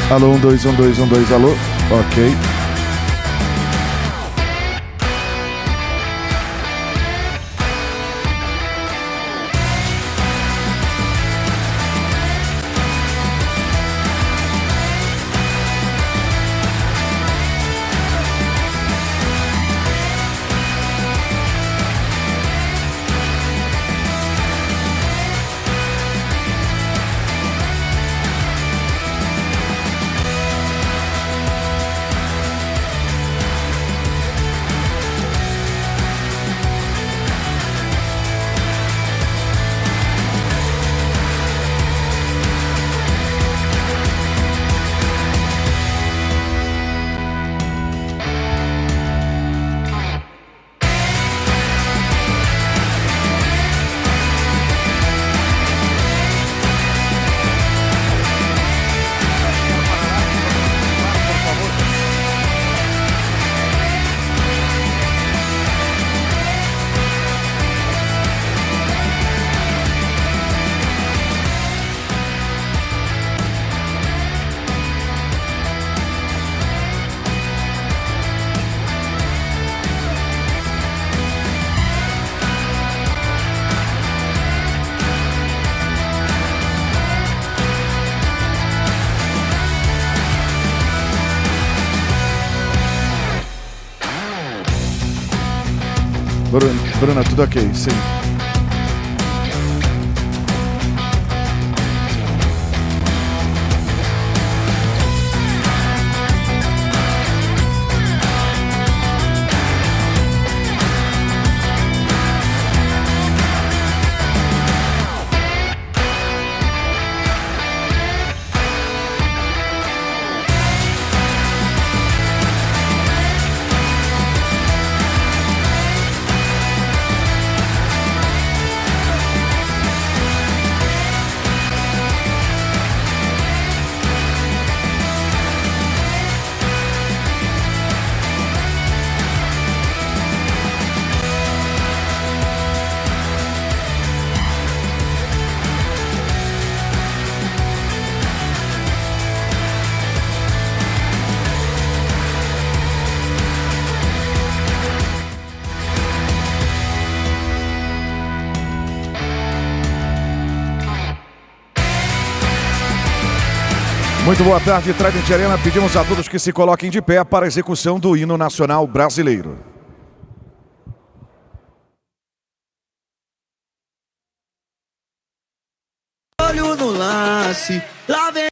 Alô, 121212, alô. Ok. Bruna, tudo ok? Sim. Muito boa tarde, Trident Arena. Pedimos a todos que se coloquem de pé para a execução do hino nacional brasileiro. Olho no lance, lá vem.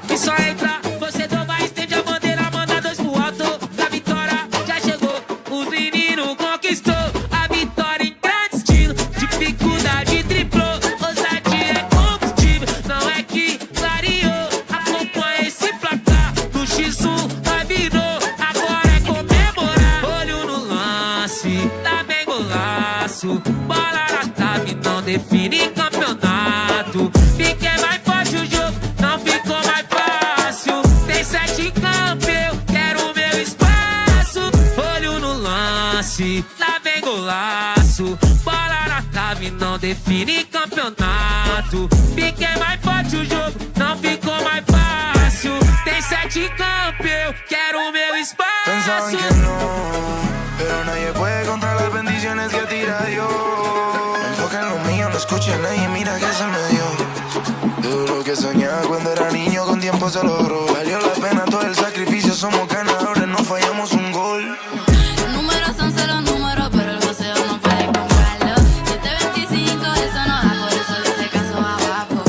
Que só entra, você toma, estende a bandeira, manda dois pro alto. A vitória já chegou, os meninos conquistou a vitória em grande estilo. Dificuldade triplou, ousadia é combustível. Não é que clareou, acompanha esse placar. Do X1 vai virou, agora é comemorar. Olho no lance, tá bem golaço. Bola na trave, não define campeonato. Fique mais forte o jogo, não ficou mais fácil. Tem 7 campos, eu quero meu espaço. Olho no lance, lá vem golaço. Bola na trave, não define campeonato. Fiquei mais forte o jogo, não ficou mais fácil. Tem 7 campos, eu quero meu espaço. Pensaban que no, pero nadie puede contra las bendiciones que tira Dios. Enfoca en lo mío, no escucha a nadie, mira que se me dio. Todo lo que soñaba cuando era niño con tiempo se logró. Valió la pena todo el sacrificio, somos ganadores, no fallamos un gol. Números son solo números, pero el joseo no puede comprarlo. 725, eso no da, por eso le hice caso abajo.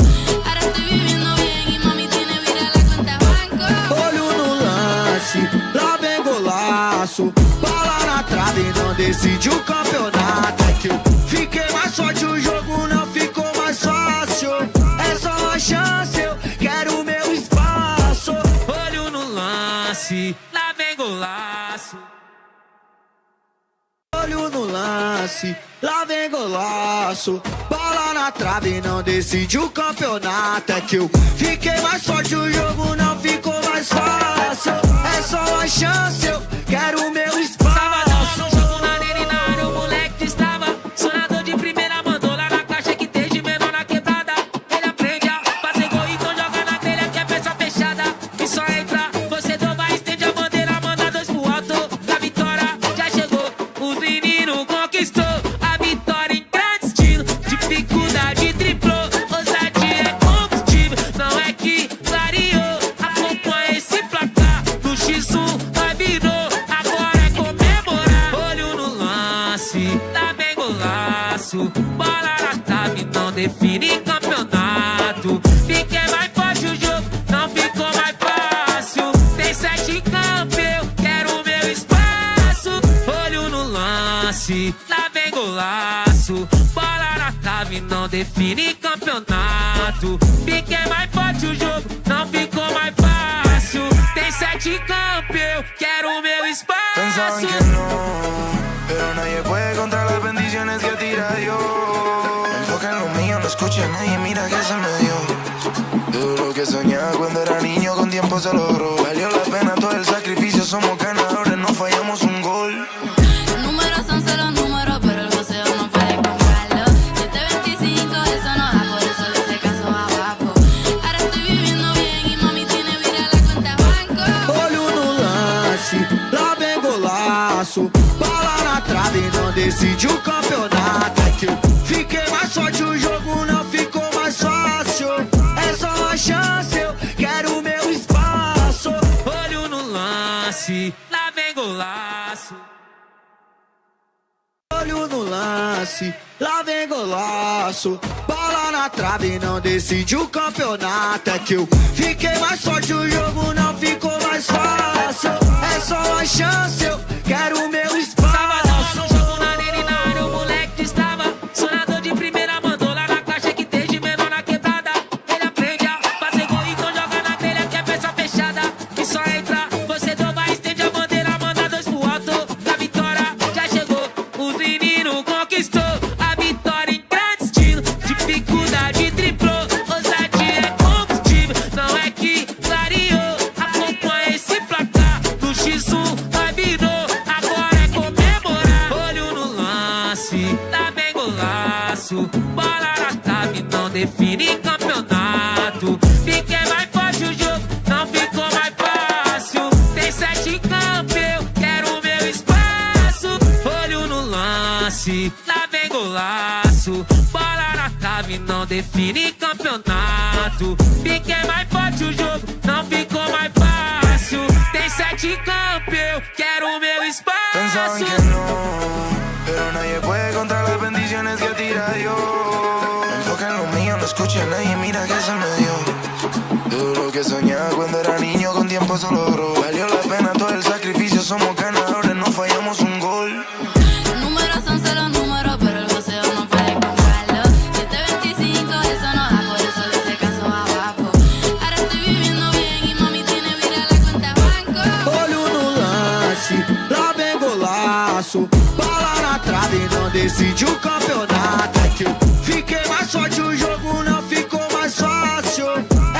Ahora estoy viviendo bien y mami tiene vira la cuenta de banco. Olho no lance, lá vem golaço. Bola na trave, não decide o campeonato. Olho no lance, lá vem golaço. Bola na trave, não decide o campeonato. É que eu fiquei mais forte, o jogo não ficou mais fácil. É só uma chance, eu quero o meu espaço. Sabadão no jogo, na arena e na área, o moleque estava. Sonador de primeira, mandou lá na caixa que tem de menor na quebrada. Ele aprende a fazer gol, então joga na grelha que é peça fechada. E só entra, você toma, estende a bandeira, manda dois pro alto. A vitória já chegou, os meninos conquistou. A vitória em grande estilo, dificuldade triplou. Ousadia é combustível, não é que variou. Acompanha esse placar, no X1 vai virou. Agora é comemorar, olho no lance, lá vem golaço. Bola na trave, não define campeonato. Fiquei mais forte, o jogo não ficou mais fácil. Tem 7 campos, eu quero o meu espaço. Olho no lance, lá vem golaço. Bola na trave, não define campeonato. Fiquei mais forte, o jogo não ficou mais fácil. Tem 7 campos, eu quero o meu Pensaban espaço. que no, pero nadie puede contra las bendiciones que tira Dios. Enfoca en lo mío, no escucha a nadie, mira que se me dio. Todo lo que soñaba cuando era niño con tiempo se logró. Valió la pena todo el sacrificio, somos ganadores, no fallamos un gol. Los números son solo números, pero el joseo no puede comprarlo. 725, eso no da, por eso le hice caso a Guapo. Ahora estoy viviendo bien y mami tiene vira la cuenta de banco. Olho no lance, lá vem golaço. Bola na trave, não decide o campeonato. É que eu fiquei mais forte, o jogo não ficou mais fácil. É só uma chance, eu quero o meu espaço. Olho no lance, lá vem golaço. Olho no lance, lá vem golaço. Bola na trave, não decide o campeonato. É que eu fiquei mais forte, o jogo não ficou mais fácil. É só uma chance, eu quero o meu Sabadão espaço. no jogo, na arena e na área, o moleque estava. Sonador de primeira, mandou lá na caixa que tem de menor na quebrada. Ele aprende a fazer gol, então joga na grelha que é peça fechada. E só entra, você toma, estende a bandeira, manda dois pro alto. A vitória já chegou, os meninos conquistou. A vitória em grande estilo, dificuldade triplou. Ousadia é combustível, não é que variou. Acompanha esse placar, no X1 vai virou. Agora é comemorar, olho no lance, lá vem golaço. Bola na trave, não define campeonato. Fiquei mais forte, o jogo não ficou mais fácil. Tem 7 campos, eu quero o meu espaço. Olho no lance, lá vem golaço. Bola na trave, não define campeonato. Fiquei mais forte, o jogo não ficou mais fácil. Tem 7 campos, eu quero o meu Pensaban espaço. que no, pero nadie puede contra las bendiciones que tira Dios. Enfoca en lo mío, no escucha a nadie, mira que se me dio. Todo lo que soñaba cuando era niño con tiempo se logró. Valió la pena todo el sacrificio, somos ganadores, no fallamos un gol. Los números son solo números, pero el joseo no puede comprarlo. 725, eso no da, por eso le hice caso a Guapo. Ahora estoy viviendo bien y mami tiene vira la cuenta de banco. Olho no lance, lá vem golaço. Bola na trave, não decide o campeonato. É que eu fiquei mais forte, o jogo não ficou mais fácil.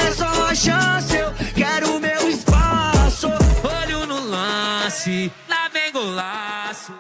É só uma chance, eu quero o meu espaço. Olho no lance, lá vem golaço.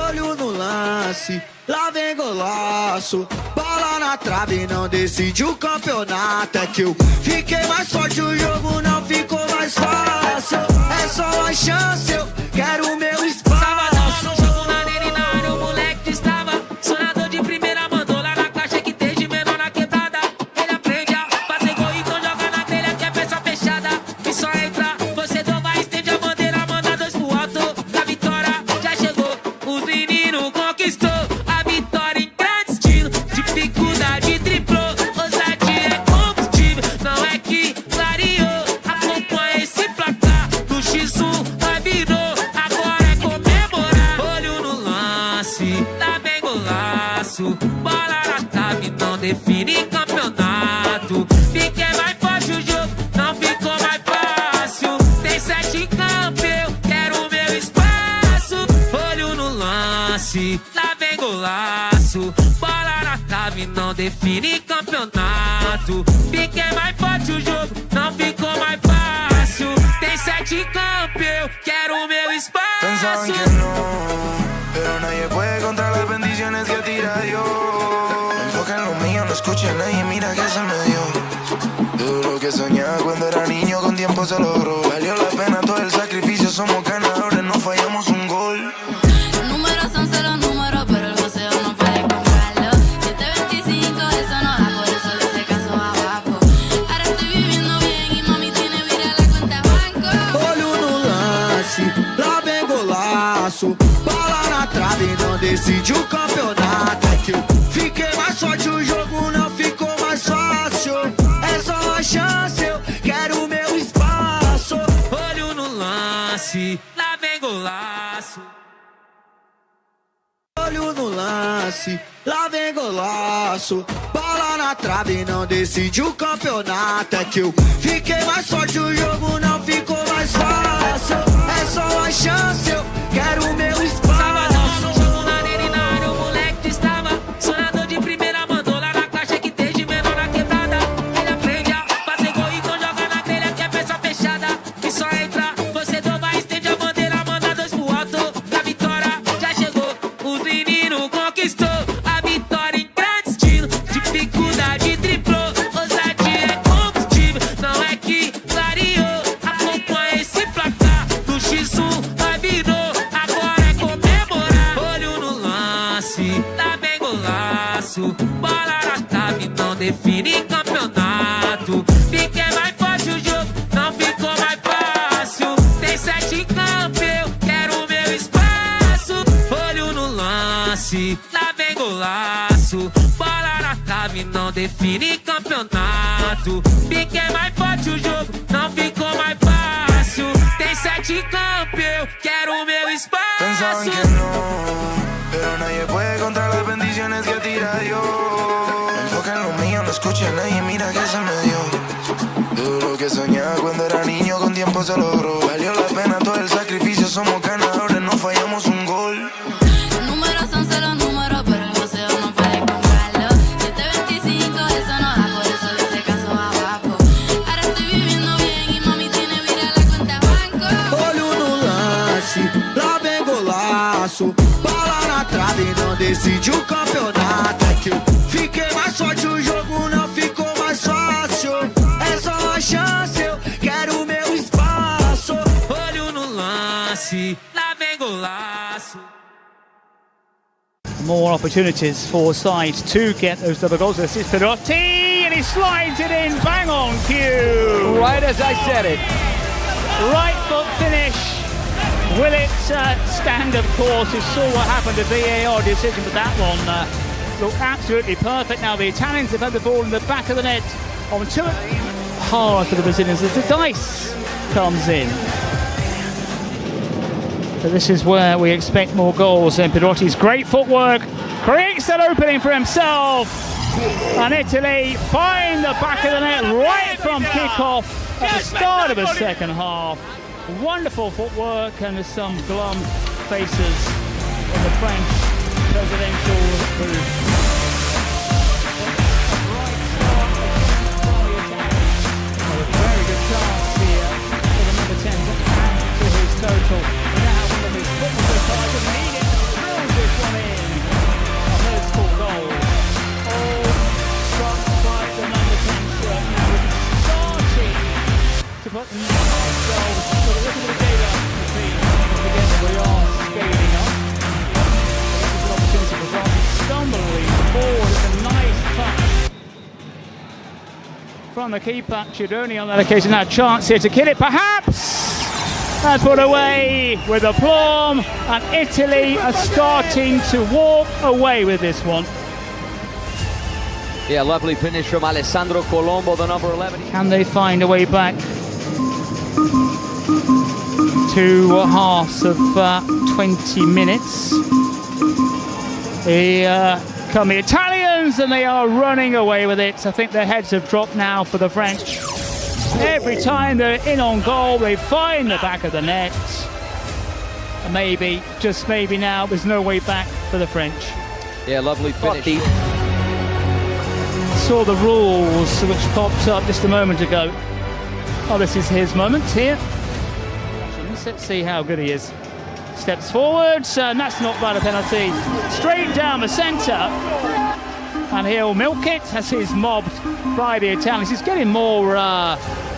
Olho no lance, lá vem golaço. Bola na trave, não decide o campeonato. É que eu fiquei mais forte, o jogo não ficou mais fácil. É só uma chance, eu quero o meu Sabadão espaço. no jogo, na arena e na área, o moleque estava. Sonador de primeira, mandou lá na caixa que tem de menor na quebrada. Ele aprende a fazer gol, então joga na grelha que é peça fechada. E só entra, você toma, estende a bandeira, manda dois pro alto. A vitória já chegou, os meninos conquistou. A vitória em grande estilo, dificuldade triplou. Ousadia é combustível, não é que variou. Acompanha esse placar, no X1 vai virou. Agora é comemorar, olho no lance, lá vem golaço. Bola na trave, não define campeonato. Fiquei mais forte, o jogo não ficou mais fácil. Tem 7 campos, eu quero o meu espaço. lance, lá vem golaço. Bola na trave, não define campeonato. Fiquei mais forte, o jogo não ficou mais fácil. Tem 7 campos, eu quero o meu Pensaban espaço. que no, pero nadie puede contra las bendiciones que tira Dios. Enfoca en lo mío, no escucha a nadie, mira que se me dio. Todo lo que soñaba cuando era niño con tiempo se logró. Valió la pena todo el sacrificio, somos ganadores, no fallamos un gol. Números son solo números, pero el joseo no puede comprarlo. 725, eso no da, por eso le hice caso a Guapo. Ahora estoy viviendo bien y mami tiene vira la cuenta banco. Olho no lance, lá vem golaço. Bola na trave, não decide o campeonato. É que eu fiquei mais forte, o jogo não ficou mais fácil. É só uma chance, eu quero o meu espaço. Olho no lance, lá vem golaço. Olho no lance, lá vem golaço. Bola na trave, não decide o campeonato. É que eu fiquei mais forte, o jogo não ficou mais fácil. É só uma chance, eu quero o meu Sabadão espaço. no jogo, na arena e na área, o moleque estava. Sonhador de primeira, mandou lá na caixa que tem de menor na quebrada. Ele aprende a fazer gol, então joga na grelha que é peça fechada. E só entra, você toma, estende a bandeira, manda 2 pro alto. A vitória já chegou, os meninos conquistou. A vitória em grande estilo, dificuldade triplou. Ousadia é combustível, não é que clareou. Acompanha esse placar, do X1 vai virou. Agora é comemorar. Olho no lance, lá vem golaço. Bola na trave, não define campeonato. Fiquei mais forte, o jogo não ficou mais fácil. Tem 7 campos, eu quero o meu espaço. Olho no lance, lá vem golaço. Bola na trave, não define campeonato. Fiquei mais forte, o jogo não ficou mais fácil. Tem 7 campos, eu quero o meu Pensaban espaço. que no, pero nadie puede contra las bendiciones que tira Dios. Enfoca en lo mío, no escucha a nadie, mira que se me dio. Todo lo que soñaba cuando era niño con tiempo se logró. Valió la pena todo el sacrificio, somos ganadores, no fallamos un gol. Números son solo números, pero el joseo no puede comprarlo. 725, eso no da, por eso le hice caso a Guapo. Ahora estoy viviendo bien y mami tiene vira la cuenta banco. Olho no lance, lá vem golaço. Bola na trave, não decide o campeonato. É que eu fiquei mais forte, o jogo não ficou mais fácil. É só uma chance, eu quero o meu espaço. Olho no lance, lá vem golaço. More opportunities for sides to get those double goals. This is Perotti, and he slides it in, bang on cue. Right as I said it. Right foot finish. Will it stand, of course? You saw what happened, the VAR decision, but that one looked absolutely perfect. Now the Italians have had the ball in the back of the net on 2. Hard for the Brazilians as the dice comes in. So this is where we expect more goals, and Pedrotti's great footwork creates that opening for himself. And Italy find the back of the net right from kickoff at the start of the second half. Wonderful footwork, and there's some glum faces in the French presidential booth. A very good chance here for the number 10 to add to his total. Now one of his football tries to lead it, drills this one in. A first full goal. All struck by the number 10 shirt. Now it's starting to put the goals. So a little bit of data on the team. Together we are scaling up. This is an opportunity for Brazil stumbling forward. It's a nice touch from the keeper. Chidoni on that occasion had a chance here to kill it perhaps, and put away with aplomb, and Italy are starting to walk away with this one. Yeah, lovely finish from Alessandro Colombo, the number 11. Can they find a way back? 2 halves of 20 minutes. Here come the Italians, and they are running away with it. I think their heads have dropped now for the French. Every time they're in on goal, they find the back of the net. maybe, just maybe now, there's no way back for the French. Yeah, lovely finish. Saw the rules which popped up just a moment ago. Oh, this is his moment here. Let's see how good he is. Steps forward, and that's not by the penalty. Straight down the centre. And he'll milk it as he's mobbed by the Italians. He's getting more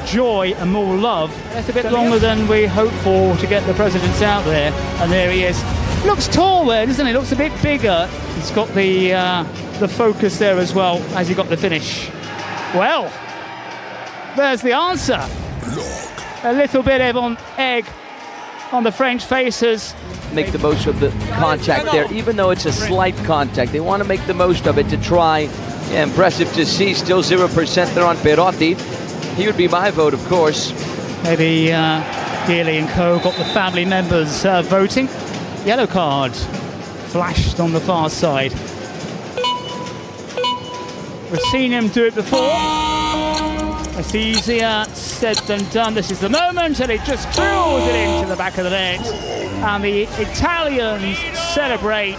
joy and more love. That's a bit longer than we hoped for to get the presidents out there. And there he is. Looks taller, doesn't he? Looks a bit bigger. He's got the focus there as well as he got the finish. Well, there's the answer. A little bit of egg on the French faces. Make the most of the contact there, even though it's a slight contact. They want to make the most of it to try. Yeah, impressive to see. Still 0% there on Perotti. He would be my vote, of course. Maybe Geely and co got the family members voting. Yellow card flashed on the far side. We've seen him do it before. It's easier said than done. This is the moment, and it just drills it into the back of the net. And the Italians celebrate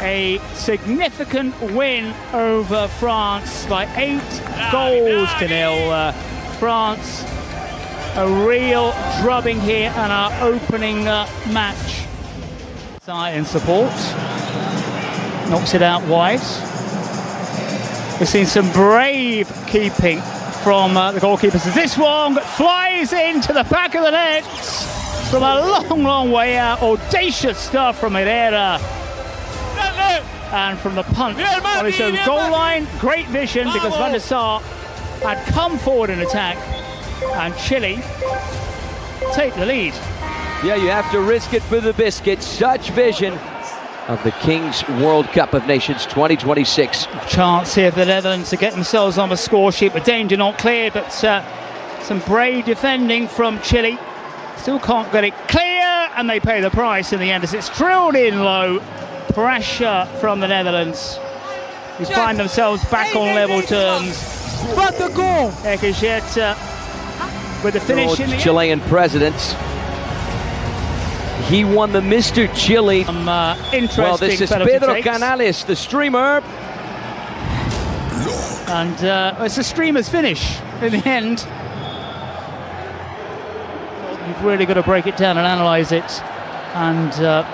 a significant win over France by 8-0. France, a real drubbing here and our opening match. Side in support. Knocks it out wide. We've seen some brave keeping from the goalkeepers as this one flies into the back of the net from a long, long way out. Audacious stuff from Herrera. And from the punch on his own goal line, great vision because Van der Sar had come forward in attack and Chile take the lead. Yeah, you have to risk it for the biscuit. Such vision of the Kings World Cup of Nations 2026. Chance here for the Netherlands to get themselves on the score sheet, but danger not clear, but some brave defending from Chile. Still can't get it clear, and they pay the price in the end as it's drilled in low. Pressure from the Netherlands, who find themselves back on level terms. But the goal! Ekecheta with the finish in the Chilean president. He won the Mr. Chile. Interesting. Well, this is penalty Pedro takes. Canales, the streamer. And it's a streamer's finish in the end. You've really got to break it down and analyse it and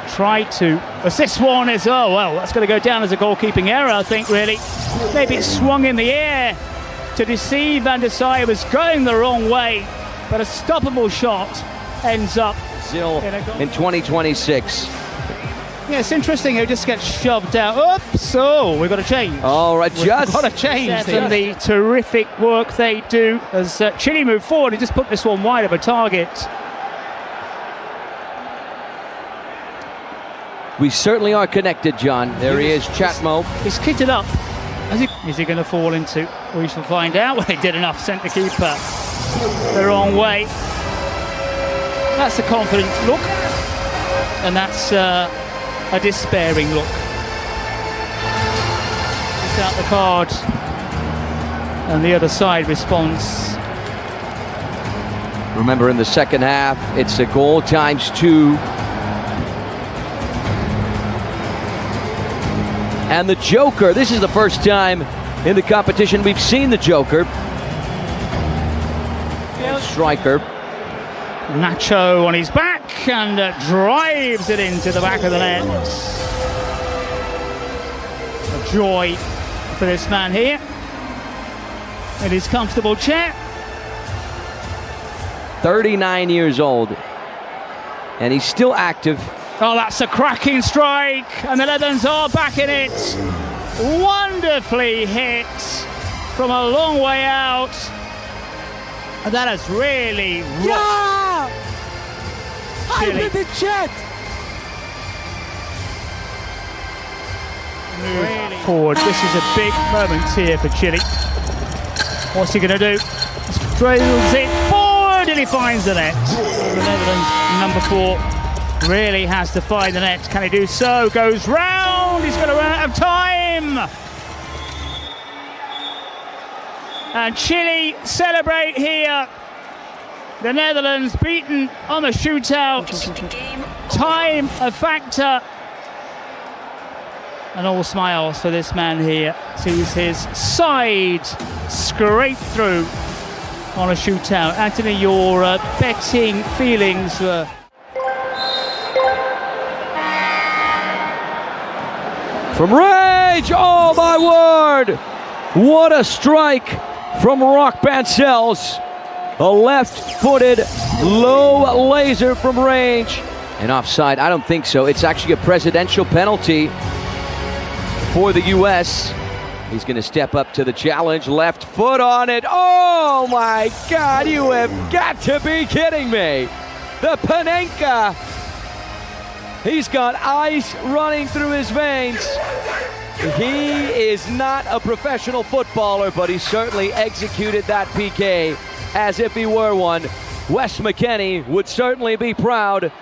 try to assist one as oh well, that's going to go down as a goalkeeping error, I think, really. Maybe it swung in the air to deceive Van der Sar. It was going the wrong way, but a stoppable shot ends up Zil in 2026. Yeah, it's interesting. It just gets shoved out. Oops! Oh, we've got to change. All right, We've just got to change. And the terrific work they do as Chile move forward and just put this one wide of a target. We certainly are connected, John. There he is, Chatmo. He's kitted up. Is he going to fall into? We shall find out. Well, he did enough. Sent the keeper the wrong way. That's a confident look, and that's a despairing look. It's out the card, and the other side responds. Remember, in the second half, it's a goal times 2. And the Joker, this is the first time in the competition we've seen the Joker. Striker. Nacho on his back and drives it into the back of the net. A joy for this man here in his comfortable chair. 39 years old, and he's still active. Oh, that's a cracking strike, and the Netherlands are back in it. Wonderfully hit from a long way out. And that has really rocked Chile. the chat. Really forward. This is a big moment here for Chile. What's he going to do? Drills it forward, and he finds the net. The Netherlands, number 4. Really has to find the net. Can he do so? Goes round. He's going to run out of time. And Chile celebrate here. The Netherlands beaten on the shootout. Time a factor. And all smiles for this man here. Sees his side scrape through on a shootout. Anthony, your betting feelings were... From range, oh my word! What a strike from Roque Bancells. A left-footed, low laser from range. And offside, I don't think so. It's actually a presidential penalty for the U.S. He's going to step up to the challenge. Left foot on it. Oh my God, you have got to be kidding me. The Panenka. He's got ice running through his veins. He is not a professional footballer, but he certainly executed that PK as if he were one. Wes McKennie would certainly be proud.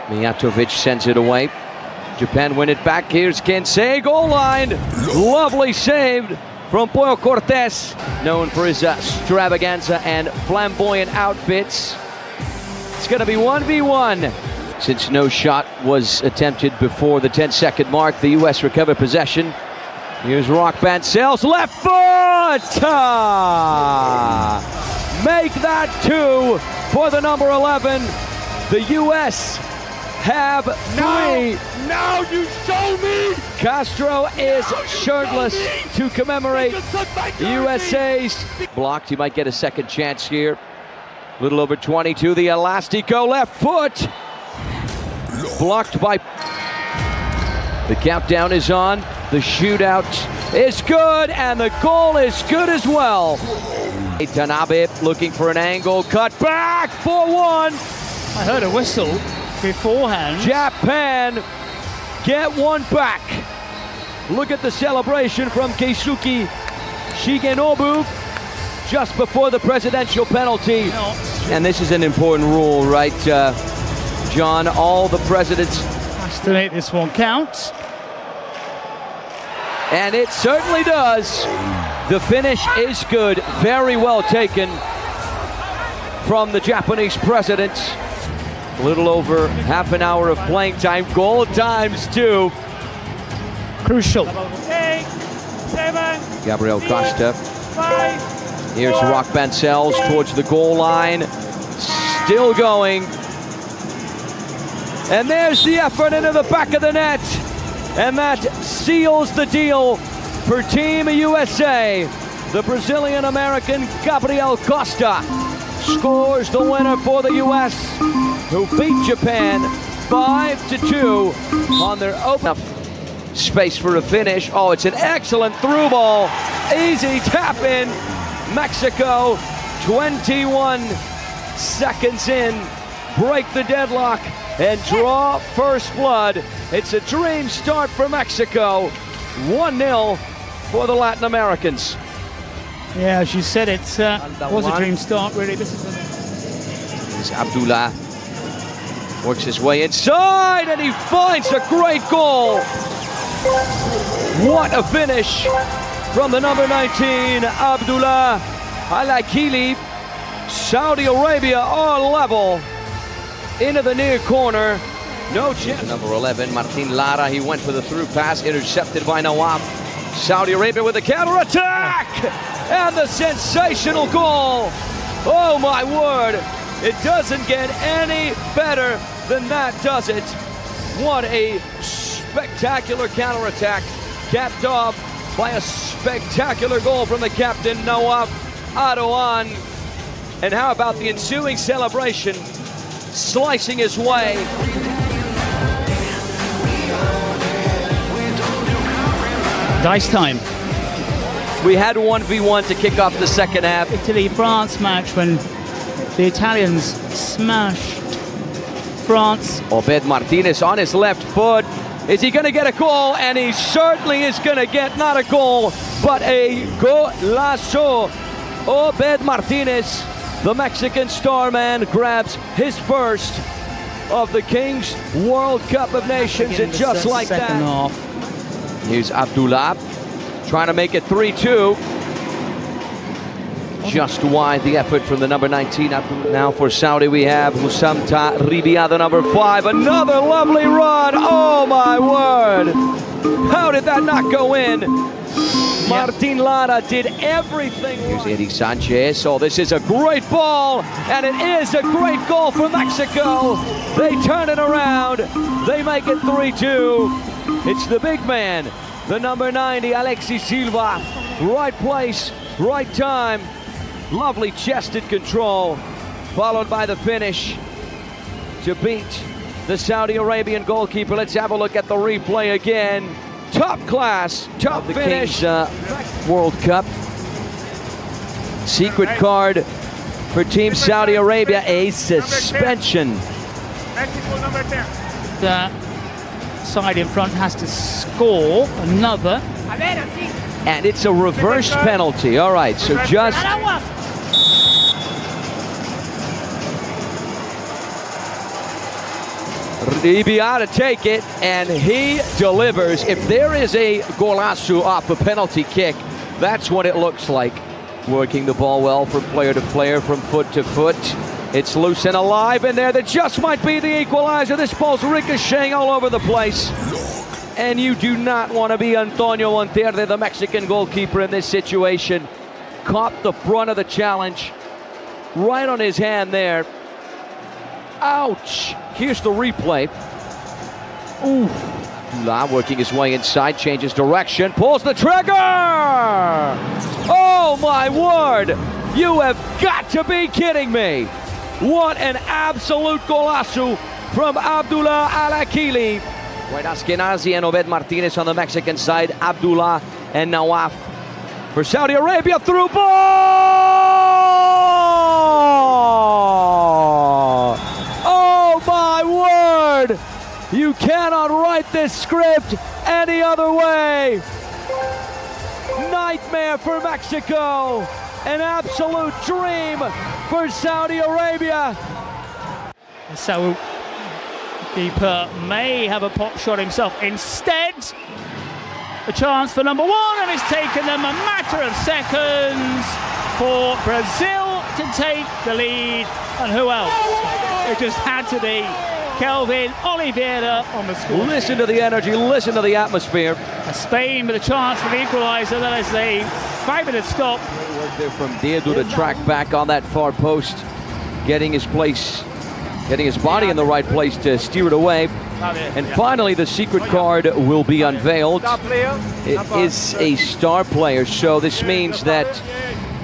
Mijatovic sends it away. Japan win it back. Here's Kensei, goal line. Lovely save from Pau Cortés, known for his extravaganza and flamboyant outfits. It's going to be 1v1. Since no shot was attempted before the 10-second mark, the U.S. recovered possession. Here's Roque Bancells, left foot! Make that 2 for the number 11. The U.S. have 3. Now you show me! Castro is shirtless to commemorate USA's blocked. He might get a second chance here. A little over 22, the Elastico left foot. Blocked by... The countdown is on. The shootout is good, and the goal is good as well. Tanabe looking for an angle, cut back, 4-1. I heard a whistle beforehand. Japan get one back. Look at the celebration from Keisuke Shigenobu just before the presidential penalty. And this is an important rule, right, John? All the presidents Has to make this one count. and it certainly does. The finish is good, very well taken from the Japanese president. A little over half an hour of playing time, goal times 2. Crucial. 8, 7, Gabriel Costa. 5. Here's Roque Bancells towards the goal line. Still going. And there's the effort into the back of the net. And that seals the deal for Team USA. The Brazilian-American Gabriel Costa scores the winner for the U.S., who beat Japan 5-2 on their open space for a finish. Oh, it's an excellent through ball. Easy tap in. Mexico, 21 seconds in, break the deadlock and draw first blood. It's a dream start for Mexico. 1-0 for the Latin Americans. Yeah, as you said, it was a dream start, really. This is Abdullah works his way inside and he finds a great goal. What a finish from the number 19, Abdullah Al-Akili. Saudi Arabia on level into the near corner. No chance. Number 11, Martin Lara. He went for the through pass, intercepted by Nawaf. Saudi Arabia with the counter attack and the sensational goal. Oh my word. It doesn't get any better than that, does it? What a spectacular counterattack, capped off by a spectacular goal from the captain, Nawaf Adoan. And how about the ensuing celebration, slicing his way. dice time. We had 1v1 to kick off the second half. Italy-France match when the Italians smashed France. Obed Martinez on his left foot. Is he going to get a goal? And he certainly is going to get not a goal, but a golazo. Obed Martinez, the Mexican star man, grabs his first of the Kings World Cup of Nations, and just like that. Half. Here's Abdullah trying to make it 3-2. just wide. The effort from the number 19. Up now for Saudi we have Hussam Ribia, the number 5. Another lovely run. Oh my word. How did that not go in? Martin Lara did everything. Here's Eddie Sanchez. Oh, this is a great ball, and it is a great goal for Mexico. They turn it around. They make it 3-2. It's the big man, the number 90, Alexis Silva. Right place, right time. Lovely chested control, followed by the finish to beat the Saudi Arabian goalkeeper. Let's have a look at the replay again. Top class, top finish. World Cup. Secret card for Team Saudi Arabia, a suspension. Mexico number 10. The side in front has to score another. And it's a reverse penalty. All right, so just Ribia to take it, and he delivers. If there is a golazo off a penalty kick, that's what it looks like. Working the ball well from player to player, from foot to foot. It's loose and alive in there. That just might be the equalizer. This ball's ricocheting all over the place. And you do not want to be Antonio Monterde, the Mexican goalkeeper, in this situation. Caught the front of the challenge right on his hand there. Ouch! Here's the replay. Ooh. La working his way inside, changes direction, pulls the trigger! Oh my word! You have got to be kidding me! What an absolute golazo from Abdullah Al-Akili. Right, Askenazi and Obed Martinez on the Mexican side. Abdullah and Nawaf for Saudi Arabia, through ball! Oh my word! You cannot write this script any other way. Nightmare for Mexico. An absolute dream for Saudi Arabia. So keeper may have a pop shot himself. Instead, a chance for number 1, and it's taken them a matter of seconds for Brazil to take the lead. And who else? It just had to be Kelvin Oliveira on the score. Listen to the energy, listen to the atmosphere. Spain with a chance for the equaliser. That is a fabulous stop. Work there from Dedu to track back on that far post, getting his place, getting his body in the right place to steer it away. And finally, the secret card will be unveiled. It is a star player, so this means that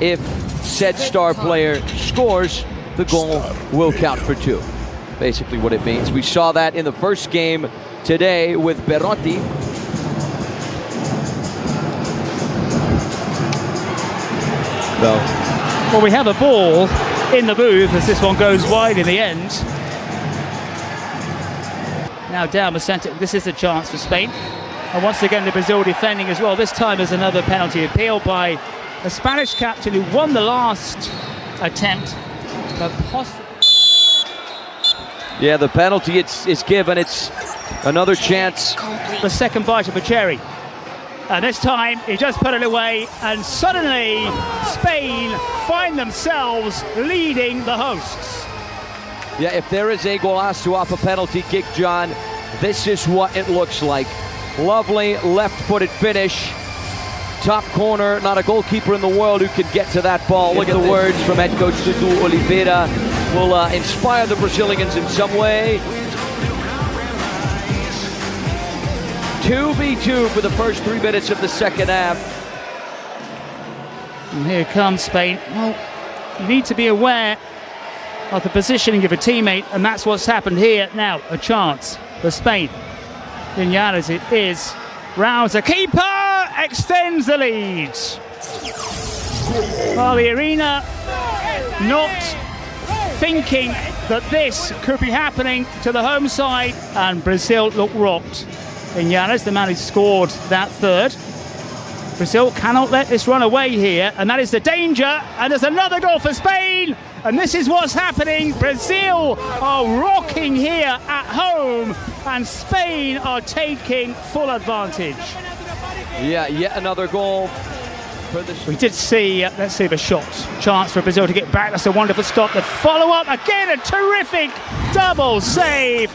if said star player scores, the goal will count for 2. Basically what it means. We saw that in the first game today with Berotti. So, well, we have a ball in the booth as this one goes wide in the end. Now down the centre. This is a chance for Spain. And once again, the Brazil defending as well. This time there's another penalty appeal by a Spanish captain who won the last attempt. Yeah, the penalty is given. It's another chance. The second bite of Bacheri. And this time he just put it away, and suddenly Spain find themselves leading the hosts. Yeah, if there is a golazo off a penalty kick, John, this is what it looks like. Lovely left-footed finish. Top corner, not a goalkeeper in the world who could get to that ball. Look at the words from head coach Dudu Oliveira. Will inspire the Brazilians in some way. 2v2 for the first 3 minutes of the second half. And here comes Spain. Well, you need to be aware of the positioning of a teammate, and that's what's happened here. Now, a chance for Spain. Vinales it is. Rounds the keeper, extends the lead. Well, the arena not thinking that this could be happening to the home side, and Brazil look rocked. Vinales, the man who scored that third. Brazil cannot let this run away here, and that is the danger. And there's another goal for Spain, and this is what's happening. Brazil are rocking here at home, and Spain are taking full advantage. Yeah, yet another goal We did see, let's see the shot. Chance for Brazil to get back. That's a wonderful stop. The follow-up, again, a terrific double save.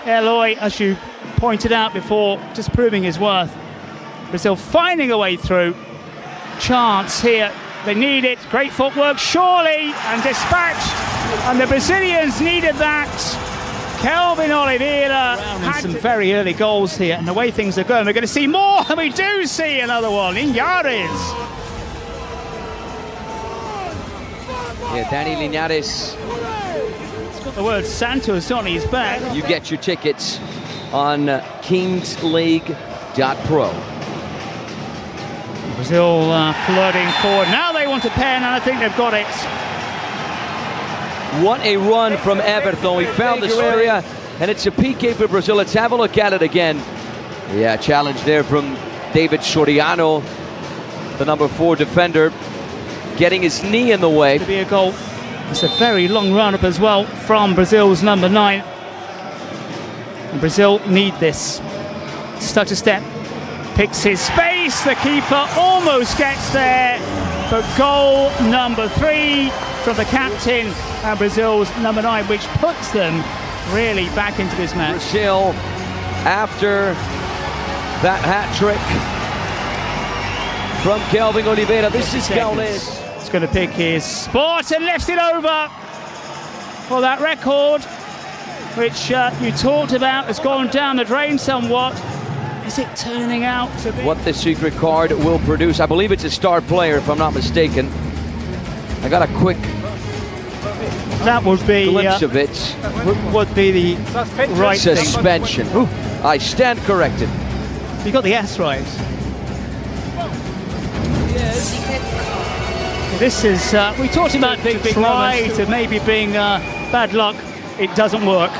Eloy, as you pointed out before, just proving his worth. Brazil finding a way through. Chance here. They need it. Great footwork, surely, and dispatched. And the Brazilians needed that. Kelvin Oliveira had some very early goals here, and the way things are going, we're going to see more, and we do see another one. Linares. Yeah, Danny Linares. It's got the word Santos on his back. You get your tickets on kingsleague.pro. Brazil flooding forward. Now they want a pen, and I think they've got it. What a run from Everton. We found this area, and it's a PK for Brazil. Let's have a look at it again. Yeah, challenge there from David Soriano, the number 4 defender, getting his knee in the way. To be a goal. It's a very long run-up as well from Brazil's number 9. And Brazil need this. Stuck a step, picks his space. The keeper almost gets there, but goal number 3 from the captain and Brazil's number 9, which puts them really back into this match. Brazil, after that hat trick from Kelvin Oliveira, this is Gaules. He's going to pick his spot and lifts it over. Well, that record, which you talked about, has gone down the drain somewhat. Is it turning out to be what the secret card will produce? I believe it's a star player, if I'm not mistaken. I got a quick that would be glimpse of it. Would be the right suspension. thing. I stand corrected. You got the S right. This is we talked about big try to maybe being bad luck. It doesn't work.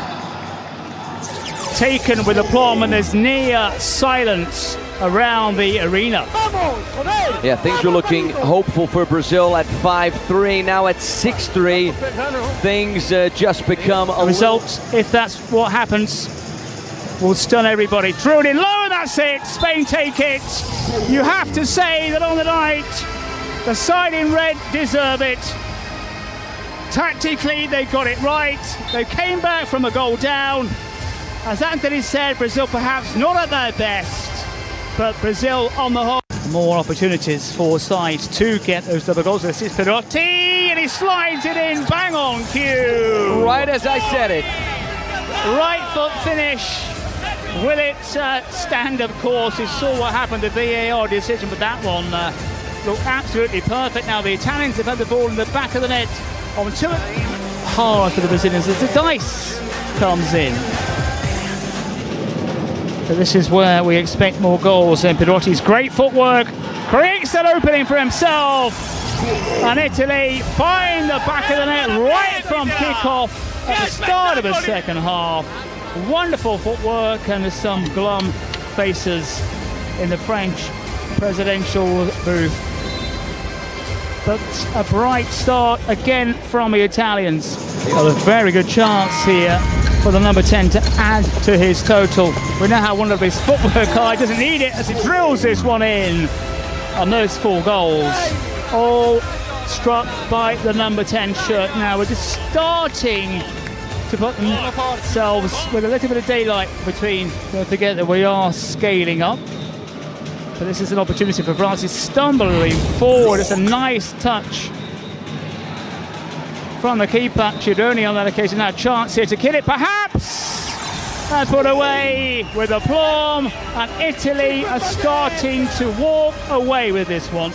Taken with aplomb, and there's near silence around the arena. Yeah, things were looking hopeful for Brazil at 5-3. Now at 6-3, things just become a result. If that's what happens, will stun everybody. Threw it in low, and that's it. Spain take it. You have to say that on the night, the side in red deserve it. Tactically, they got it right. They came back from a goal down. As Anthony said, Brazil perhaps not at their best, but Brazil on the whole. More opportunities for sides to get those double goals. This is Perotti, and he slides it in, bang on cue. Right as I said it. Right foot finish. Will it stand, of course? You saw what happened, the VAR decision, but that one looked absolutely perfect. Now the Italians have had the ball in the back of the net onto it. Hard for the Brazilians as the dice comes in. So this is where we expect more goals, and Pedrotti's great footwork creates that opening for himself. And Italy find the back of the net right from kickoff at the start of the second half. Wonderful footwork, and there's some glum faces in the French presidential booth. But a bright start again from the Italians. Well, a very good chance here for the number 10 to add to his total. We know how wonderful his footwork are. He doesn't need it as he drills this one in. And those 4 goals, all struck by the number 10 shirt. Now we're just starting to put themselves with a little bit of daylight between. Don't forget that we are scaling up. But this is an opportunity for Francis stumbling forward. It's a nice touch from the keeper. Chidoni on that occasion. Now a chance here to kill it, perhaps, and put away with aplomb. And Italy are starting to walk away with this one.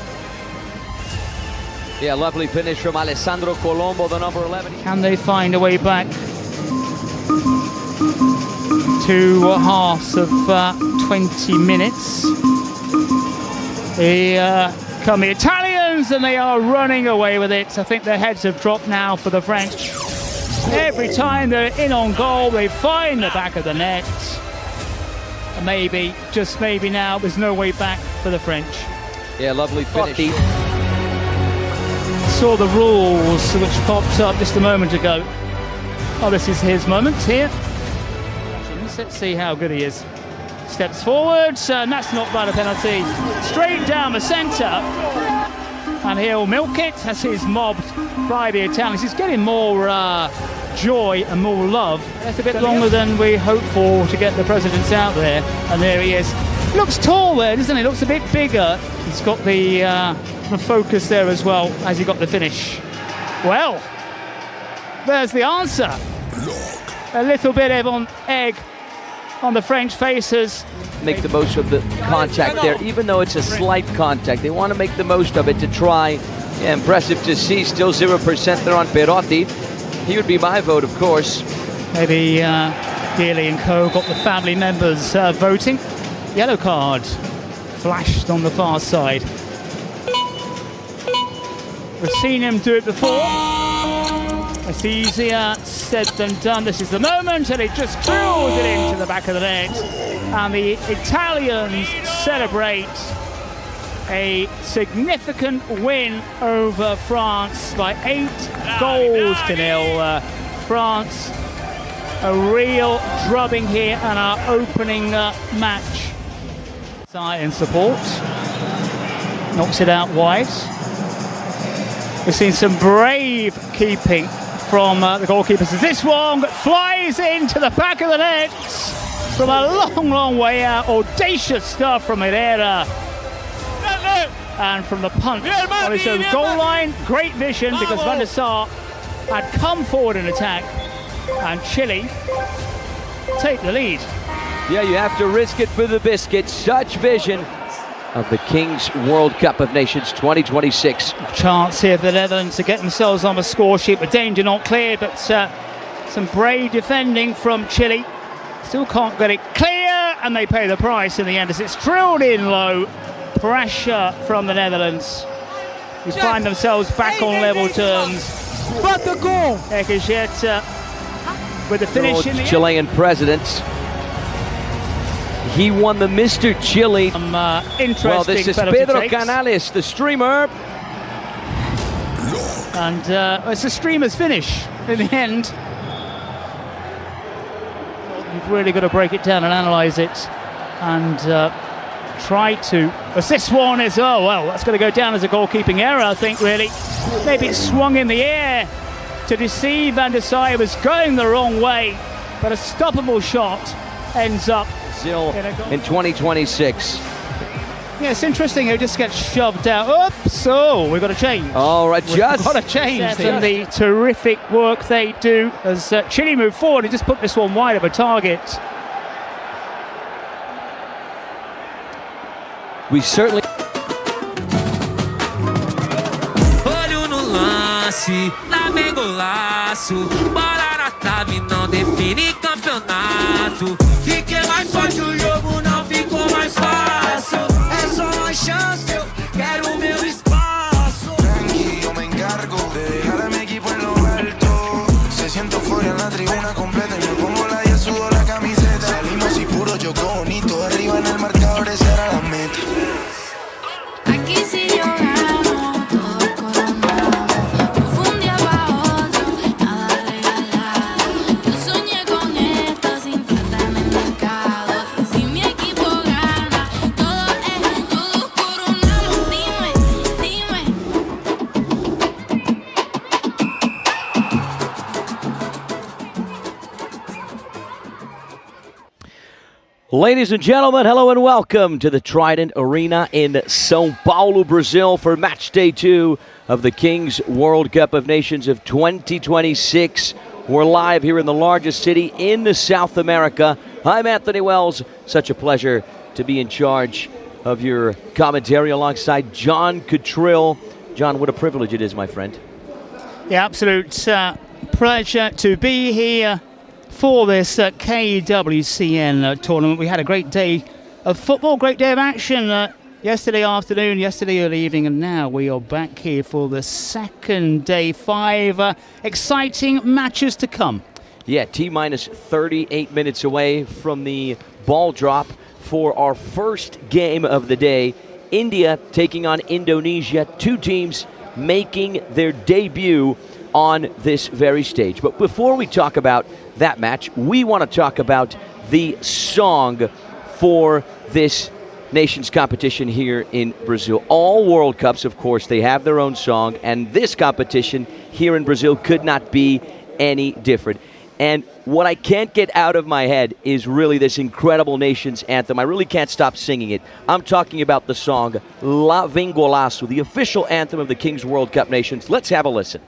Yeah, lovely finish from Alessandro Colombo, the number 11. Can they find a way back? 2 halves of 20 minutes. Here come the Italians, and they are running away with it. I think their heads have dropped now for the French. Every time they're in on goal, they find the back of the net. And maybe, just maybe now, there's no way back for the French. Yeah, lovely finish. Saw the rules which popped up just a moment ago. Oh, this is his moment here. Let's see how good he is. steps forward, and that's not by the penalty. Straight down the centre, and he'll milk it as he's mobbed by the Italians. He's getting more joy and more love. That's a bit longer than we hoped for to get the presidents out there, and there he is. Looks tall there, doesn't he? Looks a bit bigger. He's got the focus there as well as he got the finish. Well, there's the answer. A little bit of egg on the French faces. Make the most of the contact there, even though it's a slight contact. They want to make the most of it to try. Yeah, impressive to see. Still 0% there on Perotti. He would be my vote, of course. Maybe Geely and co got the family members voting. Yellow card flashed on the far side. We've seen him do it before. It's easier said than done. This is the moment, and it just drills it into the back of the net. And the Italians celebrate a significant win over France by 8-0. France, a real drubbing here and our opening match. In support, knocks it out wide. We've seen some brave keeping from the goalkeepers as this one flies into the back of the net from a long, long way out. Audacious stuff from Herrera. And from the punch on his own goal line, great vision because Van der Sar had come forward in attack, and Chile take the lead. Yeah, you have to risk it for the biscuit. Such vision of the Kings World Cup of Nations 2026. Chance here for the Netherlands to get themselves on the score sheet, but danger not cleared, but some brave defending from Chile. Still can't get it clear, and they pay the price in the end as it's drilled in low. Pressure from the Netherlands, who find themselves back on level terms. Ekijeta with the finish in the Chilean president. He won the Mr. Chile. Interesting. Well, this is penalty Pedro takes. Canales, the streamer. And it's a streamer's finish in the end. You've really got to break it down and analyse it, and try to assist one as well. Well, that's going to go down as a goalkeeping error, I think, really. Maybe it swung in the air to deceive Van der Sar. It was going the wrong way, but a stoppable shot ends up in 2026. Yeah, it's interesting. It just gets shoved out. Oops! Oh, we've got to change. All right, We've got to change. And the terrific work they do as Chile move forward and just put this one wide of a target. We certainly. Olho no lance, lá golaço. Bola na trave, não define campeonato. Fiquei mais forte, o jogo não ficou mais fácil. É só uma chance, eu quero o meu espaço. Tranqui, yo me encargo de dejar a mi equipo en lo alto. Se siento euforia en la tribuna completa y me pongo la 10, sudo la camiseta. Salimos y puro choco bonito, arriba en el marcador esa era la meta. Aquí si yo gano, todos coronamos. No fue un día pa' otro, nada regalado. Yo soñé con esto sin falta en el mercado. Y si mi equipo gana, todos coronamos. Dime, dime. Ladies and gentlemen, hello and welcome to the Trident Arena in São Paulo, Brazil for match day 2 of the Kings World Cup of Nations of 2026. We're live here in the largest city in South America. I'm Anthony Wells. Such a pleasure to be in charge of your commentary alongside John Cottrill. John, what a privilege it is, my friend. Yeah, absolute pleasure to be here for this KWCN tournament. We had a great day of football, great day of action yesterday afternoon, yesterday early evening, and now we are back here for the second day. 5 exciting matches to come. Yeah, T-minus 38 minutes away from the ball drop for our first game of the day. India taking on Indonesia, 2 teams making their debut on this very stage. But before we talk about that match, we want to talk about the song for this nations competition here in Brazil. All World Cups, of course, they have their own song, and this competition here in Brazil could not be any different. And what I can't get out of my head is really this incredible nations anthem. I really can't stop singing it. I'm talking about the song Lá Vem Golaço, the official anthem of the Kings World Cup Nations. Let's have a listen.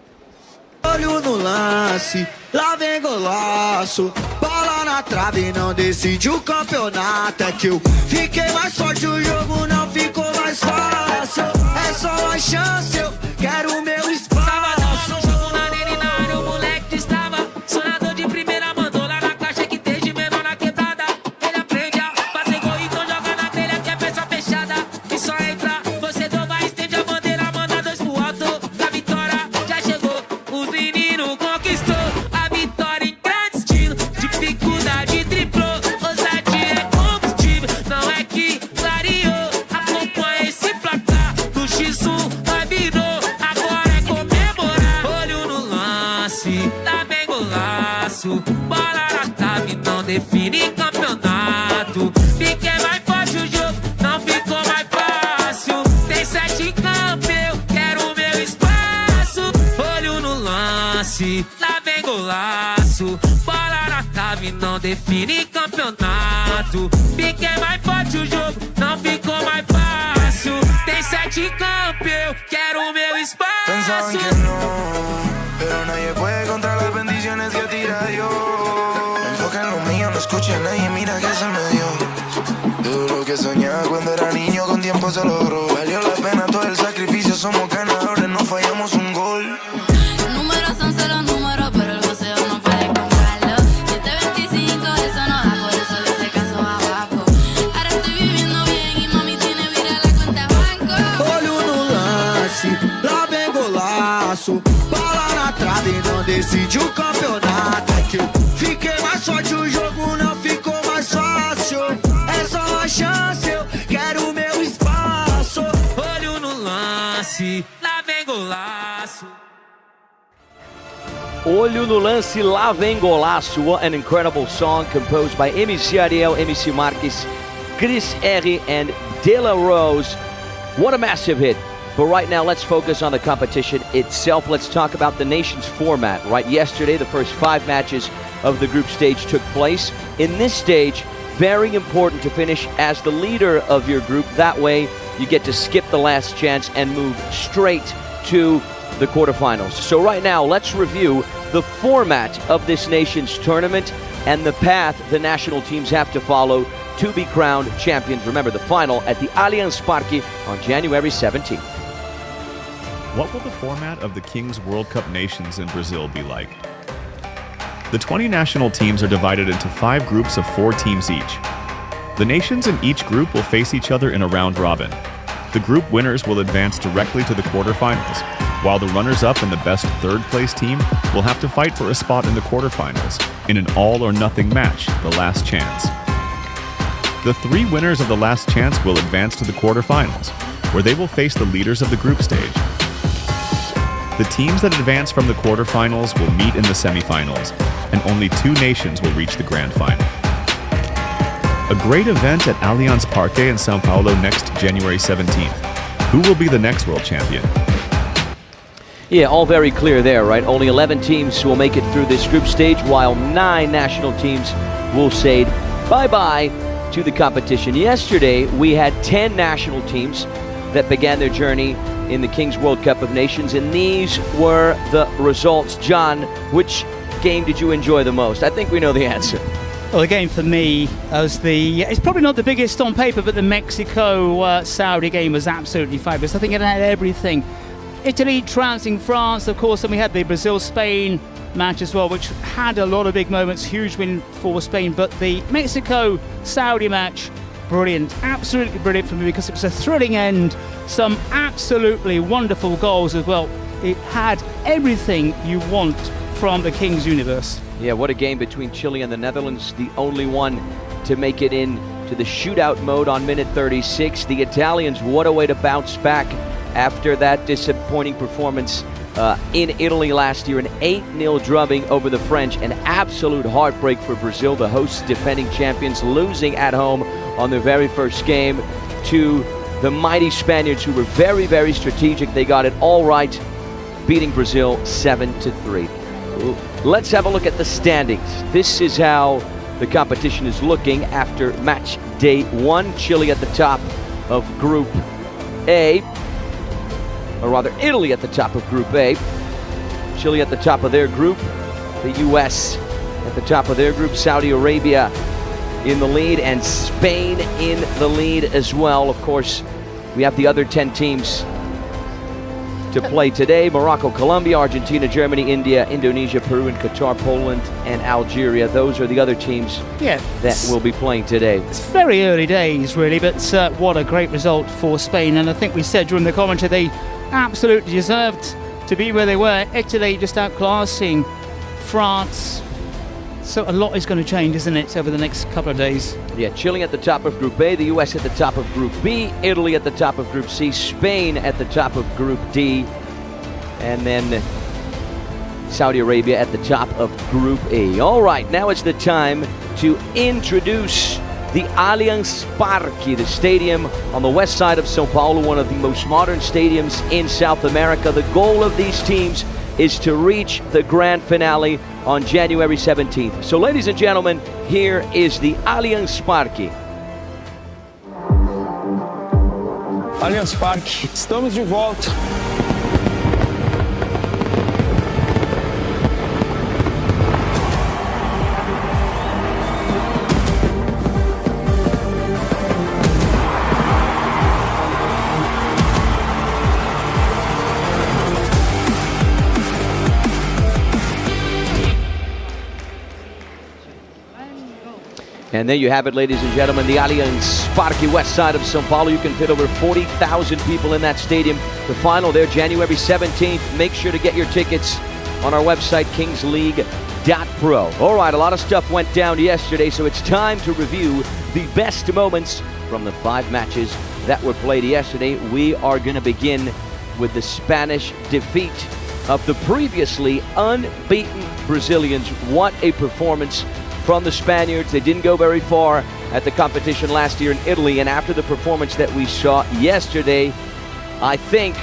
Olho no lance, lá vem golaço. Bola na trave, não decide o campeonato. É que eu fiquei mais forte, o jogo não ficou mais fácil. É só uma chance, eu quero o meu espaço. Sabadão, jogo na arena e na área, o moleque destrava. Sonador de primeira, mandou lá na caixa que tem de menor na quebrada. Ele aprende a fazer gol, então joga na telha que é peça fechada. E só entra, você doma, estende a bandeira, manda dois pro alto. Da vitória já chegou, os meninos conquistou. A vitória em grande estilo, dificuldade triplou. Ousadia é combustível, não é que clareou. Acompanha esse placar, do X1 vai virou. Agora é comemorar, olho no lance, lá vem golaço. Bola na trave, não define campeonato. Fiquei mais forte, o jogo não ficou mais fácil. Tem 7 em campo, eu quero o meu espaço. Olho no lance, lá vem golaço. Bola na trave, não define campeonato. Fiquei mais forte, o jogo não ficou mais fácil. Tem 7 em campo, eu quero o meu Pensaban espaço. que no, pero nadie puede contra las bendiciones que tira Dios. Me enfoqué en lo mío, no escuché a nadie, mira que se me dio. Todo lo que soñaba cuando era niño con tiempo se logró. Valió la pena todo el sacrificio, somos ganadores, no fallamos un gol. Números son solo números, pero el voceo no puede comprarlo. 725, eso no da, por eso dice caso abajo. Ahora estoy viviendo bien y mami tiene vira la cuenta de banco. Olho no lance, lá vem golaço. Bola na trave, não decide o campeonato. É que eu fiquei mais forte, o jogo não ficou mais fácil. É só uma chance, eu quero o meu espaço. Olho no lance, lá vem golaço. Olho no lance, lá vem golaço. What an incredible song composed by MC Ariel, MC Marques, Chris R, and De La Rose. What a massive hit. But right now, let's focus on the competition itself. Let's talk about the nation's format. Right, yesterday, the first 5 matches of the group stage took place. In this stage, very important to finish as the leader of your group. That way, you get to skip the last chance and move straight to the quarterfinals. So right now, let's review the format of this nation's tournament and the path the national teams have to follow to be crowned champions. Remember, the final at the Allianz Parque on January 17th. What will the format of the Kings World Cup Nations in Brazil be like? The 20 national teams are divided into 5 groups of 4 teams each. The nations in each group will face each other in a round robin. The group winners will advance directly to the quarterfinals, while the runners-up and the best third-place team will have to fight for a spot in the quarterfinals in an all-or-nothing match, the last chance. The 3 winners of the last chance will advance to the quarterfinals, where they will face the leaders of the group stage. The teams that advance from the quarterfinals will meet in the semifinals, and only 2 nations will reach the grand final. A great event at Allianz Parque in São Paulo next January 17th. Who will be the next world champion? Yeah, all very clear there, right? Only 11 teams will make it through this group stage, while 9 national teams will say bye-bye to the competition. Yesterday, we had 10 national teams that began their journey in the Kings World Cup of Nations, and these were the results. John, which game did you enjoy the most? I think we know the answer. Well, the game for me was it's probably not the biggest on paper, but the Mexico-Saudi game was absolutely fabulous. I think it had everything. Italy trouncing France, of course, and we had the Brazil-Spain match as well, which had a lot of big moments, huge win for Spain, but the Mexico-Saudi match, brilliant, absolutely brilliant for me because it was a thrilling end, some absolutely wonderful goals as well. It had everything you want from the Kings universe. Yeah, what a game between Chile and the Netherlands, the only one to make it in to the shootout mode on minute 36. The Italians, what a way to bounce back after that disappointing performance in Italy last year. An 8-0 drubbing over the French. An absolute heartbreak for Brazil, the hosts defending champions, losing at home on their very first game to the mighty Spaniards, who were very, very strategic. They got it all right, beating Brazil 7-3. Let's have a look at the standings. This is how the competition is looking after match day 1. Chile at the top of Group A, or rather Italy at the top of Group A. Chile at the top of their group. The US at the top of their group. Saudi Arabia in the lead, and Spain in the lead as well. Of course, we have the other 10 teams to play today. Morocco, Colombia, Argentina, Germany, India, Indonesia, Peru, and Qatar, Poland, and Algeria. Those are the other teams that will be playing today. It's very early days, really, but what a great result for Spain. And I think we said during the commentary they absolutely deserved to be where they were. Italy just outclassing France. So a lot is going to change, isn't it, over the next couple of days? Yeah, Chile at the top of Group A, the US at the top of Group B, Italy at the top of Group C, Spain at the top of Group D, and then Saudi Arabia at the top of Group E. All right, now it's the time to introduce the Allianz Parque, the stadium on the west side of Sao Paulo, one of the most modern stadiums in South America. The goal of these teams is to reach the grand finale on January 17th. So, ladies and gentlemen, here is the Allianz Parque. Allianz Parque, estamos de volta. And there you have it, ladies and gentlemen, the Allianz Parque, west side of Sao Paulo. You can fit over 40,000 people in that stadium. The final there, January 17th. Make sure to get your tickets on our website, kingsleague.pro. All right, a lot of stuff went down yesterday, so it's time to review the best moments from the 5 matches that were played yesterday. We are going to begin with the Spanish defeat of the previously unbeaten Brazilians. What a performance from the Spaniards. They didn't go very far at the competition last year in Italy, and after the performance that we saw yesterday, I think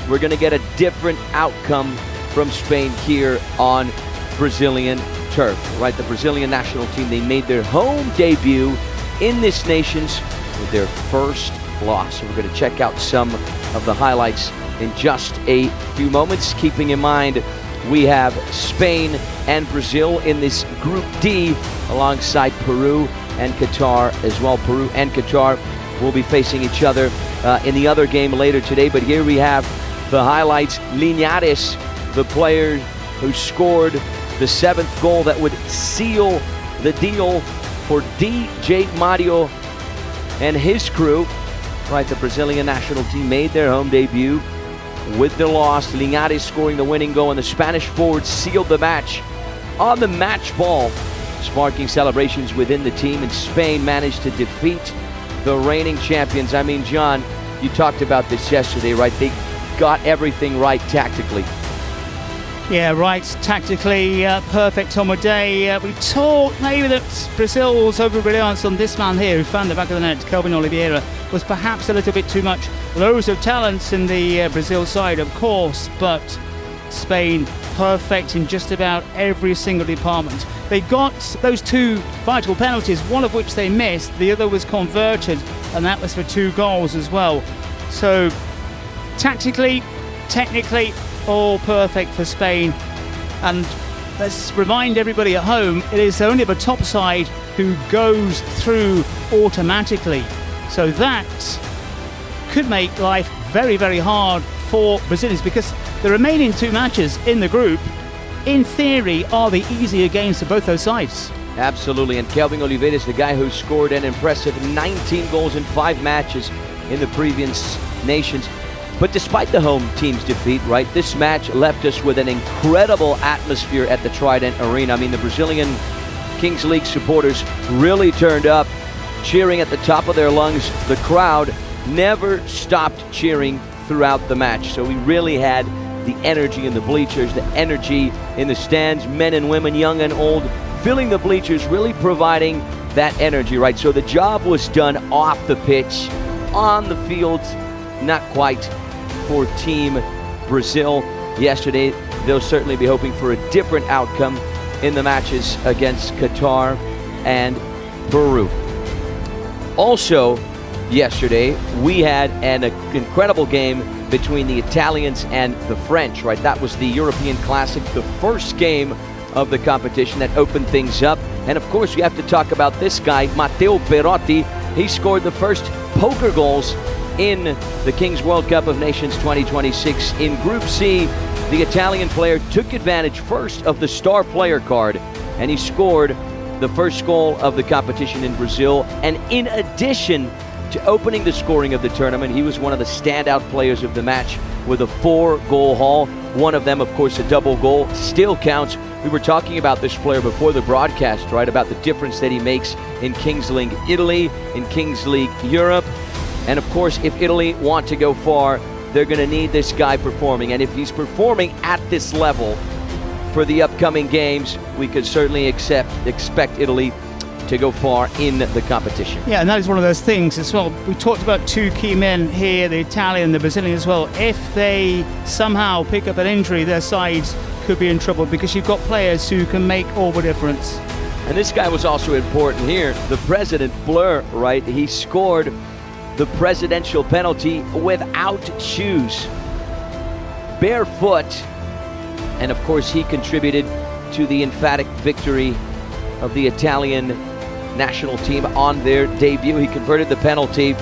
we're going to get a different outcome from Spain here on Brazilian turf. Right, the Brazilian national team, they made their home debut in this nations with their first loss. So we're going to check out some of the highlights in just a few moments, keeping in mind we have Spain and Brazil in this Group D alongside Peru and Qatar as well. Peru and Qatar will be facing each other in the other game later today. But here we have the highlights. Linares, the player who scored the 7th goal that would seal the deal for DJ Mario and his crew. Right, the Brazilian national team made their home debut with the loss. Linares scoring the winning goal, and the Spanish forward sealed the match on the match ball, sparking celebrations within the team, and Spain managed to defeat the reigning champions. I mean, John, you talked about this yesterday, right? They got everything right tactically. Yeah, right. Tactically, perfect on the day. We thought maybe that Brazil's over-reliance on this man here, who found the back of the net, Kelvin Oliveira, was perhaps a little bit too much. Loads of talents in the Brazil side, of course, but Spain perfect in just about every single department. They got those 2 vital penalties, one of which they missed, the other was converted, and that was for 2 goals as well. So, tactically, technically, all perfect for Spain. And let's remind everybody at home, it is only the top side who goes through automatically. So that could make life very, very hard for Brazilians, because the remaining 2 matches in the group, in theory, are the easier games for both those sides. Absolutely, and Kelvin Oliveira is the guy who scored an impressive 19 goals in 5 matches in the previous nations. But despite the home team's defeat, right, this match left us with an incredible atmosphere at the Trident Arena. I mean, the Brazilian Kings League supporters really turned up, cheering at the top of their lungs. The crowd never stopped cheering throughout the match. So we really had the energy in the bleachers, the energy in the stands, men and women, young and old, filling the bleachers, really providing that energy, right? So the job was done off the pitch, on the field, not quite for Team Brazil yesterday. They'll certainly be hoping for a different outcome in the matches against Qatar and Peru. Also, yesterday, we had an incredible game between the Italians and the French, right? That was the European Classic, the first game of the competition that opened things up. And of course, you have to talk about this guy, Matteo Perotti. He scored the first poker goals in the Kings World Cup of Nations 2026. In Group C, the Italian player took advantage first of the star player card, and he scored the first goal of the competition in Brazil. And in addition to opening the scoring of the tournament, he was one of the standout players of the match with a 4-goal haul. One of them, of course, a double goal, still counts. We were talking about this player before the broadcast, right, about the difference that he makes in Kings League Italy, in Kings League Europe. And of course, if Italy want to go far, they're going to need this guy performing. And if he's performing at this level for the upcoming games, we could certainly expect Italy to go far in the competition. Yeah, and that is one of those things as well. We talked about two key men here, the Italian and the Brazilian as well. If they somehow pick up an injury, their sides could be in trouble, because you've got players who can make all the difference. And this guy was also important here, the President Blur, right? He scored the presidential penalty without shoes, barefoot, and of course he contributed to the emphatic victory of the Italian national team on their debut. He converted the penalty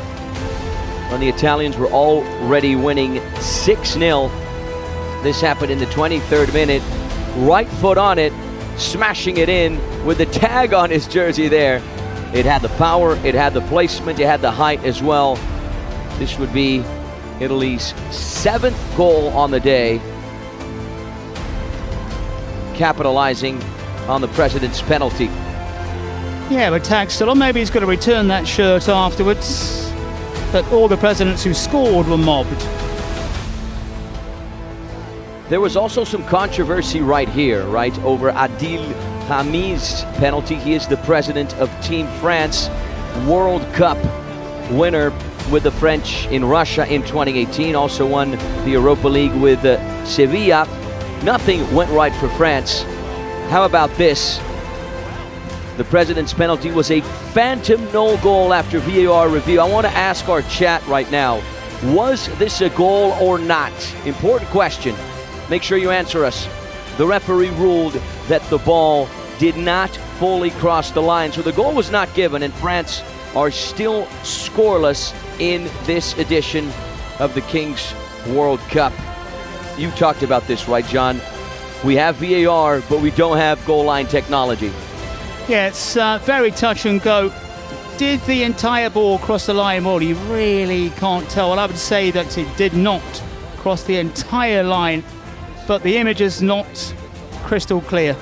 when the Italians were already winning 6-0. This happened in the 23rd minute. Right foot on it, smashing it in with the tag on his jersey there. It had the power, it had the placement, it had the height as well. This would be Italy's 7th goal on the day, capitalizing on the president's penalty. Yeah, but tag's still on. Maybe he's going to return that shirt afterwards. But all the presidents who scored were mobbed. There was also some controversy right here, right, over Adil Hamid's penalty. He is the president of Team France, World Cup winner with the French in Russia in 2018, also won the Europa League with Sevilla. Nothing went right for France. How about this? The president's penalty was a phantom no goal after VAR review. I want to ask our chat right now, was this a goal or not? Important question. Make sure you answer us. The referee ruled that the ball did not fully cross the line, so the goal was not given, and France are still scoreless in this edition of the Kings World Cup. You talked about this, right, John? We have VAR, but we don't have goal line technology. Yeah, it's very touch and go. Did the entire ball cross the line? Well, you really can't tell. Well, I would say that it did not cross the entire line, but the image is not crystal clear.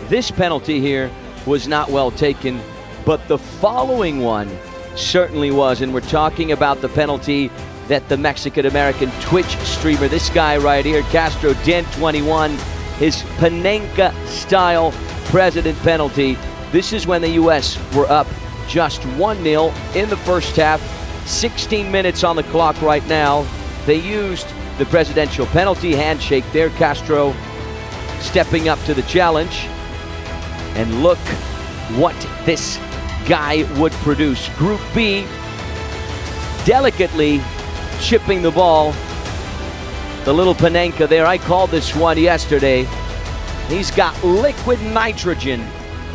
This penalty here was not well taken, but the following one certainly was, and we're talking about the penalty that the Mexican-American Twitch streamer, this guy right here, Castro Den 21, his Panenka-style president penalty. This is when the U.S. were up just 1-0 in the first half. 16 minutes on the clock right now. They used the presidential penalty handshake there. Castro stepping up to the challenge. And look what this guy would produce. Group B, delicately chipping the ball. The little Panenka there, I called this one yesterday. He's got liquid nitrogen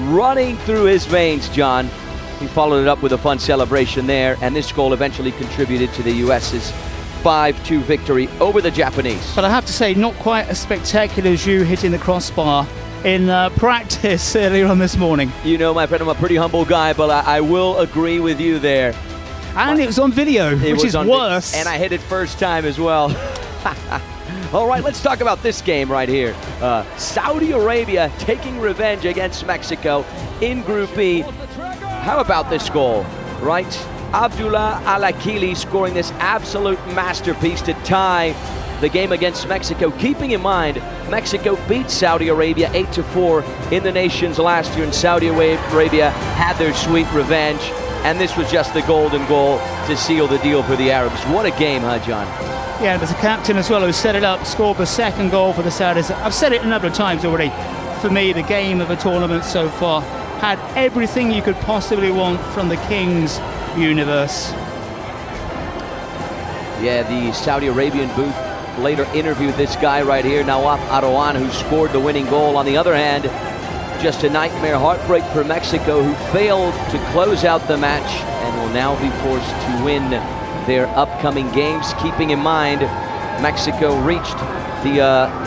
running through his veins, John. He followed it up with a fun celebration there, and this goal eventually contributed to the U.S.'s 5-2 victory over the Japanese. But I have to say, not quite as spectacular as you hitting the crossbar in practice earlier on this morning. You know, my friend, I'm a pretty humble guy, but I will agree with you there. And it was on video, which is worse. And I hit it first time as well. All right, let's talk about this game right here. Saudi Arabia taking revenge against Mexico in Group B. How about this goal, right? Abdullah Al-Akili scoring this absolute masterpiece to tie the game against Mexico, keeping in mind Mexico beat Saudi Arabia 8-4 in the nations last year, and Saudi Arabia had their sweet revenge, and this was just the golden goal to seal the deal for the Arabs. What a game, huh, John? Yeah, there's a captain as well who set it up, scored the second goal for the Saudis. I've said it a number of times already. For me, the game of the tournament so far had everything you could possibly want from the Kings universe. Yeah, the Saudi Arabian booth later interviewed this guy right here, Nawaf Arouan, who scored the winning goal. On the other hand, just a nightmare heartbreak for Mexico, who failed to close out the match and will now be forced to win their upcoming games. Keeping in mind, Mexico reached the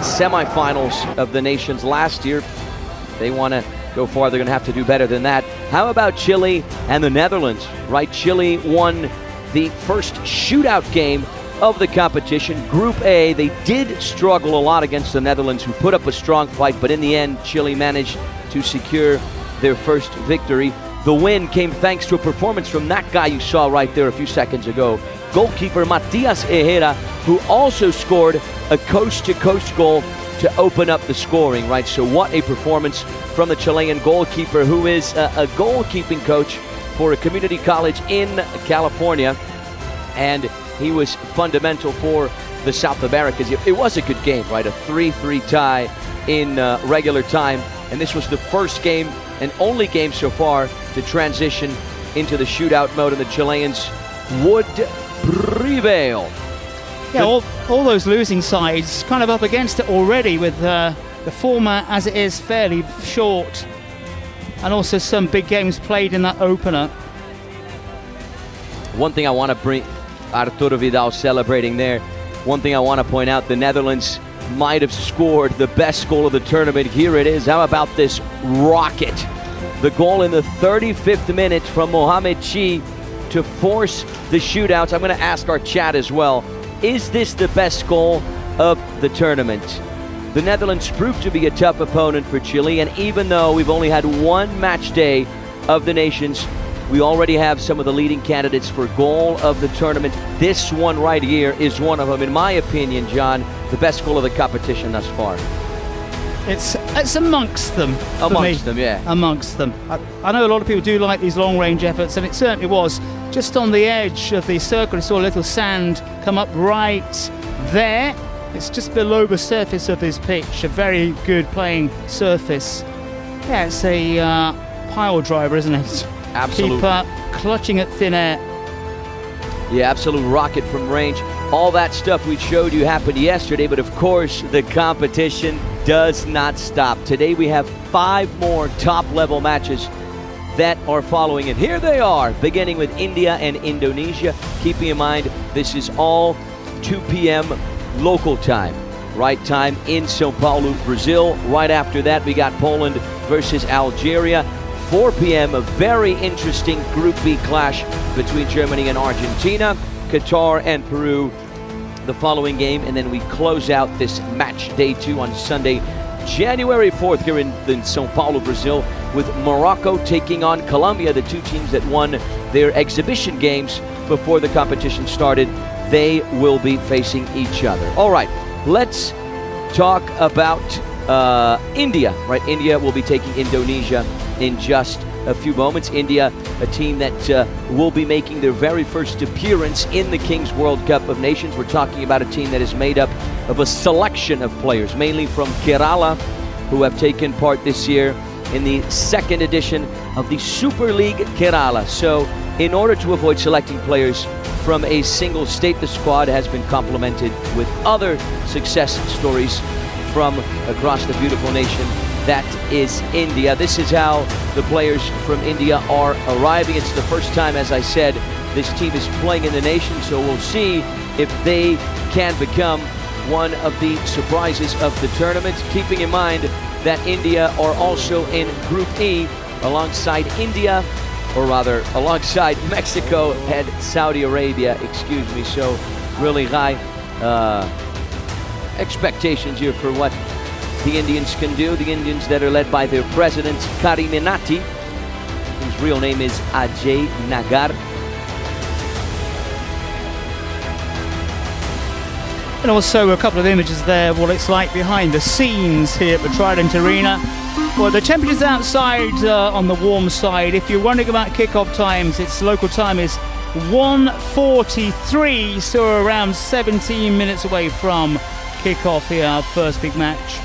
semifinals of the nations last year. They want to go far, they're going to have to do better than that. How about Chile and the Netherlands? Right, Chile won the first shootout game of the competition. Group A, they did struggle a lot against the Netherlands, who put up a strong fight, but in the end, Chile managed to secure their first victory. The win came thanks to a performance from that guy you saw right there a few seconds ago, goalkeeper Matias Ejeda, who also scored a coast-to-coast goal to open up the scoring, right? So what a performance from the Chilean goalkeeper, who is a goalkeeping coach for a community college in California, and he was fundamental for the South Americas. It was a good game, right? A 3-3 tie in regular time, and this was the first game and only game so far to transition into the shootout mode, and the Chileans would prevail. Yeah, all those losing sides kind of up against it already, with the format as it is fairly short, and also some big games played in that opener. One thing I want to bring, Arturo Vidal celebrating there. One thing I want to point out, the Netherlands might have scored the best goal of the tournament. Here it is. How about this rocket? The goal in the 35th minute from Mohamed Chi to force the shootouts. I'm going to ask our chat as well. Is this the best goal of the tournament? The Netherlands proved to be a tough opponent for Chile, and even though we've only had one match day of the nations, we already have some of the leading candidates for goal of the tournament. This one right here is one of them. In my opinion, John, the best goal of the competition thus far. It's amongst them. Amongst them, yeah. Amongst them. I know a lot of people do like these long-range efforts, and it certainly was. Just on the edge of the circle, I saw a little sand come up right there. It's just below the surface of this pitch, a very good playing surface. Yeah, it's a pile driver, isn't it? Absolute. Keeper clutching at thin air. Yeah, absolute rocket from range. All that stuff we showed you happened yesterday, but of course the competition does not stop. Today we have 5 more top-level matches that are following, and here they are, beginning with India and Indonesia. Keeping in mind, this is all 2 p.m. local time, right time in Sao Paulo, Brazil. Right after that, we got Poland versus Algeria. 4 p.m., a very interesting Group B clash between Germany and Argentina, Qatar and Peru the following game, and then we close out this match day 2 on Sunday, January 4th here in Sao Paulo, Brazil, with Morocco taking on Colombia, the 2 teams that won their exhibition games before the competition started. They will be facing each other. All right, let's talk about India, right? India will be taking Indonesia in just a few moments. India, a team that will be making their very first appearance in the Kings World Cup of Nations. We're talking about a team that is made up of a selection of players, mainly from Kerala, who have taken part this year in the 2nd edition of the Super League Kerala. So in order to avoid selecting players from a single state, the squad has been complemented with other success stories from across the beautiful nation that is India. This is how the players from India are arriving. It's the first time, as I said, this team is playing in the nation, so we'll see if they can become one of the surprises of the tournament, keeping in mind that India are also in Group E alongside India, or rather alongside Mexico and Saudi Arabia, excuse me. So really high expectations here for what the Indians can do. The Indians that are led by their president, Kariminati, whose real name is Ajay Nagar. And also a couple of images there, what it's like behind the scenes here at the Trident Arena. Well, the temperature's outside on the warm side. If you're wondering about kickoff times, its local time is 1:43, so around 17 minutes away from kickoff here, our first big match.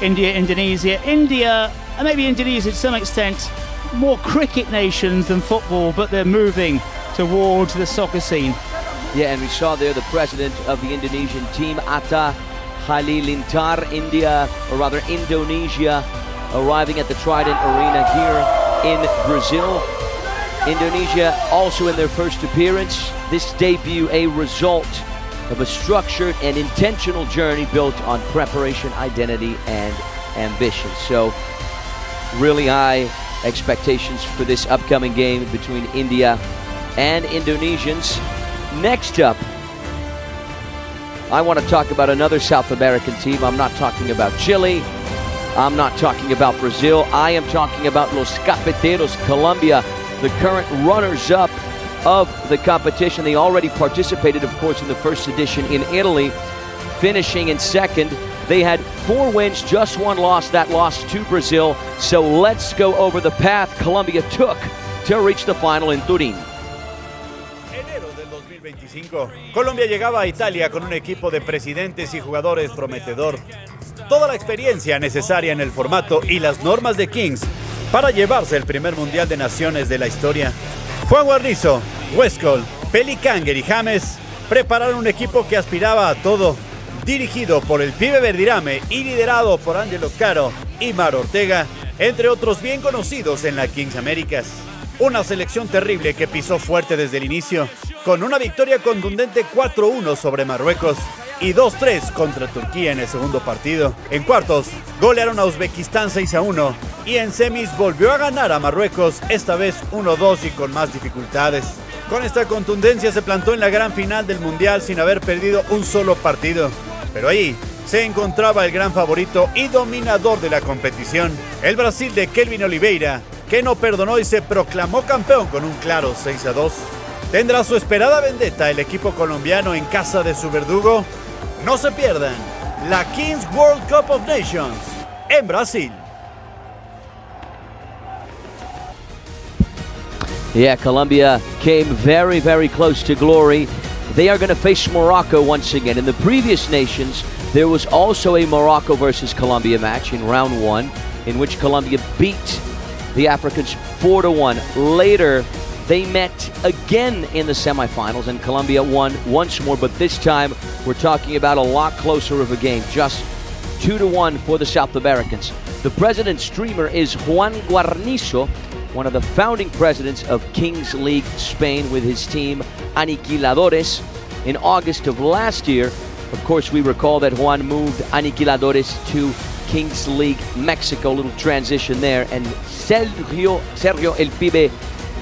India, India, and maybe Indonesia to some extent, more cricket nations than football, but they're moving towards the soccer scene. Yeah, and we saw there the president of the Indonesian team, Atta Halilintar, Indonesia, arriving at the Trident Arena here in Brazil. Indonesia also in their first appearance. This debut a result of a structured and intentional journey built on preparation, identity, and ambition. So really high expectations for this upcoming game between India and Indonesians. Next up, I want to talk about another South American team. I'm not talking about Chile. I'm not talking about Brazil. I am talking about Los Cafeteros, Colombia, the current runners-up of the competition. They already participated, of course, in the first edition in Italy, finishing in second. They had 4 wins, just 1 loss, that loss to Brazil. So let's go over the path Colombia took to reach the final in Turín. Enero del 2025, Colombia llegaba a Italia con un equipo de presidentes y jugadores prometedor. Toda la experiencia necesaria en el formato y las normas de Kings para llevarse el primer Mundial de Naciones de la historia. Juan Guarnizo, Westcott, Pelicanger y James prepararon un equipo que aspiraba a todo, dirigido por el pibe Verdirame y liderado por Angelo Caro y Mar Ortega, entre otros bien conocidos en la Kings Américas. Una selección terrible que pisó fuerte desde el inicio, con una victoria contundente 4-1 sobre Marruecos y 2-3 contra Turquía en el segundo partido. En cuartos, golearon a Uzbekistán 6-1 y en semis volvió a ganar a Marruecos, esta vez 1-2 y con más dificultades. Con esta contundencia se plantó en la gran final del Mundial sin haber perdido un solo partido. Pero ahí se encontraba el gran favorito y dominador de la competición, el Brasil de Kelvin Oliveira, que no perdonó y se proclamó campeón con un claro 6-2. ¿Tendrá su esperada vendetta el equipo colombiano en casa de su verdugo? No se pierdan la Kings World Cup of Nations en Brasil. Yeah, Colombia came very, very close to glory. They are going to face Morocco once again. In the previous Nations, there was also a Morocco versus Colombia match in round 1, in which Colombia beat the Africans 4-1. Later, they met again in the semifinals, and Colombia won once more, but this time we're talking about a lot closer of a game, just 2-1 for the South Americans. The president's streamer is Juan Guarnizo, one of the founding presidents of Kings League Spain with his team Aniquiladores. In August of last year, of course, we recall that Juan moved Aniquiladores to Kings League Mexico, a little transition there, and Sergio El Pibe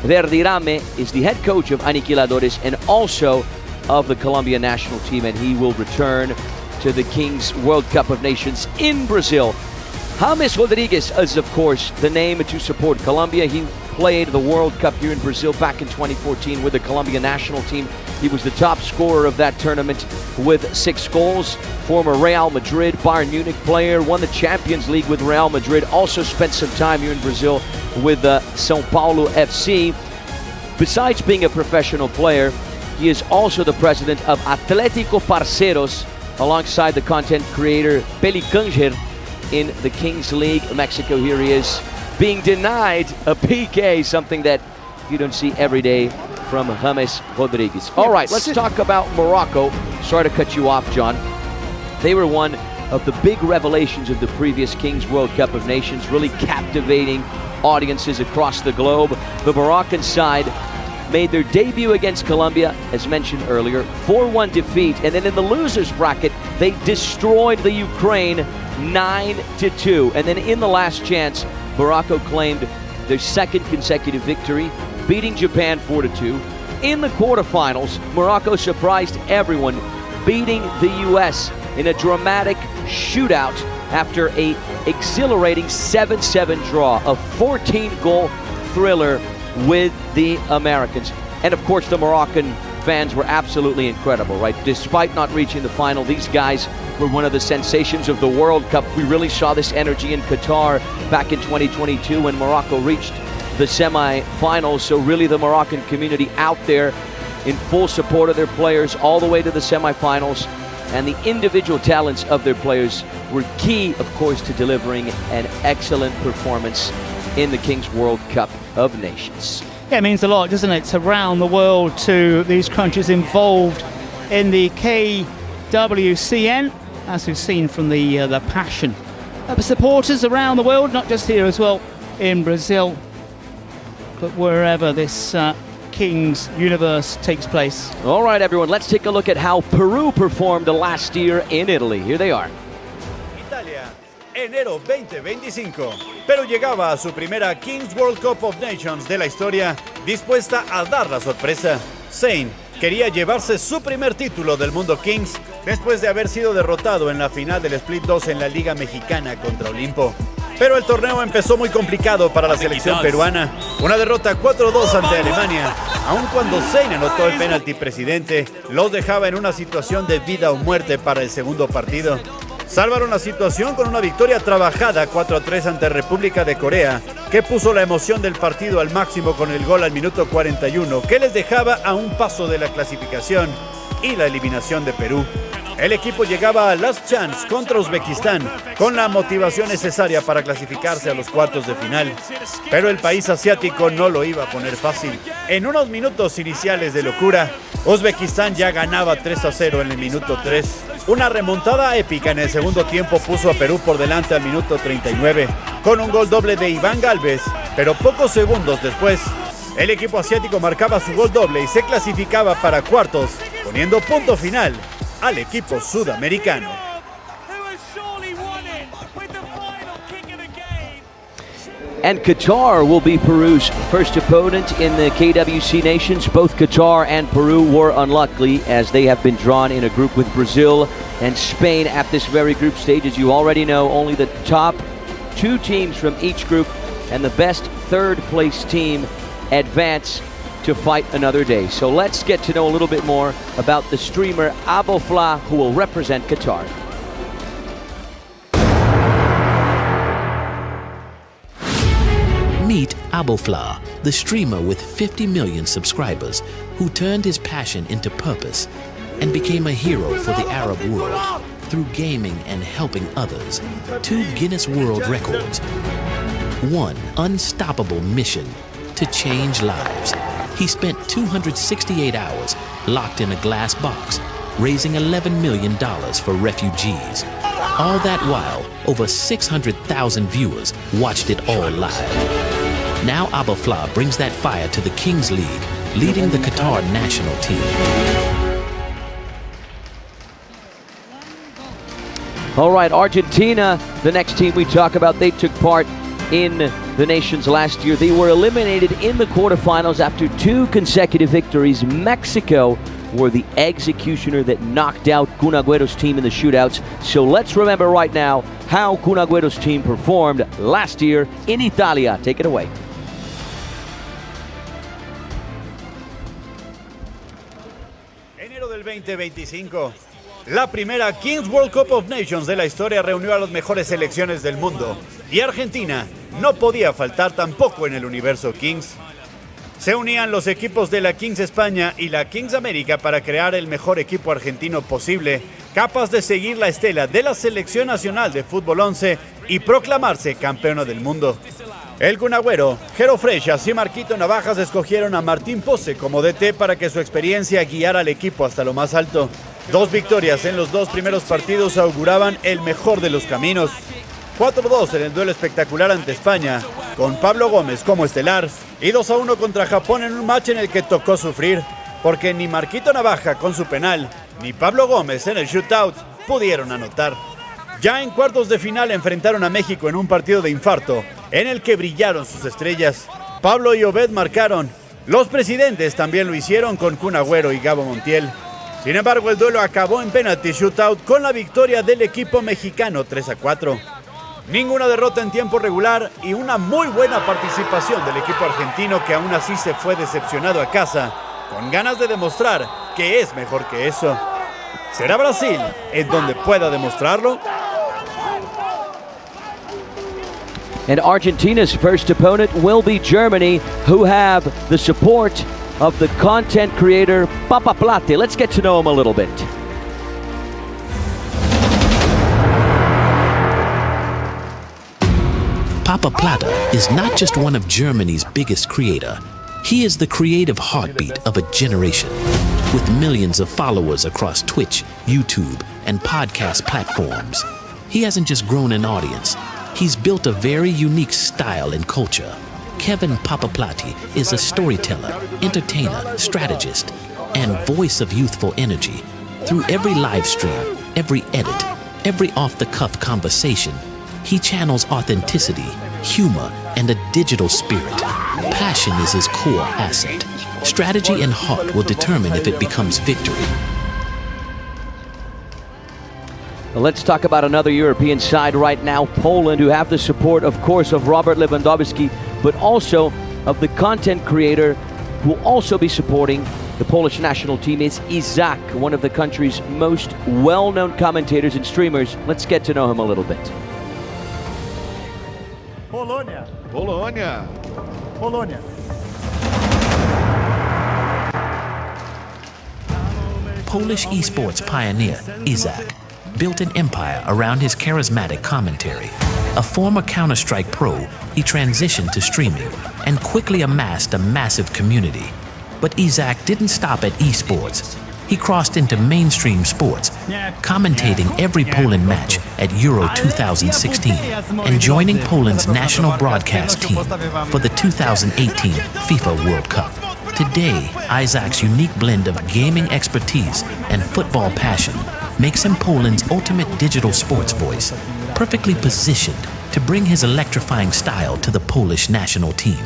Verdirame is the head coach of Aniquiladores and also of the Colombia national team, and he will return to the Kings World Cup of Nations in Brazil. James Rodriguez is, of course, the name to support Colombia. He played the World Cup here in Brazil back in 2014 with the Colombia national team. He was the top scorer of that tournament with 6 goals. Former Real Madrid, Bayern Munich player, won the Champions League with Real Madrid. Also spent some time here in Brazil with São Paulo FC. Besides being a professional player, he is also the president of Atlético Parceros, alongside the content creator Pelicanger in the Kings League Mexico. Here he is, being denied a PK, something that you don't see every day from James Rodriguez. All right, let's talk about Morocco. Sorry to cut you off, John. They were one of the big revelations of the previous Kings World Cup of Nations, really captivating audiences across the globe. The Moroccan side made their debut against Colombia, as mentioned earlier, 4-1 defeat, and then in the losers bracket, they destroyed the Ukraine 9-2. And then in the last chance, Morocco claimed their second consecutive victory, beating Japan 4-2. In the quarterfinals, Morocco surprised everyone, beating the U.S. in a dramatic shootout after an exhilarating 7-7 draw, a 14-goal thriller with the Americans. And of course, the Moroccan fans were absolutely incredible, right? Despite not reaching the final, these guys were one of the sensations of the World Cup. We really saw this energy in Qatar back in 2022 when Morocco reached the semi-finals. So really the Moroccan community out there in full support of their players all the way to the semi-finals. And the individual talents of their players were key, of course, to delivering an excellent performance in the Kings World Cup of Nations. Yeah, it means a lot, doesn't it, around the world to these countries involved in the KWCN, as we've seen from the passion of supporters around the world, not just here as well in Brazil, but wherever this Kings universe takes place. All right, everyone, let's take a look at how Peru performed last year in Italy. Here they are. Italia, enero 2025. Perú llegaba a su primera Kings World Cup of Nations de la historia, dispuesta a dar la sorpresa. Zayn quería llevarse su primer título del Mundo Kings después de haber sido derrotado en la final del Split 2 en la Liga Mexicana contra Olimpo. Pero el torneo empezó muy complicado para la selección peruana. Una derrota 4-2 ante Alemania. Aun cuando Zayn anotó el penalti presidente, los dejaba en una situación de vida o muerte para el segundo partido. Salvaron la situación con una victoria trabajada 4-3 ante República de Corea, que puso la emoción del partido al máximo con el gol al minuto 41, que les dejaba a un paso de la clasificación y la eliminación de Perú. El equipo llegaba a Last Chance contra Uzbekistán con la motivación necesaria para clasificarse a los cuartos de final. Pero el país asiático no lo iba a poner fácil. En unos minutos iniciales de locura, Uzbekistán ya ganaba 3-0 en el minuto 3. Una remontada épica en el segundo tiempo puso a Perú por delante al minuto 39 con un gol doble de Iván Galvez, pero pocos segundos después, el equipo asiático marcaba su gol doble y se clasificaba para cuartos, poniendo punto final al equipo sudamericano. And Qatar will be Peru's first opponent in the KWC Nations. Both Qatar and Peru were unlucky as they have been drawn in a group with Brazil and Spain at this very group stage. As you already know, only the top two teams from each group and the best third place team advance to fight another day. So let's get to know a little bit more about the streamer Abofla, who will represent Qatar. Meet Abofla, the streamer with 50 million subscribers who turned his passion into purpose and became a hero for the Arab world through gaming and helping others. 2 Guinness World Records. 1 unstoppable mission to change lives. He spent 268 hours locked in a glass box, raising $11 million for refugees. All that while, over 600,000 viewers watched it all live. Now Abofla brings that fire to the Kings League, leading the Qatar national team. All right, Argentina, the next team we talk about, they took part in the Nations last year. They were eliminated in the quarterfinals after 2 consecutive victories. Mexico were the executioner that knocked out Kun Agüero's team in the shootouts. So let's remember right now how Kun Agüero's team performed last year in Italia. Take it away. Enero del 2025. La primera Kings World Cup of Nations de la historia reunió a las mejores selecciones del mundo. Y Argentina no podía faltar tampoco en el universo Kings. Se unían los equipos de la Kings España y la Kings América para crear el mejor equipo argentino posible, capaz de seguir la estela de la Selección Nacional de Fútbol 11 y proclamarse campeona del mundo. El Kun Agüero, Jero Freixas y Marquito Navajas escogieron a Martín Pose como DT para que su experiencia guiara al equipo hasta lo más alto. 2 victorias en los 2 primeros partidos auguraban el mejor de los caminos. 4-2 en el duelo espectacular ante España, con Pablo Gómez como estelar, y 2-1 contra Japón en un match en el que tocó sufrir, porque ni Marquito Navaja con su penal, ni Pablo Gómez en el shootout pudieron anotar. Ya en cuartos de final enfrentaron a México en un partido de infarto, en el que brillaron sus estrellas. Pablo y Obed marcaron. Los presidentes también lo hicieron con Kun Agüero y Gabo Montiel. Sin embargo, el duelo acabó en penalty shootout con la victoria del equipo mexicano 3-4. Ninguna derrota en tiempo regular y una muy buena participación del equipo argentino, que aún así se fue decepcionado a casa con ganas de demostrar que es mejor que eso. ¿Será Brasil en donde pueda demostrarlo? And Argentina's first opponent will be Germany, who have the support of the content creator Papa Plate. Let's get to know him a little bit. Papa Plata is not just one of Germany's biggest creator. He is the creative heartbeat of a generation. With millions of followers across Twitch, YouTube, and podcast platforms, he hasn't just grown an audience, he's built a very unique style and culture. Kevin Papa Plati is a storyteller, entertainer, strategist, and voice of youthful energy. Through every live stream, every edit, every off-the-cuff conversation, he channels authenticity, humor, and a digital spirit. Passion is his core asset. Strategy and heart will determine if it becomes victory. Well, let's talk about another European side right now, Poland, who have the support, of course, of Robert Lewandowski, but also of the content creator who will also be supporting the Polish national team is Izak, one of the country's most well-known commentators and streamers. Let's get to know him a little bit. Polônia. Polônia. Polônia. Polish esports pioneer Izak built an empire around his charismatic commentary. A former Counter-Strike pro, he transitioned to streaming and quickly amassed a massive community. But Izak didn't stop at esports. He crossed into mainstream sports, commentating every Poland match at Euro 2016 and joining Poland's national broadcast team for the 2018 FIFA World Cup. Today, Izak's unique blend of gaming expertise and football passion makes him Poland's ultimate digital sports voice, perfectly positioned to bring his electrifying style to the Polish national team.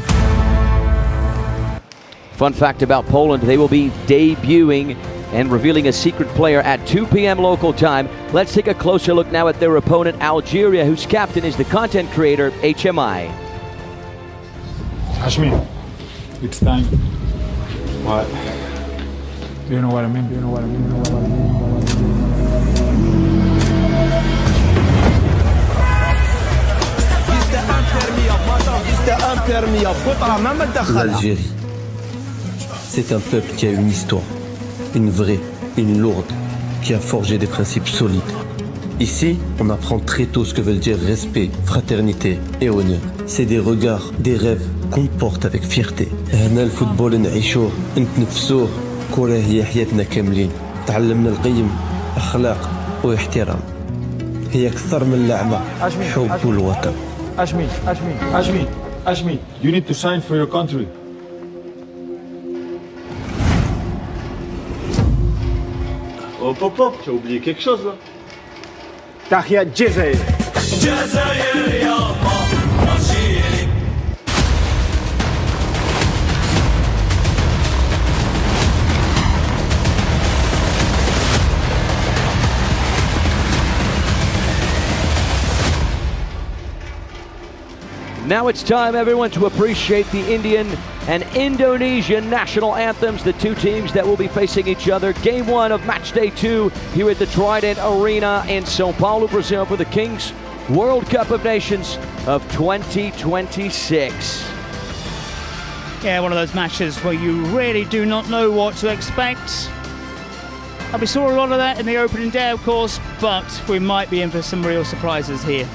Fun fact about Poland, they will be debuting and revealing a secret player at 2 p.m. local time. Let's take a closer look now at their opponent, Algeria, whose captain is the content creator, HMI. Hashmi, it's time. What? Do you know what I mean? Do you know what I mean? Do you know what I mean? L'Algérie, c'est un peuple qui a une histoire, une vraie, une lourde, qui a forgé des principes solides. Ici, on apprend très tôt ce que veulent dire respect, fraternité et honneur. C'est des regards, des rêves qu'on porte avec fierté. هنا الفوتبول نعيشوه، نتنفسوه، كرة هي حياتنا كاملين. تعلمنا القيم، أخلاق واحترام. هي أكثر من لعبة، حب الوطن. Ashmi, you need to sign for your country. Hop, hop, hop, tu as oublié quelque chose là. Tahia Djezaïr. Now it's time, everyone, to appreciate the Indian and Indonesian national anthems, the two teams that will be facing each other. Game 1 of match day 2 here at the Trident Arena in São Paulo, Brazil, for the Kings World Cup of Nations of 2026. Yeah, one of those matches where you really do not know what to expect. And we saw a lot of that in the opening day, of course, but we might be in for some real surprises here.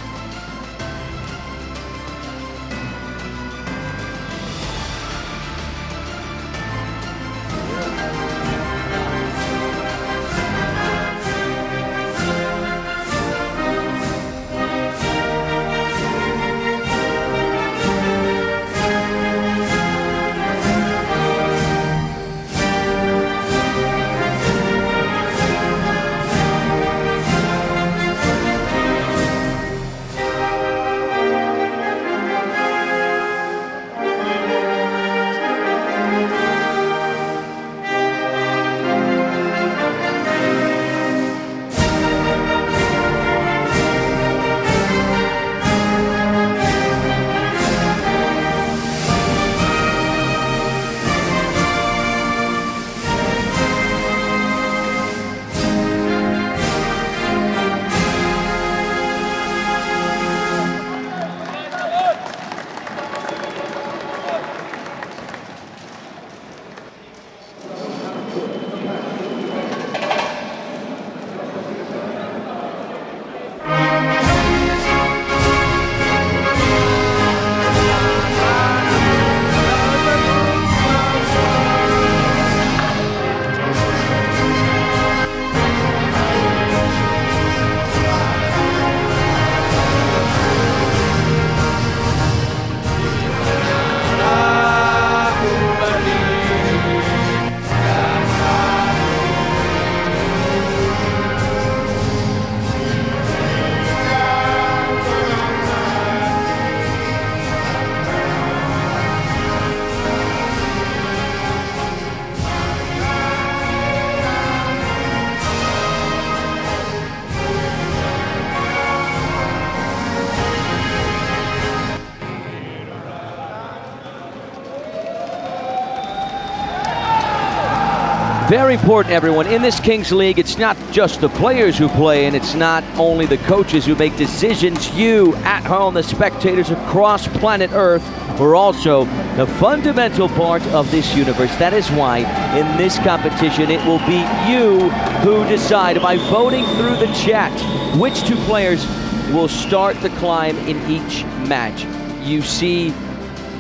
Very important, everyone. In this Kings League, it's not just the players who play, and it's not only the coaches who make decisions. You, at home, the spectators across planet Earth, are also the fundamental part of this universe. That is why, in this competition, it will be you who decide by voting through the chat which two players will start the climb in each match. You see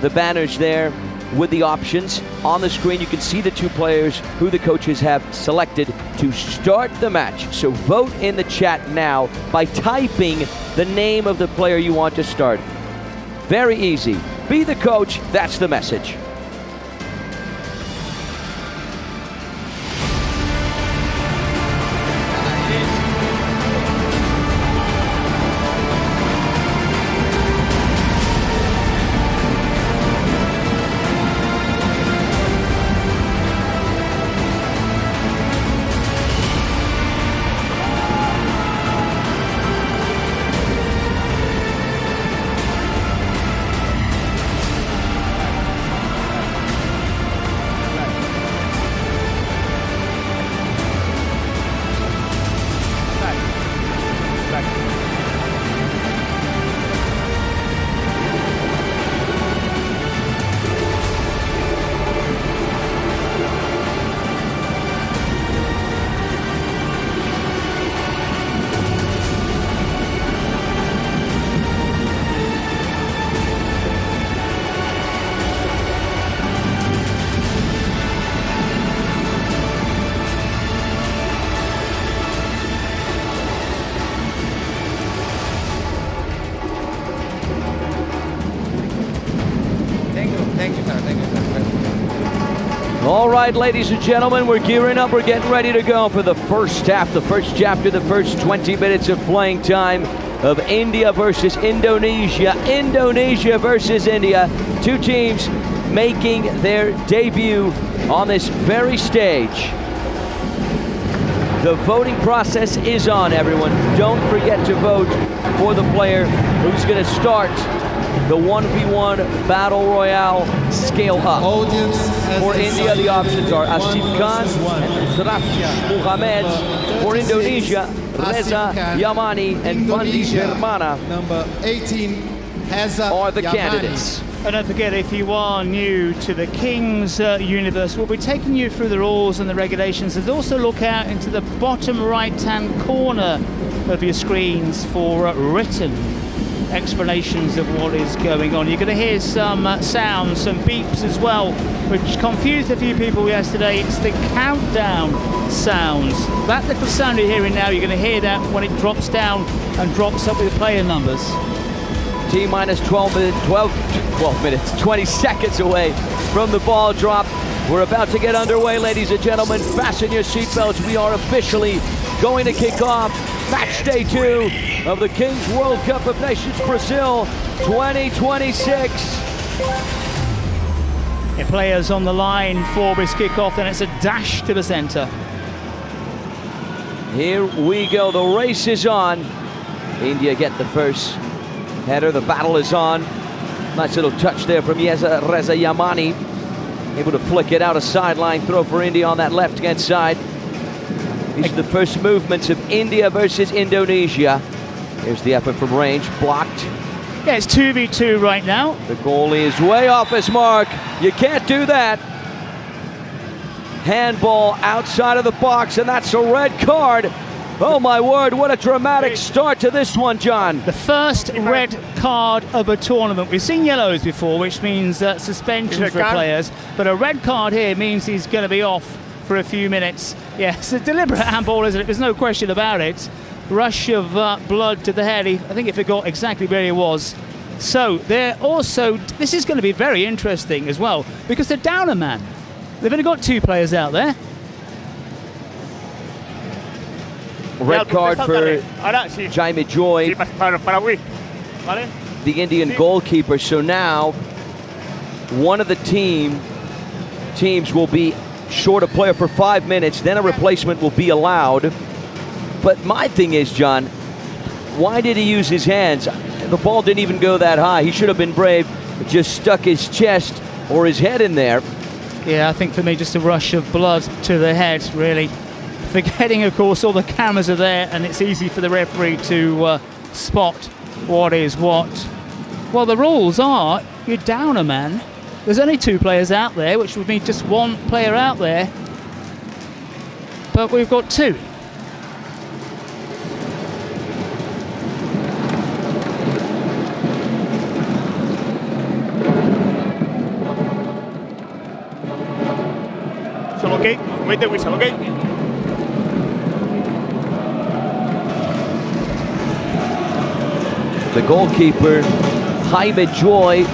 the banners there with the options. On the screen, you can see the two players who the coaches have selected to start the match. So vote in the chat now by typing the name of the player you want to start. Very easy. Be the coach, that's the message. All right, ladies and gentlemen, we're gearing up. We're getting ready to go for the first half, the first chapter, the first 20 minutes of playing time of India versus Indonesia. Indonesia versus India. Two teams making their debut on this very stage. The voting process is on, everyone. Don't forget to vote for the player who's going to start the 1v1 Battle Royale scale up. For India, the options are Asif Khan and Zaraf Muhammad. For Indonesia, Reza Yamani and Fandi Permana Number 18 are the candidates. And don't forget, if you are new to the Kings universe, we'll be taking you through the rules and the regulations. And also look out into the bottom right-hand corner of your screens for written explanations of what is going on. You're going to hear some sounds, some beeps as well, which confused a few people yesterday. It's the countdown sounds. That little sound you're hearing now, you're going to hear that when it drops down and drops up with the player numbers. T-minus 12 minutes, 20 seconds away from the ball drop. We're about to get underway, ladies and gentlemen. Fasten your seatbelts. We are officially going to kick off match day 2 of the Kings World Cup of Nations Brazil 2026. The players on the line for this kickoff, and it's a dash to the center. Here we go. The race is on. India get the first header. The battle is on. Nice little touch there from Reza Yamani. Able to flick it out, a sideline throw for India on that left-hand side. These are the first movements of India versus Indonesia. Here's the effort from range, blocked. Yeah, it's 2v2 right now. The goalie is way off his mark. You can't do that. Handball outside of the box, and that's a red card. Oh my word, what a dramatic start to this one, John. The first red card of a tournament. We've seen yellows before, which means suspension for players, but a red card here means he's going to be off for a few minutes. Yeah, it's a deliberate handball, isn't it? There's no question about it. Rush of blood to the head. I think he forgot exactly where he was. So they're also, this is going to be very interesting as well, because they're down a man. They've only got 2 players out there. Red card for Jaime Joy, the Indian goalkeeper. So now one of the teams will be short a player for 5 minutes, then a replacement will be allowed. But my thing is, John, why did he use his hands? The ball didn't even go that high. He should have been brave, just stuck his chest or his head in there. Yeah, I think for me, just a rush of blood to the head, really. Forgetting, of course, all the cameras are there, and it's easy for the referee to spot what is what. Well, the rules are you're down a man. There's only 2 players out there, which would mean just 1 player out there. But we've got 2. Whistle, okay? Wait the whistle, okay? The goalkeeper, Jaime Joy,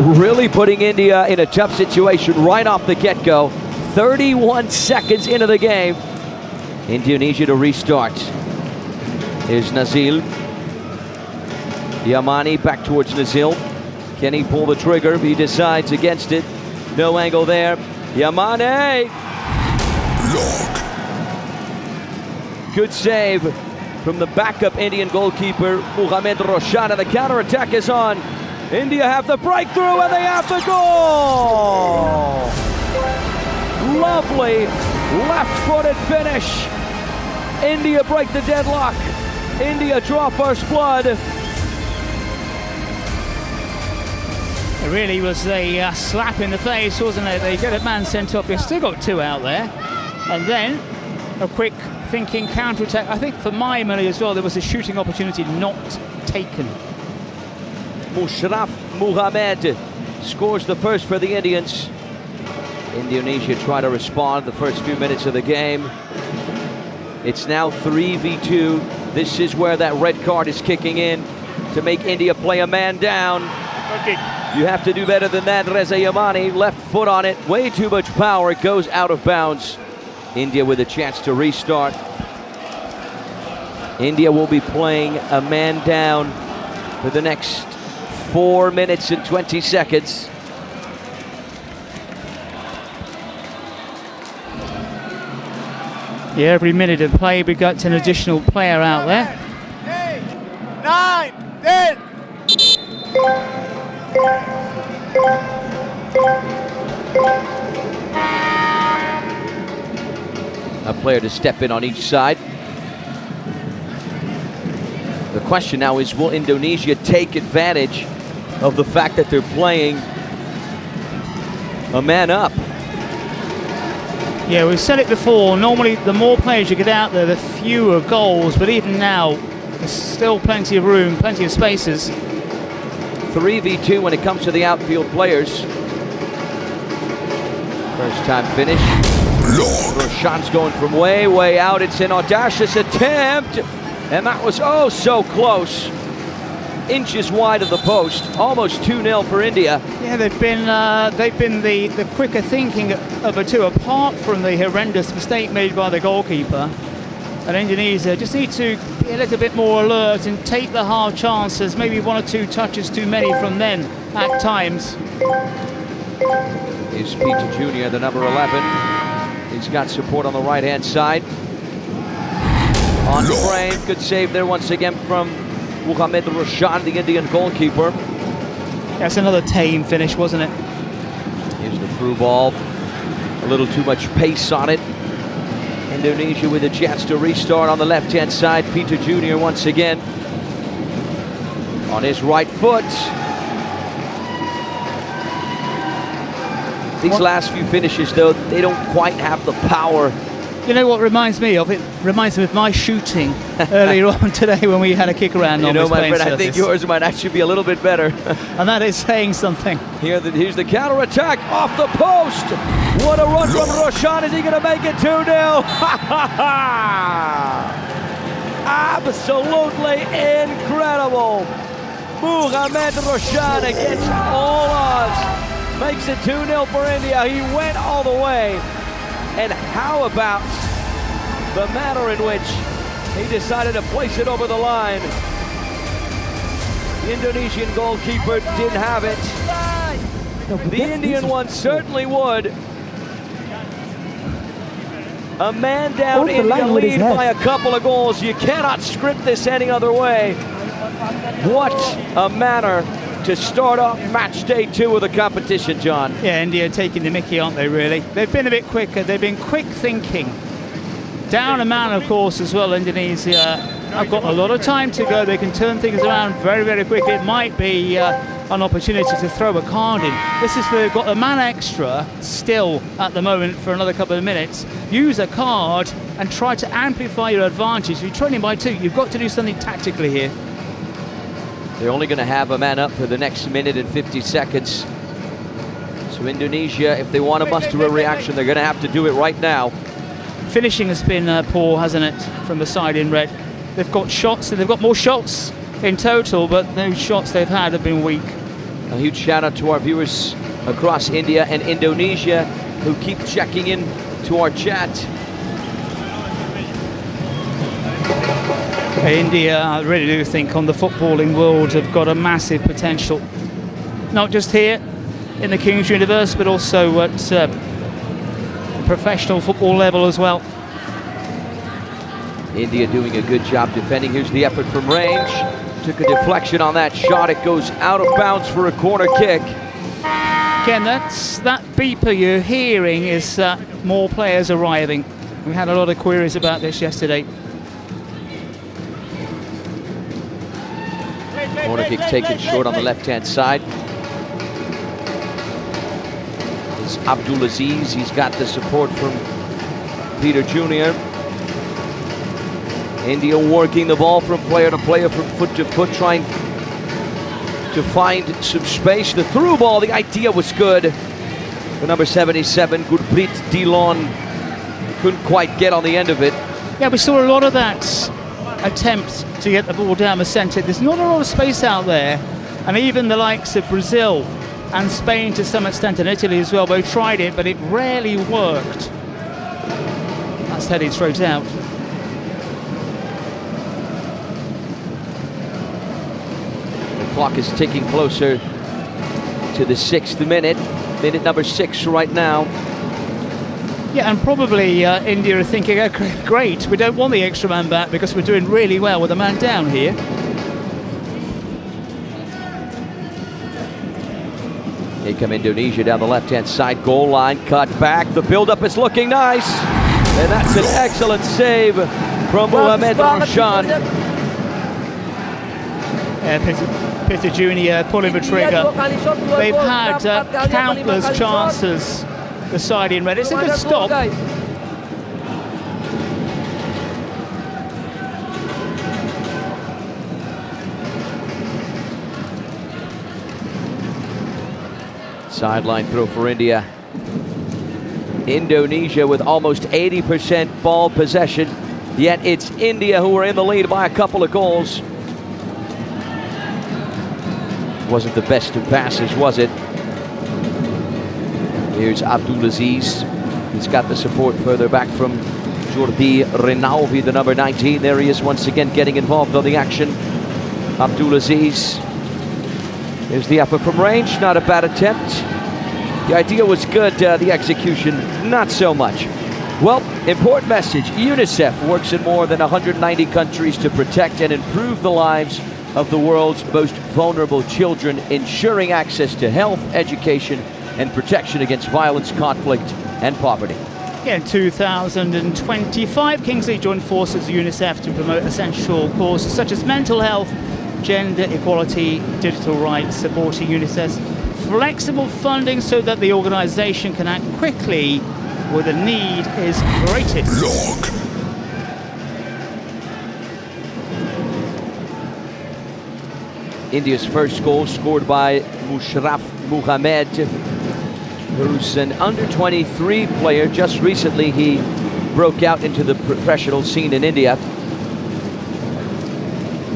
really putting India in a tough situation right off the get-go. 31 seconds into the game. Indonesia to restart. Here's Nazil. Yamani back towards Nazil. Can he pull the trigger? He decides against it. No angle there. Yamane! Good save from the backup Indian goalkeeper, Mohamed Roshan. The counter-attack is on. India have the breakthrough and they have the goal! Lovely left-footed finish. India break the deadlock. India draw first blood. It really was a slap in the face, wasn't it? They get a man sent off. They've still got 2 out there. And then a quick thinking counter-attack. I think for my money as well, there was a shooting opportunity not taken. Mushraf Muhammad scores the first for the Indians. Indonesia try to respond the first few minutes of the game. It's now 3v2. This is where that red card is kicking in to make India play a man down. Okay. You have to do better than that. Reza Yamani, left foot on it. Way too much power. It goes out of bounds. India with a chance to restart. India will be playing a man down for the next 4 minutes and 20 seconds. Yeah, every minute of play, we got an additional player out there. 8, 9, 10. A player to step in on each side. The question now is, will Indonesia take advantage of the fact that they're playing a man up? Yeah, we've said it before. Normally, the more players you get out there, the fewer goals. But even now, there's still plenty of room, plenty of spaces. 3v2 when it comes to the outfield players. First time finish. Roshan's going from way out. It's an audacious attempt. And that was oh so close. Inches wide of the post. Almost 2-0 for India. Yeah, they've been the quicker thinking of the 2, apart from the horrendous mistake made by the goalkeeper. And Indonesia just need to be a little bit more alert and take the hard chances. Maybe 1 or 2 touches too many from them at times. Is Peter Jr., the number 11. He's got support on the right-hand side. On frame, good save there once again from Mohamed Roshan, the Indian goalkeeper. That's another tame finish, wasn't it? Here's the through ball. A little too much pace on it. Indonesia with a chance to restart on the left-hand side. Peter Jr. once again on his right foot. These last few finishes, though, they don't quite have the power. You know what reminds me of? It reminds me of my shooting earlier on today when we had a kick around on this playing my friend, surface. I think yours might actually be a little bit better. And that is saying something. Here's the counter-attack off the post. What a run from Roshan. Is he going to make it 2-0? Absolutely incredible. Mohamed Roshan against all odds makes it 2-0 for India. He went all the way. And how about the manner in which he decided to place it over the line? The Indonesian goalkeeper didn't have it. The Indian one certainly would. A man down, India lead by a couple of goals. You cannot script this any other way. What a manner to start off match day 2 of the competition, John. Yeah, India taking the mickey, aren't they, really? They've been a bit quicker. They've been quick thinking. Down a man, of course, as well, Indonesia. I've got a lot of time to go. They can turn things around very, very quickly. It might be an opportunity to throw a card in. This is they've got a man extra still at the moment for another couple of minutes. Use a card and try to amplify your advantage. If you're trailing by 2, you've got to do something tactically here. They're only going to have a man up for the next minute and 50 seconds. So Indonesia, if they want to muster a reaction, they're going to have to do it right now. Finishing has been poor, hasn't it, from the side in red. They've got shots, and they've got more shots in total, but those shots they've had have been weak. A huge shout out to our viewers across India and Indonesia who keep checking in to our chat. India, I really do think, on the footballing world have got a massive potential. Not just here in the King's Universe, but also at professional football level as well. India doing a good job defending. Here's the effort from range. Took a deflection on that shot. It goes out of bounds for a corner kick. Ken, that beeper you're hearing is more players arriving. We had a lot of queries about this yesterday. Corner kick taken short on the left-hand side. It's Abdulaziz. He's got the support from Peter Jr. India working the ball from player to player, from foot to foot, trying to find some space. The through ball, the idea was good. The number 77, Gurpreet Dillon, couldn't quite get on the end of it. Yeah, we saw a lot of that attempt to get the ball down the centre. There's not a lot of space out there, and even the likes of Brazil and Spain to some extent, and Italy as well, both tried it, but it rarely worked. That's heading straight out. The clock is ticking closer to the 6th minute. Minute number 6 right now. Yeah, and probably India are thinking, oh, great, we don't want the extra man back because we're doing really well with a man down here. Here come Indonesia down the left-hand side, goal line, cut back. The build-up is looking nice. And that's an excellent save from Mohamed Roshan. Peter Jr. pulling the trigger. They've had countless chances, the side in red. It's a good stop. Sideline throw for India. Indonesia with almost 80% ball possession, yet it's India who are in the lead by a couple of goals. Wasn't the best of passes, was it? Here's Abdulaziz. He's got the support further back from Jordi Rinaldi, the number 19. There he is once again getting involved on the action. Abdulaziz. Here's the effort from range, not a bad attempt. The idea was good, the execution, not so much. Well, important message. UNICEF works in more than 190 countries to protect and improve the lives of the world's most vulnerable children, ensuring access to health, education, and protection against violence, conflict, and poverty. Yeah, in 2025, Kingsley joined forces with UNICEF to promote essential causes such as mental health, gender equality, digital rights, supporting UNICEF's flexible funding so that the organization can act quickly where the need is greatest. Log. India's first goal scored by Mushraf Muhammad, who's an under-23 player. Just recently he broke out into the professional scene in India,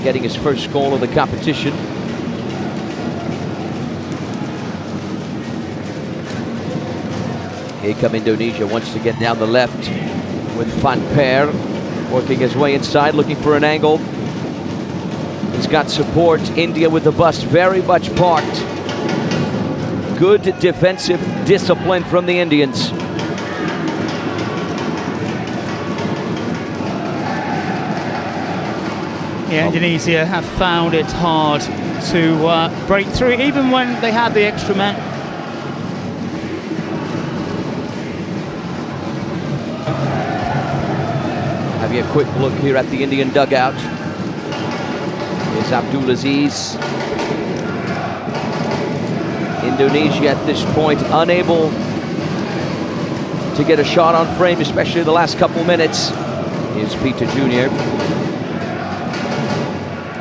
getting his first goal of the competition. Here come Indonesia once again down the left with Van Per working his way inside, looking for an angle. He's got support. India with the bus very much parked. Good defensive discipline from the Indians. Yeah, Indonesia have found it hard to break through, even when they had the extra man. Have you a quick look here at the Indian dugout. Here's Abdulaziz. Indonesia at this point unable to get a shot on frame, especially the last couple minutes. Here's Peter Jr.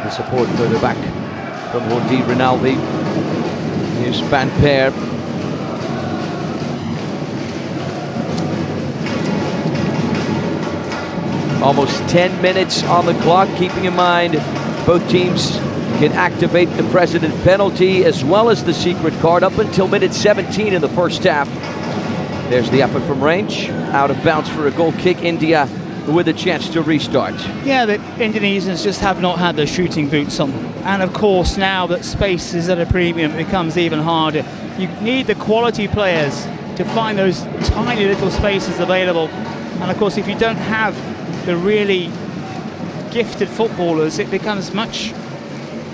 The support further back from Jordi Rinaldi. Here's Van Peer. Almost 10 minutes on the clock, keeping in mind both teams can activate the president penalty as well as the secret card up until minute 17 in the first half. There's the effort from range, out of bounds for a goal kick. India with a chance to restart. Yeah, the Indonesians just have not had their shooting boots on. And of course, now that space is at a premium, it becomes even harder. You need the quality players to find those tiny little spaces available. And of course, if you don't have the really gifted footballers, it becomes much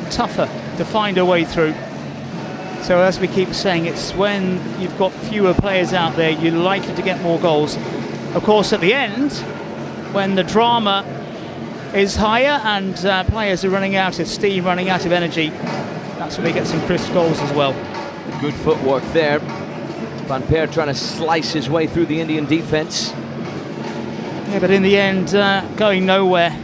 tougher to find a way through. So as we keep saying, it's when you've got fewer players out there, you're likely to get more goals. Of course, at the end, when the drama is higher and players are running out of steam, running out of energy, that's when we get some crisp goals as well. Good footwork there. Van Peer trying to slice his way through the Indian defense. Yeah, but in the end, going nowhere.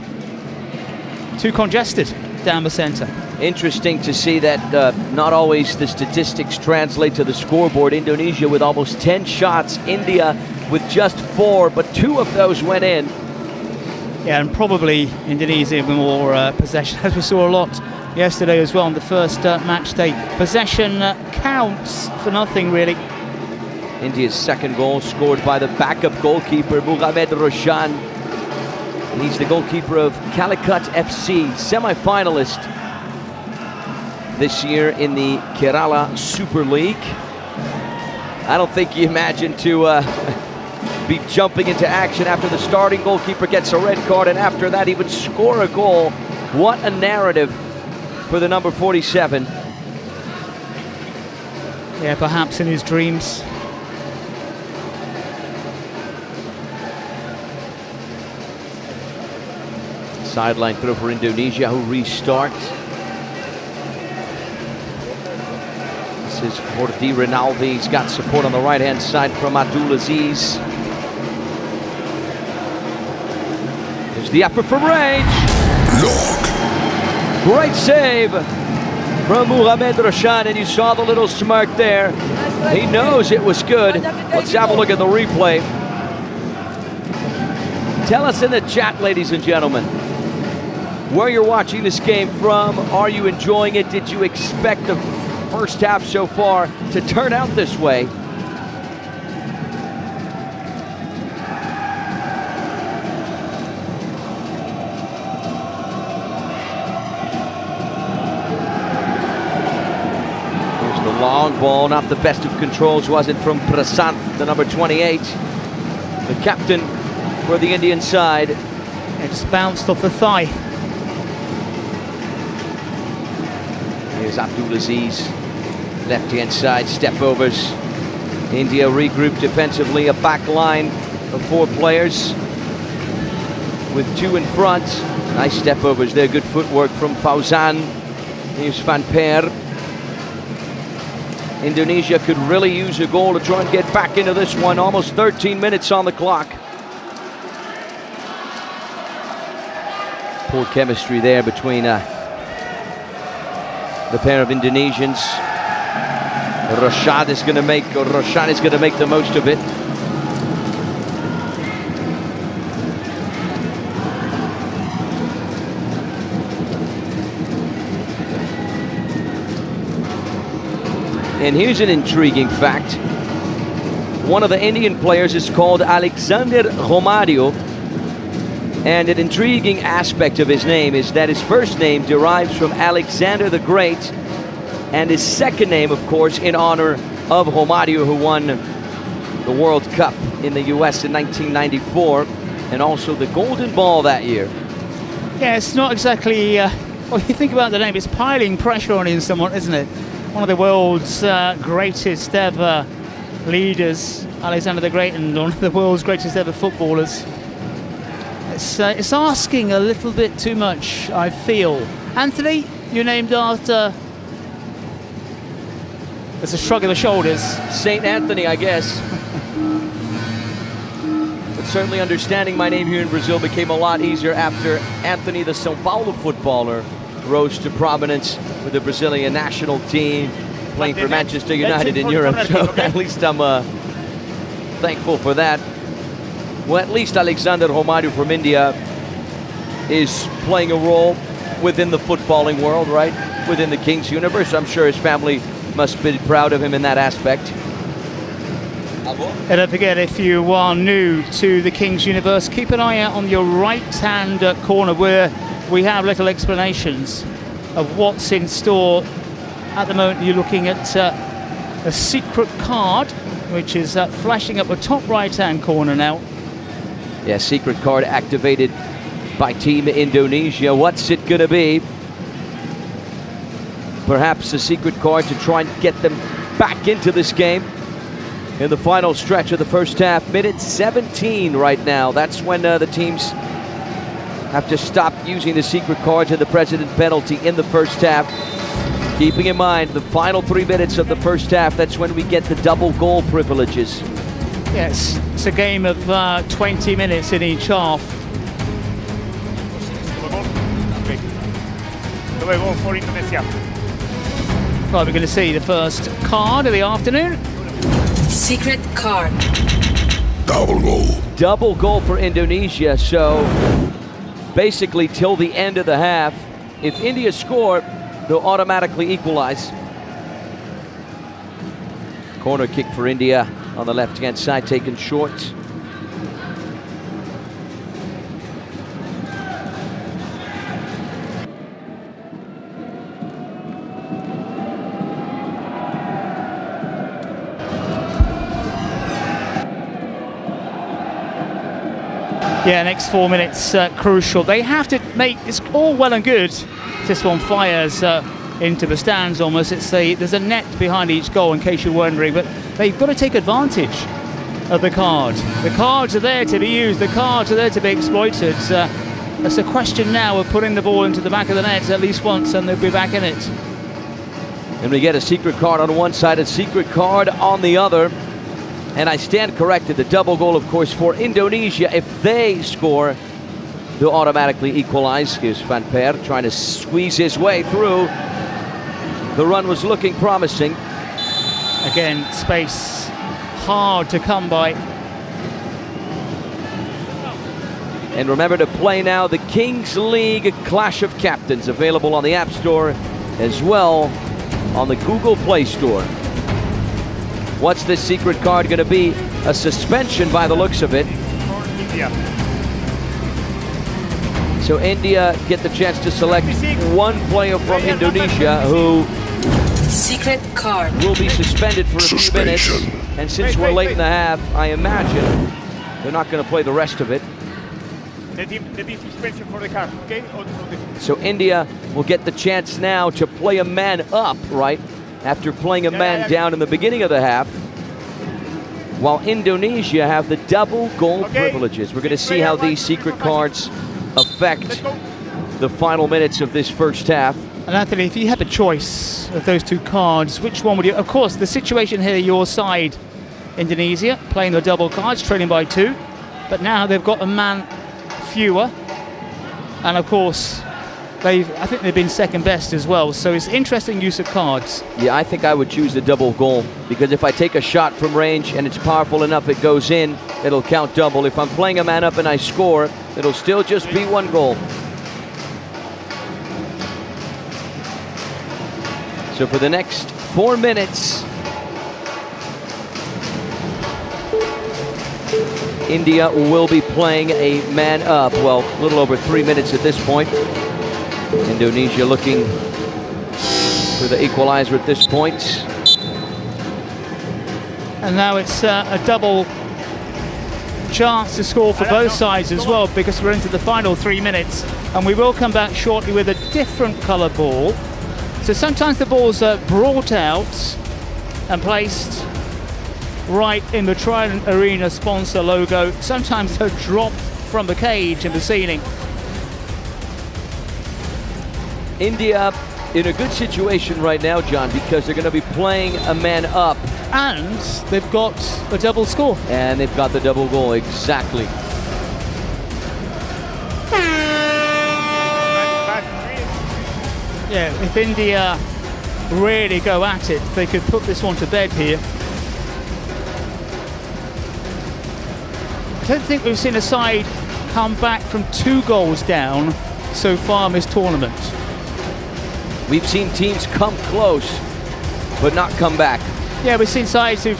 Too congested down the centre. Interesting to see that not always the statistics translate to the scoreboard. Indonesia with almost 10 shots, India with just 4, but 2 of those went in. Yeah, and probably Indonesia with more possession, as we saw a lot yesterday as well on the first match day. Possession counts for nothing, really. India's second goal scored by the backup goalkeeper, Mohamed Roshan. He's the goalkeeper of Calicut FC, semi-finalist this year in the Kerala Super League. I don't think you imagine to be jumping into action after the starting goalkeeper gets a red card, and after that he would score a goal. What a narrative for the number 47. Yeah, perhaps in his dreams. Sideline throw for Indonesia, who restart. This is Jordi Rinaldi. He's got support on the right-hand side from Abdulaziz. There's the effort from range. Great save from Mohamed Roshan, and you saw the little smirk there. He knows it was good. Let's have a look at the replay. Tell us in the chat, ladies and gentlemen, where you're watching this game from. Are you enjoying it? Did you expect the first half so far to turn out this way? Here's the long ball, not the best of controls, was it, from Prasant, the number 28, the captain for the Indian side. It just bounced off the thigh. Here's Abdulaziz, left-hand side, step overs. India regrouped defensively, a back line of 4 players with 2 in front. Nice step overs there, good footwork from Fauzan. Here's Van Peer. Indonesia could really use a goal to try and get back into this one. Almost 13 minutes on the clock. Poor chemistry there between the pair of Indonesians. Roshan is going to make the most of it. And here's an intriguing fact. One of the Indian players is called Alexander Romario. And an intriguing aspect of his name is that his first name derives from Alexander the Great, and his second name, of course, in honor of Romario, who won the World Cup in the US in 1994, and also the Golden Ball that year. Yeah, it's not exactly Well, you think about the name, it's piling pressure on him somewhat, isn't it? One of the world's greatest ever leaders, Alexander the Great, and one of the world's greatest ever footballers. It's asking a little bit too much, I feel. Anthony, you're named after... There's a shrug of the shoulders. St. Anthony, I guess. But certainly understanding my name here in Brazil became a lot easier after Anthony, the São Paulo footballer, rose to prominence with the Brazilian national team, playing for Manchester United in Europe. So at least I'm thankful for that. Well, at least Alexander Romario from India is playing a role within the footballing world, right? Within the Kings universe. I'm sure his family must be proud of him in that aspect. And don't forget, if you are new to the Kings universe, keep an eye out on your right-hand corner where we have little explanations of what's in store. At the moment, you're looking at a secret card, which is flashing up the top right-hand corner now. Yeah, secret card activated by Team Indonesia. What's it going to be? Perhaps a secret card to try and get them back into this game in the final stretch of the first half. Minute 17 right now. That's when the teams have to stop using the secret cards and the president penalty in the first half. Keeping in mind the final 3 minutes of the first half, that's when we get the double goal privileges. Yes, it's a game of 20 minutes in each half. Well, we're going to see the first card of the afternoon. Secret card. Double goal. Double goal for Indonesia. So basically till the end of the half, if India score, they'll automatically equalize. Corner kick for India on the left-hand side, taken short. Yeah, next 4 minutes crucial. They have to make, it's all well and good. This one fires into the stands almost. There's a net behind each goal in case you're wondering, but they've got to take advantage of the card. The cards are there to be used, the cards are there to be exploited. It's a question now of putting the ball into the back of the net at least once and they'll be back in it. And we get a secret card on one side, a secret card on the other. And I stand corrected, the double goal, of course, for Indonesia. If they score, they'll automatically equalize. Here's Van Per trying to squeeze his way through. The run was looking promising. Again, space hard to come by. And remember to play now the Kings League Clash of Captains, available on the App Store as well on the Google Play Store. What's this secret card going to be? A suspension by the looks of it. So India get the chance to select one player from Indonesia who Secret card will be suspended for a few minutes. And since we're late in the half, I imagine they're not going to play the rest of it. The suspension for the card, okay? So India will get the chance now to play a man up, right? After playing a man down in the beginning of the half, while Indonesia have the double goal privileges. We're going to see how these secret cards affect the final minutes of this first half. And Anthony, if you had a choice of those two cards, which one would you? Of course, the situation here, your side, Indonesia, playing the double cards, trailing by 2. But now they've got a man fewer. And of course, I think they've been second best as well, so it's interesting use of cards. Yeah, I think I would choose the double goal, because if I take a shot from range and it's powerful enough it goes in, it'll count double. If I'm playing a man up and I score, it'll still just be 1 goal. So for the next 4 minutes, India will be playing a man up. Well, a little over 3 minutes at this point. Indonesia looking for the equalizer at this point. And now it's a double chance to score for both sides as well, because we're into the final 3 minutes, and we will come back shortly with a different colour ball. So sometimes the balls are brought out and placed right in the Trident Arena sponsor logo. Sometimes they're dropped from the cage in the ceiling. India in a good situation right now, John, because they're going to be playing a man up. And they've got a double score. And they've got the double goal, exactly. Yeah, if India really go at it, they could put this one to bed here. I don't think we've seen a side come back from 2 goals down so far in this tournament. We've seen teams come close, but not come back. Yeah, we've seen sides who've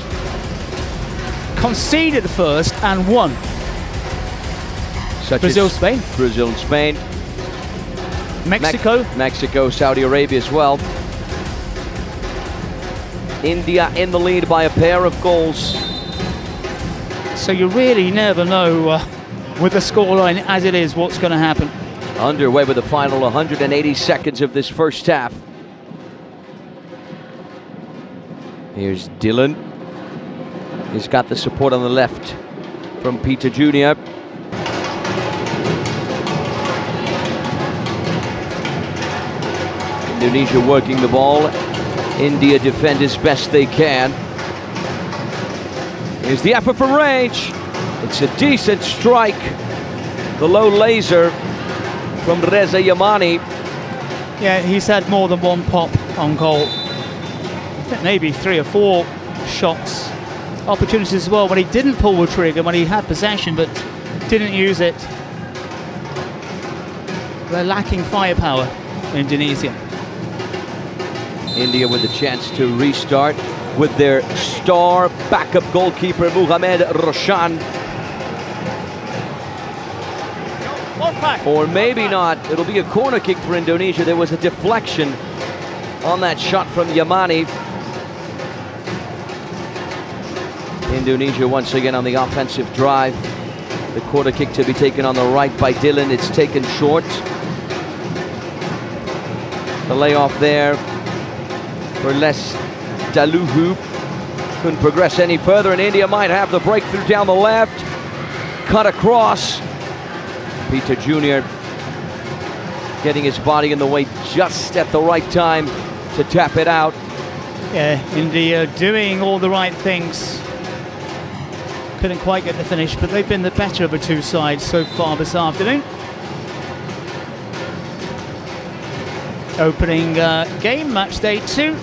conceded first and won. Such Brazil, as Spain. Brazil and Spain. Mexico. Mexico, Saudi Arabia as well. India in the lead by a pair of goals. So you really never know with the scoreline as it is what's going to happen. Underway with the final 180 seconds of this first half. Here's Dylan. He's got the support on the left from Peter Jr. Indonesia working the ball. India defend as best they can. Here's the effort from range. It's a decent strike. The low laser from Reza Yamani. Yeah, he's had more than one pop on goal. I think maybe 3 or 4 shots. Opportunities as well when he didn't pull the trigger, when he had possession but didn't use it. They're lacking firepower, Indonesia. India with a chance to restart with their star backup goalkeeper Mohamed Roshan. Or maybe not. It'll be a corner kick for Indonesia. There was a deflection on that shot from Yamani. Indonesia once again on the offensive drive. The corner kick to be taken on the right by Dylan. It's taken short. The layoff there for Les Daluhu. Couldn't progress any further, and India might have the breakthrough down the left. Cut across. Peter Jr. getting his body in the way just at the right time to tap it out. Yeah, India doing all the right things. Couldn't quite get the finish, but they've been the better of the 2 sides so far this afternoon. Opening game, match day 2.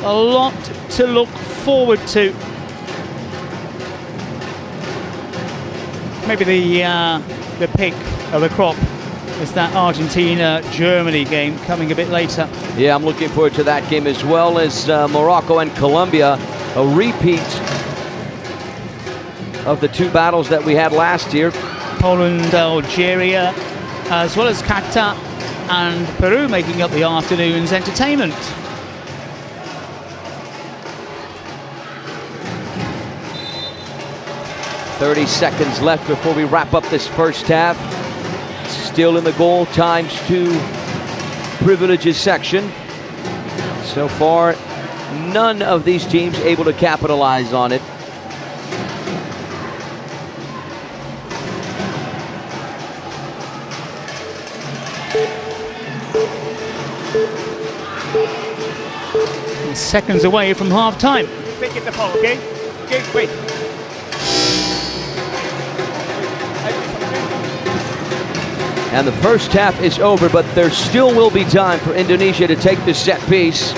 A lot to look forward to. Maybe the pick of the crop is that Argentina-Germany game coming a bit later. Yeah, I'm looking forward to that game as well as Morocco and Colombia. A repeat of the 2 battles that we had last year. Poland, Algeria, as well as Qatar and Peru making up the afternoon's entertainment. .30 seconds left before we wrap up this first half. Still in the goal ×2 privileges section. So far, none of these teams able to capitalize on it. Seconds away from half time. Pick it the ball, okay? Okay, wait. And the first half is over, but there still will be time for Indonesia to take the set piece.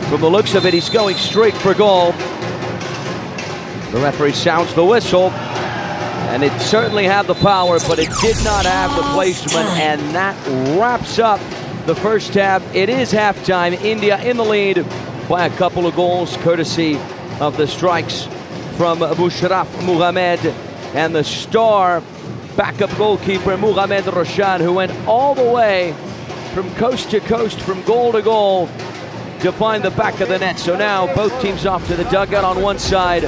From the looks of it, he's going straight for goal. The referee sounds the whistle, and it certainly had the power, but it did not have the placement, and that wraps up the first half. It is halftime. India in the lead by a couple of goals, courtesy of the strikes from Mushraf Mohamed and the star backup goalkeeper Mohamed Roshan, who went all the way from coast to coast, from goal to goal, to find the back of the net. So now both teams off to the dugout. On one side,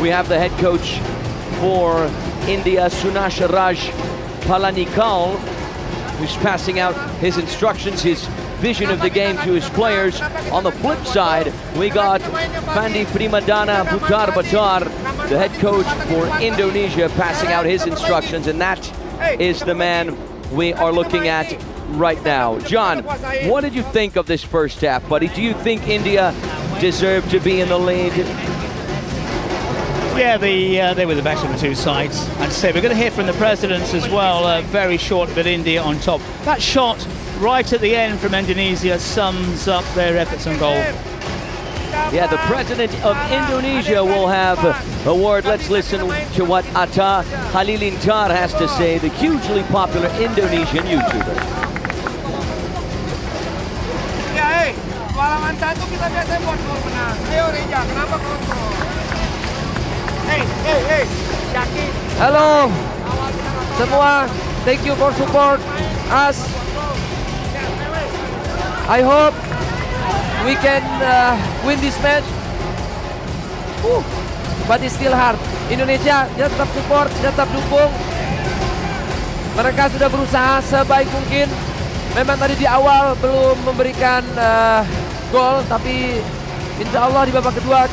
we have the head coach for India, Sunash Raj Palanikal, who's passing out his instructions, his vision of the game to his players. On the flip side, we got Fandi Primadana Putar Batar, the head coach for Indonesia, passing out his instructions, and that is the man we are looking at right now. John, what did you think of this first half, buddy? Do you think India deserved to be in the lead? Yeah, they were the better of the two sides. I'd say we're going to hear from the presidents as well. Very short, but India on top. That shot right at the end from Indonesia sums up their efforts on goal. Yeah, the president of Indonesia will have a word. Let's listen to what Atta Halilintar has to say, the hugely popular Indonesian YouTuber. Pengalaman satu kita biasa buat gol menang. Ayo Reja, kenapa kau gol? Hey, yakin. Halo semua, thank you for support us. I hope we can win this match. But it's still hard. Indonesia, dia tetap support, dia tetap dukung. Mereka sudah berusaha sebaik mungkin. Memang tadi di awal belum memberikan gol, tapi insya Allah di babak kedua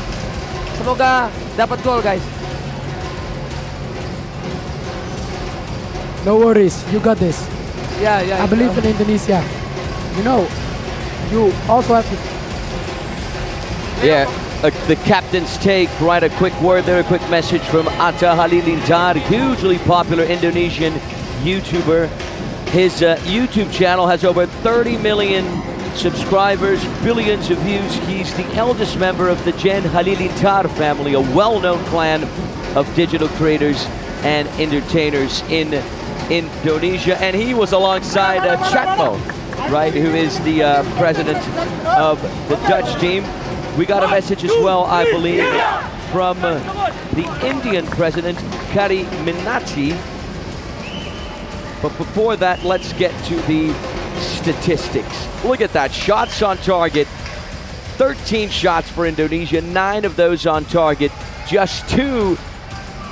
semoga dapat gol, guys. No worries, you got this. Yeah. I believe in Indonesia. You know, you also have to. Yeah, the captain's take, right? A quick word there, a quick message from Atta Halilintar, hugely popular Indonesian YouTuber. His YouTube channel has over 30 million subscribers, billions of views. He's the eldest member of the Gen Halilintar family, a well-known clan of digital creators and entertainers in Indonesia. And he was alongside Chatmo, right, who is the president of the Dutch team. We got a message as well, I believe, from the Indian president, Kari Minati. But before that, let's get to the statistics. Look at that, shots on target. 13 shots for Indonesia, 9 of those on target. Just 2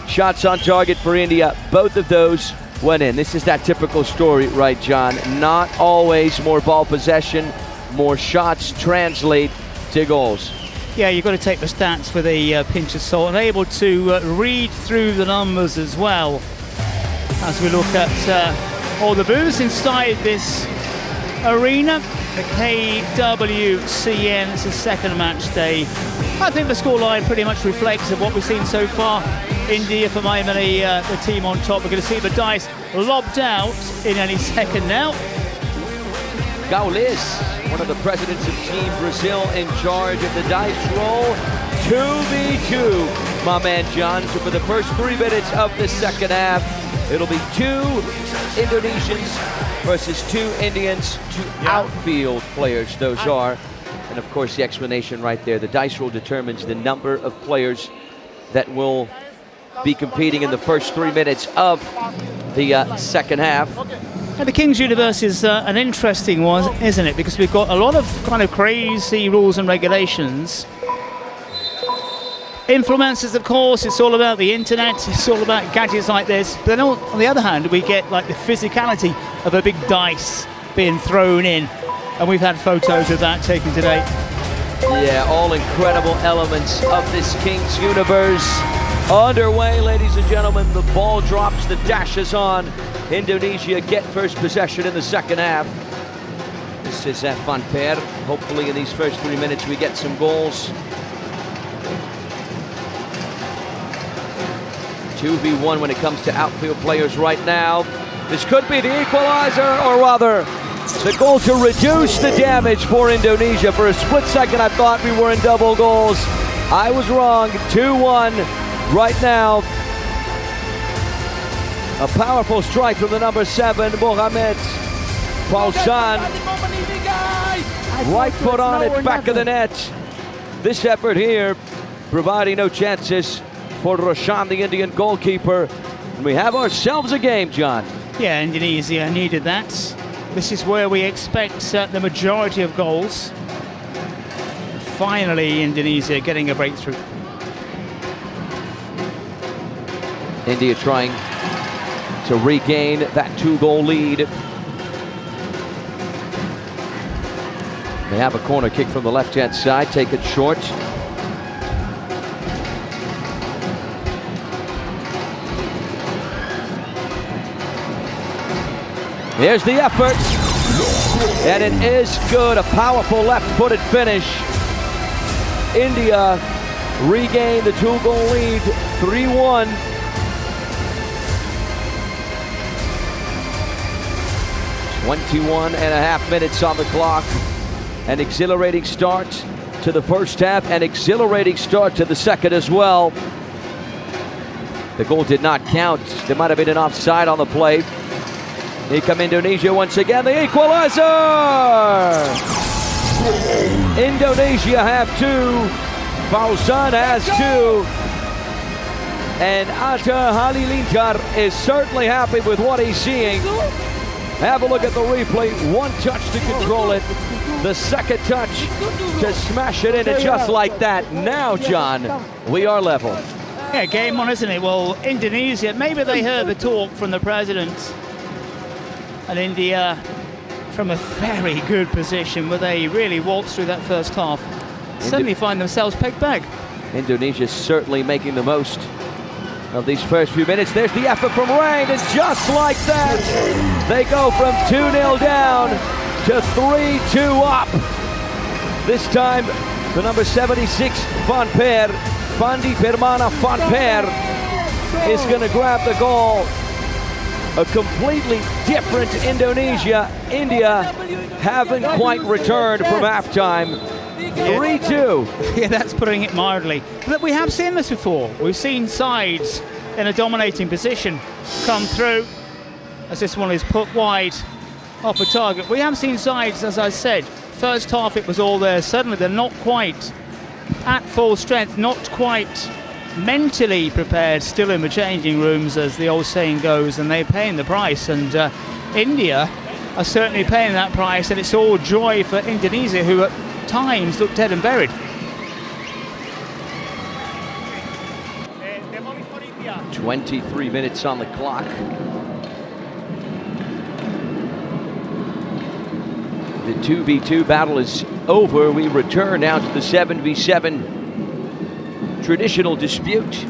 shots on target for India. Both of those went in. This is that typical story, right, John? Not always more ball possession, more shots translate to goals. Yeah, you've got to take the stats with a pinch of salt and able to read through the numbers as well. As we look at all the booths inside this arena, the KWCN, it's the second match day. I think the scoreline pretty much reflects of what we've seen so far. India for my money, the team on top. We're going to see the dice lobbed out in any second now. Gaules, one of the presidents of Team Brazil, in charge of the dice roll. 2v2, my man John. So for the first 3 minutes of the second half, it'll be 2 Indonesians versus 2 Indians, 2 outfield players those are. And of course the explanation right there, the dice roll determines the number of players that will be competing in the first 3 minutes of the second half. And the King's Universe is an interesting one, isn't it? Because we've got a lot of kind of crazy rules and regulations. Influencers, of course, it's all about the internet, it's all about gadgets like this. But then on the other hand, we get like the physicality of a big dice being thrown in. And we've had photos of that taken today. Yeah, all incredible elements of this King's Universe. Underway, ladies and gentlemen, the ball drops, the dash is on. Indonesia get first possession in the second half. This is Van Per. Hopefully in these first 3 minutes we get some goals. 2v1 when it comes to outfield players right now. This could be the equalizer, or rather, the goal to reduce the damage for Indonesia. For a split second, I thought we were in double goals. I was wrong. 2-1 right now. A powerful strike from the number 7, Mohamed Pausan. Right foot on it, back of the net. This effort here providing no chances for Roshan, the Indian goalkeeper. And we have ourselves a game, John. Yeah, Indonesia needed that. This is where we expect the majority of goals. Finally, Indonesia getting a breakthrough. India trying to regain that 2-goal lead. They have a corner kick from the left-hand side, take it short. Here's the effort, and it is good. A powerful left-footed finish. India regained the 2-goal lead, 3-1. .21.5 minutes on the clock. An exhilarating start to the first half, an exhilarating start to the second as well. The goal did not count. There might have been an offside on the play. Here come Indonesia once again, the equalizer! Indonesia have 2, Fauzan has 2, and Atta Halilintar is certainly happy with what he's seeing. Have a look at the replay, 1 touch to control it, the second touch to smash it in, and just like that, now John, we are level. Yeah, game on, isn't it? Well, Indonesia, maybe they heard the talk from the president, and India from a very good position where they really waltzed through that first half. Suddenly find themselves pegged back. Indonesia certainly making the most of these first few minutes. There's the effort from Rang, and just like that, they go from 2-0 down to 3-2 up. This time, the number 76, Van Per, Fandi Permana Van Per, is going to grab the goal. A completely different Indonesia. India haven't quite returned from halftime. 3-2. Yeah, that's putting it mildly. But we have seen this before. We've seen sides in a dominating position come through, as this one is put wide off a target. We have seen sides, as I said, first half it was all there. Suddenly they're not quite at full strength, not quite mentally prepared, still in the changing rooms, as the old saying goes, and they're paying the price. And India are certainly paying that price, and it's all joy for Indonesia, who at times look dead and buried. 23 minutes on the clock. The 2v2 battle is over. We return now to the 7v7 traditional dispute.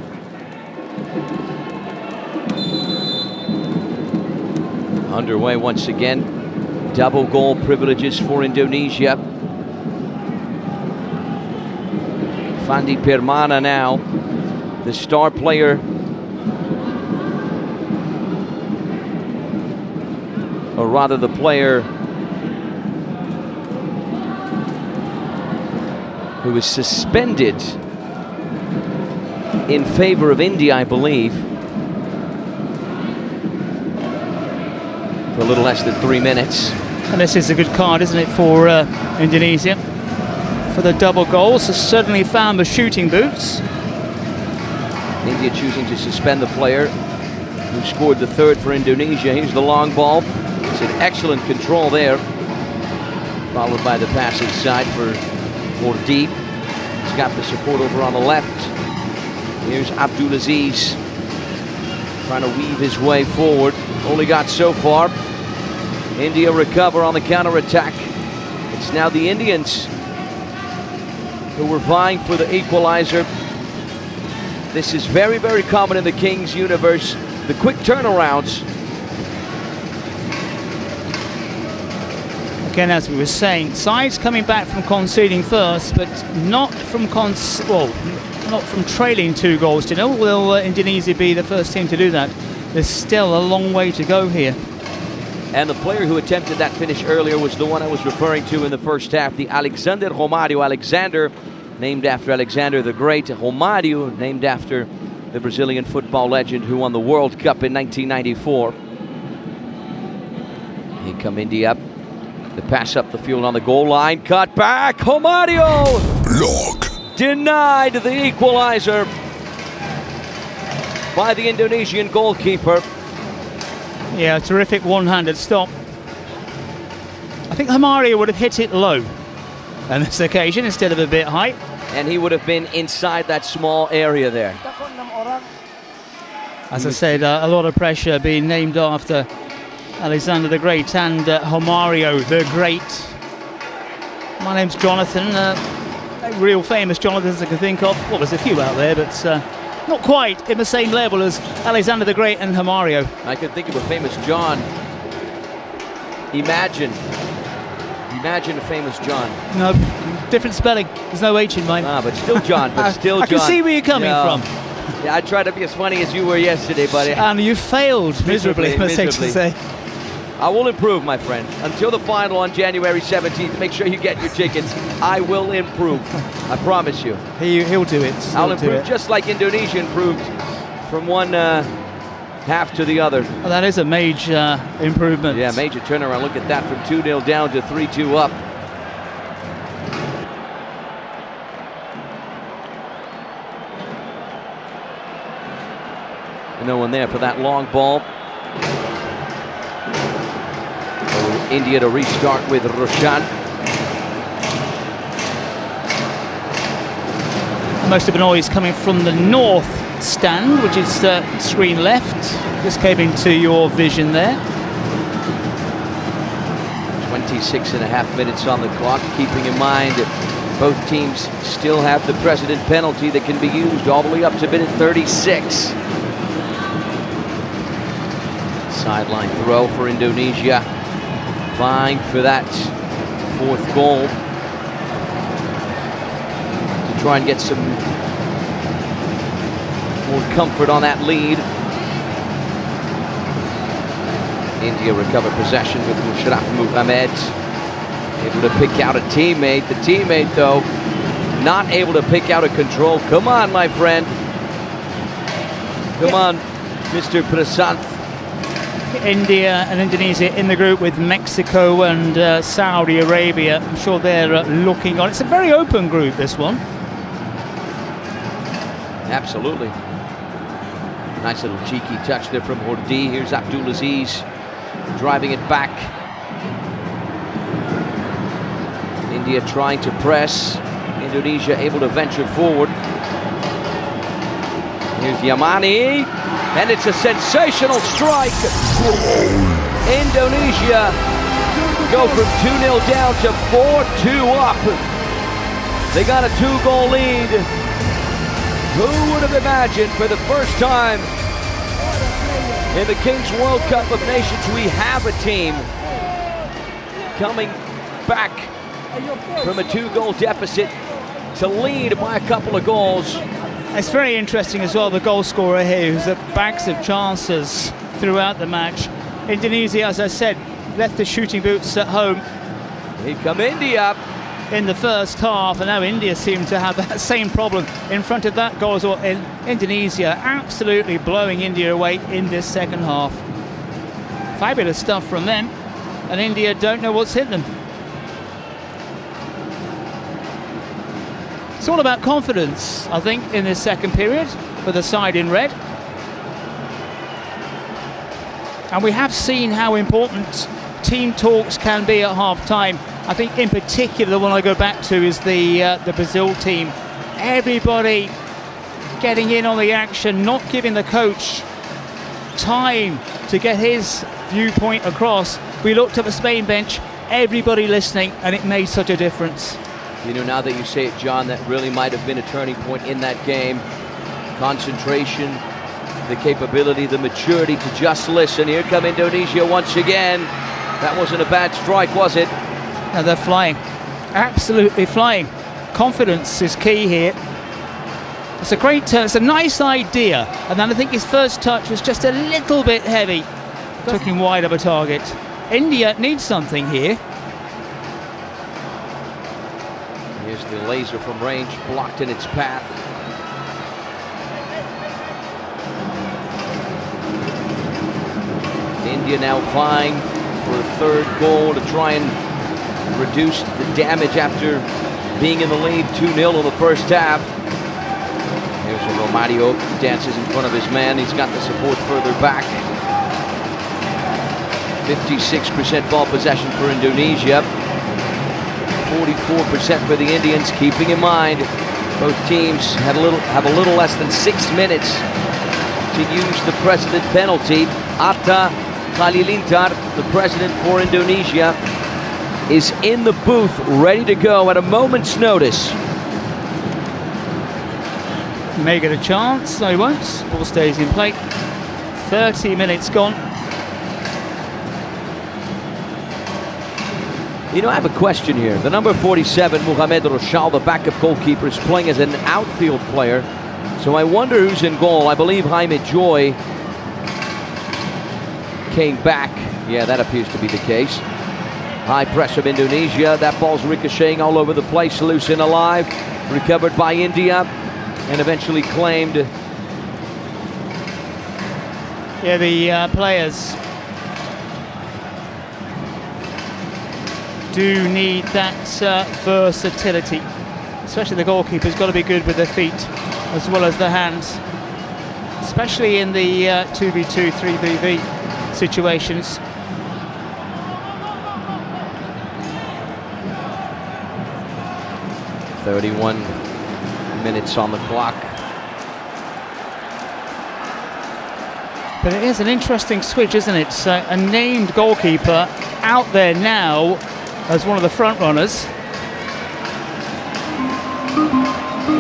Underway once again. Double goal privileges for Indonesia. Fandi Permana now, the star player. Or rather the player who was suspended in favor of India, I believe, for a little less than 3 minutes. And this is a good card, isn't it, for Indonesia? For the double goals, has certainly found the shooting boots. India choosing to suspend the player who scored the third for Indonesia. Here's the long ball. It's an excellent control there. Followed by the pass inside for Mordeep. He's got the support over on the left. Here's Abdulaziz trying to weave his way forward. Only got so far. India recover on the counter-attack. It's now the Indians who were vying for the equalizer. This is very, very common in the Kings universe. The quick turnarounds. Again, as we were saying, sides coming back from conceding first, but not from not from trailing 2 goals to 0. Will Indonesia be the first team to do that? There's still a long way to go here. And the player who attempted that finish earlier was the one I was referring to in the first half, the Alexander Romario. Alexander, named after Alexander the Great. Romario, named after the Brazilian football legend who won the World Cup in 1994. Here come India. The pass up the field on the goal line. Cut back. Romario! Block. Denied the equalizer by the Indonesian goalkeeper. Yeah, a terrific one-handed stop. I think Romario would have hit it low on this occasion instead of a bit high. And he would have been inside that small area there. As I said, a lot of pressure being named after Alexander the Great and Romario the Great. My name's Jonathan. Real famous Jonathans I can think of. Well, there's a few out there, but not quite in the same level as Alexander the Great and Romario. I can think of a famous John. Imagine a famous John. No, different spelling. There's no H in mine. Ah, but still John. But still John. I can see where you're coming from. Yeah, I tried to be as funny as you were yesterday, buddy. And you failed miserably, mistake to say. I will improve, my friend. Until the final on January 17th, make sure you get your tickets. I will improve. I promise you. He'll do it. I'll improve just like Indonesia improved from one half to the other. Well, that is a major improvement. Yeah, major turnaround. Look at that, from 2-0 down to 3-2 up. No one there for that long ball. India to restart with Roshan. Most of the noise coming from the north stand, which is screen left. Just came into your vision there. 26.5 minutes on the clock, keeping in mind both teams still have the precedent penalty that can be used all the way up to minute 36. Sideline throw for Indonesia. Vying for that fourth goal to try and get some more comfort on that lead. India recover possession with Mushraf Muhammad, able to pick out a teammate. The teammate, though, not able to pick out a control. Come on, my friend. Come on, Mr. Prasanth. India and Indonesia in the group with Mexico and Saudi Arabia. I'm sure they're looking on. It's a very open group, this one. Absolutely. Nice little cheeky touch there from Hordi. Here's Abdulaziz driving it back. India trying to press. Indonesia able to venture forward. Here's Yamani. And it's a sensational strike. Indonesia go from 2-0 down to 4-2 up. They got a 2-goal lead. Who would have imagined for the first time in the Kings World Cup of Nations we have a team coming back from a 2-goal deficit to lead by a couple of goals. It's very interesting as well, the goal scorer here, who's at bags of chances throughout the match. Indonesia, as I said, left the shooting boots at home. Here come India in the first half, and now India seem to have that same problem in front of that goal as well. In Indonesia absolutely blowing India away in this second half. Fabulous stuff from them, and India don't know what's hit them. It's all about confidence, I think, in this second period for the side in red. And we have seen how important team talks can be at half-time. I think in particular the one I go back to is the Brazil team. Everybody getting in on the action, not giving the coach time to get his viewpoint across. We looked at the Spain bench, everybody listening, and it made such a difference. You know, now that you say it, John, that really might have been a turning point in that game. Concentration, the capability, the maturity to just listen. Here come Indonesia once again. That wasn't a bad strike, was it? No, they're flying. Absolutely flying. Confidence is key here. It's a great turn. It's a nice idea. And then I think his first touch was just a little bit heavy. Took him wide of a target. India needs something here. Here's the laser from range, blocked in its path. India now vying for a third goal to try and reduce the damage after being in the lead 2-0 in the first half. Here's Romario, dances in front of his man. He's got the support further back. 56% ball possession for Indonesia. 44% for the Indians, keeping in mind both teams have a little less than 6 minutes to to use the precedent penalty. Atta Halilintar, the president for Indonesia, is in the booth ready to go at a moment's notice. May get a chance, no he won't. Ball stays in play. 30 minutes gone. You know, I have a question here. The number 47, Mohamed Rochal, the backup goalkeeper, is playing as an outfield player. So I wonder who's in goal. I believe Jaime Joy came back. Yeah, that appears to be the case. High press of Indonesia. That ball's ricocheting all over the place. Loose and alive. Recovered by India. And eventually claimed. Yeah, the players do need that versatility. Especially the goalkeeper's got to be good with their feet as well as their hands. Especially in the 2v2, 3v3 situations. "31 minutes on the clock." But it is an interesting switch, isn't it? A named goalkeeper out there now as one of the front runners.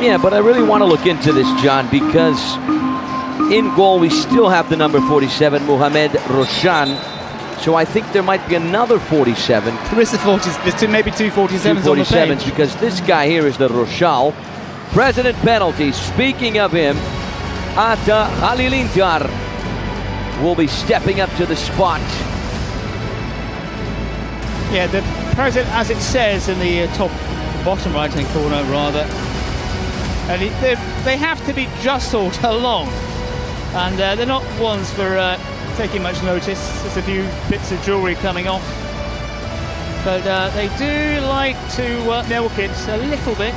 Yeah, but I really want to look into this, John, because in goal we still have the number 47, Mohamed Roshan. So I think there might be another 47. There is the 40s, there's maybe two 47s on the page. Because this guy here is the Rochal. President penalty. Speaking of him, Atta Halilintar will be stepping up to the spot. Yeah, the president, as it says in the bottom right-hand corner, rather, and they have to be jostled along, and they're not ones for taking much notice. There's a few bits of jewellery coming off, but they do like to milk it a little bit,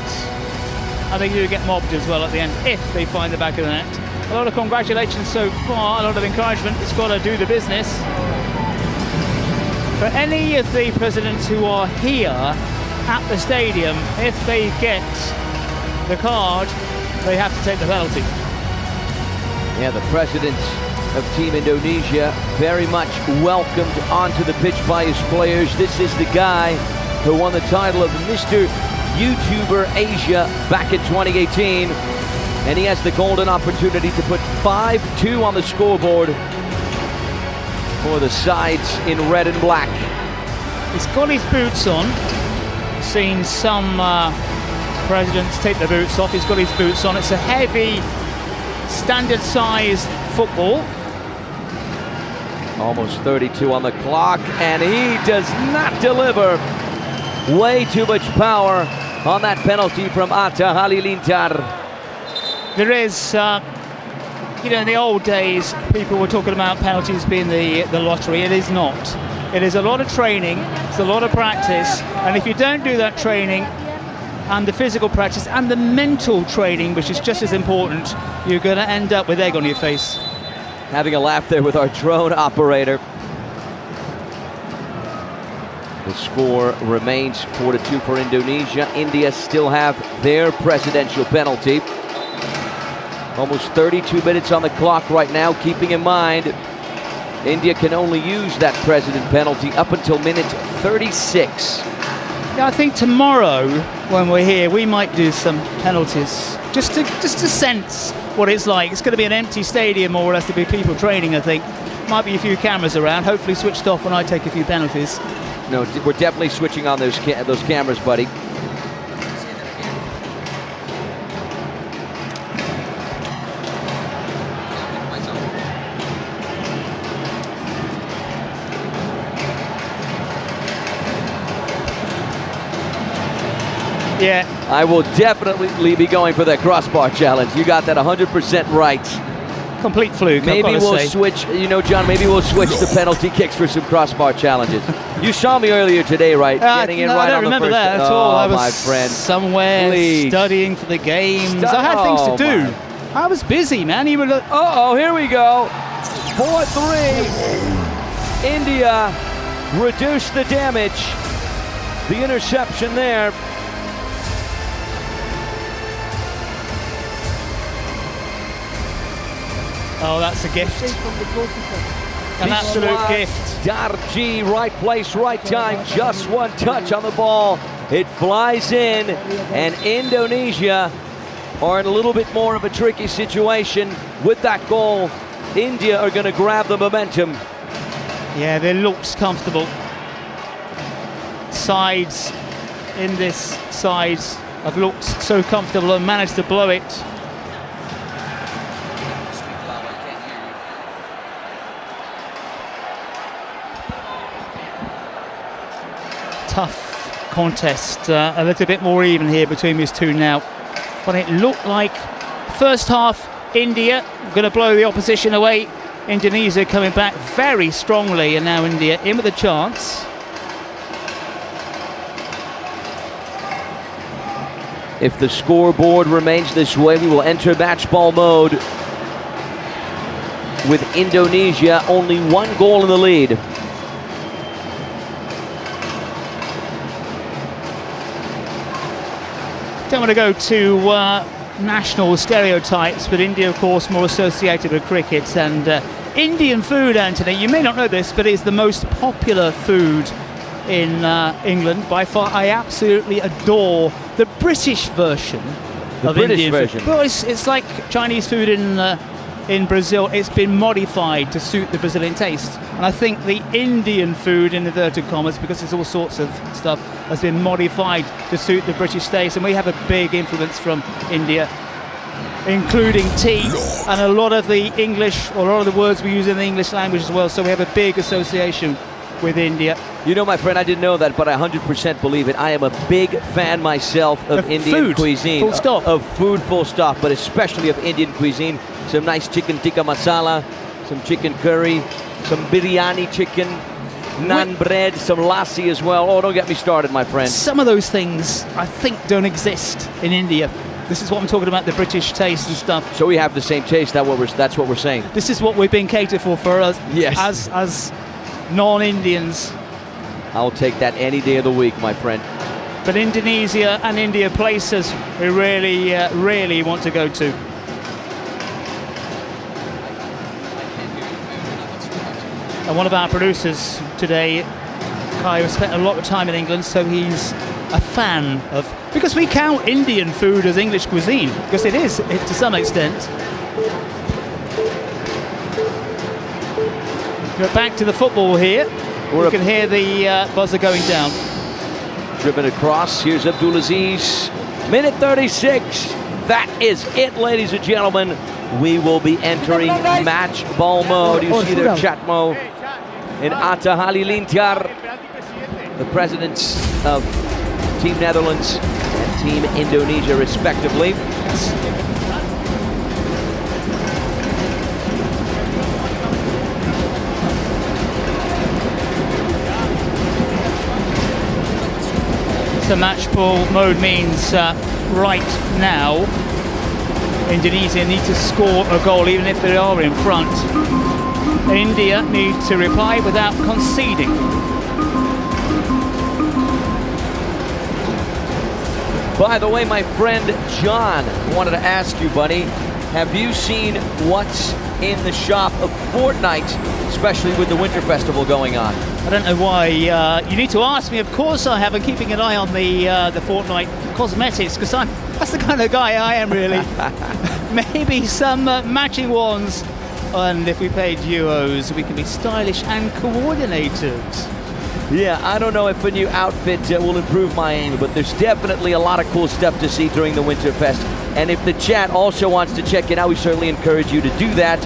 and they do get mobbed as well at the end if they find the back of the net. A lot of congratulations so far, a lot of encouragement. It's got to do the business. For any of the presidents who are here at the stadium, if they get the card, they have to take the penalty. Yeah, the president of Team Indonesia very much welcomed onto the pitch by his players. This is the guy who won the title of Mr. YouTuber Asia back in 2018. And he has the golden opportunity to put 5-2 on the scoreboard for the sides in red and black. He's got his boots on. Seen some presidents take their boots off. He's got his boots on. It's a heavy, standard-sized football. Almost 32 on the clock, and he does not deliver. Way too much power on that penalty from Atta Halilintar. There is, you know, in the old days, people were talking about penalties being the lottery. It is not. It is a lot of training, it's a lot of practice, and if you don't do that training and the physical practice and the mental training, which is just as important, you're going to end up with egg on your face. Having a laugh there with our drone operator. The score remains 4-2 for Indonesia. India still have their presidential penalty. Almost 32 minutes on the clock right now, keeping in mind India can only use that president penalty up until minute 36. Yeah, I think tomorrow when we're here we might do some penalties just to sense what it's like. It's going to be an empty stadium, more or less. There'll be people training, I think. Might be a few cameras around, hopefully switched off when I take a few penalties. No, we're definitely switching on those cameras, buddy. Yeah. I will definitely be going for that crossbar challenge. You got that 100% right. Complete fluke. Maybe we'll switch, you know, John, maybe we'll switch the penalty kicks for some crossbar challenges. You saw me earlier today, right? Getting in right on the first. I don't remember that at all. I was my friend. somewhere studying for the games. I had things to do. I was busy, man. You were Uh-oh, here we go. 4-3. India reduced the damage. The interception there. Oh, that's a gift. An absolute gift. Darji, right place, right time. Just one touch on the ball. It flies in, and Indonesia are in a little bit more of a tricky situation with that goal. India are going to grab the momentum. Yeah, they looked comfortable. Sides in this side have looked so comfortable and managed to blow it. Tough contest, a little bit more even here between these two now. But it looked like first half India going to blow the opposition away. Indonesia coming back very strongly, and now India in with a chance. If the scoreboard remains this way, we will enter match ball mode with Indonesia only one goal in the lead. Don't want to go to national stereotypes, but India, of course, more associated with cricket. And Indian food, Anthony, you may not know this, but it's the most popular food in England by far. I absolutely adore the British version of Indian food. Well, it's like Chinese food in Brazil. It's been modified to suit the Brazilian taste. And I think the Indian food, in inverted commas, because there's all sorts of stuff, has been modified to suit the British taste. And we have a big influence from India, including tea and a lot of the English, or a lot of the words we use in the English language as well. So we have a big association with India. You know, my friend, I didn't know that, but I 100% believe it. I am a big fan myself of Indian food, cuisine. full stop. Of food, full stop, but especially of Indian cuisine. Some nice chicken tikka masala, some chicken curry, some biryani chicken, naan bread, some lassi as well. Oh, don't get me started, my friend. Some of those things, I think, don't exist in India. This is what I'm talking about, the British taste and stuff. So we have the same taste, that's what we're saying. This is what we've been catered for us, yes, as non-Indians. I'll take that any day of the week, my friend. But Indonesia and India, places we really, really want to go to. And one of our producers today, Kai, has spent a lot of time in England, so he's a fan of, because we count Indian food as English cuisine, because it is to some extent. Go back to the football here. You can hear the buzzer going down. Driven across, here's Abdulaziz. Minute 36. That is it, ladies and gentlemen. We will be entering match ball mode. You see there, Chatmo and Atta Halilintar, the presidents of Team Netherlands and Team Indonesia, respectively. So match ball mode means right now Indonesia need to score a goal even if they are in front. India need to reply without conceding. By the way, my friend John, I wanted to ask you, buddy, have you seen what's in the shop of Fortnite, especially with the Winter Festival going on? I don't know why you need to ask me. Of course I have. I'm keeping an eye on the Fortnite cosmetics, because that's the kind of guy I am, really. Maybe some matching ones, and if we played duos, we can be stylish and coordinated. Yeah, I don't know if a new outfit will improve my aim, but there's definitely a lot of cool stuff to see during the Winterfest. And if the chat also wants to check it out, we certainly encourage you to do that.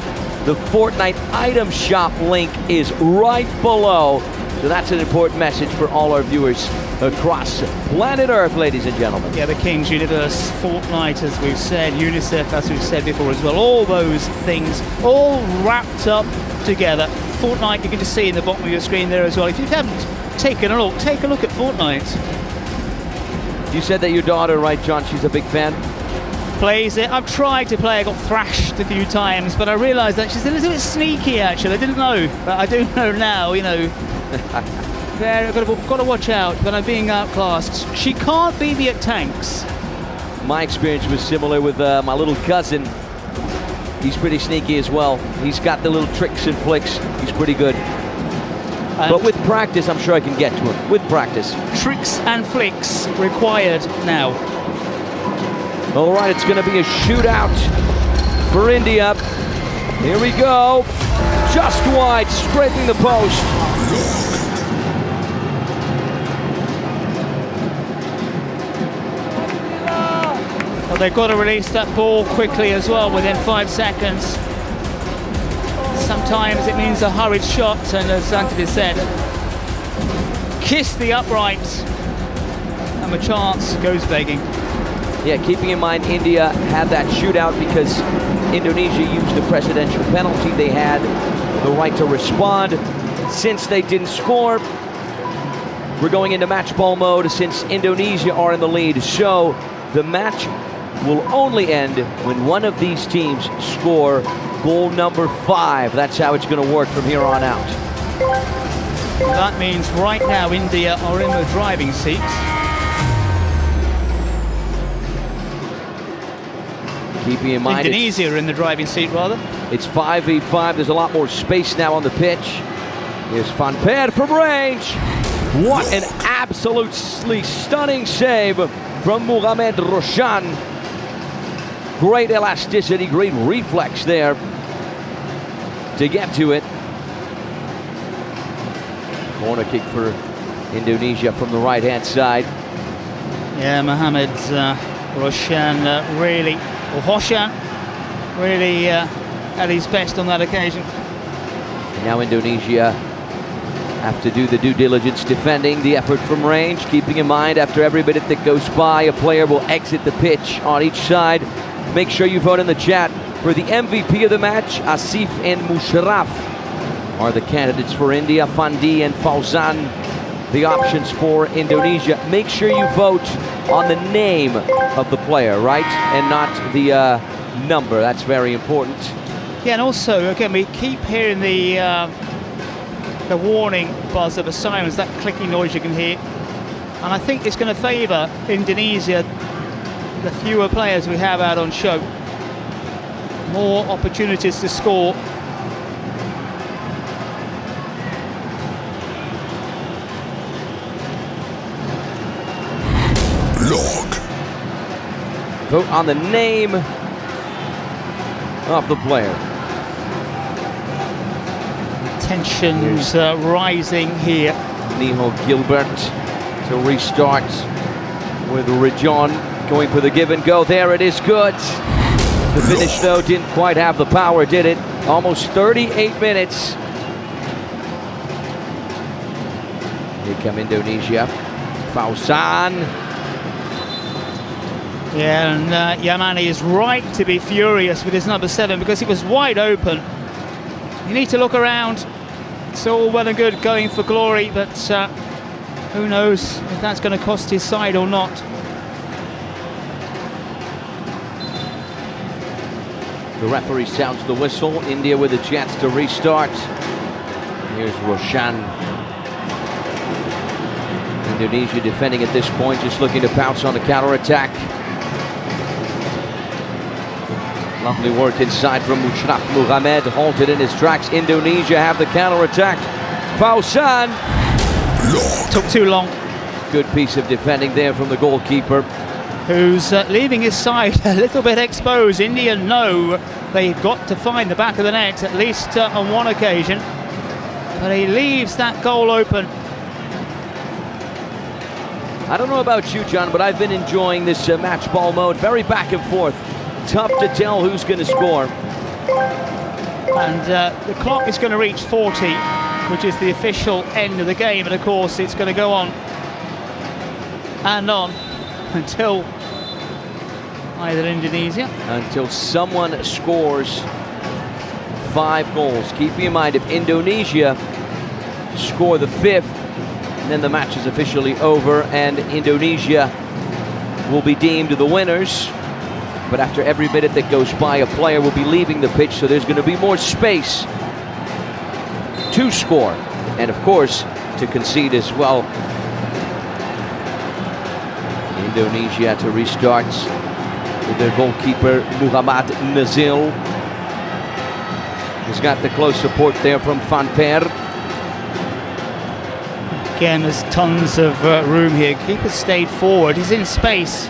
The Fortnite item shop link is right below. So that's an important message for all our viewers across planet Earth, ladies and gentlemen. Yeah, the King's Universe, Fortnite, as we've said, UNICEF, as we've said before as well. All those things all wrapped up together. Fortnite, you can just see in the bottom of your screen there as well. If you haven't taken a look, take a look at Fortnite. You said that your daughter, right, John, she's a big fan? Plays it. I've tried to play. I got thrashed a few times, but I realised that she's a little bit sneaky, actually. I didn't know, but I do know now, you know. I've got to watch out when I'm being outclassed. She can't beat me at tanks. My experience was similar with my little cousin. He's pretty sneaky as well. He's got the little tricks and flicks. He's pretty good. But with practice, I'm sure I can get to him. With practice. Tricks and flicks required now. All right, it's going to be a shootout for India. Here we go. Just wide, scraping the post. Well, they've got to release that ball quickly as well, within 5 seconds. Sometimes it means a hurried shot, and as Anthony said, kiss the upright, and the chance goes begging. Yeah, keeping in mind India had that shootout because Indonesia used the presidential penalty. They had the right to respond. Since they didn't score, we're going into match ball mode since Indonesia are in the lead. So the match will only end when one of these teams score goal number 5. That's how it's going to work from here on out. That means right now India are in the driving seat. Keeping in mind Indonesia are in the driving seat, rather. It's 5v5. There's a lot more space now on the pitch. Here's Van Peer from range. What an absolutely stunning save from Mohamed Roshan. Great elasticity, great reflex there to get to it. Corner kick for Indonesia from the right-hand side. Yeah, Mohamed Roshan really at his best on that occasion. And now Indonesia have to do the due diligence defending the effort from range, keeping in mind after every minute that goes by, a player will exit the pitch on each side. Make sure you vote in the chat for the MVP of the match. Asif and Musharraf are the candidates for India. Fandi and Fauzan, the options for Indonesia. Make sure you vote on the name of the player, right? And not the number. That's very important. Yeah, and also, again, we keep hearing the warning buzz of the sirens, that clicking noise you can hear. And I think it's going to favour Indonesia, the fewer players we have out on show. More opportunities to score. Vote on the name of the player. Tensions rising here. Niho Gilbert to restart with Rajon going for the give and go. There it is, good. The finish though didn't quite have the power, did it? Almost 38 minutes. Here come Indonesia. Fauzan. Yeah, and Yamani is right to be furious with his number 7 because it was wide open. You need to look around. It's all well and good going for glory, but who knows if that's going to cost his side or not. The referee sounds the whistle. India with a chance to restart. Here's Roshan. Indonesia defending at this point, just looking to pounce on the counter-attack. Lovely work inside from Mushraf Mohamed, halted in his tracks. Indonesia have the counter-attack. Fauzan. Took too long. Good piece of defending there from the goalkeeper. Who's leaving his side a little bit exposed. India know they've got to find the back of the net, at least on one occasion. But he leaves that goal open. I don't know about you, John, but I've been enjoying this match ball mode. Very back and forth. Tough to tell who's going to score. And the clock is going to reach 40, which is the official end of the game. And of course, it's going to go on and on until either Indonesia. Until someone scores 5 goals. Keep in mind, if Indonesia score the 5th, then the match is officially over and Indonesia will be deemed the winners. But after every minute that goes by, a player will be leaving the pitch, so there's going to be more space to score. And of course, to concede as well. Indonesia to restart with their goalkeeper, Muhammad Nazil. He's got the close support there from Van Per. Again, there's tons of room here. Keeper stayed forward. He's in space.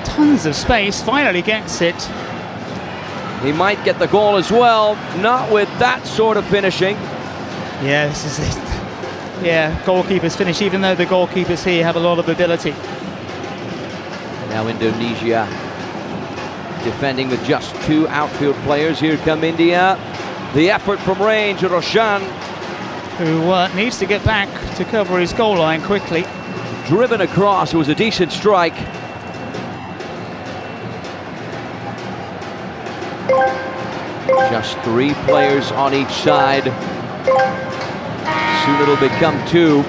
Tons of space. Finally gets it. He might get the goal as well. Not with that sort of finishing. Yeah, this is it. Yeah, goalkeeper's finish, even though the goalkeepers here have a lot of ability. Now Indonesia defending with just 2 outfield players. Here come India. The effort from range, Roshan. Who needs to get back to cover his goal line quickly. Driven across, it was a decent strike. Just 3 players on each side. Soon it'll become 2.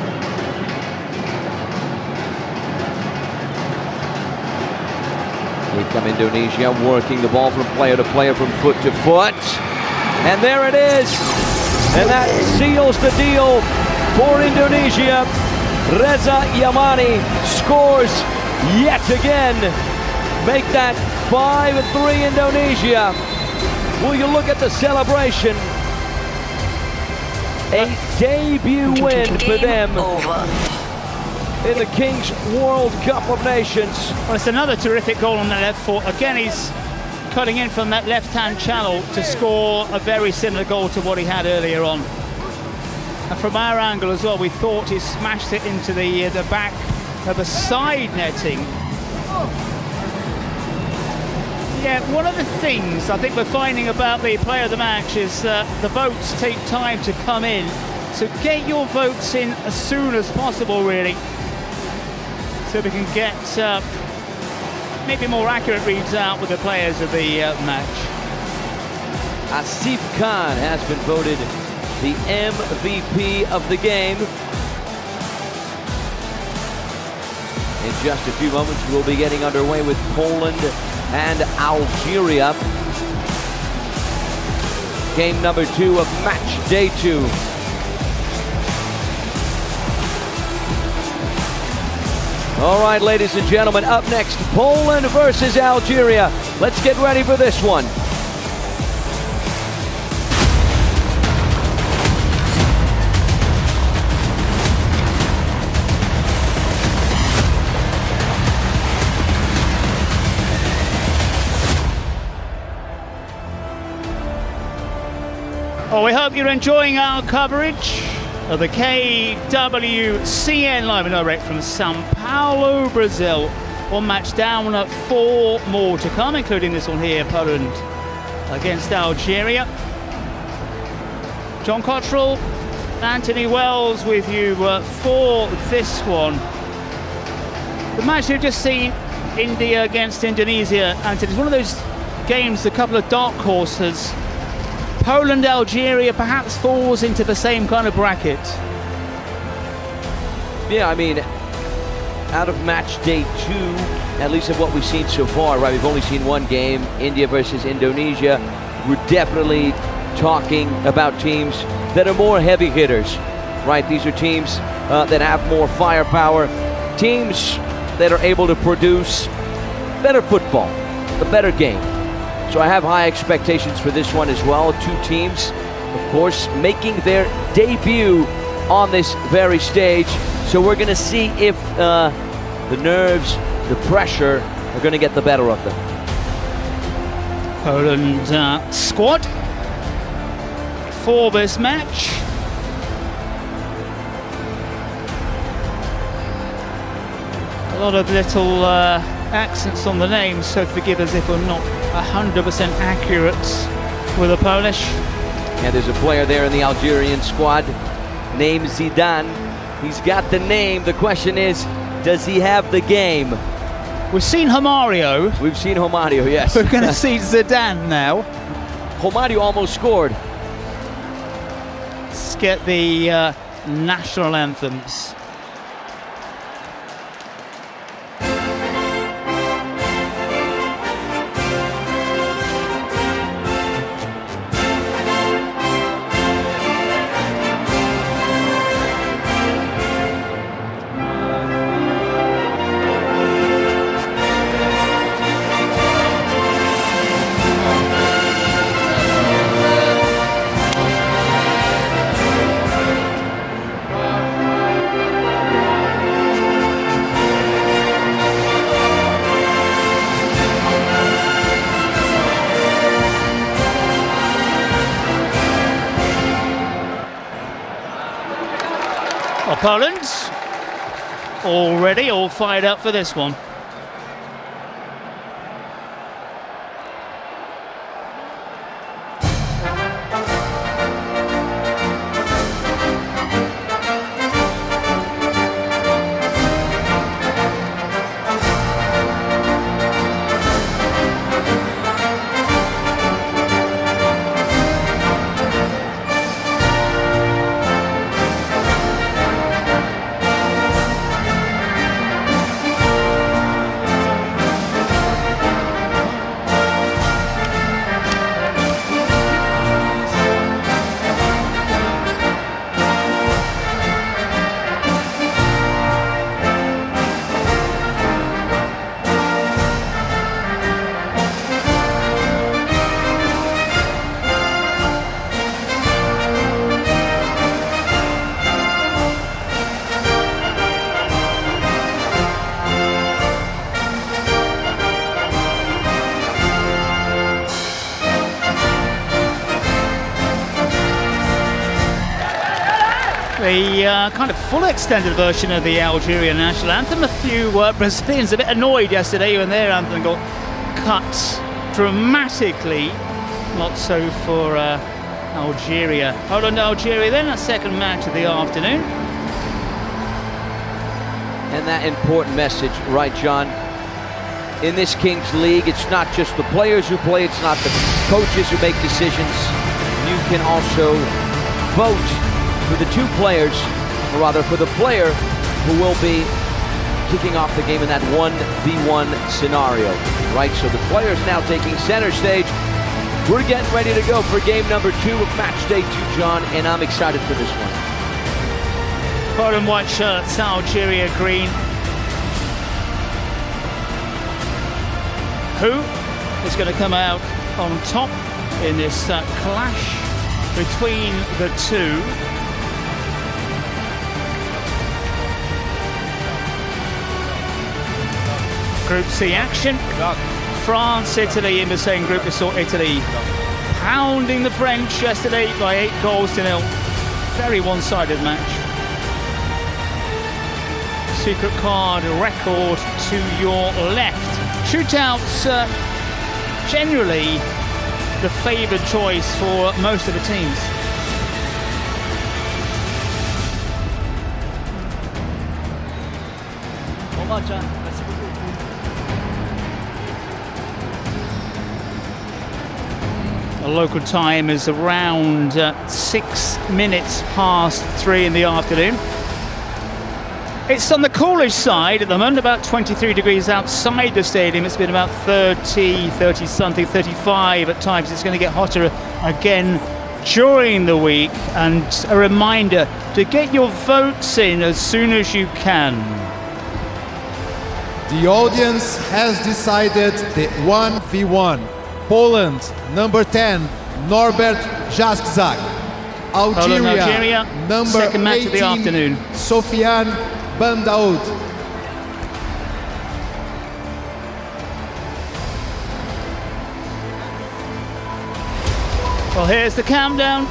Here come Indonesia, working the ball from player to player, from foot to foot. And there it is. And that seals the deal for Indonesia. Reza Yamani scores yet again. Make that 5-3 Indonesia. Will you look at the celebration? A debut win for them in the Kings World Cup of Nations. Well, it's another terrific goal on the left foot. Again, he's cutting in from that left-hand channel to score a very similar goal to what he had earlier on. And from our angle as well, we thought he smashed it into the back of the side netting. Yeah, one of the things I think we're finding about the player of the match is the votes take time to come in. So get your votes in as soon as possible, really, so we can get maybe more accurate reads out with the players of the match. Asif Khan has been voted the MVP of the game. In just a few moments, we'll be getting underway with Poland and Algeria. Game number 2 of match day 2. All right, ladies and gentlemen, up next, Poland versus Algeria. Let's get ready for this one. Well, we hope you're enjoying our coverage of the KWCN live and direct from Sao Paulo, Brazil. One match down, 4 more to come, including this one here, Poland against Algeria. John Cottrell, Anthony Wells with you for this one. The match you've just seen, India against Indonesia, Anthony, is one of those games, a couple of dark horses. Poland, Algeria perhaps falls into the same kind of bracket. Yeah, I mean, out of match day 2, at least of what we've seen so far, right? We've only seen one game, India versus Indonesia. We're definitely talking about teams that are more heavy hitters, right? These are teams that have more firepower, teams that are able to produce better football, a better game. So I have high expectations for this one as well. 2 teams, of course, making their debut on this very stage. So we're going to see if the nerves, the pressure are going to get the better of them. Poland squad for this match. A lot of little accents on the names, so forgive us if we're not 100% accurate with the Polish. And there's a player there in the Algerian squad named Zidane. He's got the name. The question is, does he have the game? We've seen Romario. We've seen Romario, yes. We're going to see Zidane now. Romario almost scored. Let's get the national anthems. Well, Poland already all fired up for this one. The kind of full extended version of the Algerian national anthem. A few Brazilians a bit annoyed yesterday when their anthem got cut dramatically. Not so for Algeria. Poland, Algeria then, a second match of the afternoon. And that important message, right, John? In this Kings League, it's not just the players who play, it's not the coaches who make decisions. You can also vote for the two players, or rather for the player who will be kicking off the game in that 1v1 scenario, right? So the players now taking center stage. We're getting ready to go for game number 2 of match day 2, John, and I'm excited for this one. Poland white shirts, Algeria green. Who is going to come out on top in this clash between the two? Group C action. France, Italy in the same group. We saw Italy pounding the French yesterday by 8 goals to 0. Very one-sided match. Secret card record to your left. Shootouts generally the favoured choice for most of the teams. The local time is around 6 minutes past 3 in the afternoon. It's on the coolish side at the moment, about 23 degrees outside the stadium. It's been about 30 something, 35 at times. It's going to get hotter again during the week. And a reminder to get your votes in as soon as you can. The audience has decided the 1v1. Poland, number 10, Norbert Jaskzak. Algeria, number second match 18, of the afternoon. Sofiane Bandaoud. Well, here's the countdown.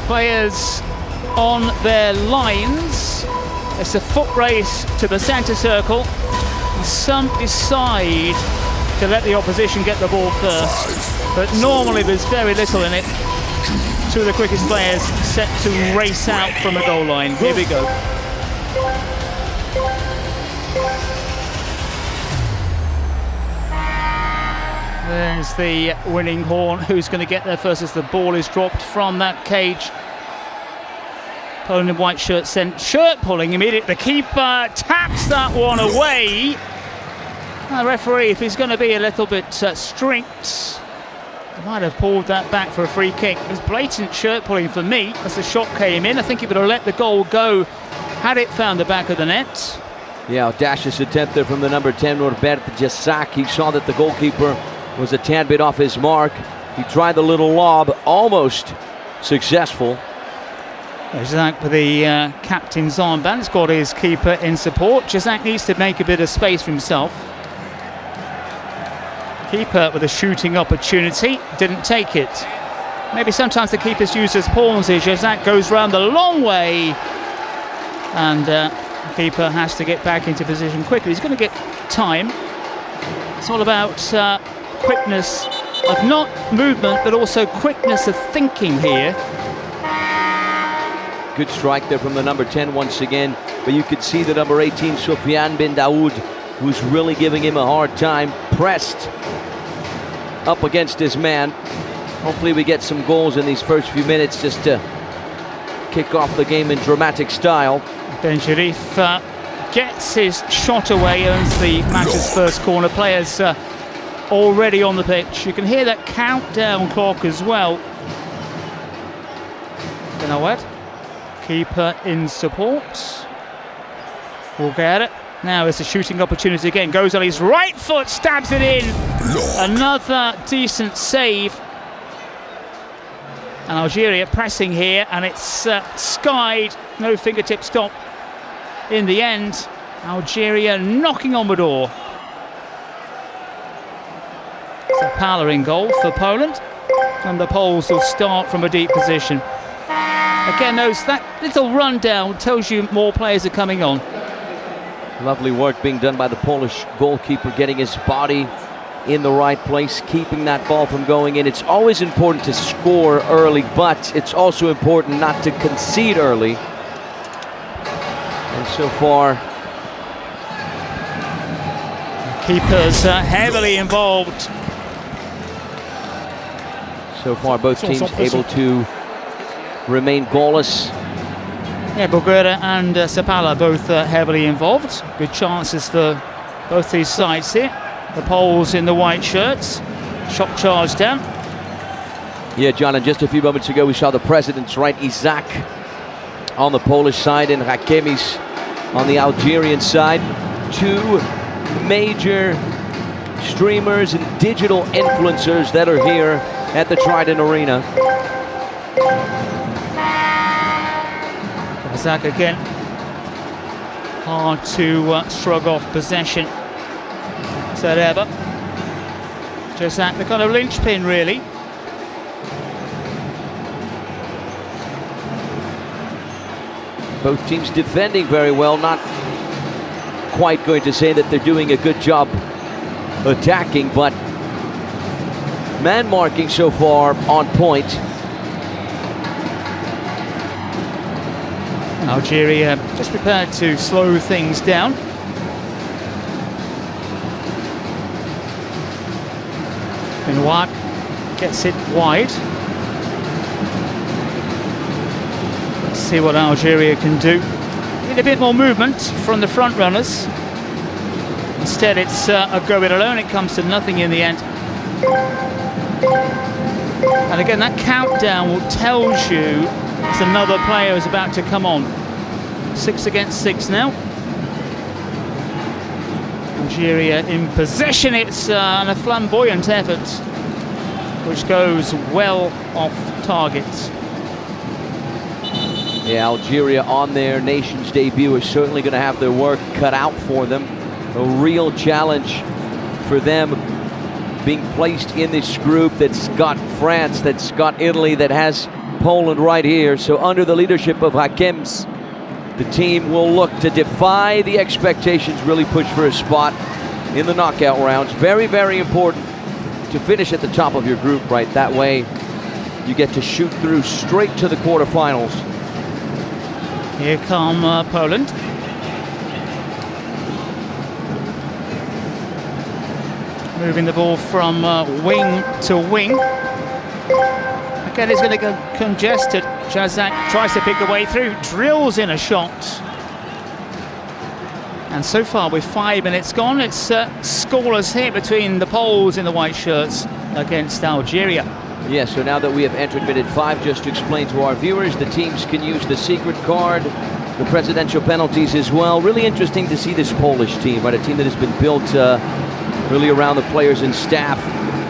Players on their lines. It's a foot race to the centre circle. Some decide to let the opposition get the ball first, but normally there's very little in it. Two of the quickest players set to race out from the goal line. Here we go. There's the winning horn. Who's going to get there first as the ball is dropped from that cage? Poland in white shirt sent shirt pulling immediately. The keeper taps that one away. The referee, if he's going to be a little bit strict, might have pulled that back for a free kick. It was blatant shirt pulling for me as the shot came in. I think he would have let the goal go had it found the back of the net. Yeah, audacious attempt there from the number 10, Norbert Jaskzak. He saw that the goalkeeper was a tad bit off his mark. He tried the little lob, almost successful. Jaskzak with the captain's armband. He's got his keeper in support. Jaskzak needs to make a bit of space for himself. Keeper with a shooting opportunity, didn't take it. maybe sometimes the keepers use as pawns here. Jazak goes round the long way, and the keeper has to get back into position quickly. He's going to get time. It's all about quickness of not movement, but also quickness of thinking here. Good strike there from the number 10 once again, but you could see the number 18, Soufiane Ben Daoud, who's really giving him a hard time, pressed up against his man. Hopefully we get some goals in these first few minutes just to kick off the game in dramatic style. Ben Sharif gets his shot away, earns the match's first corner. Players already on the pitch. You can hear that countdown clock as well. Benawad, keeper in support. Will get it. Now it's a shooting opportunity again. Goes on his right foot, stabs it in. Another decent save. And Algeria pressing here, and it's skied. No fingertip stop in the end. Algeria knocking on the door. Zapala in goal for Poland, and the Poles will start from a deep position. Again, that little rundown tells you more players are coming on. Lovely work being done by the Polish goalkeeper, getting his body in the right place, keeping that ball from going in. It's always important to score early, but it's also important not to concede early. And so far, keepers heavily involved. So far, both teams able to remain goalless. Yeah, Boguera and Zapala both heavily involved. Good chances for both these sides here. The Poles in the white shirts. Shot charge down. Yeah, John, and just a few moments ago we saw the president's right, Isaac, on the Polish side and Hakemis on the Algerian side. Two major streamers and digital influencers that are here at the Trident Arena. Isaac again. Hard to shrug off possession. Sareba. Jazak, the kind of linchpin, really. Both teams defending very well. Not quite going to say that they're doing a good job attacking, but man marking so far on point. Algeria just prepared to slow things down. Benouat gets it wide. Let's see what Algeria can do. Need a bit more movement from the front runners. Instead, it's a go it alone. It comes to nothing in the end. And again, that countdown tells you it's another player is about to come on. 6 against 6 now. Algeria in possession. It's a flamboyant effort, which goes well off target. Yeah, Algeria on their nation's debut is certainly going to have their work cut out for them. A real challenge for them, being placed in this group that's got France, that's got Italy, that has Poland right here. So under the leadership of Hakems, the team will look to defy the expectations, really push for a spot in the knockout rounds. Very, very important to finish at the top of your group, right? That way you get to shoot through straight to the quarterfinals. Here come Poland. Moving the ball from wing to wing. Again, it's going to go congested. Jazak tries to pick a way through, drills in a shot. And so far, with 5 minutes gone, it's scoreless here between the Poles in the white shirts against Algeria. Yeah, so now that we have entered minute 5, just to explain to our viewers, the teams can use the secret card, the presidential penalties as well. Really interesting to see this Polish team, right? A team that has been built really around the players and staff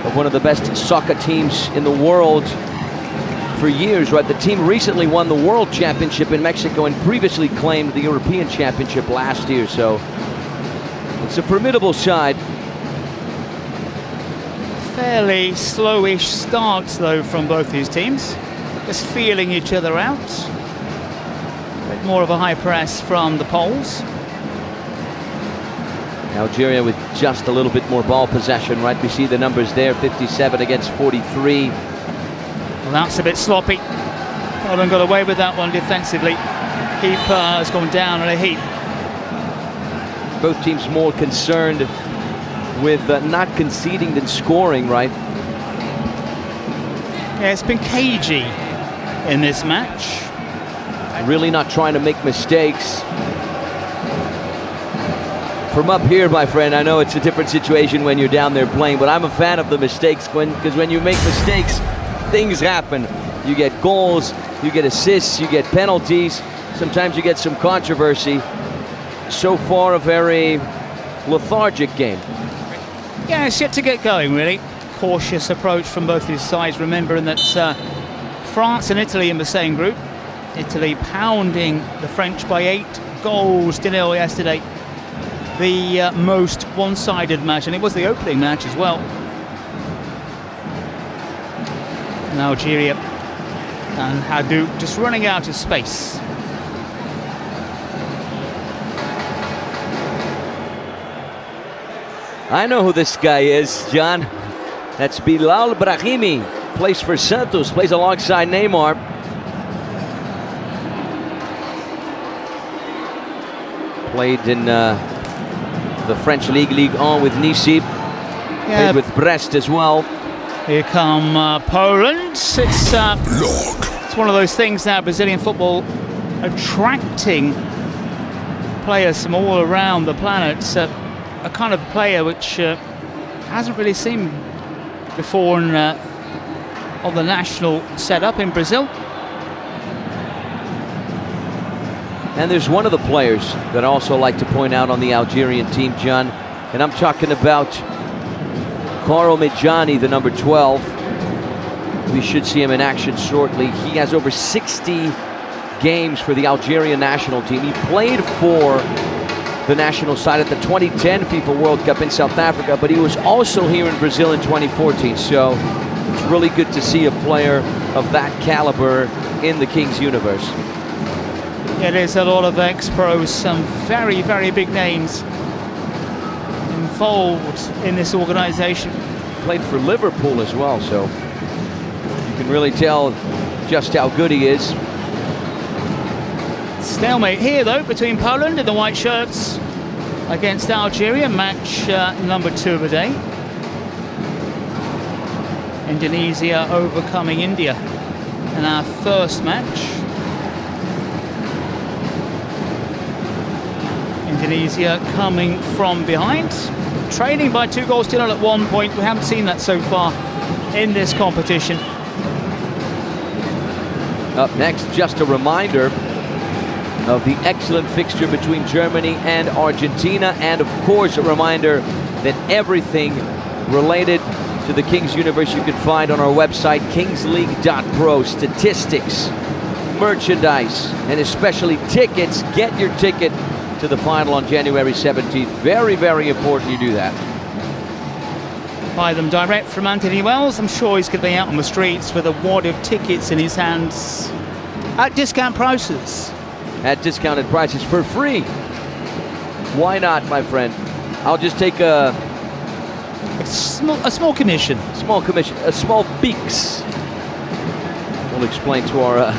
of one of the best soccer teams in the world for years, right? The team recently won the World Championship in Mexico and previously claimed the European Championship last year, so it's a formidable side. Fairly slowish starts though from both these teams. Just feeling each other out. A bit more of a high press from the Poles. Algeria with just a little bit more ball possession, right? We see the numbers there, 57 against 43. Well, that's a bit sloppy. Poland got away with that one defensively. Keeper has gone down in a heap. Both teams more concerned with not conceding than scoring, right? Yeah, it's been cagey in this match. Really not trying to make mistakes. From up here, my friend, I know it's a different situation when you're down there playing, but I'm a fan of the mistakes, because when you make mistakes, things happen. You get goals, you get assists, you get penalties, sometimes you get some controversy. So far, a very lethargic game. Yeah, it's yet to get going, really. Cautious approach from both these sides, remembering that France and Italy in the same group. Italy pounding the French by 8-0 yesterday. The most one-sided match, and it was the opening match as well. And Algeria and Hajduk just running out of space. I know who this guy is, John. That's Bilal Brahimi. Plays for Santos, plays alongside Neymar. Played in the French League, Ligue 1 with Nice. Played with Brest as well. Here come Poland. It's one of those things now, Brazilian football attracting players from all around the planet. A kind of player which hasn't really seen before on the national setup in Brazil. And there's one of the players that I also like to point out on the Algerian team, John, and I'm talking about Karim Medjani, the number 12. We should see him in action shortly. He has over 60 games for the Algerian national team. He played for the national side at the 2010 FIFA World Cup in South Africa, but he was also here in Brazil in 2014. So it's really good to see a player of that caliber in the Kings universe. Yeah, there's a lot of ex-pros, some very, very big names involved in this organisation. Played for Liverpool as well, so you can really tell just how good he is. Stalemate here, though, between Poland in the white shirts against Algeria, match number 2 of the day. Indonesia overcoming India in our first match. Indonesia coming from behind, trailing by 2-0 at one point. We haven't seen that so far in this competition. Up next, just a reminder of the excellent fixture between Germany and Argentina, and of course a reminder that everything related to the Kings universe you can find on our website, kingsleague.pro. Statistics, merchandise, and especially tickets. Get your ticket to the final on January 17th. Very, very important you do that. Buy them direct from Anthony Wells. I'm sure he's going to be out on the streets with a wad of tickets in his hands at discount prices. At discounted prices for free. Why not, my friend? I'll just take a small commission. Small commission, a small Beeks. We'll explain to our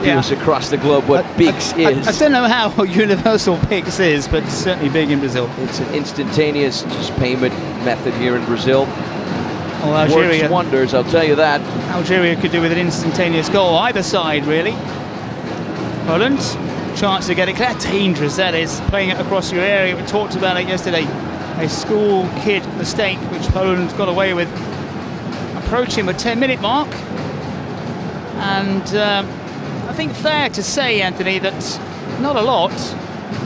viewers across the globe what Beeks is. I don't know how universal Beeks is, but it's certainly big in Brazil. It's an instantaneous payment method here in Brazil. Well, Algeria, works wonders, I'll tell you that. Algeria could do with an instantaneous goal, either side, really. Poland, chance to get it clear. Dangerous, that is, playing it across your area. We talked about it yesterday. A school kid mistake, which Poland got away with. Approaching the 10-minute mark. And I think fair to say, Anthony, that not a lot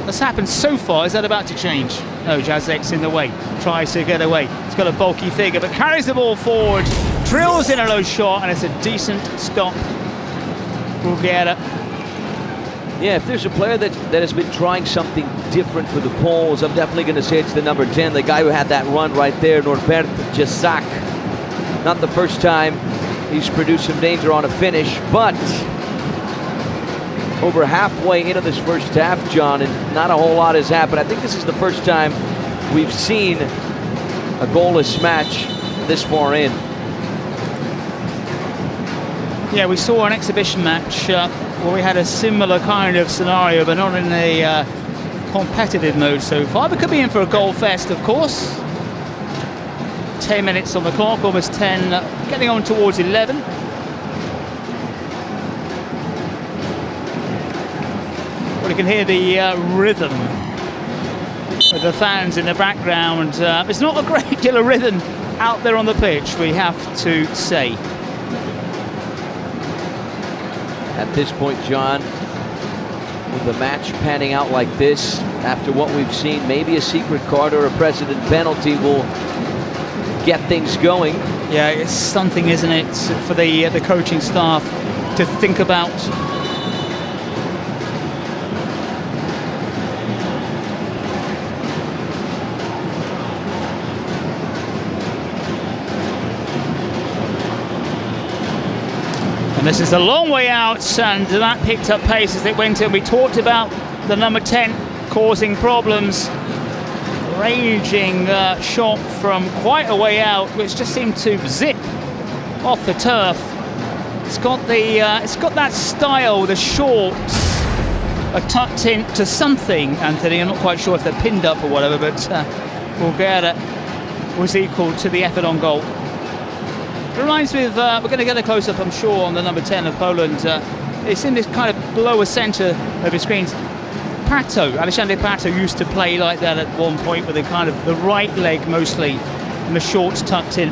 has happened so far. Is that about to change? No, Jazek's in the way. Tries to get away. He's got a bulky figure, but carries the ball forward. Drills in a low shot, and it's a decent stop. Bruguera. Yeah, if there's a player that has been trying something different for the Poles, I'm definitely going to say it's the number 10, the guy who had that run right there, Norbert Jacek. Not the first time he's produced some danger on a finish, but over halfway into this first half, John, and not a whole lot has happened. I think this is the first time we've seen a goalless match this far in. Yeah, we saw an exhibition match where we had a similar kind of scenario, but not in a competitive mode so far. We could be in for a goal fest, of course. 10 minutes on the clock, almost 10, getting on towards 11. Well, you can hear the rhythm of the fans in the background. There's not a great deal of rhythm out there on the pitch, we have to say. At this point, John, with the match panning out like this, after what we've seen, maybe a secret card or a precedent penalty will get things going. Yeah, it's something, isn't it, for the coaching staff to think about. And this is a long way out, and that picked up pace as it went in. We talked about the number 10 causing problems. Raging shot from quite a way out, which just seemed to zip off the turf. It's got that style. The shorts are tucked into something, Anthony. I'm not quite sure if they're pinned up or whatever, but Bulgaria was equal to the effort on goal. It reminds me of, we're going to get a close-up, I'm sure, on the number 10 of Poland. It's in this kind of lower centre of your screens. Pato, Alexander Pato used to play like that at one point with the right leg mostly, and the shorts tucked in.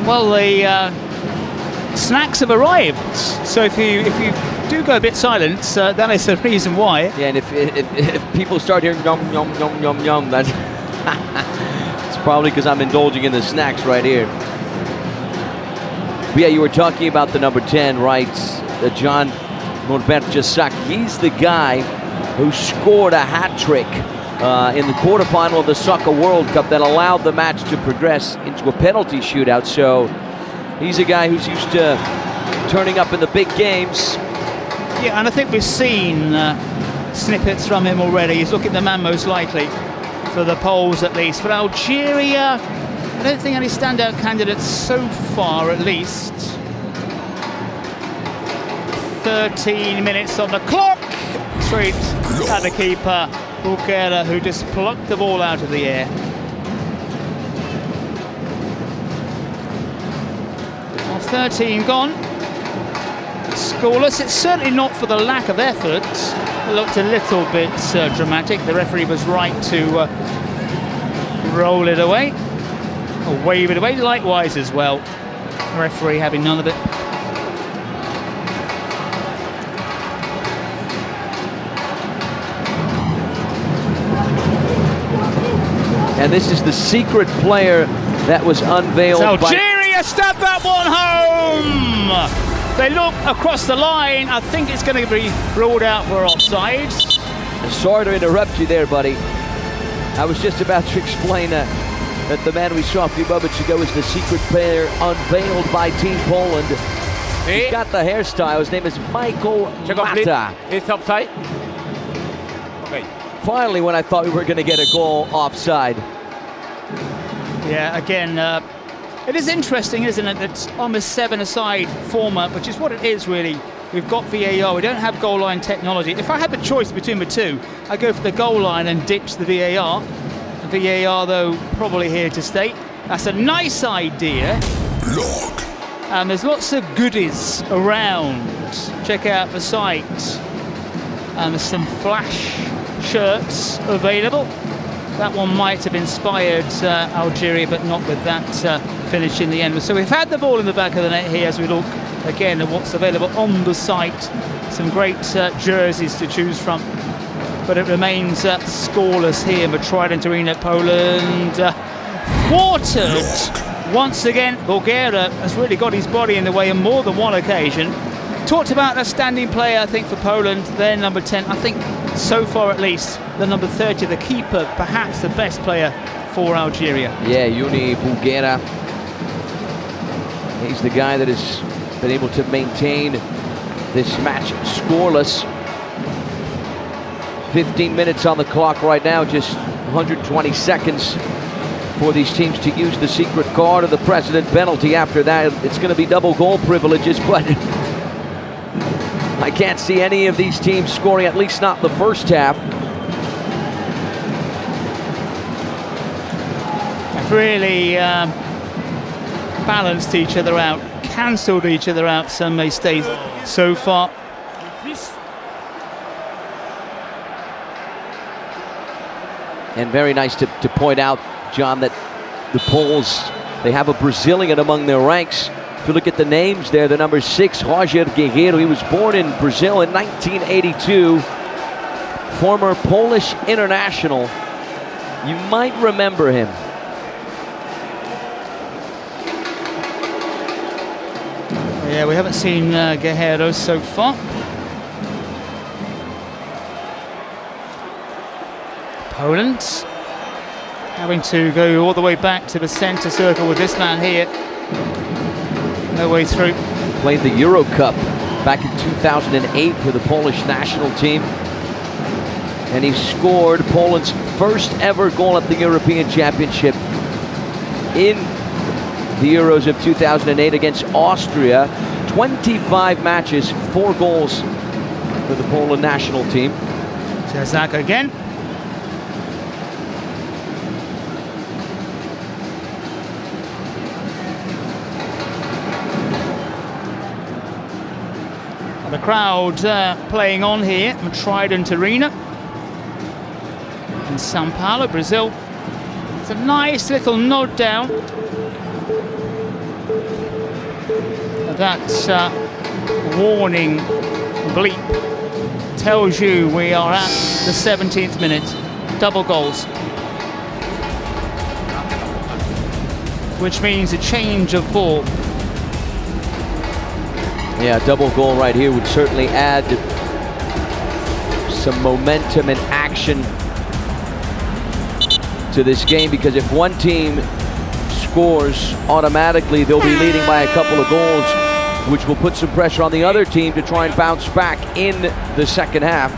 Well, the snacks have arrived, so if you do go a bit silent, that is the reason why. Yeah, and if people start hearing yum yum yum yum yum, that's it's probably because I'm indulging in the snacks right here. But yeah, you were talking about the number 10, right? John Norbert Jasak. He's the guy who scored a hat trick in the quarterfinal of the Soccer World Cup that allowed the match to progress into a penalty shootout. So he's a guy who's used to turning up in the big games. Yeah, and I think we've seen snippets from him already. He's looking the man most likely for the Poles, at least. For Algeria, I don't think any standout candidates so far, at least. 13 minutes on the clock. Straight at the keeper, Bulgaria, who just plucked the ball out of the air. Well, 13 gone. Scoreless. It's certainly not for the lack of effort. It looked a little bit dramatic. The referee was right to roll it away, or wave it away, likewise as well. The referee having none of it. And this is the secret player that was unveiled. Algeria stabbed that one home! They look across the line. I think it's going to be ruled out for offside. Sorry to interrupt you there, buddy. I was just about to explain that the man we saw a few moments ago is the secret player unveiled by Team Poland. He's got the hairstyle. His name is Michael Mata. It's offside. Okay. Finally, when I thought we were going to get a goal, offside. Yeah, again, it is interesting, isn't it, that on the 7-a-side format, which is what it is really, we've got VAR, we don't have goal line technology. If I had the choice between the two, I'd go for the goal line and ditch the VAR. The VAR, though, probably here to stay. That's a nice idea. Block. And there's lots of goodies around. Check out the site. And there's some flash shirts available. That one might have inspired Algeria, but not with that finish in the end. So we've had the ball in the back of the net here as we look again at what's available on the site. Some great jerseys to choose from. But it remains scoreless here in the Trident Arena. Poland thwarted once again. Bulgaria has really got his body in the way on more than one occasion. talked about a standing player, I think, for Poland. Their number 10, I think, so far at least, the number 30, the keeper, perhaps the best player for Algeria. Yeah, Yuni Bougherra. He's the guy that has been able to maintain this match scoreless. 15 minutes on the clock right now, just 120 seconds for these teams to use the secret card or the precedent penalty. After that, it's going to be double goal privileges, but I can't see any of these teams scoring, at least not the first half. They've really balanced each other out, cancelled each other out, some may say, so far. And very nice to point out, John, that the Poles, they have a Brazilian among their ranks. If you look at the names there, the number 6, Roger Guerreiro, he was born in Brazil in 1982. Former Polish international. You might remember him. Yeah, we haven't seen Guerreiro so far. Poland having to go all the way back to the centre circle with this man here. No way through. Played the Euro Cup back in 2008 for the Polish national team. And he scored Poland's first ever goal at the European Championship in the Euros of 2008 against Austria. 25 matches, 4 goals for the Poland national team. Zak again. The crowd playing on here at Trident Arena in Sao Paulo, Brazil. It's a nice little nod down. That warning bleep tells you we are at the 17th minute. Double goals. Which means a change of ball. Yeah, double goal right here would certainly add some momentum and action to this game, because if one team scores, automatically they'll be leading by a couple of goals, which will put some pressure on the other team to try and bounce back in the second half.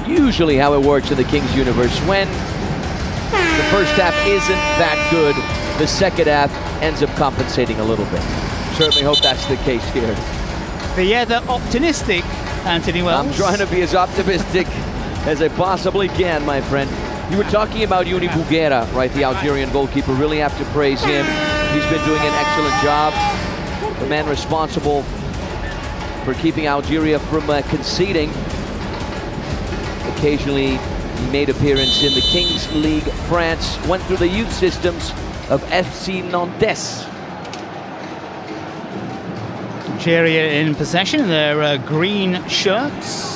Usually how it works in the Kings universe. When the first half isn't that good, the second half ends up compensating a little bit. Certainly hope that's the case here. The ever optimistic Anthony Wells. I'm trying to be as optimistic as I possibly can, my friend. You were talking about Yuni Bougherra, right? The Algerian goalkeeper. Really have to praise him. He's been doing an excellent job. The man responsible for keeping Algeria from conceding. Occasionally, he made appearance in the Kings League France. Went through the youth systems of FC Nantes. Algeria in possession in their green shirts.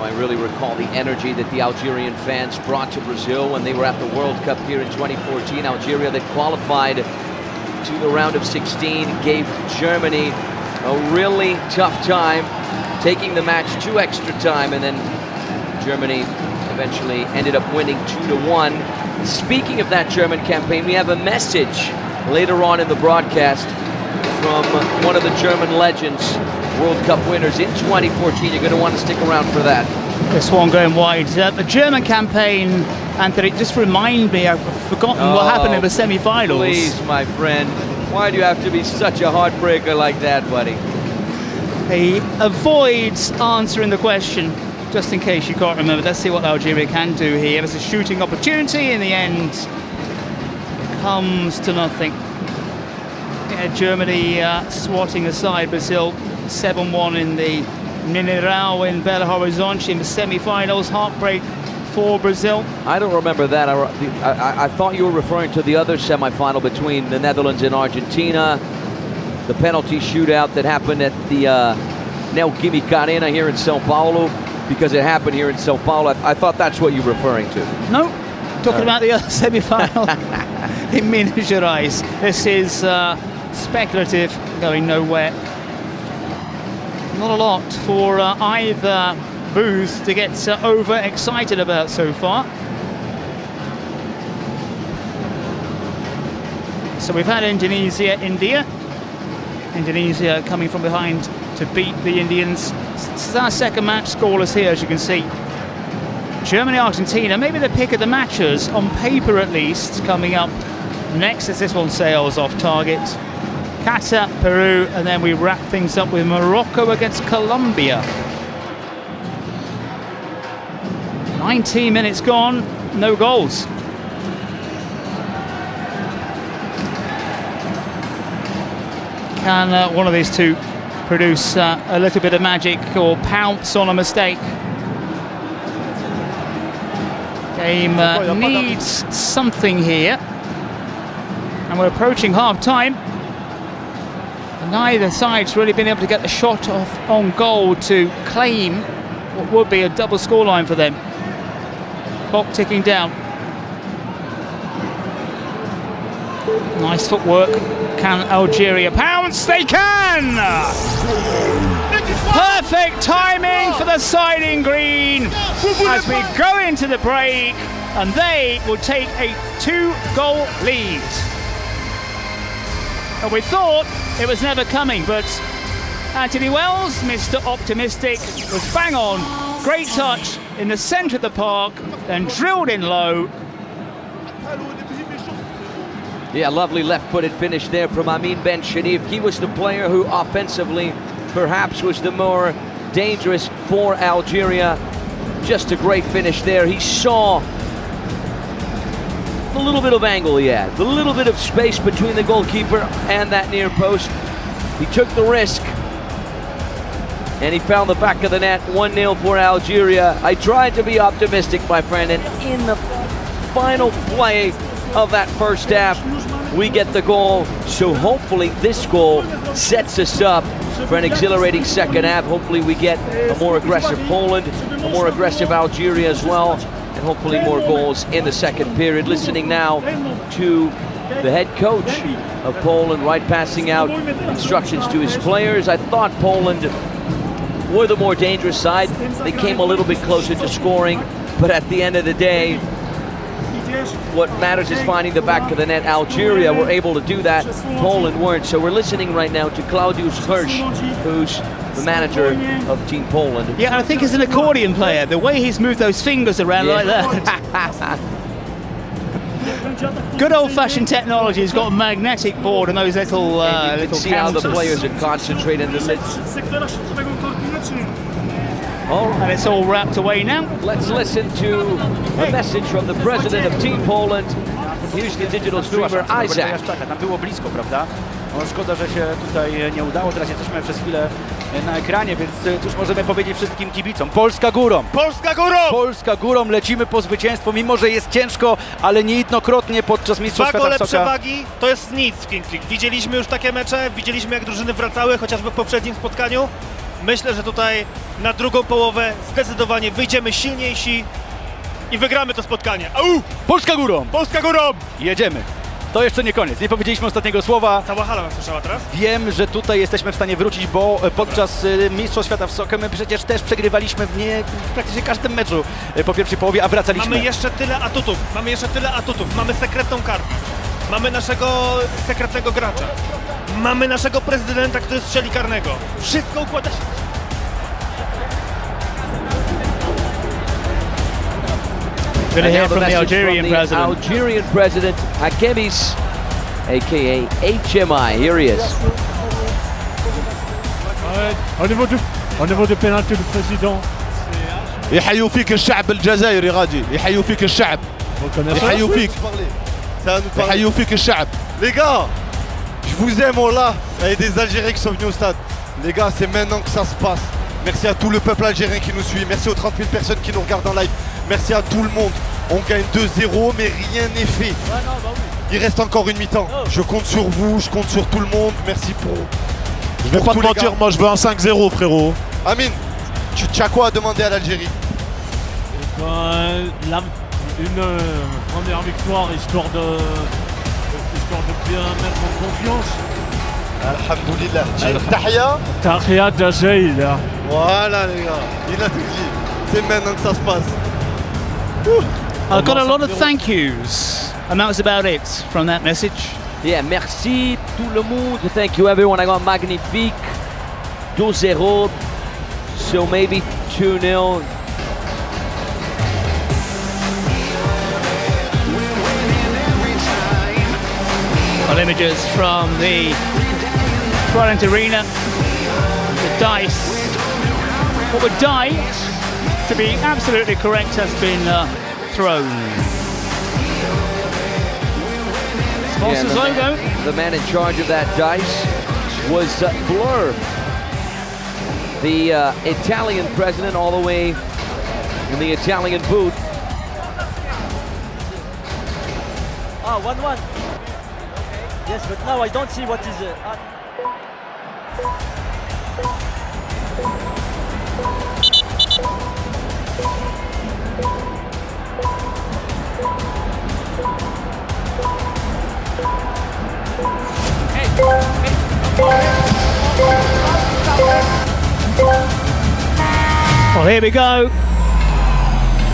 I really recall the energy that the Algerian fans brought to Brazil when they were at the World Cup here in 2014. Algeria that qualified to the round of 16 gave Germany a really tough time, taking the match to extra time, and then Germany eventually ended up winning 2-1. Speaking of that German campaign, we have a message later on in the broadcast from one of the German legends, World Cup winners in 2014. You're going to want to stick around for that. This one going wide. The German campaign, Anthony, just remind me, I've forgotten what happened in the semi-finals. Please, my friend. Why do you have to be such a heartbreaker like that, buddy? He avoids answering the question, just in case you can't remember. Let's see what Algeria can do here. It's a shooting opportunity. In the end, comes to nothing. Yeah, Germany swatting aside Brazil 7-1 in the Mineirão in Belo Horizonte in the semi-finals. Heartbreak for Brazil. I don't remember that. I thought you were referring to the other semi-final between the Netherlands and Argentina. The penalty shootout that happened at the Neoquímica Arena here in Sao Paulo, because it happened here in Sao Paulo. I thought that's what you were referring to. No, Talking about the other semi-final in Minas Gerais. This is speculative, going nowhere. Not a lot for either booth to get over-excited about so far. So we've had Indonesia, India. Indonesia coming from behind to beat the Indians. This is our second match, scoreless here, as you can see. Germany, Argentina, maybe the pick of the matches, on paper at least, coming up next as this one sails off target. Qatar, Peru, and then we wrap things up with Morocco against Colombia. 19 minutes gone, no goals. Can one of these two produce a little bit of magic or pounce on a mistake? Game needs something here. And we're approaching half-time. And neither side's really been able to get the shot off on goal to claim what would be a double scoreline for them. Clock ticking down. Nice footwork. Can Algeria pounce? They can! Perfect timing for the side in green as we go into the break, and they will take a 2-goal lead. And we thought it was never coming, but Anthony Wells, Mr. Optimistic, was bang on. Great touch in the centre of the park, then drilled in low. Yeah, lovely left-footed finish there from Amin Ben Sharif. He was the player who offensively perhaps was the more dangerous for Algeria. Just a great finish there. He saw the little bit of angle he had, the little bit of space between the goalkeeper and that near post. He took the risk and he found the back of the net. 1-0 for Algeria. I tried to be optimistic, my friend, and in the final play of that first half, we get the goal. So hopefully this goal sets us up for an exhilarating second half. Hopefully we get a more aggressive Poland, a more aggressive Algeria as well, and hopefully more goals in the second period. Listening now to the head coach of Poland, right, passing out instructions to his players. I thought Poland were the more dangerous side. They came a little bit closer to scoring, but at the end of the day, what matters is finding the back of the net. Algeria were able to do that, Poland weren't. So we're listening right now to Claudius Hirsch, who's the manager of Team Poland. Yeah, and I think as an accordion player, the way he's moved those fingers around like that. Good old-fashioned technology has got a magnetic board and those little you can see how the counters. players are concentrating. And it's all wrapped away now. Let's listen to a message from the president of Team Poland. Here's the digital streamer Isaac. Tam było blisko, prawda? No, szkoda, że się tutaj nie udało. Teraz jesteśmy przez chwilę na ekranie, więc cóż możemy powiedzieć wszystkim kibicom. Polska górą! Polska górą! Polska górą! Lecimy po zwycięstwo, mimo że jest ciężko, ale niejednokrotnie podczas Mistrzostw Świata Dwa gole przewagi to jest nic w Kings League. Widzieliśmy już takie mecze, widzieliśmy jak drużyny wracały, chociażby w poprzednim spotkaniu. Myślę, że tutaj na drugą połowę zdecydowanie wyjdziemy silniejsi i wygramy to spotkanie. Au! Polska górą! Polska górą! Jedziemy! To jeszcze nie koniec, nie powiedzieliśmy ostatniego słowa. Cała hala nas słyszała teraz? Wiem, że tutaj jesteśmy w stanie wrócić, bo podczas Mistrzostw Świata w soccer my przecież też przegrywaliśmy w praktycznie każdym meczu po pierwszej połowie, a wracaliśmy. Mamy jeszcze tyle atutów, mamy sekretną kartę, mamy naszego sekretnego gracza, mamy naszego prezydenta, który strzeli karnego. Wszystko układa się. And now the message from the Algerian president, Hakemis, aka HMI. Here he is. Au niveau du pénalty du président. يحيوا فيك الشعب الجزائري غادي يحيوا فيك الشعب يحيوا فيك يحيوا فيك الشعب. Les gars, je vous aime, on l'a. Il y a des Algériens qui sont venus au stade. Les gars, c'est maintenant que ça se passe. Merci à tout le peuple algérien qui nous suit. Merci aux 30 000 personnes qui nous regardent en live. Merci à tout le monde. On gagne 2-0, mais rien n'est fait. Il reste encore une mi-temps. Je compte sur vous, je compte sur tout le monde. Merci pour... Je vais pas te mentir, moi je veux un 5-0, frérot. Amine, tu as quoi à demander à l'Algérie? une première victoire histoire de bien mettre en confiance. Alhamdoulilah. Tahia. Tahia Jazair. Voilà les gars, il a tout dit. C'est maintenant que ça se passe. I got a lot of thank yous, and that was about it from that message. Yeah, merci tout le monde. Thank you everyone. I got magnifique. 2-0. So maybe 2-0. Well, images from the Trident Arena. The dice. What would die, to be absolutely correct, has been thrown. Sponsors logo. The man in charge of that dice was Blur, the Italian president, all the way in the Italian booth. Ah, 1-1. Yes, but now I don't see what is Well, here we go.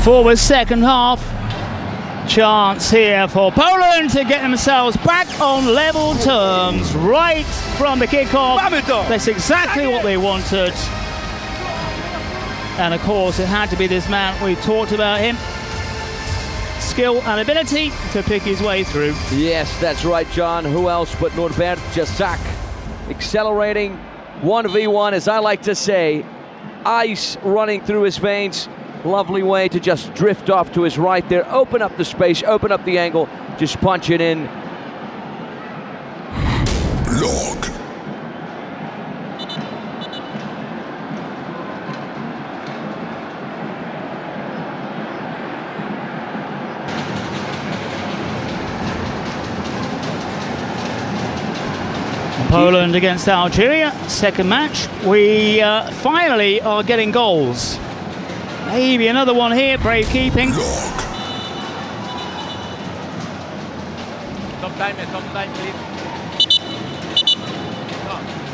Forward second half. Chance here for Poland to get themselves back on level terms right from the kickoff. That's exactly what they wanted. And of course, it had to be this man. We talked about him. Skill and ability to pick his way through. Yes, that's right, John. Who else but Norbert Jasak? Accelerating 1v1, as I like to say. Ice running through his veins. Lovely way to just drift off to his right there. Open up the space, open up the angle. Just punch it in. Log. Poland against Algeria, second match. We finally are getting goals. Maybe another one here, brave keeping.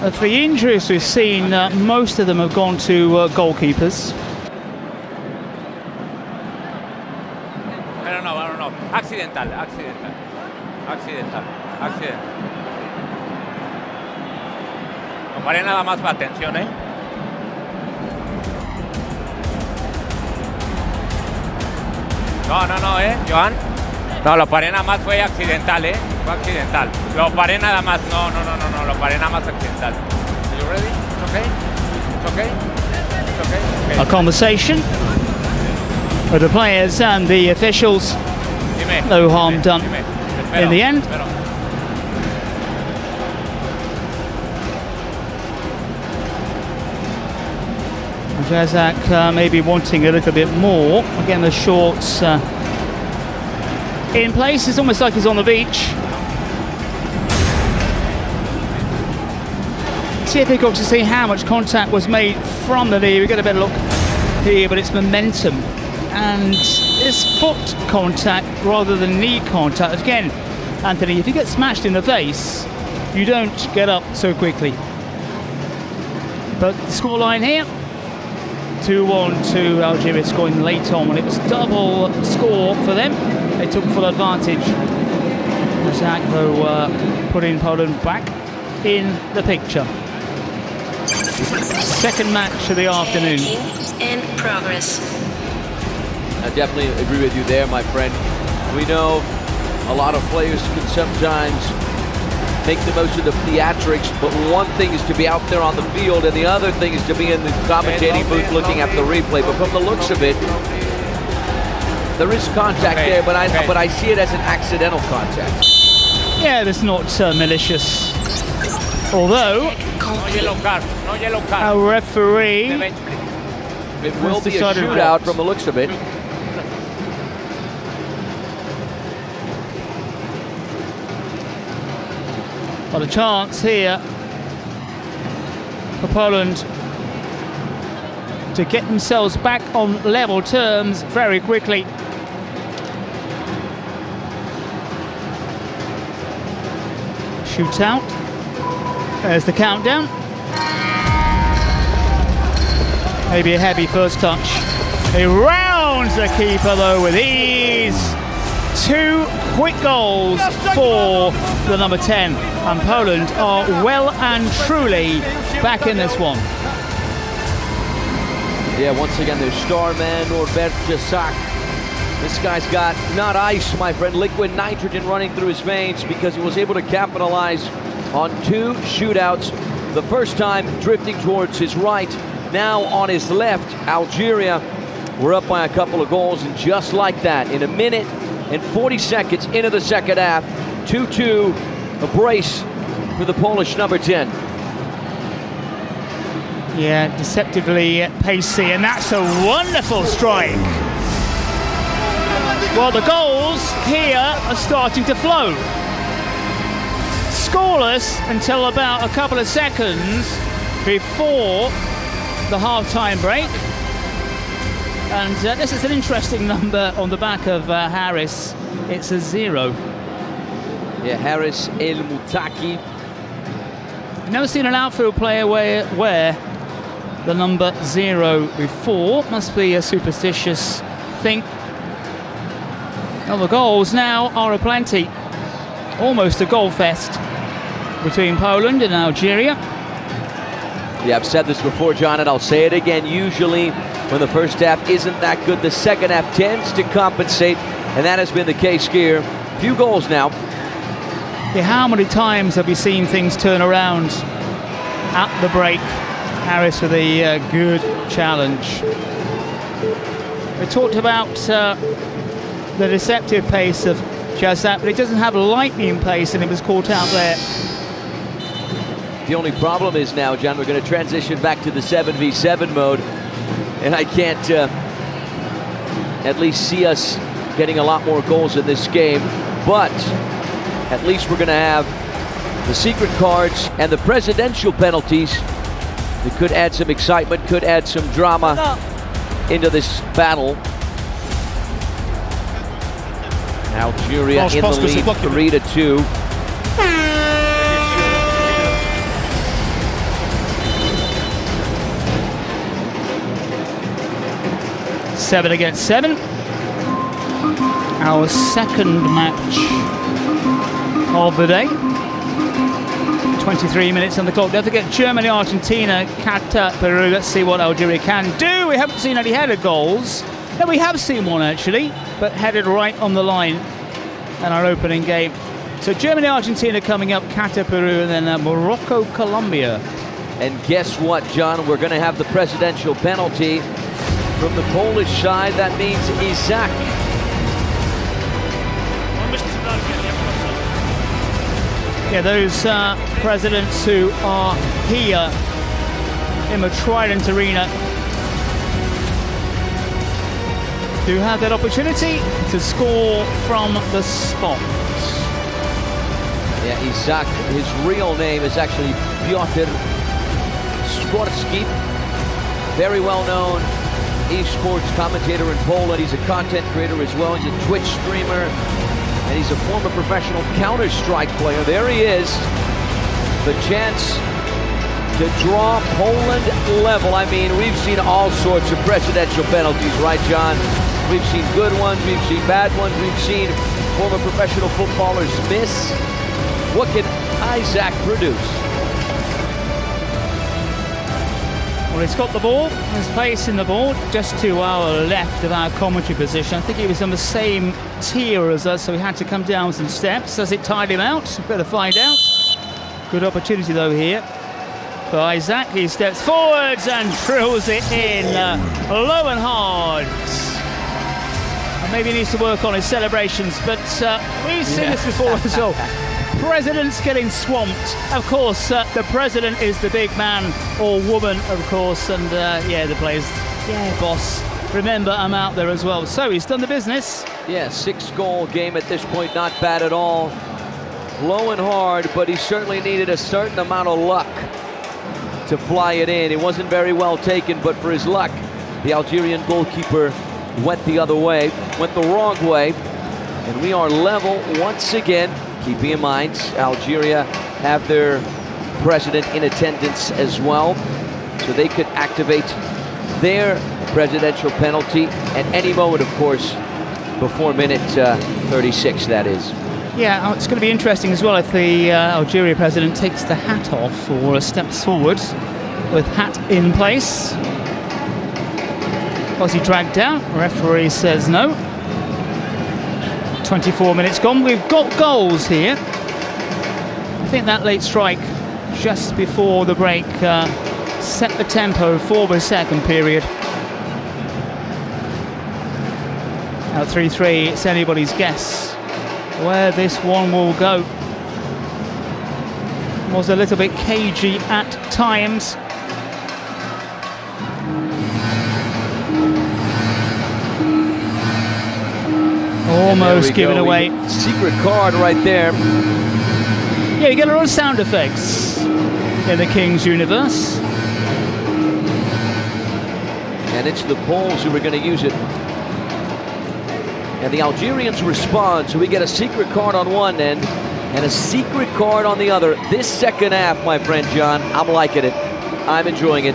Of the injuries we've seen, most of them have gone to goalkeepers. I don't know. Accidental. No paré nada más, atención, No, Joan. No, lo paré nada más, fue accidental, Fue accidental. Lo paré nada más, no, lo paré nada más accidental. Are you ready? It's okay? A conversation with the players and the officials. No harm done in the end. Jazak maybe wanting a little bit more. Again, the shorts in place. It's almost like he's on the beach. Difficult to see how much contact was made from the knee. We get a better look here, but it's momentum and it's foot contact rather than knee contact. Again, Anthony, if you get smashed in the face, you don't get up so quickly. But the scoreline here, 2-1 to Algeria, scoring late on when it was double score for them. They took full advantage. Zach, though, putting Poland back in the picture. Second match of the afternoon. In progress. I definitely agree with you there, my friend. We know a lot of players can sometimes make the most of the theatrics, but one thing is to be out there on the field and the other thing is to be in the commentating booth looking at the replay. But from the looks of it, there is contact there, but I see it as an accidental contact. Yeah, that's not malicious. Although, No yellow card. a referee It will be a shootout from the looks of it. Got a chance here for Poland to get themselves back on level terms very quickly. shootout. There's the countdown. Maybe a heavy first touch. He rounds the keeper though with ease. 2 quick goals for the number 10. And Poland are well and truly back in this one. Yeah, once again, their star man, Norbert Jasak. This guy's got, not ice, my friend, liquid nitrogen running through his veins because he was able to capitalize on 2 shootouts. The first time drifting towards his right, now on his left. Algeria were up by a couple of goals, and just like that, in a minute and 40 seconds into the second half, 2-2, a brace for the Polish number 10. Yeah, deceptively pacey, and that's a wonderful strike. Well, the goals here are starting to flow. Scoreless until about a couple of seconds before the half-time break. And this is an interesting number on the back of Harris. It's a 0. Yeah, Harris El Moutaki. I've never seen an outfield player wear the number 0 before. Must be a superstitious thing. Well, the goals now are aplenty. Almost a goal fest between Poland and Algeria. Yeah, I've said this before, John, and I'll say it again. Usually, when the first half isn't that good, the second half tends to compensate, and that has been the case here. Few goals now. Yeah, how many times have you seen things turn around at the break? Harris with a good challenge. We talked about the deceptive pace of Jasak, but it doesn't have lightning pace, and it was caught out there. The only problem is now, John, we're going to transition back to the 7v7 mode, and I can't at least see us getting a lot more goals in this game, but at least we're going to have the secret cards and the presidential penalties that could add some excitement, could add some drama into this battle. Algeria in the lead, 3-2. Seven against 7. Our second match of the day. 23 minutes on the clock. Don't forget Germany, Argentina, Qatar, Peru. Let's see what Algeria can do. We haven't seen any header goals. No, we have seen one actually, but headed right on the line in our opening game. So Germany, Argentina coming up, Qatar, Peru, and then Morocco, Colombia. And guess what, John? We're going to have the presidential penalty from the Polish side. That means Isak. Yeah, those presidents who are here in the Trident Arena do have that opportunity to score from the spot. Yeah, Isak, his real name is actually Piotr Skorsky. Very well known esports commentator in Poland. He's a content creator as well. He's a Twitch streamer, and he's a former professional Counter-Strike player. There he is. The chance to draw Poland level. I mean, we've seen all sorts of presidential penalties, right, John? We've seen good ones, we've seen bad ones, we've seen former professional footballers miss. What can Isak produce? Well, he's got the ball, he's placing the ball just to our left of our commentary position. I think he was on the same tier as us, so he had to come down some steps. Does it tide him out? Better find out. Good opportunity though here for Isak. He steps forwards and drills it in low and hard. And maybe he needs to work on his celebrations, but we've seen this before as well. Presidents getting swamped. Of course, the president is the big man or woman, of course, and yeah, the players, yeah, boss. Remember, I'm out there as well. So he's done the business. Yeah, 6-goal game at this point, not bad at all. Low and hard, but he certainly needed a certain amount of luck to fly it in. It wasn't very well taken, but for his luck, the Algerian goalkeeper went the other way, went the wrong way, and we are level once again. Keeping in mind, Algeria have their president in attendance as well, so they could activate their presidential penalty at any moment, of course, before minute 36, that is. Yeah, it's going to be interesting as well if the Algeria president takes the hat off or steps forward with hat in place. Was he dragged down? Referee says no. 24 minutes gone. We've got goals here. I think that late strike just before the break set the tempo for the second period. Now 3-3, it's anybody's guess where this one will go. Was a little bit cagey at times. Almost given away. Secret card right there. Yeah, you get a lot of sound effects in the Kings universe. And it's the Poles who are going to use it. And the Algerians respond, so we get a secret card on one end and a secret card on the other. This second half, my friend John, I'm liking it. I'm enjoying it.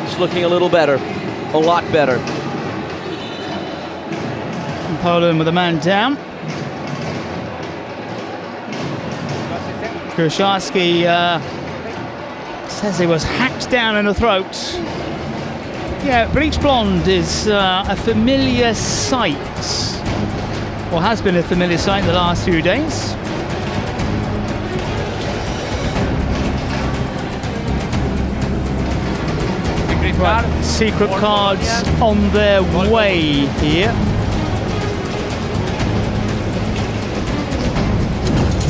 It's looking a little better, a lot better. And Poland with a man down. Krzyzewski says he was hacked down in the throat. Yeah, Bleach Blonde is a familiar sight, or has been a familiar sight the last few days. Right, secret cards on their way here.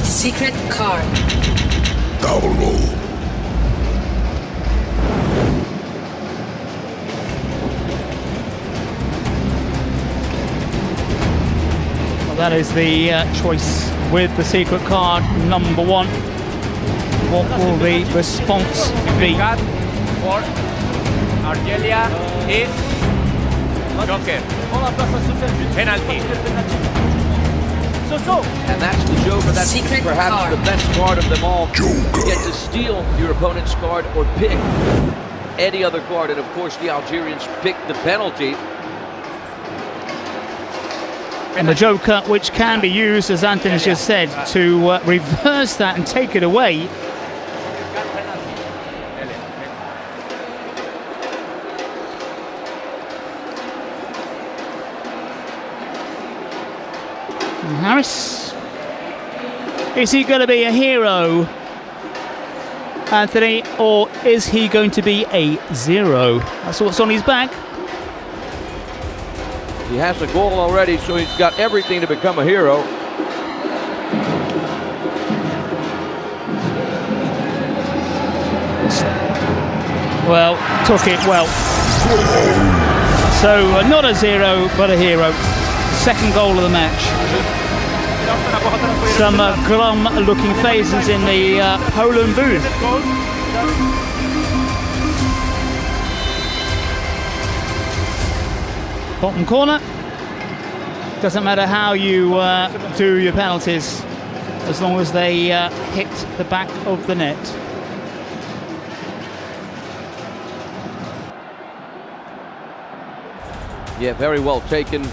Secret card. Double roll. Well, that is the choice with the secret card number one. What will the response be? For Argelia is Joker. Penalty. And that's the Joker. That's secret perhaps card. the best card of them all. You get to steal your opponent's card or pick any other card. And of course, the Algerians picked the penalty. And the Joker, which can be used, as Anthony has just said, to reverse that and take it away. Harris, is he going to be a hero, Anthony, or is he going to be a zero? That's what's on his back. He has a goal already, so he's got everything to become a hero. Well, took it well. So not a zero, but a hero. Second goal of the match. Some glum-looking faces in the Poland booth. Bottom corner. Doesn't matter how you do your penalties, as long as they hit the back of the net. Yeah, very well taken.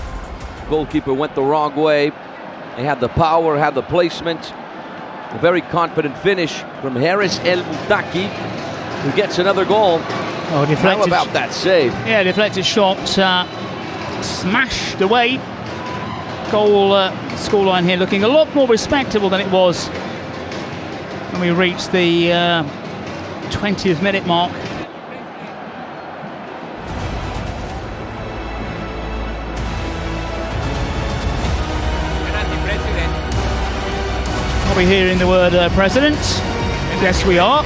Goalkeeper went the wrong way. They had the power, had the placement. A very confident finish from Haris El Moutaki, who gets another goal. Oh, deflected. How about that save? Yeah, deflected shot, smashed away. Goal scoreline here looking a lot more respectable than it was when we reached the 20th minute mark. Are we hearing the word president? Yes, we are.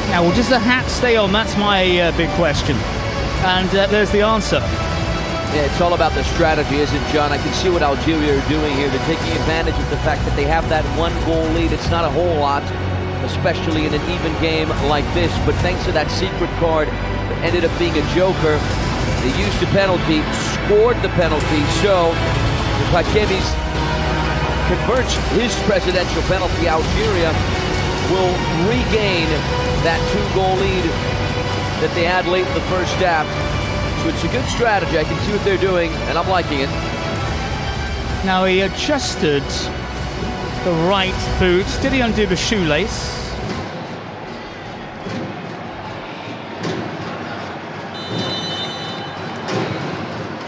Now, will just the hat stay on? That's my big question. And there's the answer. Yeah, it's all about the strategy, isn't it, John? I can see what Algeria are doing here. They're taking advantage of the fact that they have that one goal lead. It's not a whole lot, especially in an even game like this. But thanks to that secret card that ended up being a joker, they used the penalty, scored the penalty. So the Pachemis converts his presidential penalty, Algeria will regain that 2-goal lead that they had late in the first half. So it's a good strategy. I can see what they're doing, and I'm liking it. Now he adjusted the right boot. Did he undo the shoelace?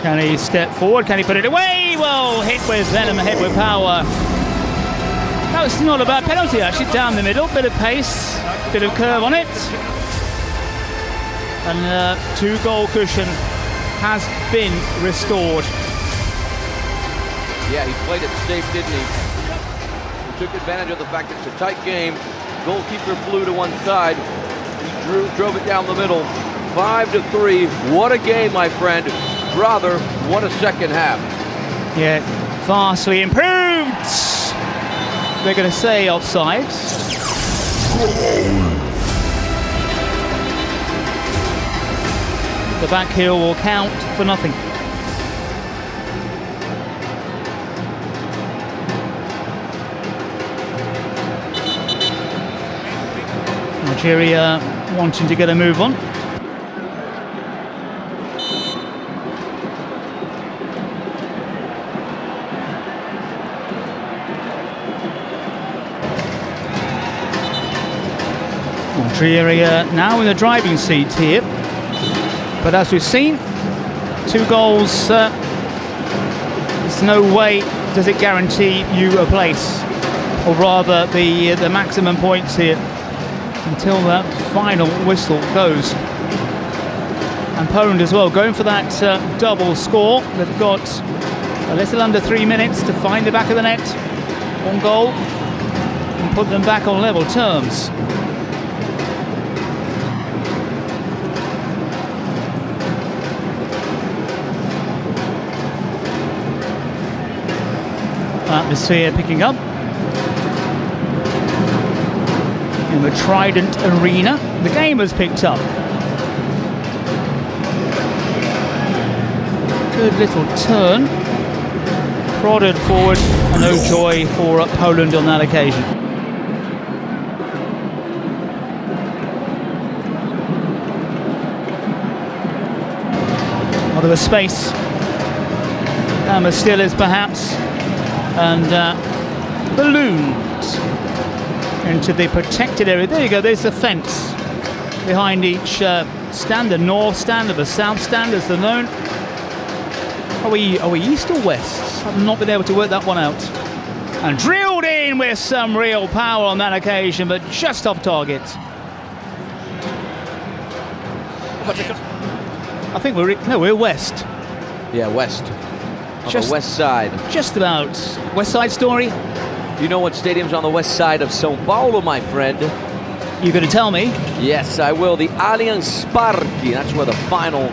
Can he step forward? Can he put it away? Well, hit with venom, hit with power. That was not a bad penalty, actually. Down the middle, bit of pace, bit of curve on it. And 2-goal cushion has been restored. Yeah, he played it safe, didn't he? He took advantage of the fact that it's a tight game. Goalkeeper flew to one side. He drove it down the middle. 5-3. What a game, my friend. Rather, what a second half. Yeah, vastly improved. They're going to say offside. The back heel will count for nothing. Algeria wanting to get a move on. Algeria now in the driving seat here. But as we've seen, 2 goals, there's no way does it guarantee you a place, or rather the maximum points here until that final whistle goes. And Poland as well, going for that double score. They've got a little under 3 minutes to find the back of the net, 1 goal, and put them back on level terms. Atmosphere picking up in the Trident Arena. The game has picked up. Good little turn. Prodded forward, and no joy for Poland on that occasion. Out of a space. Still is perhaps. And ballooned into the protected area. There you go, there's the fence behind each stand, the north stand and the south stand as they're known. Are we east or west? I've not been able to work that one out. And drilled in with some real power on that occasion, but just off target. I think we're west. Yeah, west. On the west side. Just about. West side story? You know what stadium's on the west side of Sao Paulo, my friend? You going to tell me? Yes, I will. The Allianz Parque. That's where the final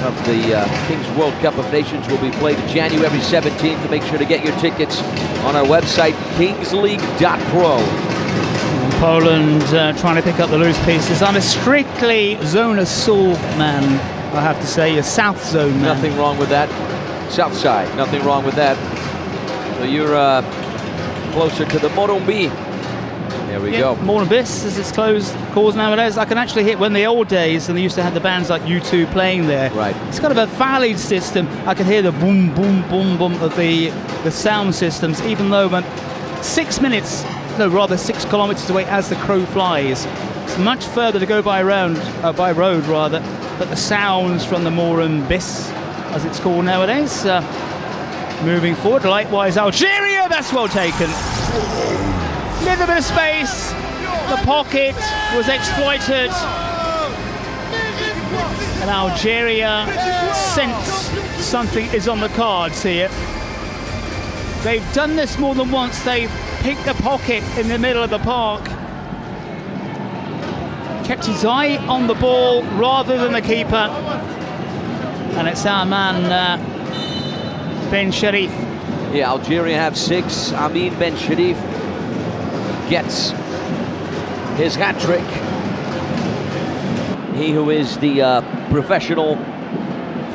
of the Kings World Cup of Nations will be played January 17th. Make sure to get your tickets on our website, kingsleague.pro. Poland trying to pick up the loose pieces. I'm a strictly Zona Sul man, I have to say, a South Zone man. Nothing wrong with that. South side, nothing wrong with that. So you're closer to the Morumbi. There we go. Morumbis, as it's called nowadays. I can actually hit when the old days, and they used to have the bands like U2 playing there. Right. It's got a valid system. I can hear the boom, boom, boom, boom of the sound systems, even though 6 minutes, no, rather 6 kilometers away as the crow flies. It's much further to go by road, rather. But the sounds from the Morumbis, as it's called nowadays, moving forward. Likewise, Algeria, that's well taken. Little bit of space. The pocket was exploited. And Algeria sense something is on the cards here. They've done this more than once. They've picked the pocket in the middle of the park. Kept his eye on the ball rather than the keeper. And it's our man, Ben Sharif. Yeah, Algeria have 6. Amin Ben Sharif gets his hat-trick. He who is the professional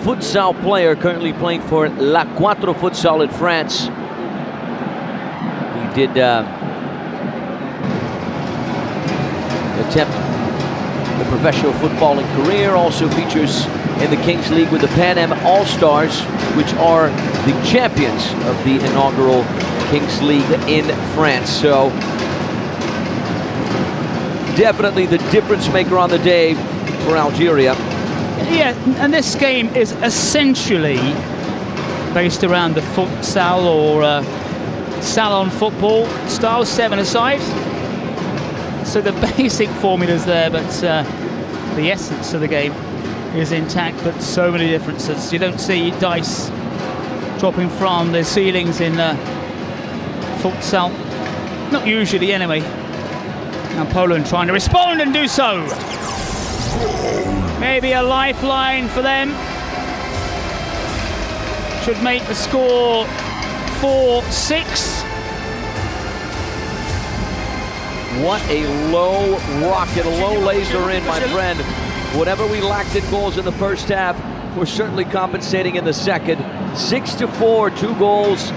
futsal player currently playing for La Quattro Futsal in France. did attempt the professional footballing career. Also features in the Kings League with the Pan Am All-Stars, which are the champions of the inaugural Kings League in France. So definitely the difference maker on the day for Algeria. Yeah, and this game is essentially based around the futsal or salon football style, 7-a-side. So the basic formula's there, but the essence of the game is intact, but so many differences. You don't see dice dropping from the ceilings in futsal. Not usually, anyway. Now Poland trying to respond and do so. Maybe a lifeline for them. Should make the score 4-6. What a low rocket, a low laser in, my friend. Whatever we lacked in goals in the first half, we're certainly compensating in the second. 6-4, 2 goals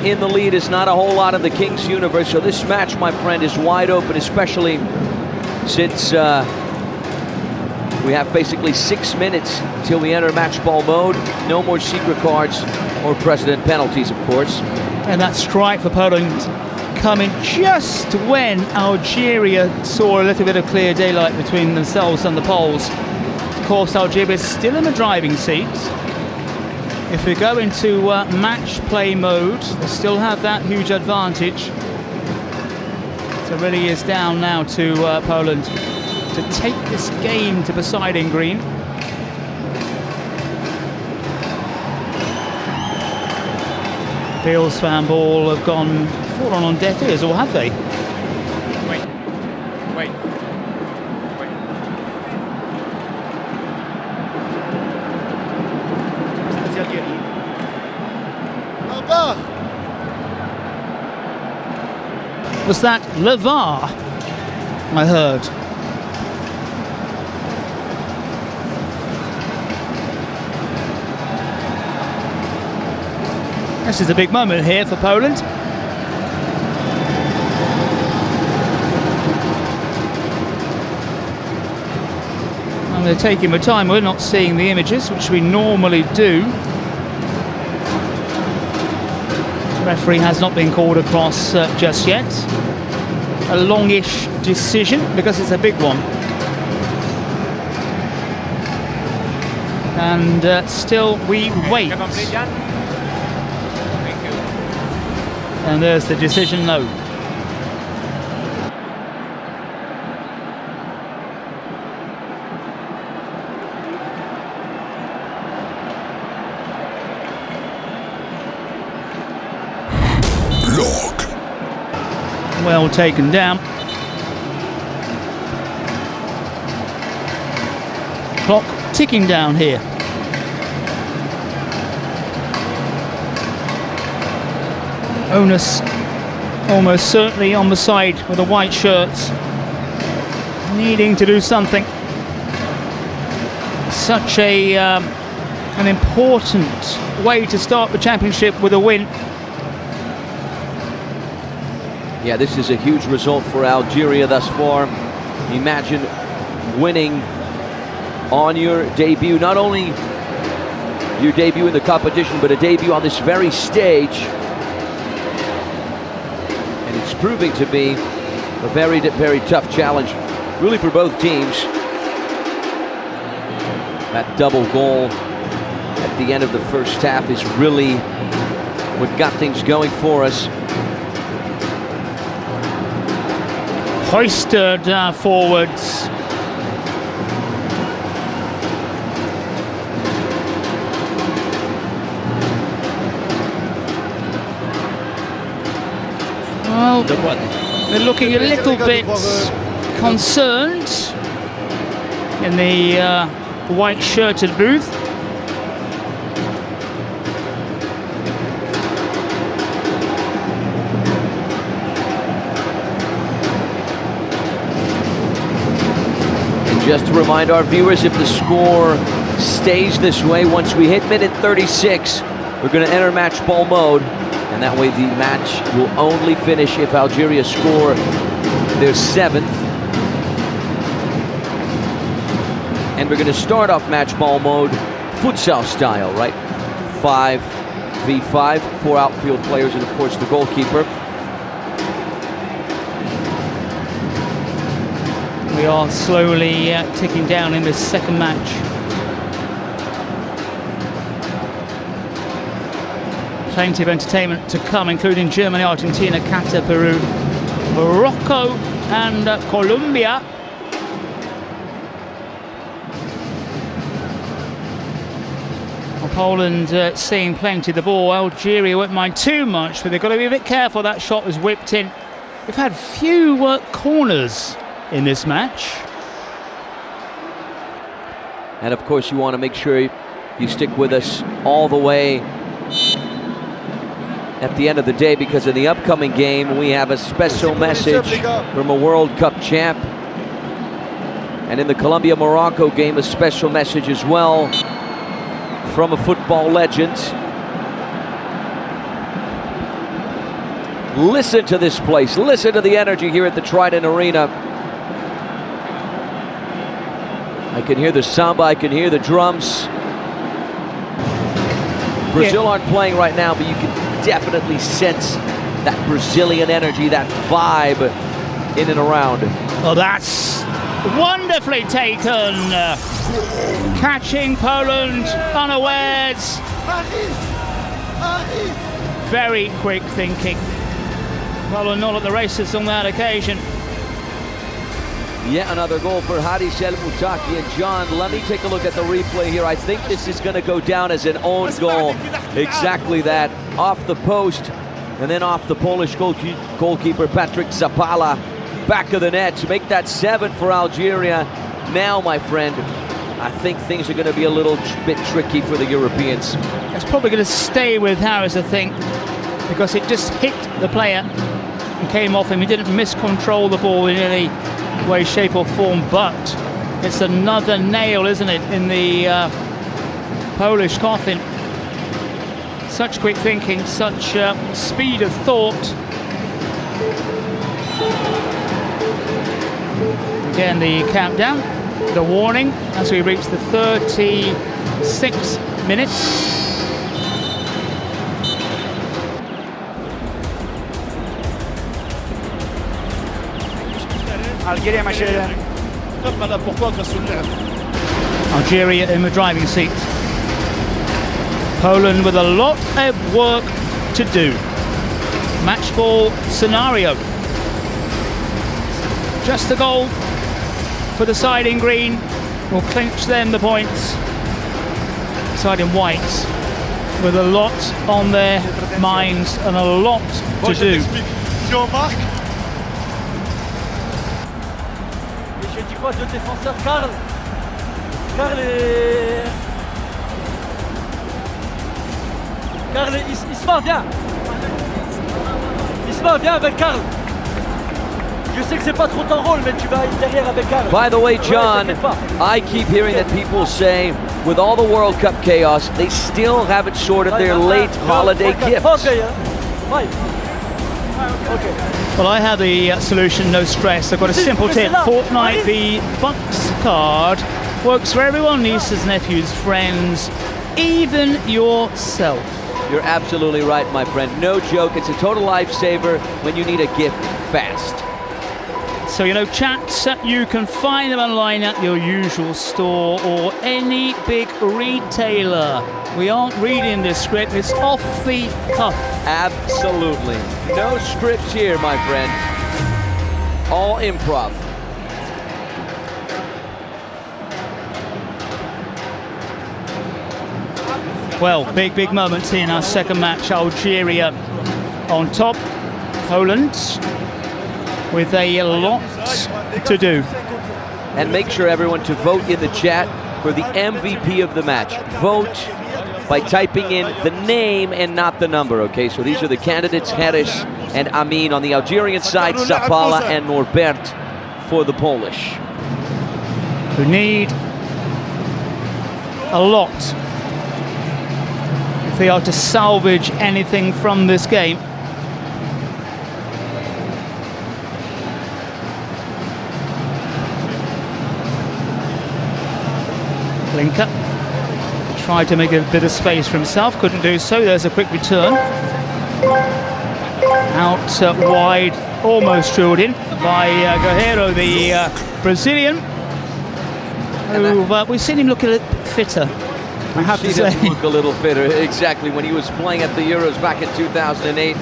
in the lead is not a whole lot in the Kings universe. So this match, my friend, is wide open, especially since we have basically 6 minutes till we enter match ball mode. No more secret cards or precedent penalties, of course. And that strike for Poland coming just when Algeria saw a little bit of clear daylight between themselves and the Poles. Of course, Algeria is still in the driving seat. If we go into match play mode, they still have that huge advantage. So it really is down now to Poland to take this game to Poseidon Green. Beale's fan ball have fallen on deaf ears, or have they? Wait. Was that Levar? I heard. This is a big moment here for Poland. And they're taking the time. We're not seeing the images, which we normally do. Referee has not been called across just yet. A longish decision because it's a big one. And still we wait. And there's the decision, no. Well taken down. Clock ticking down here. Onus almost certainly on the side with the white shirts, needing to do something. Such an important way to start the championship with a win. Yeah, this is a huge result for Algeria thus far. Imagine winning on your debut, not only your debut in the competition, but a debut on this very stage. And it's proving to be a very, very tough challenge, really, for both teams. That double goal at the end of the first half is really what got things going for us. Hoisted forwards. Well, they're looking a little bit concerned in the white shirted booth. Just to remind our viewers, if the score stays this way, once we hit minute 36, we're going to enter match ball mode. And that way the match will only finish if Algeria score their 7th. And we're going to start off match ball mode, futsal style, right? 5v5, 4 outfield players, and of course the goalkeeper. We are slowly ticking down in this second match. Plenty of entertainment to come, including Germany, Argentina, Qatar, Peru, Morocco, and Colombia. Poland seeing plenty of the ball. Algeria won't mind too much, but they've got to be a bit careful. That shot was whipped in. We've had few corners in this match. And of course, you want to make sure you stick with us all the way at the end of the day, because in the upcoming game, we have a special message from a World Cup champ. And in the Colombia-Morocco game, a special message as well from a football legend. Listen to this place. Listen to the energy here at the Trident Arena. I can hear the samba, I can hear the drums. Brazil aren't playing right now, but you can definitely sense that Brazilian energy, that vibe in and around. Oh, that's wonderfully taken. Catching Poland unawares. Very quick thinking. Poland not at the races on that occasion. Yet another goal for Haris El Moutaki. And John, let me take a look at the replay here. I think this is going to go down as an own goal. Exactly that. Off the post and then off the Polish goalkeeper Patryk Zapala. Back of the net to make that 7 for Algeria. Now, my friend, I think things are going to be a little bit tricky for the Europeans. It's probably going to stay with Harris, I think, because it just hit the player and came off him. He didn't miscontrol the ball in any way, shape or form, but it's another nail, isn't it, in the Polish coffin. Such quick thinking, such speed of thought. Again, the countdown, the warning as we reach the 36 minutes. Algeria in the driving seat. Poland with a lot of work to do. Match ball scenario. Just the goal for the side in green will clinch them the points. Side in white with a lot on their minds and a lot to do. J'ai dit quoi, 2 défenseurs, Karl, Isma, viens. Isma, viens avec Karl. Je sais que c'est pas trop ton rôle, mais tu vas derrière avec Karl. By the way, John, I keep hearing that people say, with all the World Cup chaos, they still haven't sorted their late holiday gifts. Well, I have the solution, no stress. I've got a simple tip. Fortnite, the Bucks card, works for everyone, nieces, nephews, friends, even yourself. You're absolutely right, my friend. No joke. It's a total lifesaver when you need a gift fast. So, you know, chats, you can find them online at your usual store or any big retailer. We aren't reading this script, it's off the cuff. Absolutely. No scripts here, my friend. All improv. Well, big moments in our second match. Algeria on top. Poland with a lot to do. And make sure everyone to vote in the chat for the MVP of the match. Vote by typing in the name and not the number, okay? So these are the candidates, Harris and Amin on the Algerian side, Zapala and Norbert for the Polish. Who need a lot. they are to salvage anything from this game. Linker tried to make a bit of space for himself, couldn't do so. There's a quick return. Out wide, almost drilled in by Guerreiro, the Brazilian. Who, we've seen him look a little fitter, I have to say. Look a little fitter, exactly. When he was playing at the Euros back in 2008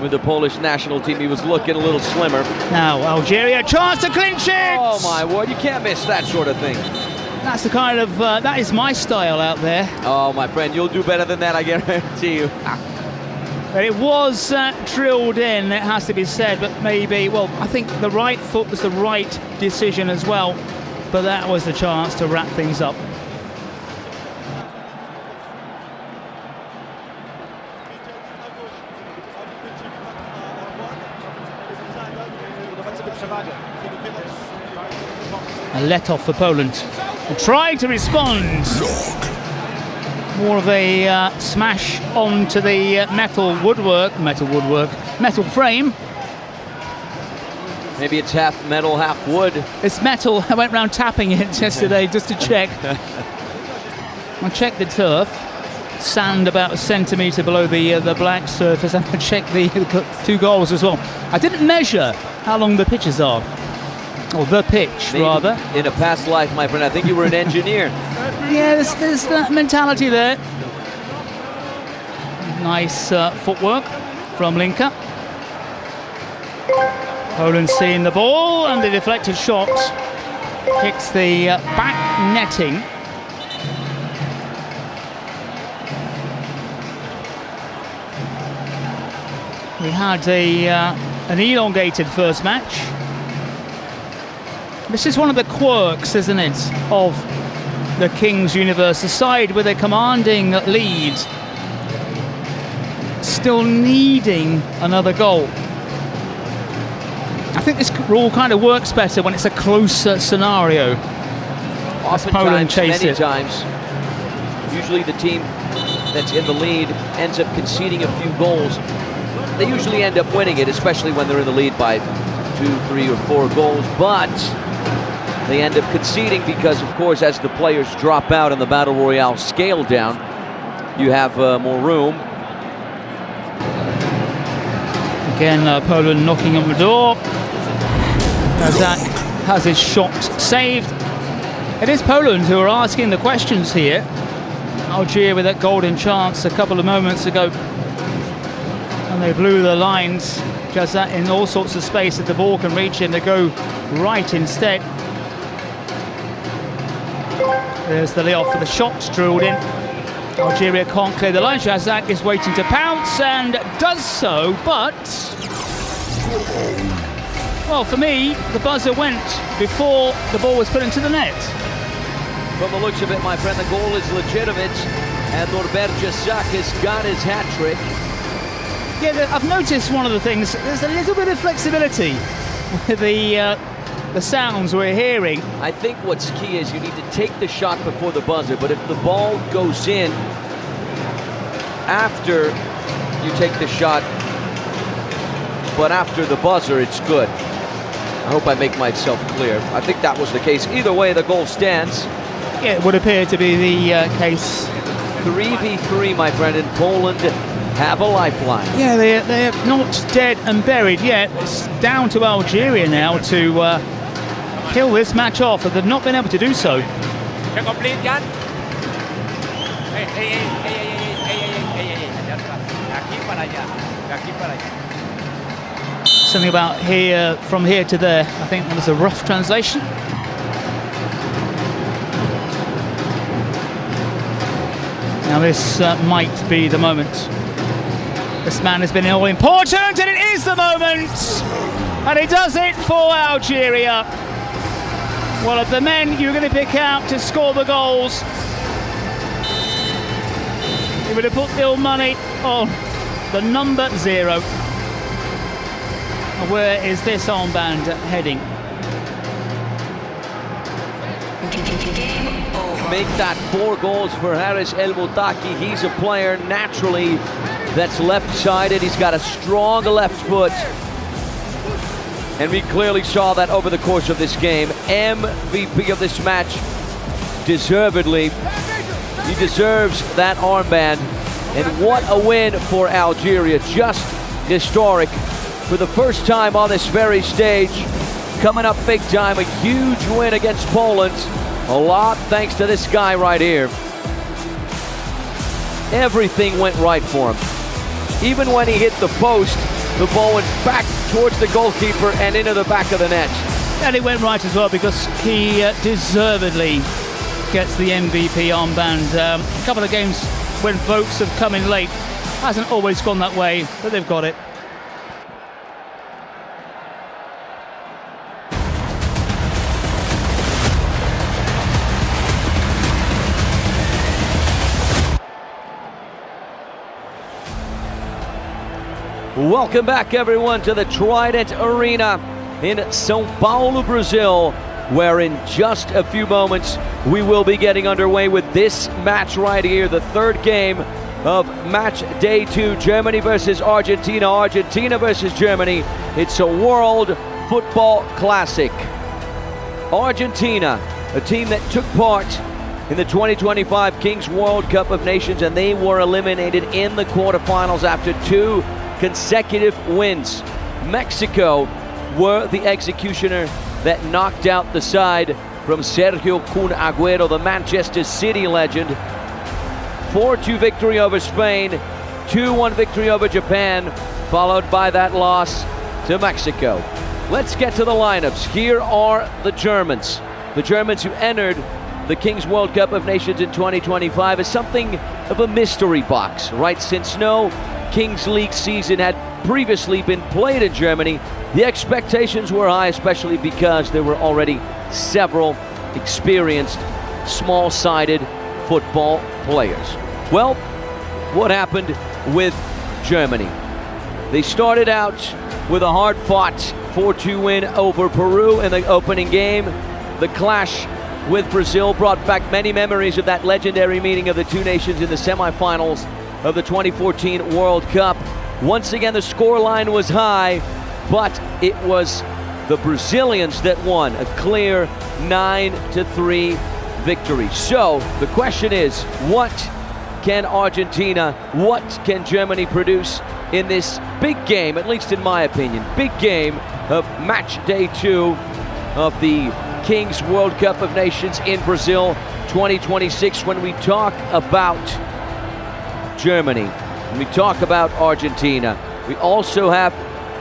with the Polish national team, he was looking a little slimmer. Now Algeria, chance to clinch it! Oh my word, you can't miss that sort of thing. That's the kind of, that is my style out there. Oh my friend, you'll do better than that, I guarantee you. But it was drilled in, it has to be said, but maybe, well, I think the right foot was the right decision as well, but that was the chance to wrap things up. A let off for Poland. Trying to respond. More of a smash onto the metal frame. Maybe it's half metal, half wood. It's metal. I went round tapping it yesterday just to check. I checked the turf. Sand about a centimetre below the black surface, and I checked the 2 goals as well. I didn't measure how long the pitches are. Or the pitch, maybe rather. In a past life, my friend, I think you were an engineer. Yeah, there's that mentality there. Nice footwork from Linker. Poland seeing the ball, and the deflected shot hits the back netting. We had an elongated first match. This is one of the quirks, isn't it, of the Kings universe. A side with a commanding lead, still needing another goal. I think this rule kind of works better when it's a closer scenario. Oftentimes, many times, usually the team that's in the lead ends up conceding a few goals. They usually end up winning it, especially when they're in the lead by 2, 3, or 4 goals. But they end up conceding because, of course, as the players drop out and the Battle Royale scale down, you have more room. Again, Poland knocking on the door. Kazak has his shot saved. It is Poland who are asking the questions here. Algeria with that golden chance a couple of moments ago. And they blew the lines. Kazak in all sorts of space that the ball can reach him. They go right instead. There's the layoff for the shots drilled in. Algeria can't clear the line. Kazak is waiting to pounce and does so, but... well, for me, the buzzer went before the ball was put into the net. From the looks of it, my friend, the goal is legitimate, and Norbert Kazak has got his hat trick. Yeah, I've noticed one of the things, there's a little bit of flexibility with the sounds we're hearing. I think what's key is you need to take the shot before the buzzer, but if the ball goes in after you take the shot, but after the buzzer, it's good. I hope I make myself clear. I think that was the case. Either way, the goal stands. Yeah, it would appear to be the case. 3v3, my friend, and Poland have a lifeline. Yeah, they're not dead and buried yet. It's down to Algeria now to kill this match off, and they've not been able to do so. Check complete, Jan. Hey, hey, hey, hey, hey, hey, hey, hey, hey. Aquí para allá. Aquí para allá. Something about here, from here to there. I think that was a rough translation. Now this might be the moment. This man has been all important, and it is the moment! And he does it for Algeria. One of the men you're going to pick out to score the goals. You would have put the money on the number 0. Where is this armband heading? Make that 4 goals for Haris El Moutaki. He's a player naturally that's left-sided. He's got a strong left foot. And we clearly saw that over the course of this game. MVP of this match, deservedly. He deserves that armband. And what a win for Algeria. Just historic. For the first time on this very stage, coming up big time, a huge win against Poland. A lot thanks to this guy right here. Everything went right for him. Even when he hit the post, the ball went back towards the goalkeeper and into the back of the net. And it went right as well because he deservedly gets the MVP armband. A couple of games when votes have come in late, hasn't always gone that way, but they've got it. Welcome back, everyone, to the Trident Arena in São Paulo, Brazil, where in just a few moments we will be getting underway with this match right here, the third game of match day 2, Germany versus Argentina, Argentina versus Germany. It's a world football classic. Argentina, a team that took part in the 2025 Kings World Cup of Nations, and they were eliminated in the quarterfinals after 2 consecutive wins. Mexico were the executioner that knocked out the side from Sergio Kun Agüero, the Manchester City legend. 4-2 victory over Spain, 2-1 victory over Japan, followed by that loss to Mexico. Let's get to the lineups. Here are the Germans. The Germans who entered the Kings World Cup of Nations in 2025 is something of a mystery box, right? Since no Kings League season had previously been played in Germany, the expectations were high, especially because there were already several experienced, small-sided football players. Well, what happened with Germany? They started out with a hard-fought 4-2 win over Peru in the opening game. The clash with Brazil brought back many memories of that legendary meeting of the two nations in the semifinals of the 2014 World Cup. Once again, the scoreline was high, but it was the Brazilians that won, a clear 9-3 victory. So the question is, what can Argentina, what can Germany produce in this big game, at least in my opinion, big game of match day 2 of the Kings World Cup of Nations in Brazil 2026. When we talk about Germany, when we talk about Argentina, we also have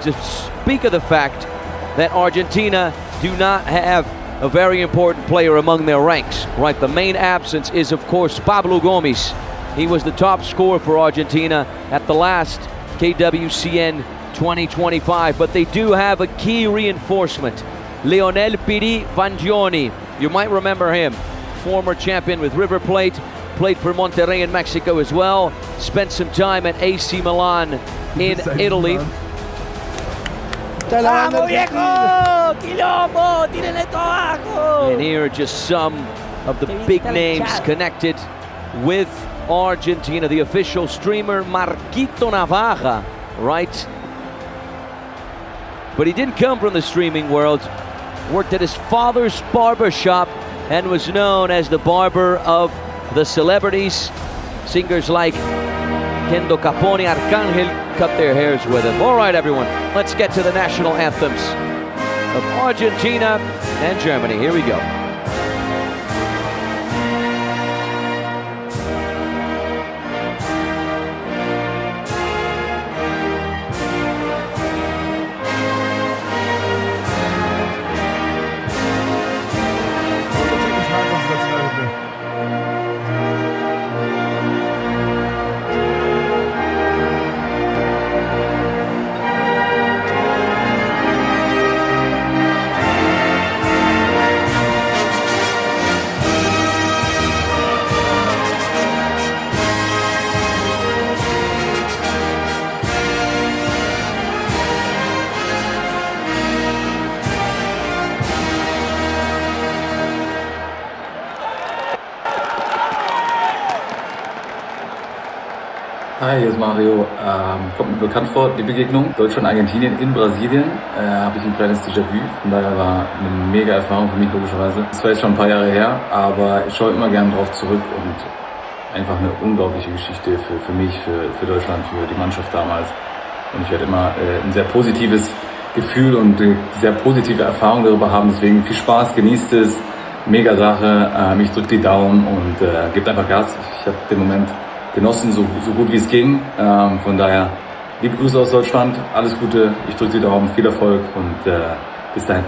to speak of the fact that Argentina do not have a very important player among their ranks, right? The main absence is, of course, Pablo Gomes. He was the top scorer for Argentina at the last KWCN 2025, but they do have a key reinforcement, Leonel Piri Vangioni. You might remember him, former champion with River Plate, played for Monterrey in Mexico as well, spent some time at AC Milan in Italy. ¡Vamos, viejo! ¡Quilombo! ¡Tírenle todo abajo! And here are just some of the big names connected with Argentina. The official streamer, Marquito Navarra, right? But he didn't come from the streaming world. Worked at his father's barber shop and was known as the barber of the celebrities. Singers like Kendo Capone, Arcángel cut their hairs with him. All right, everyone, let's get to the national anthems of Argentina and Germany. Here we go. Hi, hier ist Mario. Kommt mir bekannt vor, die Begegnung. Deutschland-Argentinien in Brasilien. Habe ich ein kleines Déjà-vu. Von daher war eine mega Erfahrung für mich logischerweise. Das war jetzt schon ein paar Jahre her, aber ich schaue immer gerne drauf zurück und einfach eine unglaubliche Geschichte für mich, für Deutschland, für die Mannschaft damals. Und ich werde immer ein sehr positives Gefühl und eine sehr positive Erfahrung darüber haben. Deswegen viel Spaß, genießt es. Mega Sache. Ich drücke die Daumen und gebt einfach Gas. Ich habe den Moment genossen, so gut wie es ging. Von daher, liebe Grüße aus Deutschland, alles Gute, ich drücke die Daumen, viel Erfolg und bis dahin.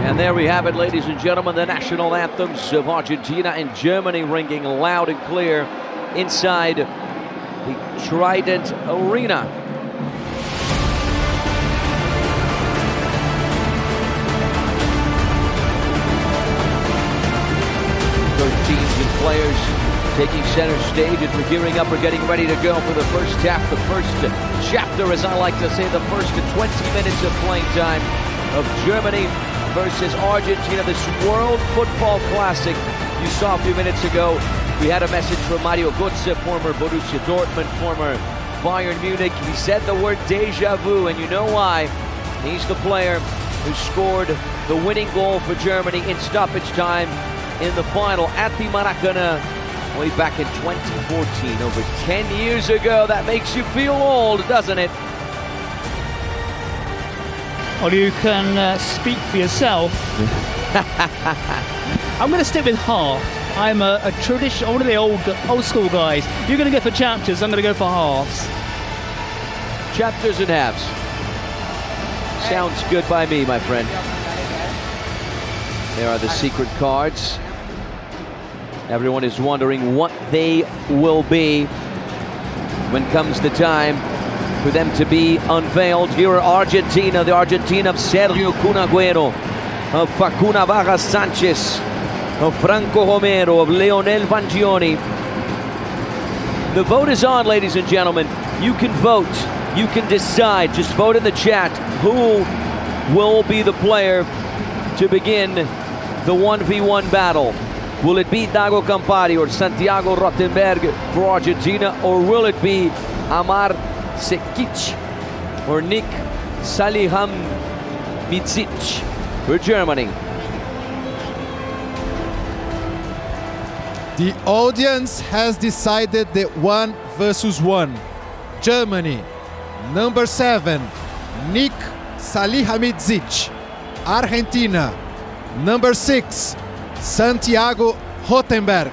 And there we have it, ladies and gentlemen, the national anthems of Argentina and Germany ringing loud and clear inside the Trident Arena. Teams and players taking center stage as we're gearing up, we're getting ready to go for the first half, the first chapter, as I like to say, the first 20 minutes of playing time of Germany versus Argentina, this World Football Classic. You saw a few minutes ago, we had a message from Mario Götze, former Borussia Dortmund, former Bayern Munich. He said the word deja vu, and you know why. He's the player who scored the winning goal for Germany in stoppage time in the final at the Maracanã way back in 2014, over 10 years ago. That makes you feel old, doesn't it? Well, you can speak for yourself. I'm going to stick with half. I'm a traditional, one of the old school guys. You're going to go for chapters, I'm going to go for halves. Chapters and halves. Sounds good by me, my friend. There are the secret cards. Everyone is wondering what they will be when comes the time for them to be unveiled. Here are Argentina, the Argentina of Sergio Kun Agüero, of Facuna Vargas Sanchez, of Franco Romero, of Leonel Vangioni. The vote is on, ladies and gentlemen. You can vote, you can decide. Just vote in the chat who will be the player to begin the 1v1 battle. Will it be Dago Campari or Santiago Rottenberg for Argentina, or will it be Amar Sekic or Nick Salihamidzic for Germany? The audience has decided the 1 versus 1. Germany, number 7, Nick Salihamidzic. Argentina, number 6, Santiago Rottenberg.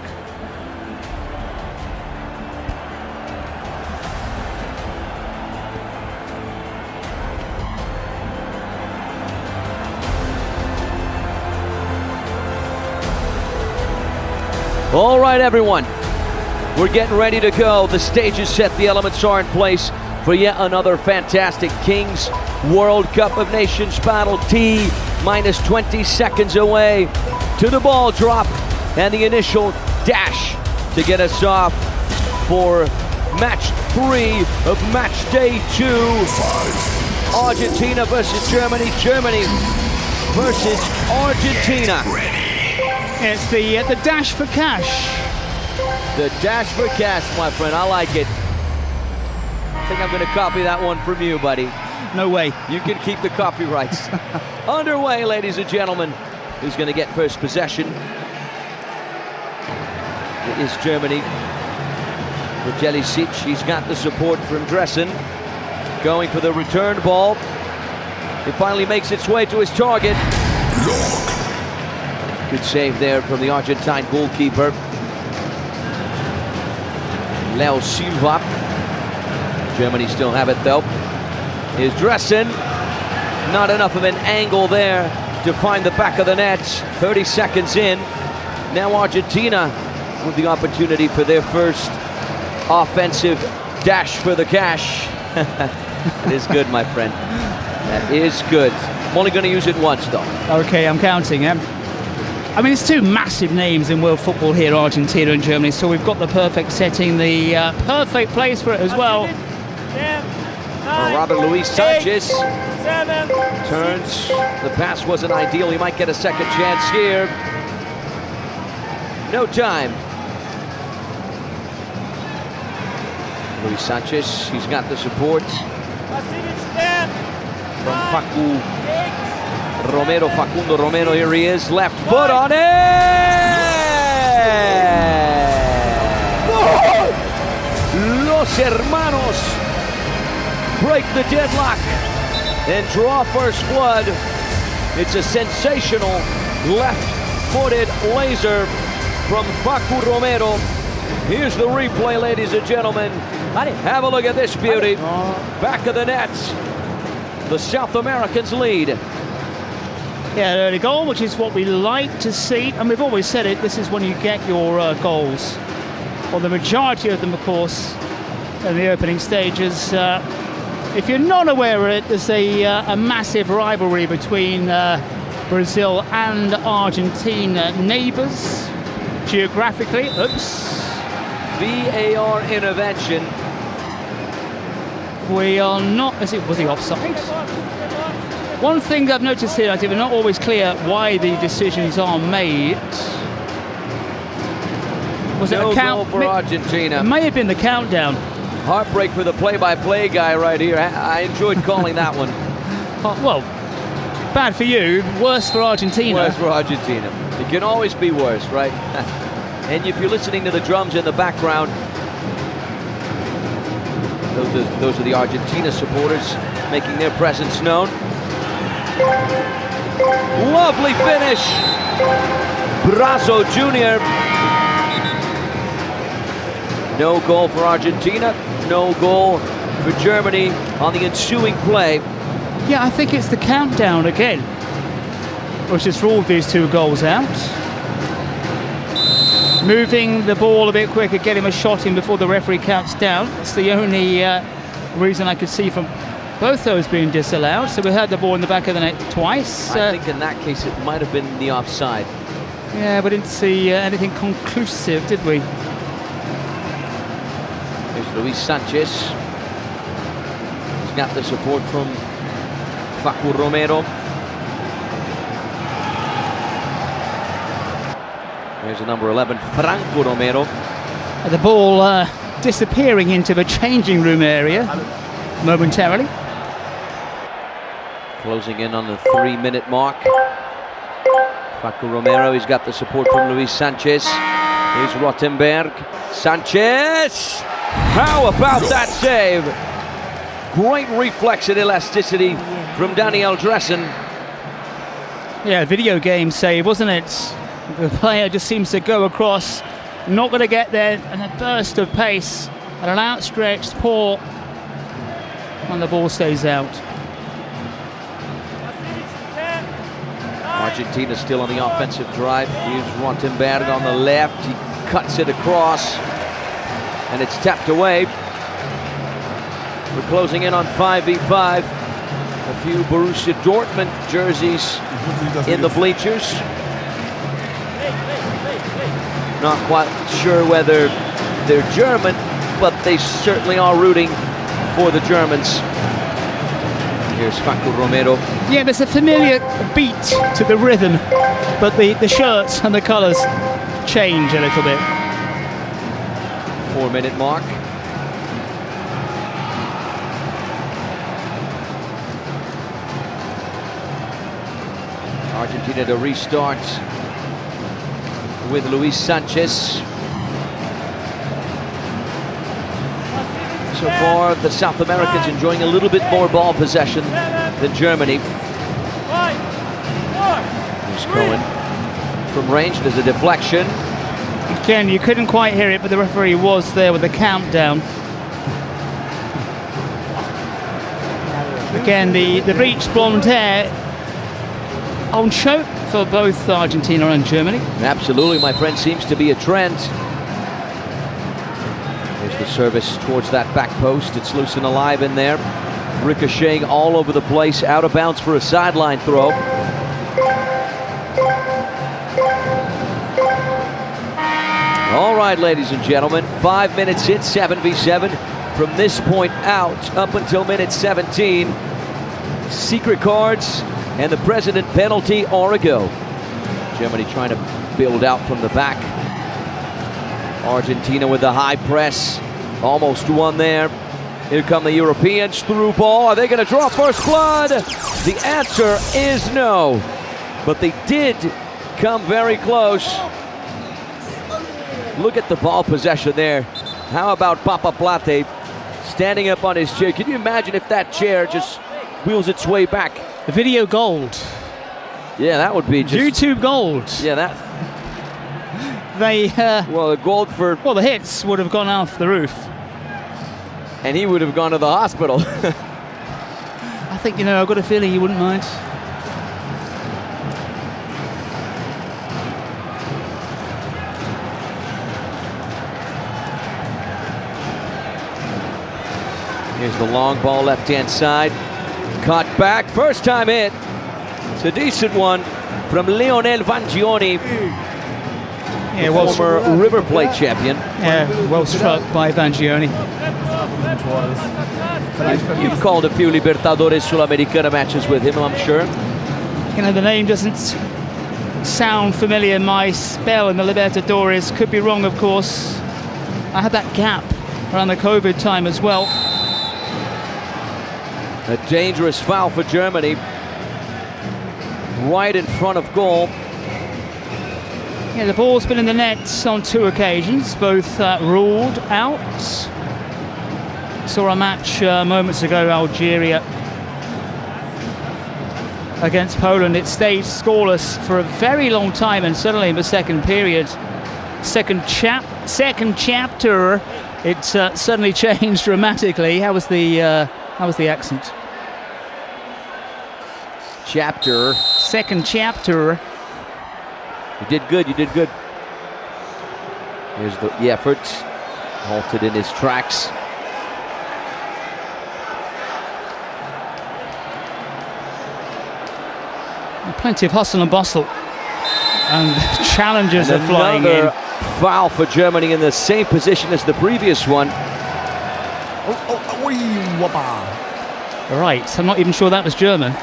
All right, everyone, we're getting ready to go. The stage is set, the elements are in place for yet another fantastic Kings World Cup of Nations battle. T minus 20 seconds away to the ball drop and the initial dash to get us off for match 3 of match day 2. Argentina versus Germany, Germany versus Argentina. It's the dash for cash. The dash for cash, my friend. I like it. I think I'm going to copy that one from you, buddy. No way. You can keep the copyrights. Underway, ladies and gentlemen. Who's going to get first possession? It is Germany. With Jelicic, he's got the support from Dressen. Going for the return ball. It finally makes its way to his target. Good save there from the Argentine goalkeeper. Leo Silva. Germany still have it though. Is Dressen. Not enough of an angle there to find the back of the net. 30 seconds in. Now Argentina with the opportunity for their first offensive dash for the cash. It is good, my friend. That is good. I'm only going to use it once, though. Okay, I'm counting. I mean, it's two massive names in world football here, Argentina and Germany, so we've got the perfect setting, the perfect place for it as well. Robert Luis Sanchez turns. The pass wasn't ideal. He might get a second chance here. No time. Luis Sanchez, he's got the support from Facundo Romero, here he is, left foot on it! Los hermanos break the deadlock and draw first blood. It's a sensational left-footed laser from Facu Romero. Here's the replay, ladies and gentlemen. Have a look at this beauty. Back of the net. The South Americans lead. Yeah, an early goal, which is what we like to see. And we've always said it, this is when you get your goals. Well, the majority of them, of course, in the opening stages. If you're not aware of it, there's a massive rivalry between Brazil and Argentina, neighbours, geographically. Oops. VAR intervention. We are not, was he offside? One thing I've noticed here, I think we're not always clear why the decisions are made. Was it a count? Goal for Argentina. It may have been the countdown. Heartbreak for the play-by-play guy right here. I enjoyed calling that one. Well, bad for you, worse for Argentina. Worse for Argentina. It can always be worse, right? And if you're listening to the drums in the background, those are the Argentina supporters making their presence known. Lovely finish. Brazo Jr. No goal for Argentina, no goal for Germany on the ensuing play. Yeah, I think it's the countdown again, which has ruled these two goals out. Moving the ball a bit quicker, get him a shot in before the referee counts down. It's the only reason I could see from both those being disallowed. So we had the ball in the back of the net twice. I think in that case it might have been the offside. Yeah, we didn't see anything conclusive, did we? There's Luis Sanchez. He's got the support from Facu Romero. There's the number 11, Franco Romero. The ball disappearing into the changing room area momentarily. Closing in on the 3-minute mark. Facu Romero, he's got the support from Luis Sanchez. Here's Rottenberg. Sanchez! How about that save? Great reflex and elasticity from Daniel Dressen. Yeah, video game save, wasn't it? The player just seems to go across, not going to get there, and a burst of pace and an outstretched paw, and the ball stays out. Argentina still on the offensive drive. Here's Rottenberg on the left. He cuts it across, and it's tapped away. We're closing in on 5v5. A few Borussia Dortmund jerseys in the bleachers. Not quite sure whether they're German, but they certainly are rooting for the Germans. Here's Facu Romero. Yeah, there's a familiar beat to the rhythm, but the shirts and the colours change a little bit. 4-minute mark. Argentina to restart with Luis Sanchez. So far, the South Americans enjoying a little bit more ball possession than Germany. Here's Cohen from range. There's a deflection. Again, you couldn't quite hear it, but the referee was there with the countdown. Again, the bleached blonde hair on show for both Argentina and Germany. Absolutely, my friend, seems to be a trend. There's the service towards that back post. It's loose and alive in there. Ricocheting all over the place, out of bounds for a sideline throw. All right, ladies and gentlemen, 5 minutes in, 7v7. From this point out, up until minute 17, secret cards and the president penalty are a go. Germany trying to build out from the back. Argentina with the high press, almost won there. Here come the Europeans, through ball. Are they going to draw first blood? The answer is no, but they did come very close. Look at the ball possession there. How about Papa Plate standing up on his chair? Can you imagine if that chair just wheels its way back? The video gold. Yeah, that would be just... YouTube gold. Yeah, that... They... well, the gold for... Well, the hits would have gone off the roof. And he would have gone to the hospital. I think, I've got a feeling he wouldn't mind. Here's the long ball, left-hand side. Caught back, first time hit. It's a decent one from Lionel Vangioni. Yeah, former River Plate champion. Yeah, well struck by Vangioni. You've called a few Libertadores Sudamericana matches with him, I'm sure. The name doesn't sound familiar. My spell in the Libertadores could be wrong, of course. I had that gap around the COVID time as well. A dangerous foul for Germany. Right in front of goal. Yeah, the ball's been in the net on 2 occasions, both ruled out. Saw a match moments ago, Algeria against Poland. It stayed scoreless for a very long time, and suddenly in the second period, second chapter, it suddenly changed dramatically. How was the accent? Chapter. Second chapter. You did good, you did good. Here's the effort. Halted in his tracks. Plenty of hustle and bustle. And challenges are flying in. Another foul for Germany in the same position as the previous one. Right, I'm not even sure that was German.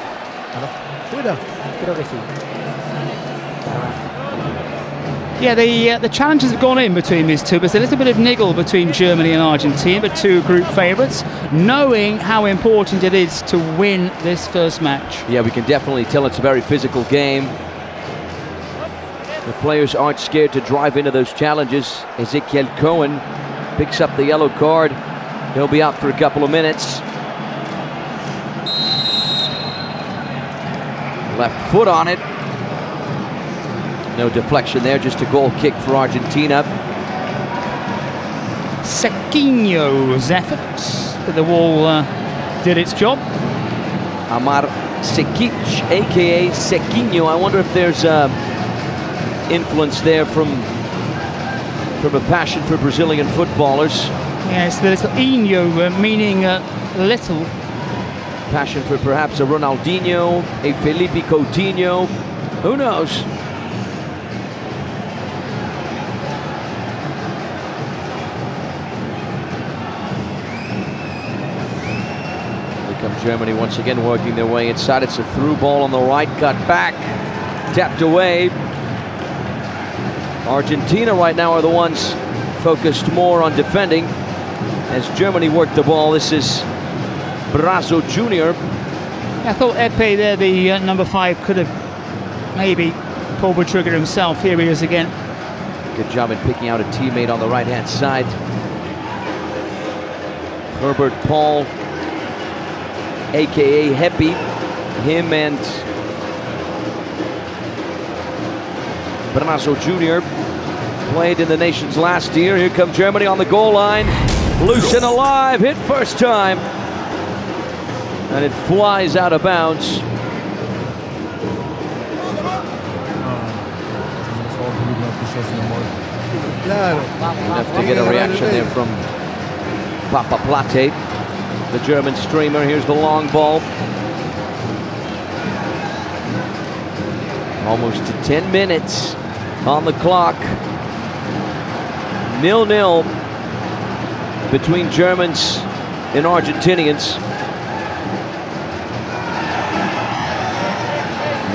Yeah, the challenges have gone in between these two. There's a little bit of niggle between Germany and Argentina, the two group favourites, knowing how important it is to win this first match. Yeah, we can definitely tell it's a very physical game. The players aren't scared to drive into those challenges. Ezequiel Cohen picks up the yellow card. He'll be out for a couple of minutes. Left foot on it. No deflection there, just a goal kick for Argentina. Sequinho's effort, but the wall did its job. Amar Sekic, aka Sequinho. I wonder if there's influence there from a passion for Brazilian footballers. Yes, the little Inho, meaning little. Passion for perhaps a Ronaldinho, a Felipe Coutinho. Who knows? Germany once again working their way inside. It's a through ball on the right, cut back, tapped away. Argentina right now are the ones focused more on defending as Germany work the ball. This is Brazo Jr. I thought Epe there, the number 5, could have maybe pulled the trigger himself. Here he is again. Good job in picking out a teammate on the right-hand side. Herbert Paul, aka Happy, him and Brazo Jr. played in the nations last year. Here come Germany on the goal line. Loose and alive, hit first time. And it flies out of bounds. Enough to get a reaction there from Papa Plate, the German streamer. Here's the long ball. Almost to 10 minutes on the clock. 0-0 between Germans and Argentinians.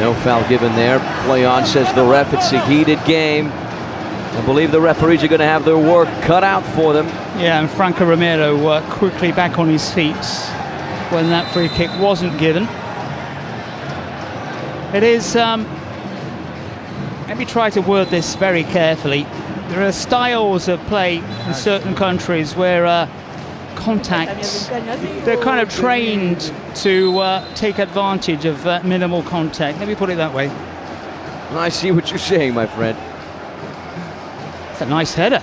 No foul given there. Play on, says the ref. It's a heated game. I believe the referees are going to have their work cut out for them. Yeah, and Franco Romero quickly back on his feet when that free kick wasn't given. It is, let me try to word this very carefully. There are styles of play in certain countries where contacts, they're kind of trained to take advantage of minimal contact. Let me put it that way. I see what you're saying, my friend. It's a nice header.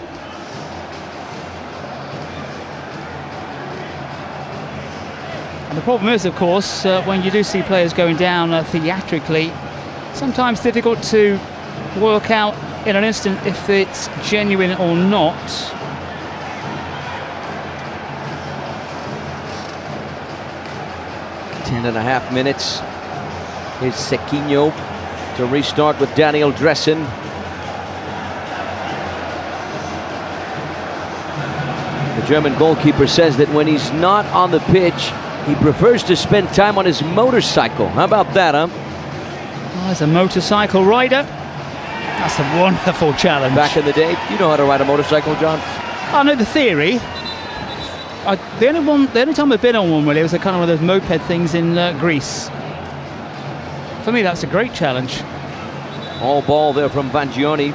And the problem is, of course, when you do see players going down theatrically, sometimes difficult to work out in an instant if it's genuine or not. Ten and a half minutes. Here's Sequinho to restart with Daniel Dressen. The German goalkeeper says that when he's not on the pitch, he prefers to spend time on his motorcycle. How about that, huh? Oh, as a motorcycle rider, that's a wonderful challenge. Back in the day, you know how to ride a motorcycle, John? I know the theory. The only time I've been on one really was a kind of one of those moped things in Greece. For me, that's a great challenge. All ball there from Vangioni.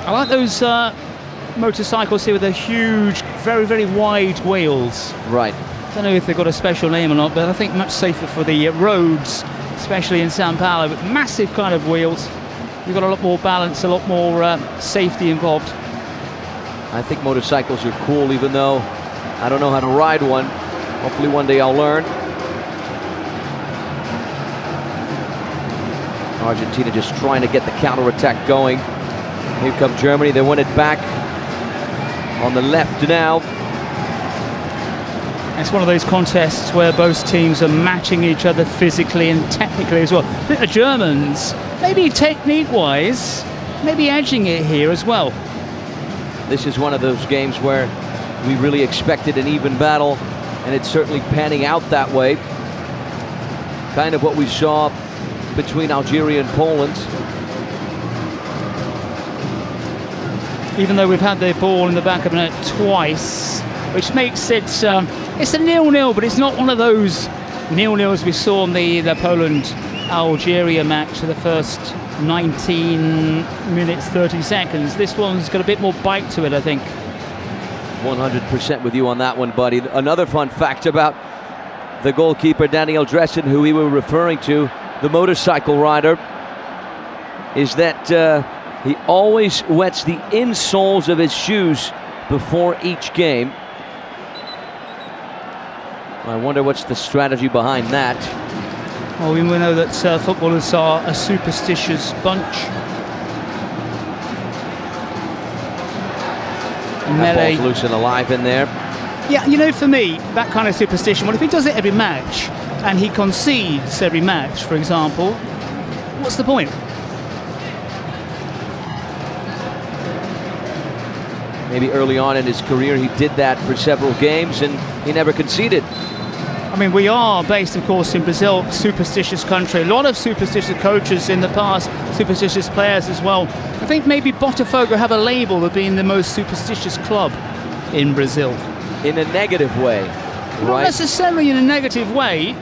I like those motorcycles here with the huge, very, very wide wheels. Right. I don't know if they've got a special name or not, but I think much safer for the roads, especially in Sao Paulo. But massive kind of wheels. You've got a lot more balance, a lot more safety involved. I think motorcycles are cool, even though I don't know how to ride one. Hopefully one day I'll learn. Argentina just trying to get the counter-attack going. Here comes Germany. They win it back on the left now. It's one of those contests where both teams are matching each other physically and technically as well. I think the Germans, maybe technique-wise, maybe edging it here as well. This is one of those games where we really expected an even battle, and it's certainly panning out that way. Kind of what we saw between Algeria and Poland. Even though we've had the ball in the back of the net twice, which makes it, it's a 0-0, but it's not one of those 0-0s we saw in the Poland-Algeria match for the first 19 minutes, 30 seconds. This one's got a bit more bite to it, I think. 100% with you on that one, buddy. Another fun fact about the goalkeeper, Daniel Dressen, who we were referring to, the motorcycle rider, is that he always wets the insoles of his shoes before each game. I wonder what's the strategy behind that. Well, we know that footballers are a superstitious bunch. That ball's loose and alive in there. Yeah, you know, for me, that kind of superstition, well, if he does it every match and he concedes every match, for example, what's the point? Maybe early on in his career he did that for several games and he never conceded. I mean, we are based, of course, in Brazil, superstitious country. A lot of superstitious coaches in the past, superstitious players as well. I think maybe Botafogo have a label of being the most superstitious club in Brazil. In a negative way, Not right? necessarily in a negative way,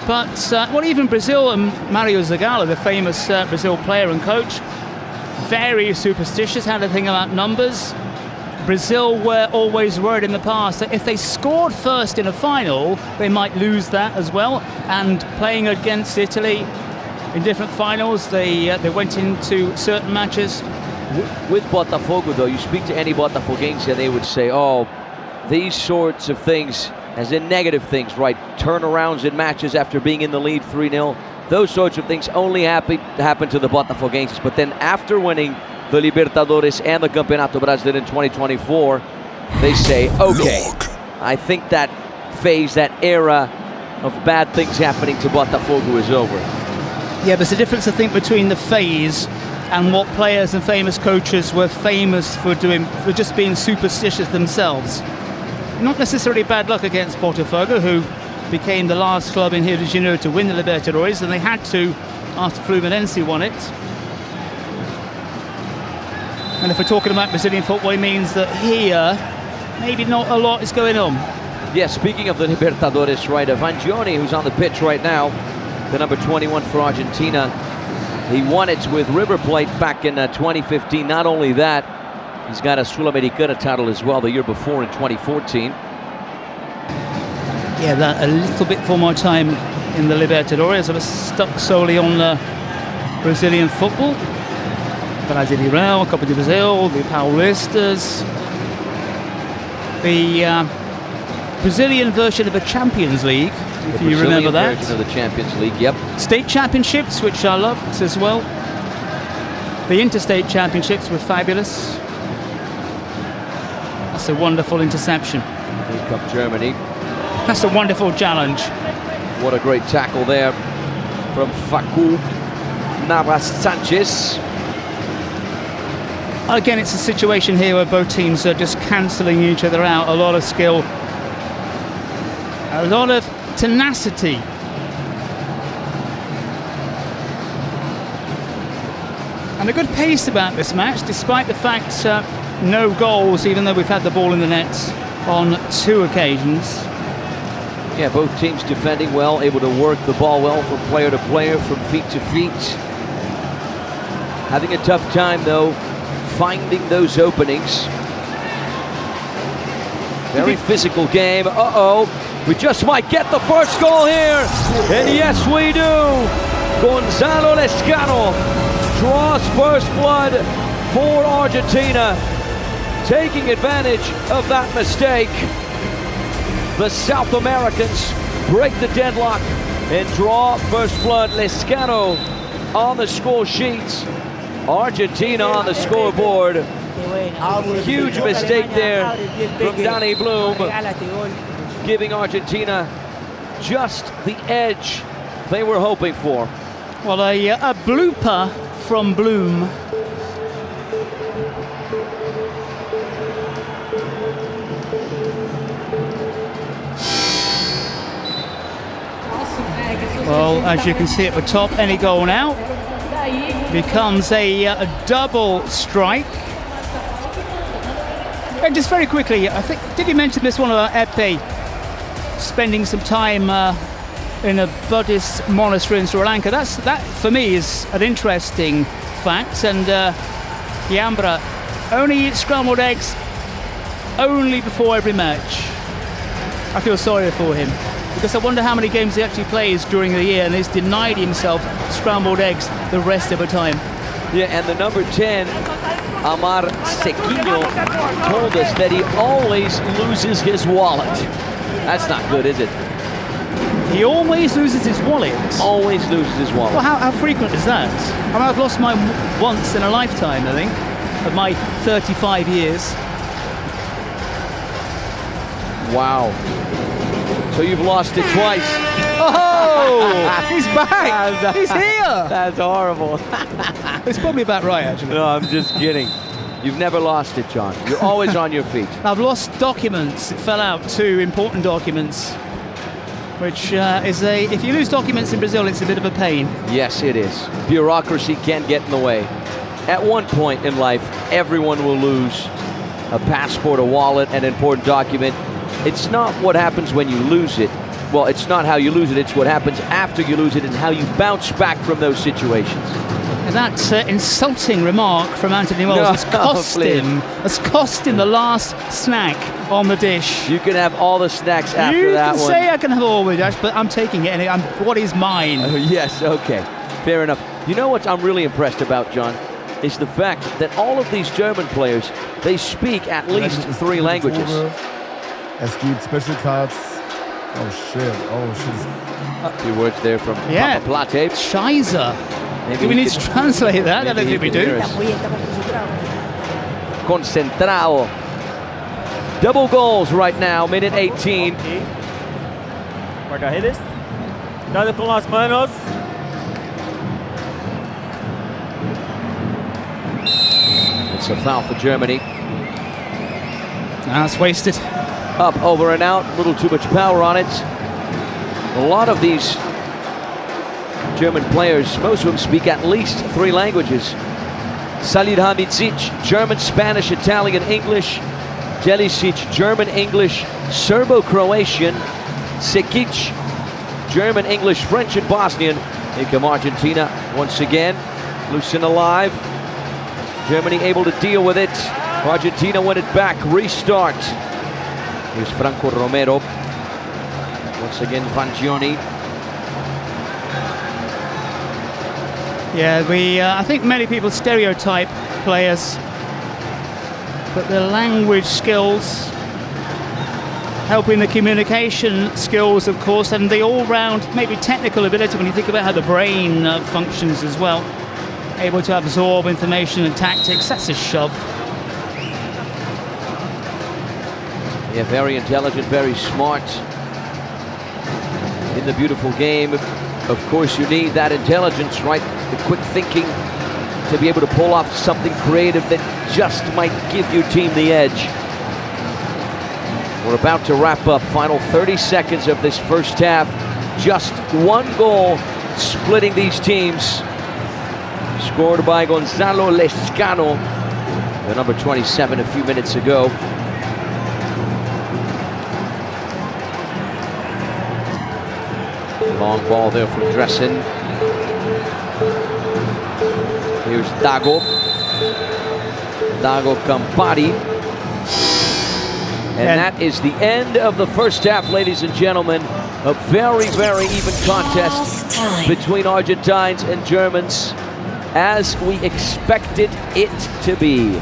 but, well, even Brazil and Mario Zagallo, the famous Brazil player and coach, very superstitious, had a thing about numbers. Brazil were always worried in the past that if they scored first in a final, they might lose that as well. And playing against Italy, in different finals. They went into certain matches. With Botafogo, though, you speak to any Botafoguense and they would say, oh, these sorts of things, as in negative things, right? Turnarounds in matches after being in the lead 3-0. Those sorts of things only happen to the Botafoguenses. But then after winning the Libertadores and the Campeonato Brasileiro in 2024, they say, okay, I think that phase, that era of bad things happening to Botafogo is over. Yeah, there's a difference, I think, between the phase and what players and famous coaches were famous for doing, for just being superstitious themselves. Not necessarily bad luck against Botafogo, who became the last club in Rio de Janeiro to win the Libertadores, and they had to after Fluminense won it. And if we're talking about Brazilian football, it means that here, maybe not a lot is going on. Yeah, speaking of the Libertadores, right, Vangioni, who's on the pitch right now, the number 21 for Argentina, he won it with River Plate back in 2015. Not only that, he's got a Sul-Americana title as well the year before in 2014. Yeah, that a little bit for my time in the Libertadores. I was stuck solely on Brazilian football. Brasileirão, Copa do Brasil, the Paulistas. The Brazilian version of the Champions League, if you remember that. Version of the Champions League, yep. State championships, which I loved as well. The interstate championships were fabulous. That's a wonderful interception. Here comes Germany. That's a wonderful challenge. What a great tackle there from Facu Navas Sanchez. Again, it's a situation here where both teams are just cancelling each other out. A lot of skill, a lot of tenacity. And a good pace about this match, despite the fact no goals, even though we've had the ball in the net on 2 occasions. Yeah, both teams defending well, able to work the ball well from player to player, from feet to feet. Having a tough time, though, finding those openings. Very physical game. Uh-oh, we just might get the first goal here. And yes, we do. Gonzalo Lezcano draws first blood for Argentina, taking advantage of that mistake. The South Americans break the deadlock and draw first blood. Lezcano on the score sheet. Argentina on the scoreboard. Huge mistake there from Danny Bloom, giving Argentina just the edge they were hoping for. Well, a blooper from Bloom. Well, as you can see at the top, any goal now becomes a double strike. And just very quickly, I think, did you mention this one about Epe spending some time in a Buddhist monastery in Sri Lanka? That for me is an interesting fact. And Yambra only eats scrambled eggs only before every match. I feel sorry for him, because I wonder how many games he actually plays during the year, and he's denied himself scrambled eggs the rest of the time. Yeah, and the number 10, Amar Sequinho, told us that he always loses his wallet. That's not good, is it? He always loses his wallet? Always loses his wallet. Well, how frequent is that? I mean, I've lost mine once in a lifetime, I think, of my 35 years. Wow. So you've lost it twice. Oh, he's back. He's here. That's horrible. It's probably about right, actually. No, I'm just kidding. You've never lost it, John. You're always on your feet. I've lost documents. It fell out, 2 important documents, which if you lose documents in Brazil, it's a bit of a pain. Yes, it is. Bureaucracy can get in the way. At one point in life, everyone will lose a passport, a wallet, an important document. It's not what happens when you lose it. Well, it's not how you lose it, it's what happens after you lose it and how you bounce back from those situations. And that insulting remark from Anthony Moles has cost him the last snack on the dish. You can have all the snacks after that one. You can say I can have all the dish, but I'm taking it, and what is mine? Yes, okay. Fair enough. You know what I'm really impressed about, John, is the fact that all of these German players, they speak at least 3 languages. Es gibt Special Cards. Oh shit. A few words there from Yeah. Papa Plate. Scheiße. Maybe Do we need to translate that? I don't think we do. Concentrado. Double goals right now, minute 18. Marcajeles. Dale con las manos. It's a foul for Germany. That's wasted. Up, over and out, a little too much power on it. A lot of these German players, most of them speak at least 3 languages. Salihamidzic, German, Spanish, Italian, English. Delicic, German, English, Serbo-Croatian. Sekic, German, English, French, and Bosnian. Here come Argentina once again, loose and alive. Germany able to deal with it. Argentina win it back, restart. Here's Franco Romero. Once again, Vangioni. Yeah, I think many people stereotype players, but the language skills, helping the communication skills, of course, and the all-round, maybe technical ability when you think about how the brain functions as well. Able to absorb information and tactics, that's a shove. Yeah, very intelligent, very smart. In the beautiful game, of course, you need that intelligence, right? The quick thinking to be able to pull off something creative that just might give your team the edge. We're about to wrap up. Final 30 seconds of this first half. Just 1 goal splitting these teams. Scored by Gonzalo Lezcano, the number 27, a few minutes ago. Long ball there from Dressen. Here's Dago Campari. And that is the end of the first half, ladies and gentlemen. A very, very even contest between Argentines and Germans, as we expected it to be.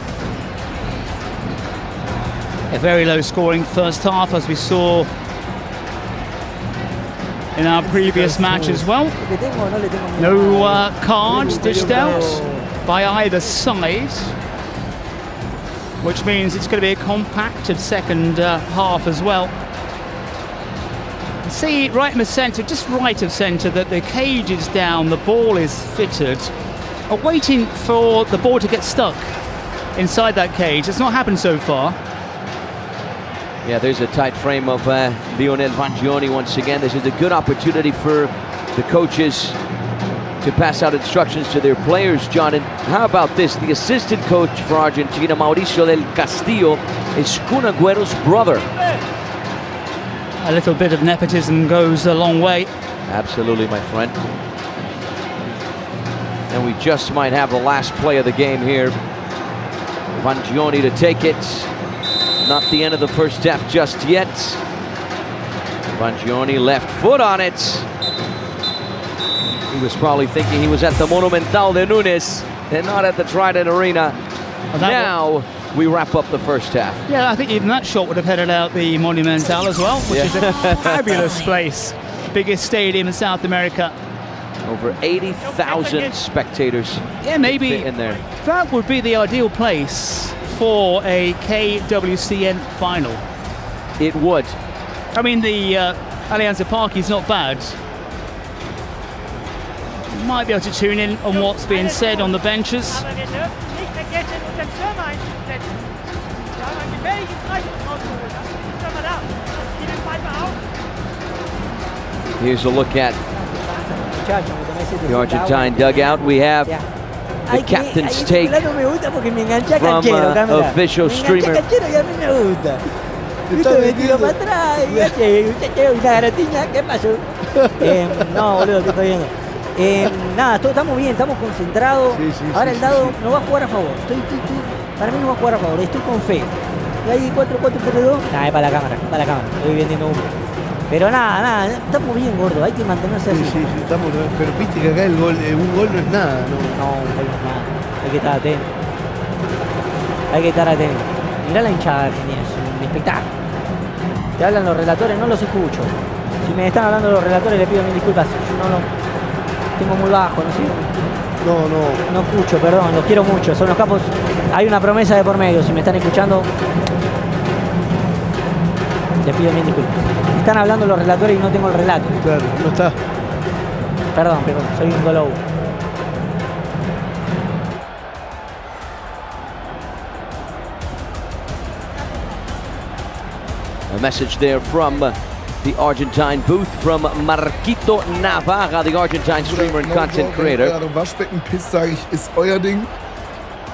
A very low scoring first half, as we saw in our previous match as well. No cards dished out by either side, which means it's going to be a compacted second half as well. See right in the centre, just right of centre, that the cage is down, the ball is fitted, waiting for the ball to get stuck inside that cage. It's not happened so far. Yeah, there's a tight frame of Lionel Vangioni once again. This is a good opportunity for the coaches to pass out instructions to their players, John. And how about this? The assistant coach for Argentina, Mauricio del Castillo, is Kun Agüero's brother. A little bit of nepotism goes a long way. Absolutely, my friend. And we just might have the last play of the game here. Vangioni to take it. Not the end of the first half just yet. Vangioni left foot on it. He was probably thinking he was at the Monumental de Núñez and not at the Trident Arena. Now we wrap up the first half. Yeah, I think even that shot would have headed out the Monumental as well, which is a fabulous place. Biggest stadium in South America. Over 80,000 spectators. Yeah, maybe in there. That would be the ideal place for a KWCN final. It would. I mean, the Allianz Parque is not bad. You might be able to tune in on what's being said on the benches. Here's a look at the Argentine dugout. We have the captain's take from official streamer. No, boludo, te estoy viendo. Nada, estamos bien, estamos concentrados. Ahora el dado no va a jugar a favor. Para mí no va a jugar a favor, estoy con fe. Y ahí 4-4-3-2. Nah, es para la cámara, Estoy vendiendo uno. Pero nada, estamos bien, gordo, hay que mantenerse así. Sí, estamos, pero viste que acá el gol, un gol no es nada, ¿no? No, un gol no es nada. Hay que estar atento. Hay que estar atento. Mirá la hinchada argentina, es un espectáculo. Te hablan los relatores, no los escucho. Si me están hablando los relatores, les pido mil disculpas. Yo no tengo muy bajo, no sé. No escucho, perdón, los quiero mucho. Son los capos. Hay una promesa de por medio. Si me están escuchando, les pido mil disculpas. Están hablando los relatores y no tengo el relato. Claro, no está. Perdón, soy un golobo. A message there from the Argentine booth from Marquito Navarra, the Argentine streamer and content creator. Waschbecken pisst, sage ich, ist euer Ding.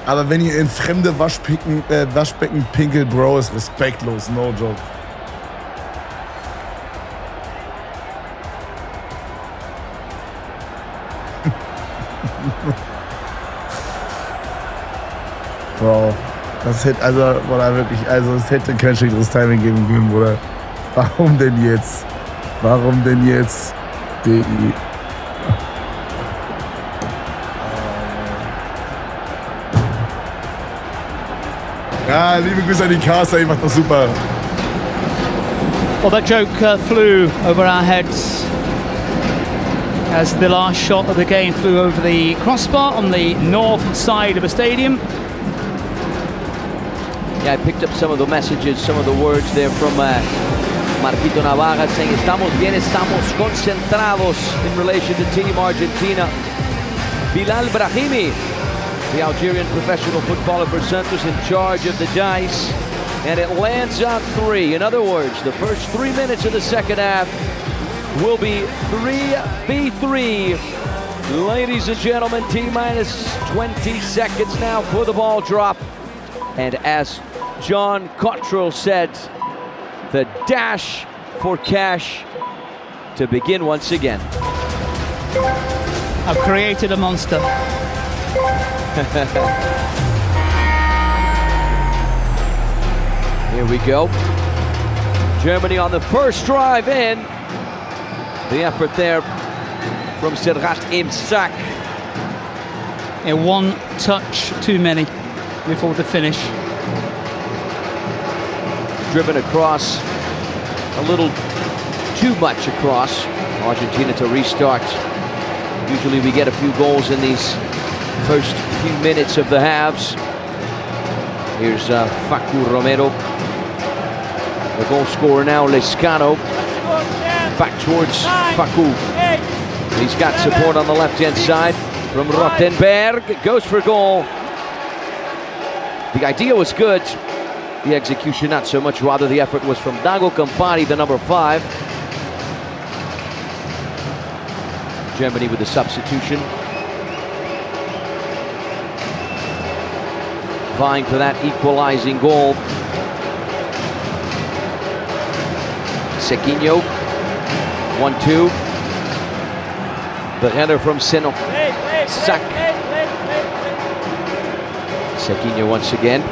Aber wenn ihr in fremde Waschbecken pinkelt, Bro, ist respektlos, no joke. Bro, das hätte, es hätte kein schlechteres Timing geben können, Bruder. Warum denn jetzt? Warum denn jetzt? DI. Ja, liebe Grüße an die Cars, ey, macht das super. Well, that joke flew over our heads as the last shot of the game flew over the crossbar on the north side of the stadium. Yeah, I picked up some of the messages, some of the words there from Marquito Navarra saying, estamos bien, estamos concentrados in relation to Team Argentina. Bilal Brahimi, the Algerian professional footballer for Santos, in charge of the dice. And it lands on 3. In other words, the first 3 minutes of the second half will be 3v3. Ladies and gentlemen, T-minus 20 seconds now for the ball drop. And as John Cottrell said, the dash for cash to begin once again. I've created a monster. Here we go. Germany on the first drive in. The effort there from Serhat Imsak. And one touch too many before the finish. Driven across, a little too much across. Argentina to restart. Usually we get a few goals in these first few minutes of the halves. Here's Facu Romero. The goal scorer now, Lescano. Back towards Facu. He's got support on the left-hand side from Rottenberg. Goes for goal. The idea was good. The execution not so much. Rather, the effort was from Dago Campari, the number 5. Germany with the substitution. Vying for that equalizing goal. Sequinho, 1-2. The header from Seno. Sack. Sequinho once again.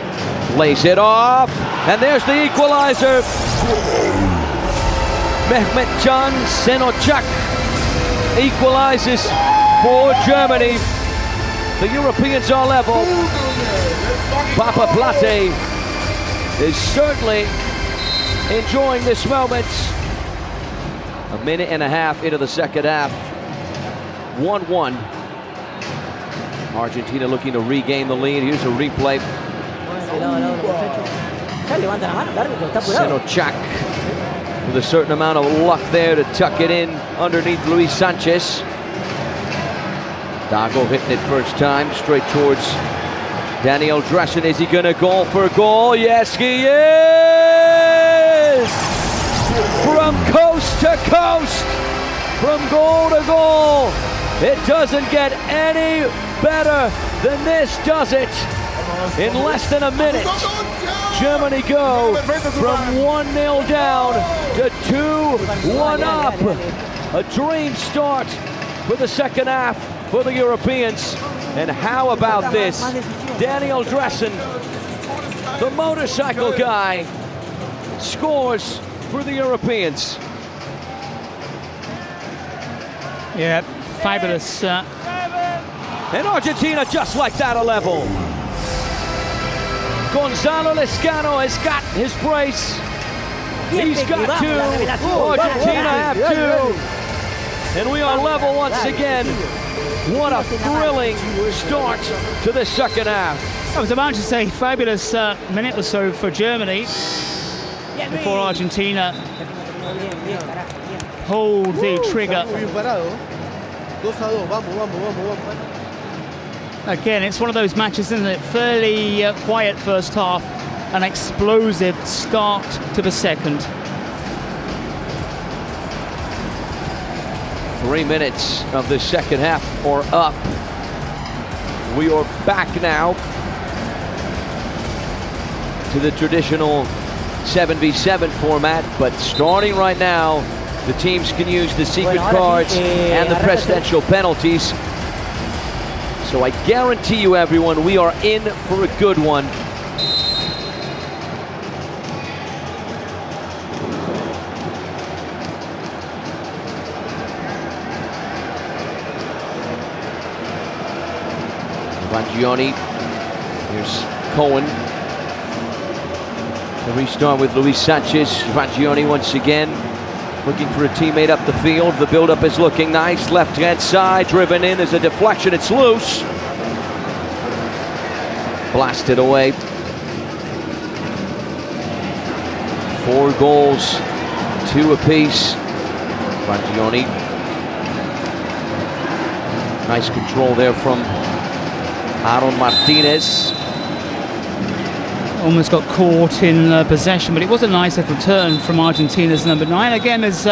Lays it off. And there's the equalizer. Mehmetcan Şenocak equalizes for Germany. The Europeans are level. Papa Plate is certainly enjoying this moment. A minute and a half into the second half. 1-1. Argentina looking to regain the lead. Here's a replay. Şenocak with a certain amount of luck there to tuck it in underneath Luis Sanchez. Dago hitting it first time, straight towards Daniel Dressen. Is he gonna go for goal? Yes, he is! From coast to coast, from goal to goal. It doesn't get any better than this, does it? In less than a minute, Germany go from 1-0 down to 2-1 up. A dream start for the second half for the Europeans. And how about this? Daniel Dressen, the motorcycle guy, scores for the Europeans. Yeah, fabulous. And Argentina just like that a level. Gonzalo Lezcano has got his brace. He's got two. Argentina have two. And we are level once again. What a thrilling start to the second half. I was about to say fabulous minute or so for Germany before Argentina hold the trigger. Again, it's one of those matches, isn't it? Fairly quiet first half, an explosive start to the second. 3 minutes of the second half are up. We are back now to the traditional 7v7 format, but starting right now, the teams can use the secret cards and the presidential penalties. So I guarantee you, everyone, we are in for a good one. Vangioni, here's Cohen. The restart with Luis Sanchez. Vangioni once again looking for a teammate up the field. The build-up is looking nice. Left-hand side, driven in. There's a deflection. It's loose. Blasted away. 4 goals, 2 apiece. Vangioni. Nice control there from Aaron Martinez. Almost got caught in possession, but it was a nice little turn from Argentina's number 9. Again, there's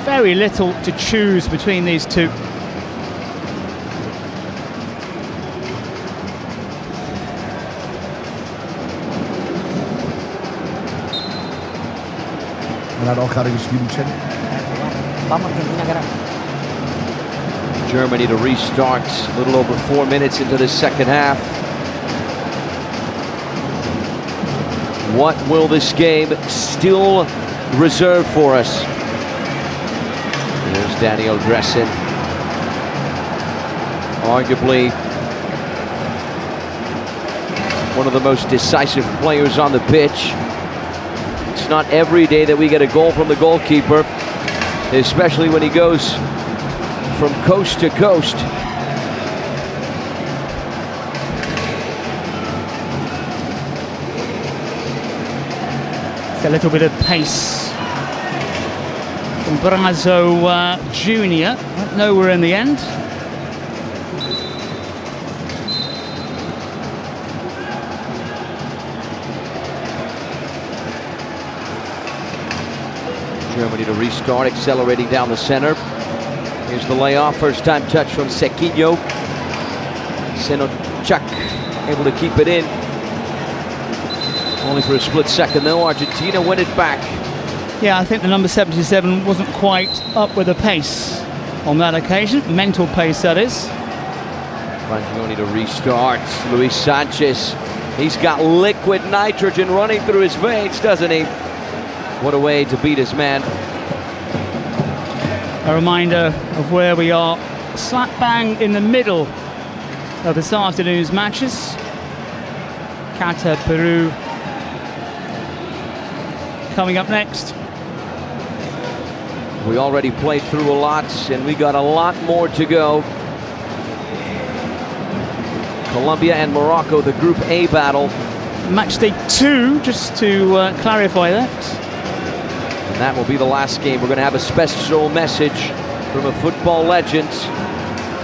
very little to choose between these two. Man hat auch gerade geschrieben, Chen. Germany to restart a little over 4 minutes into the second half. What will this game still reserve for us? There's Daniel Dressen. Arguably one of the most decisive players on the pitch. It's not every day that we get a goal from the goalkeeper, especially when he goes from coast to coast. It's a little bit of pace from Brazo Jr. Nowhere in the end. Germany to restart, accelerating down the center. Here's the layoff, first time touch from Sequinho. Senochak able to keep it in. Only for a split second though, Argentina win it back. Yeah, I think the number 77 wasn't quite up with the pace on that occasion. Mental pace, that is. Vangioni to restart. Luis Sanchez, he's got liquid nitrogen running through his veins, doesn't he? What a way to beat his man. A reminder of where we are, slap bang in the middle of this afternoon's matches. Qatar, Peru coming up next. We already played through a lot, and we got a lot more to go. Colombia and Morocco, the Group A battle. Match day 2, just to clarify that. And that will be the last game. We're going to have a special message from a football legend.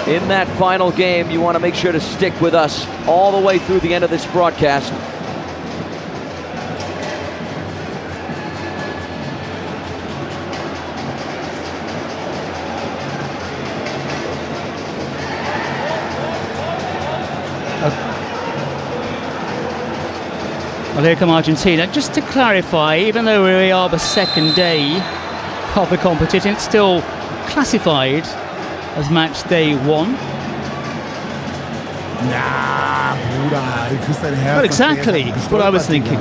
In that final game, you want to make sure to stick with us all the way through the end of this broadcast. Well, here come Argentina. Just to clarify, even though we are the second day of the competition, it's still classified as match day 1. Nah, Bruder, du kriegst dein Herz. Well, exactly what I was thinking. You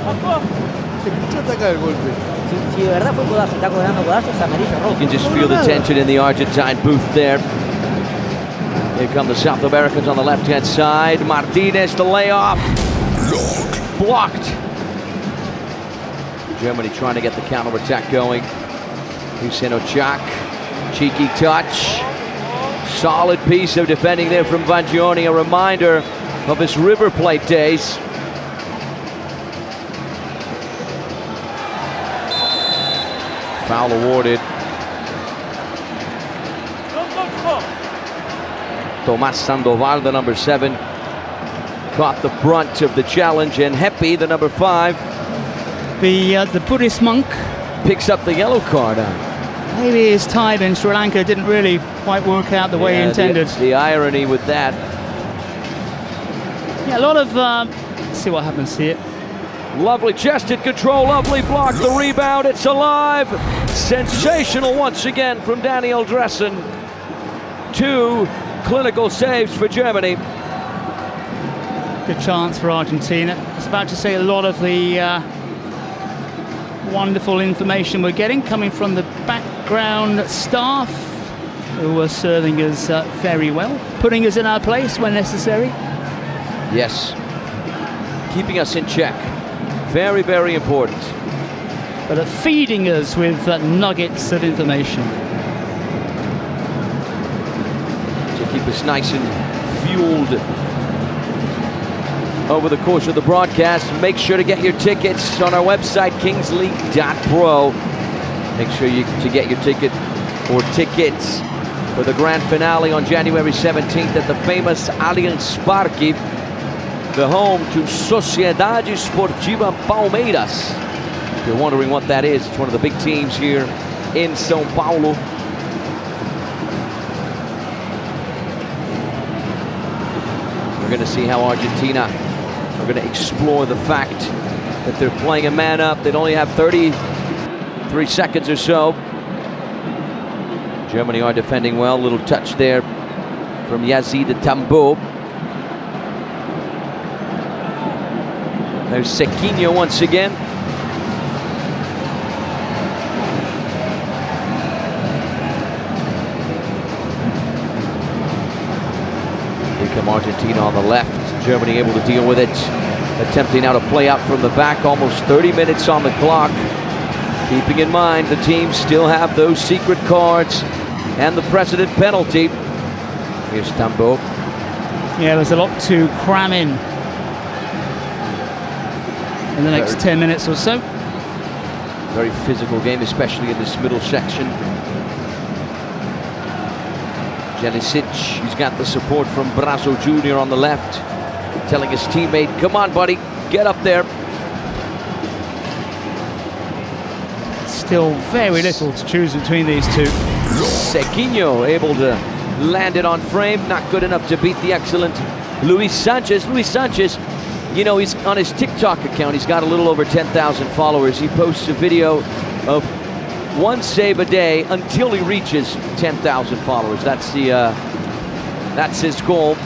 can just feel the tension in the Argentine booth there. Here come the South Americans on the left-hand side. Martinez, the layoff. Blocked. Germany trying to get the counter-attack going. Hüseyin Ocak, cheeky touch. Solid piece of defending there from Vangioni, a reminder of his River Plate days. Foul awarded. Tomás Sandoval, the number 7, caught the brunt of the challenge, and Hepi, the number 5, The Buddhist monk picks up the yellow card. Maybe his time in Sri Lanka didn't really quite work out the way he intended. The irony with that. Yeah, a lot of. Let's see what happens here. Lovely chested control, lovely block, the rebound, it's alive. Sensational once again from Daniel Dressen. 2 clinical saves for Germany. Good chance for Argentina. I was about to say a lot of the wonderful information we're getting coming from the background staff who are serving us very well, putting us in our place when necessary. Yes, keeping us in check. Very, very important. But are feeding us with nuggets of information. To keep us nice and fueled over the course of the broadcast. Make sure to get your tickets on our website, kingsleague.pro. Make sure to get your ticket or tickets for the grand finale on January 17th at the famous Allianz Parque, the home to Sociedade Esportiva Palmeiras. If you're wondering what that is, it's one of the big teams here in São Paulo. We're going to see how Argentina are going to explore the fact that they're playing a man up. They'd only have 33 seconds or so. Germany are defending well. Little touch there from Yazid Tambo. There's Sequinho once again. Here come Argentina on the left. Germany able to deal with it. Attempting now to play out from the back. Almost 30 minutes on the clock. Keeping in mind the teams still have those secret cards and the precedent penalty. Here's Tambo. Yeah, there's a lot to cram in the next 10 minutes or so. Very physical game, especially in this middle section. Janisic, he's got the support from Brazo Jr. on the left, telling his teammate, come on, buddy, get up there. Still very little to choose between these two. Sequinho able to land it on frame, not good enough to beat the excellent Luis Sanchez. Luis Sanchez, you know, he's on his TikTok account. He's got a little over 10,000 followers. He posts a video of one save a day until he reaches 10,000 followers. That's his goal.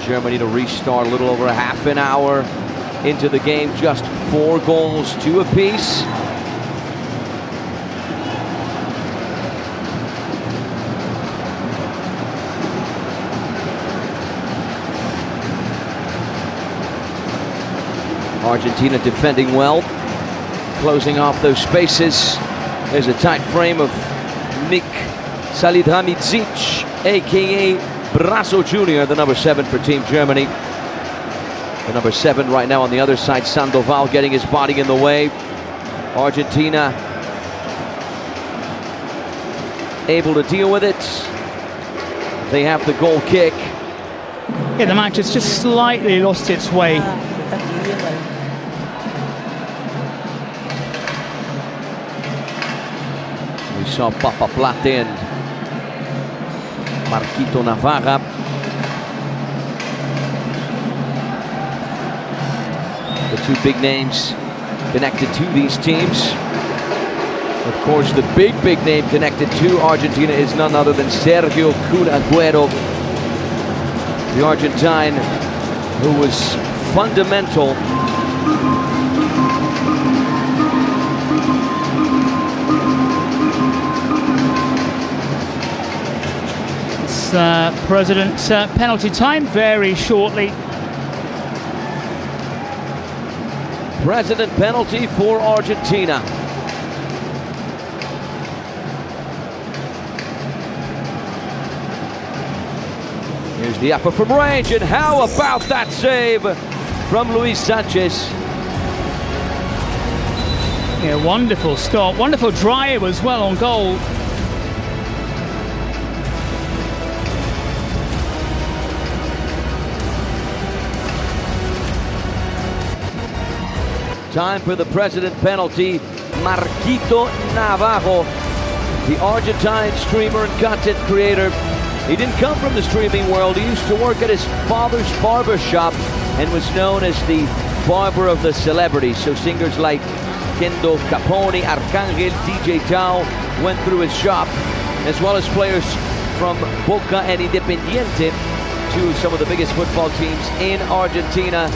Germany to restart a little over a half an hour into the game. Just 4 goals to apiece. Argentina defending well, closing off those spaces. There's a tight frame of Nik Salihamidzic, aka Brazo Jr., the number 7 for Team Germany. The number 7 right now on the other side, Sandoval getting his body in the way. Argentina able to deal with it. They have the goal kick. Yeah, the match has just slightly lost its way. We saw Papa Plata and Marquito Navarra. The 2 big names connected to these teams. Of course, the big name connected to Argentina is none other than Sergio Kun Agüero, the Argentine who was fundamental President, penalty time very shortly. President penalty for Argentina. Here's the effort from range, and how about that save from Luis Sanchez? Yeah, wonderful stop, wonderful drive as well on goal. Time for the President penalty. Marquito Navarro, the Argentine streamer and content creator. He didn't come from the streaming world. He used to work at his father's barber shop and was known as the barber of the celebrities. So singers like Kendo Capone, Arcángel, DJ Tao went through his shop, as well as players from Boca and Independiente, two of some of the biggest football teams in Argentina.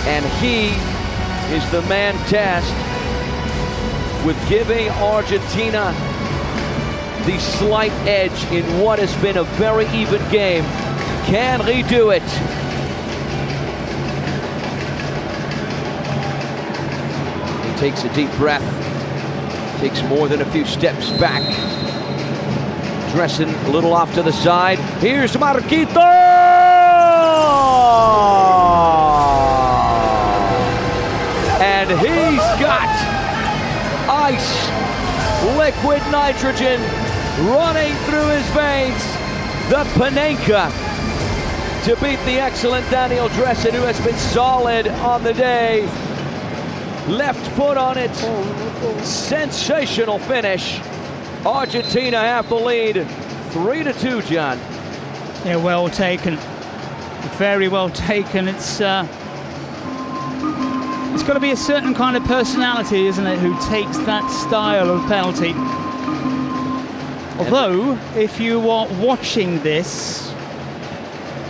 And he is the man tasked with giving Argentina the slight edge in what has been a very even game. Can he do it? He takes a deep breath, takes more than a few steps back, dressing a little off to the side. Here's Marquito! And he's got ice, liquid nitrogen running through his veins. The Panenka to beat the excellent Daniel Dressen, who has been solid on the day. Left foot on it. Sensational finish. Argentina have the lead, 3-2, John. Yeah, well taken. Very well taken. It's got to be a certain kind of personality, isn't it, who takes that style of penalty. Although, if you are watching this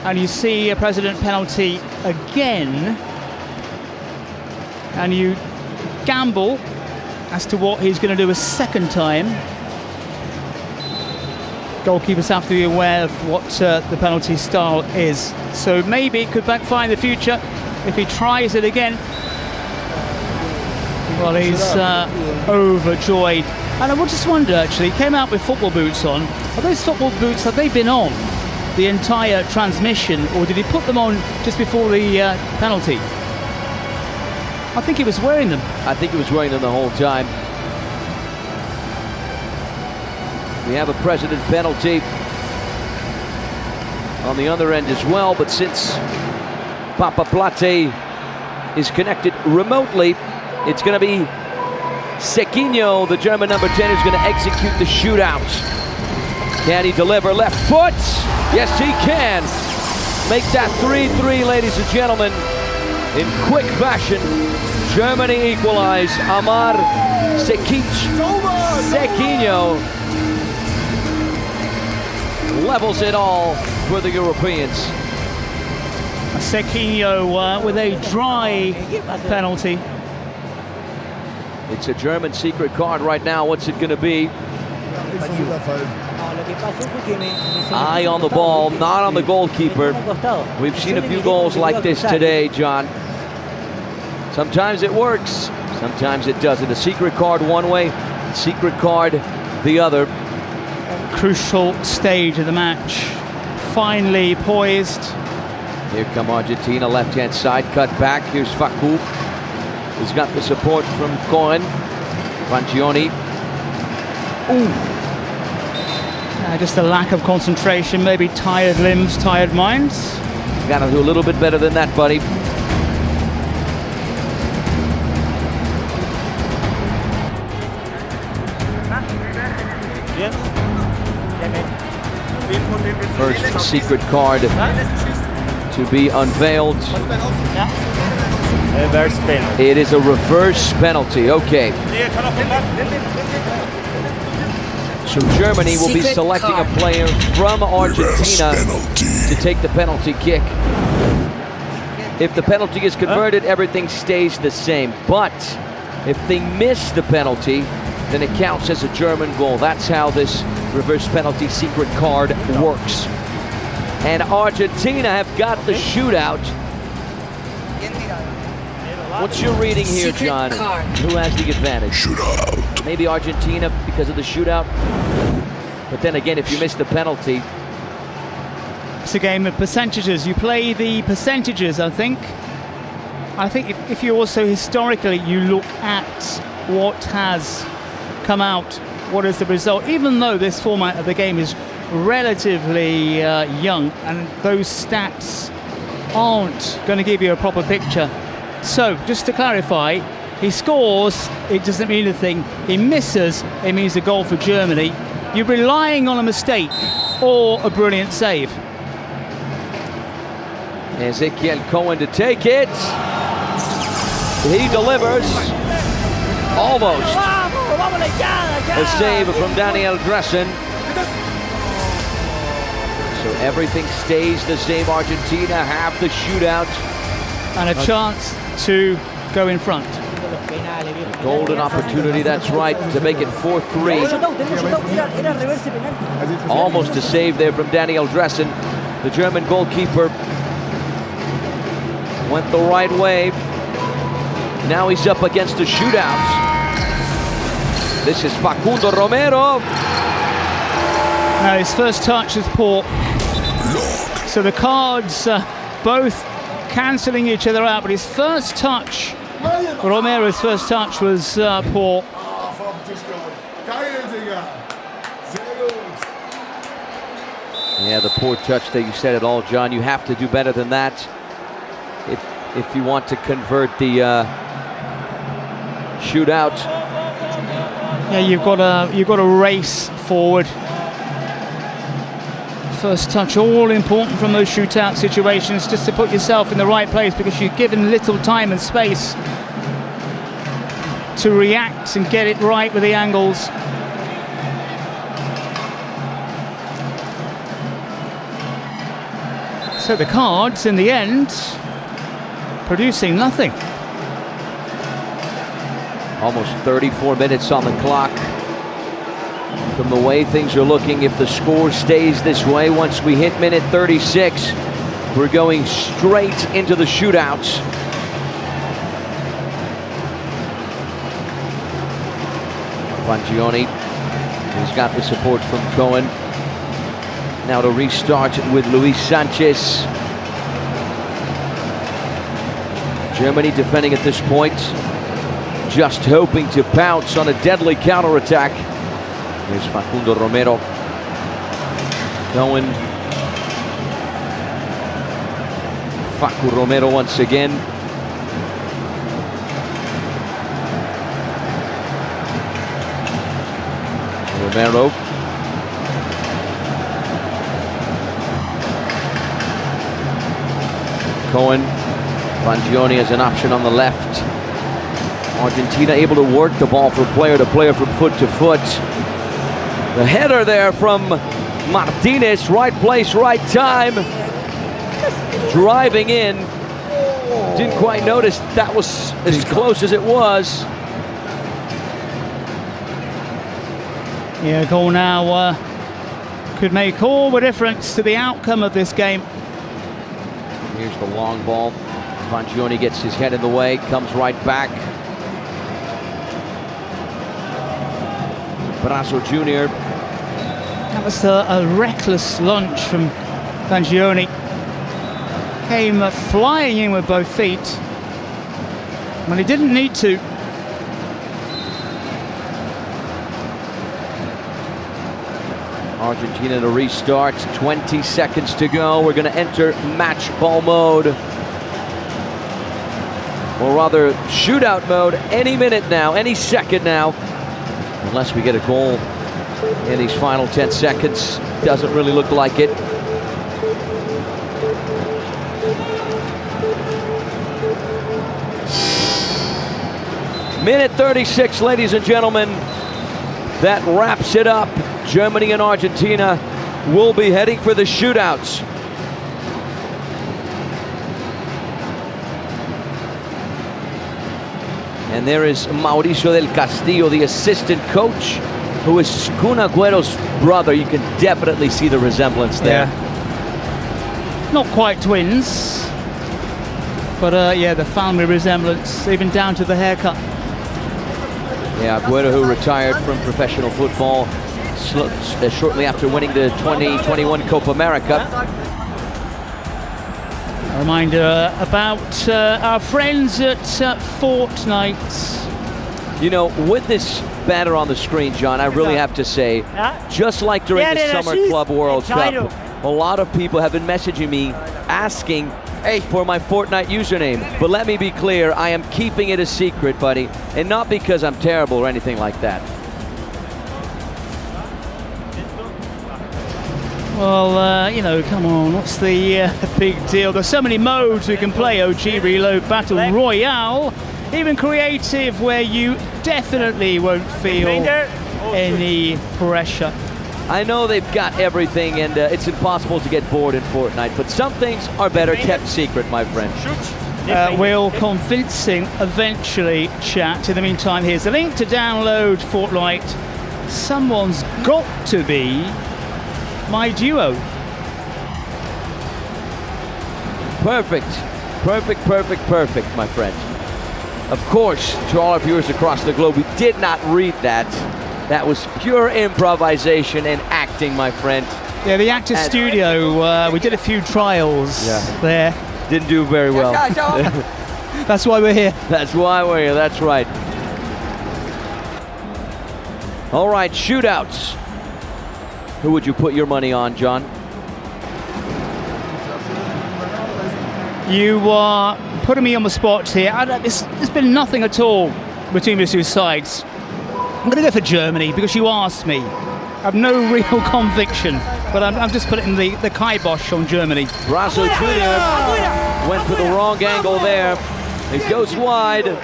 and you see a President penalty again, and you gamble as to what he's going to do a second time, goalkeepers have to be aware of what the penalty style is. So maybe it could backfire in the future if he tries it again. Well, he's overjoyed. And I just wonder, actually, he came out with football boots on. Are those football boots, have they been on the entire transmission, or did he put them on just before the penalty? I think he was wearing them. I think he was wearing them the whole time. We have a President penalty on the other end as well, but since Papa Plate is connected remotely, it's going to be Sequinho, the German number 10, who's going to execute the shootout. Can he deliver left foot? Yes, he can. Make that 3-3, ladies and gentlemen. In quick fashion, Germany equalize. Amar Sequinho levels it all for the Europeans. Sequinho with a dry penalty. It's a German secret card right now. What's it going to be? Eye on the ball, not on the goalkeeper. We've seen a few goals like this today, John. Sometimes it works, sometimes it doesn't. A secret card one way, secret card the other. Crucial stage of the match. Finally poised. Here come Argentina, left-hand side, cut back. Here's Facu. He's got the support from Cohen. Fagioni. Ooh. Just a lack of concentration, maybe tired limbs, tired minds. Got to do a little bit better than that, buddy. First secret card to be unveiled. Reverse penalty. It is a reverse penalty. Okay. So Germany will be selecting a player from Argentina to take the penalty kick. If the penalty is converted, everything stays the same. But if they miss the penalty, then it counts as a German goal. That's how this reverse penalty secret card works. And Argentina have got the shootout. What's your reading here, Secret John? card. Who has the advantage? Shootout. Maybe Argentina because of the shootout. But then again, if you miss the penalty, It's a game of percentages. You play the percentages, I think. I think if you also historically you look at what has come out, what is the result, even though this format of the game is relatively young and those stats aren't going to give you a proper picture. So, just to clarify, he scores, it doesn't mean anything. He misses, it means a goal for Germany. You're relying on a mistake or a brilliant save. Ezequiel Cohen to take it. He delivers. Almost. A save from Daniel Dressen. So everything stays the same. Argentina have the shootout. And a chance to go in front. Golden opportunity, that's right, to make it 4-3. Almost a save there from Daniel Dressen. The German goalkeeper went the right way. Now he's up against a shootout. This is Facundo Romero. Now his first touch is poor. So the cards both cancelling each other out, but his first touch, Romero's first touch was poor. Yeah, the poor touch that you said it all, John. You have to do better than that if you want to convert the shootout. Yeah, you've got to race forward. First touch, all important from those shootout situations, just to put yourself in the right place, because you're given little time and space to react and get it right with the angles. So the cards, in the end, producing nothing. Almost 34 minutes on the clock. From the way things are looking, if the score stays this way, once we hit minute 36, we're going straight into the shootouts. Vangioni, he's got the support from Cohen. Now to restart with Luis Sanchez. Germany defending at this point, just hoping to pounce on a deadly counterattack. Here's Facundo Romero. Cohen. Facu Romero once again. Romero. Cohen. Vangioni as an option on the left. Argentina able to work the ball from player to player, from foot to foot. The header there from Martinez, right place, right time. Driving in. Didn't quite notice that was as close as it was. Yeah, a goal now could make all the difference to the outcome of this game. Here's the long ball. Vangioni gets his head in the way, comes right back. Brazo Jr. That was a reckless lunge from Vangioni. Came flying in with both feet when he didn't need to. Argentina to restart, 20 seconds to go. We're going to enter match ball mode. Or rather, shootout mode any minute now, any second now. Unless we get a goal in these final 10 seconds. Doesn't really look like it. Minute 36, ladies and gentlemen. That wraps it up. Germany and Argentina will be heading for the shootouts. And there is Mauricio del Castillo, the assistant coach who is Kun Agüero's brother. You can definitely see the resemblance there. Yeah. Not quite twins, but yeah, the family resemblance, even down to the haircut. Yeah, Agüero, who retired from professional football shortly after winning the 2021 Copa America. A reminder about our friends at Fortnite. You know, with this banner on the screen, John, I really have to say, just like during the Summer Club World Cup, a lot of people have been messaging me asking for my Fortnite username. But let me be clear, I am keeping it a secret, buddy, and not because I'm terrible or anything like that. Well, you know, come on, what's the big deal? There's so many modes we can play. OG, Reload, Battle Royale, even creative, where you definitely won't feel any pressure. I know they've got everything, and it's impossible to get bored in Fortnite, but some things are better kept secret, my friend. We'll convincing eventually, chat. In the meantime, here's the link to download Fortnite. Someone's got to be my duo. Perfect, perfect, perfect, perfect, my friend. Of course, to all our viewers across the globe, we did not read that. That was pure improvisation and acting, my friend. Yeah, the Actors Studio, we did a few trials there. Didn't do very well. That's why we're here. That's why we're here, that's right. All right, shootouts. Who would you put your money on, John? You are putting me on the spot here. There's been nothing at all between the two sides. I'm going to go for Germany because you asked me. I have no real conviction, but I'm just putting the kibosh on Germany. Brazo Jr. went for the wrong angle there. It goes wide.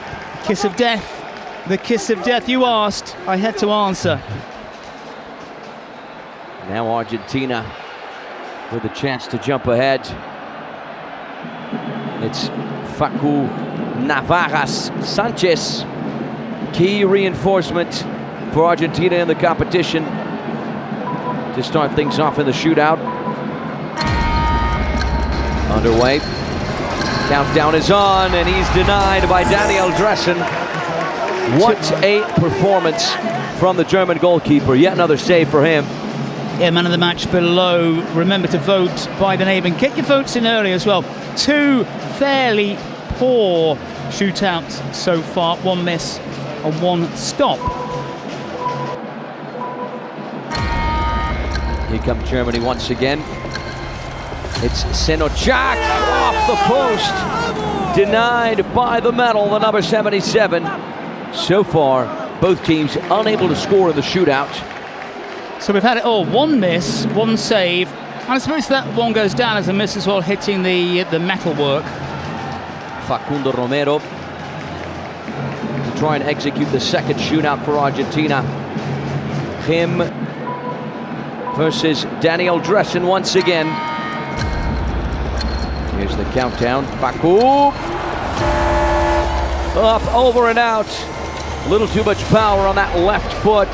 Kiss of death. The kiss of death you asked. I had to answer. Now Argentina with a chance to jump ahead. It's Facu Navarras Sanchez. Key reinforcement for Argentina in the competition to start things off in the shootout. Underway. Countdown is on, and he's denied by Daniel Dressen. What a performance from the German goalkeeper. Yet another save for him. Yeah, man of the match below. Remember to vote by the name and get your votes in early as well. Two fairly poor shootouts so far. One miss and one stop. Here comes Germany once again. It's Senocak off the post. Denied by the medal, the number 77. So far, both teams unable to score in the shootout. So we've had it all. One miss, one save. And I suppose that one goes down as a miss as well, hitting the metalwork. Facundo Romero to try and execute the second shootout for Argentina. Him versus Daniel Dressen once again. Here's the countdown. Facu. Up, over and out. A little too much power on that left foot.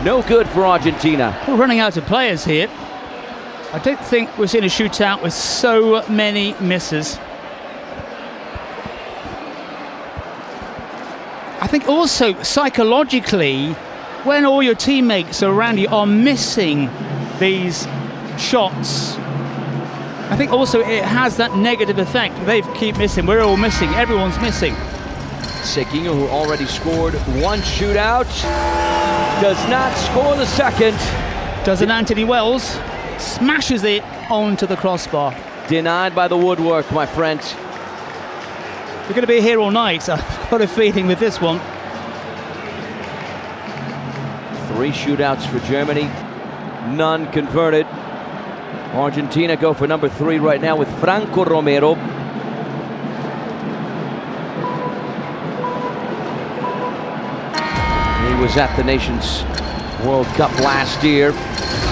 No good for Argentina. We're running out of players here. I don't think we've seen a shootout with so many misses. I think also psychologically, when all your teammates around you are missing these shots, I think also it has that negative effect. They keep missing. We're all missing. Everyone's missing. Seguinho, who already scored one shootout, does not score the second. Doesn't Anthony Wells? Smashes it onto the crossbar. Denied by the woodwork, my friend. We're going to be here all night. I've got a feeling with this one. 3 shootouts for Germany. None converted. Argentina go for number 3 right now with Franco Romero. He was at the Nations World Cup last year.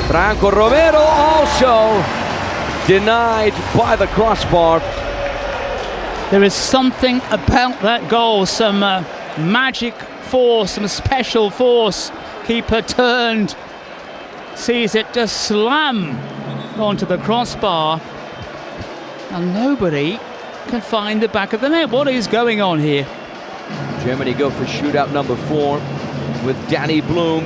Franco Romero also denied by the crossbar. There is something about that goal, some magic force, some special force Keeper turned, sees it just slam onto the crossbar, and nobody can find the back of the net. What is going on here? Germany go for shootout number 4 with Danny Blum.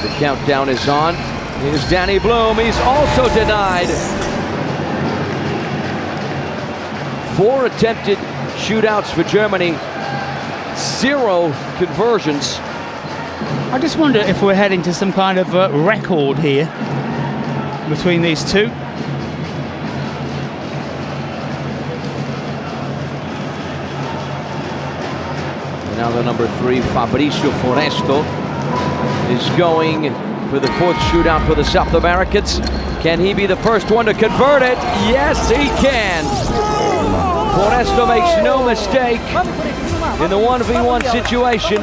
The countdown is on. Here's Danny Blum. He's also denied. 4 attempted shootouts for Germany, 0 conversions. I just wonder if we're heading to some kind of record here between these two. And now the number 3, Fabrizio Foresto, is going for the 4th shootout for the South Americans. Can he be the first one to convert it? Yes, he can. Foresto makes no mistake in the 1v1 situation.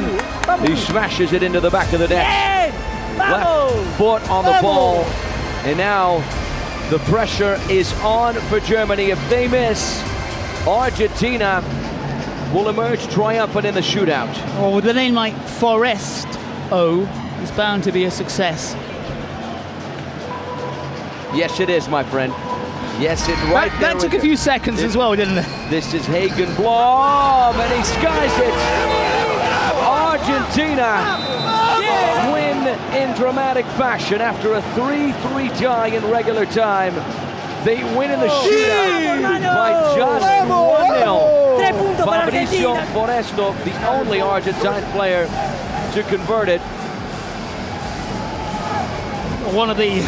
He smashes it into the back of the net. Left foot on the ball. And now the pressure is on for Germany. If they miss, Argentina will emerge triumphant in the shootout. Well, with a name like Foresto, it's bound to be a success. Yes, it is, my friend. Yes, it right there. That took a few seconds as well, didn't it? This is Hagen Blom, and he skies it. Argentina win in dramatic fashion after a 3-3 tie in regular time. They win in the shootout by just 1-0. Fabrizio Foresto, the only Argentine player to convert it. One of the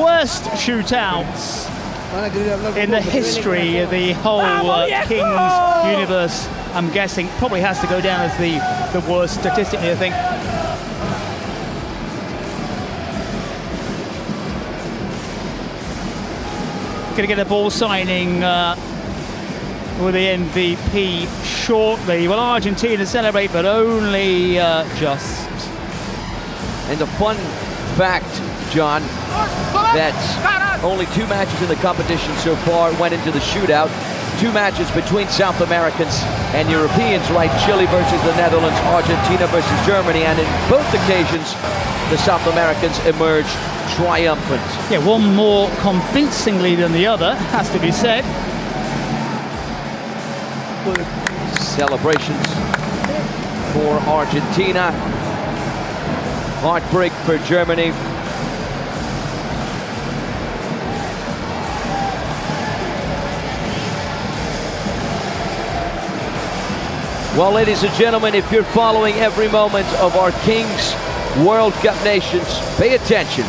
worst shootouts in the history of the whole Kings universe. I'm guessing probably has to go down as the worst statistically, I think. Going to get a ball signing with the MVP shortly. Well, Argentina celebrate, but only just. And the fun fact, John, that only 2 matches in the competition so far went into the shootout. 2 matches between South Americans and Europeans, right? Chile versus the Netherlands, Argentina versus Germany, and in both occasions, the South Americans emerged triumphant. Yeah, one more convincingly than the other, has to be said. Celebrations for Argentina. Heartbreak for Germany. Well, ladies and gentlemen, if you're following every moment of our Kings World Cup nations, pay attention.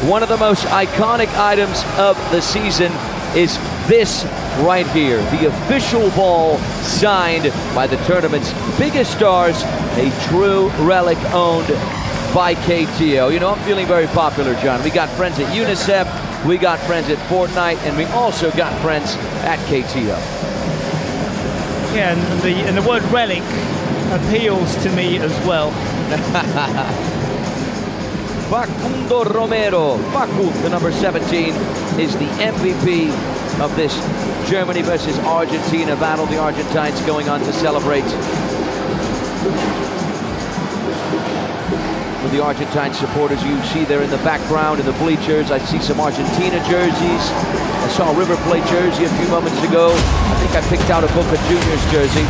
One of the most iconic items of the season is this right here, the official ball signed by the tournament's biggest stars, a true relic owned by KTO. You know, I'm feeling very popular, John. We got friends at UNICEF, we got friends at Fortnite, and we also got friends at KTO. Yeah, and the word relic appeals to me as well. Facundo Romero, Facu, the number 17, is the MVP of this Germany versus Argentina battle. The Argentines going on to celebrate. With the Argentine supporters you see there in the background in the bleachers, I see some Argentina jerseys. I saw a River Plate jersey a few moments ago. I think I picked out a Boca Juniors jersey.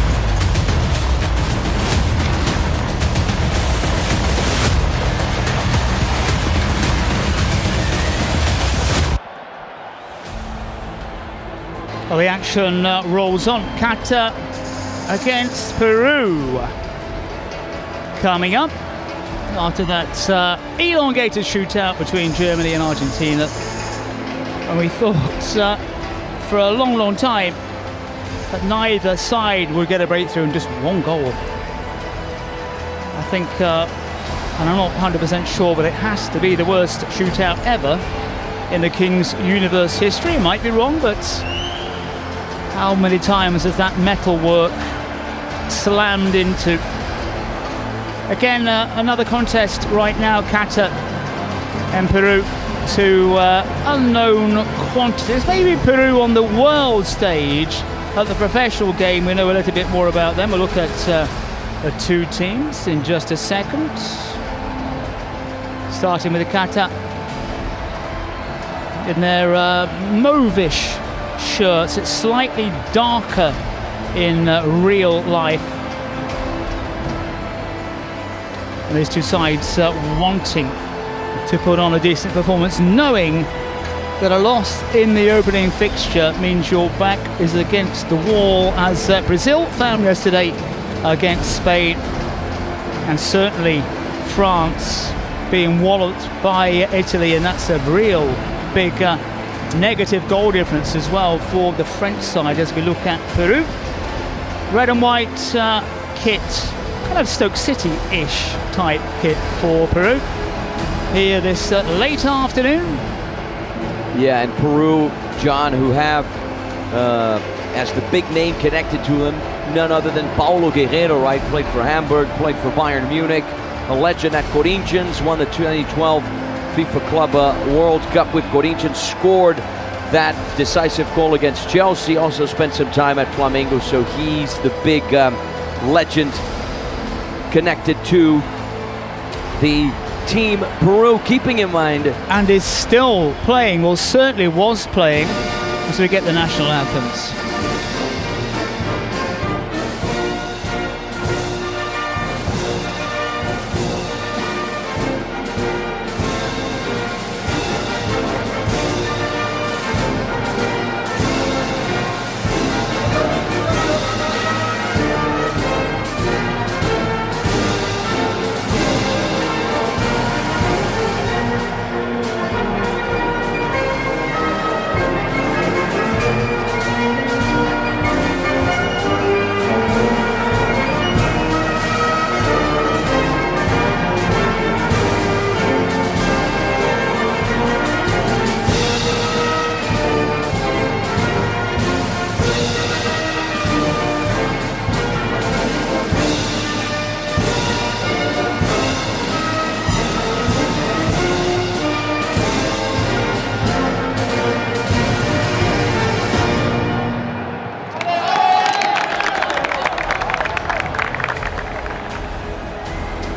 Well, the action rolls on. Qatar against Peru. Coming up after that elongated shootout between Germany and Argentina. And we thought for a long, long time that neither side would get a breakthrough in just one goal. I think, and I'm not 100% sure, but it has to be the worst shootout ever in the Kings universe history. It might be wrong, but how many times has that metalwork slammed into? Again, another contest right now, Qatar and Peru, to unknown quantities. Maybe Peru on the world stage at the professional game, we know a little bit more about them. We'll look at the two teams in just a second. Starting with the Qatar in their mauvish shirts. It's slightly darker in real life. And these two sides wanting to put on a decent performance, knowing that a loss in the opening fixture means your back is against the wall, as Brazil found yesterday against Spain, and certainly France being walloped by Italy, and that's a real big negative goal difference as well for the French side as we look at Peru. Red and white kit, kind of Stoke City-ish type kit for Peru here this late afternoon. Yeah, and Peru, John, who have as the big name connected to him, none other than Paulo Guerreiro, right? Played for Hamburg, played for Bayern Munich, a legend at Corinthians, won the 2012 FIFA Club World Cup with Corinthians, scored that decisive goal against Chelsea, also spent some time at Flamengo, so he's the big legend connected to the team. Peru, keeping in mind, and is still playing, well, certainly was playing, as we get the national anthems.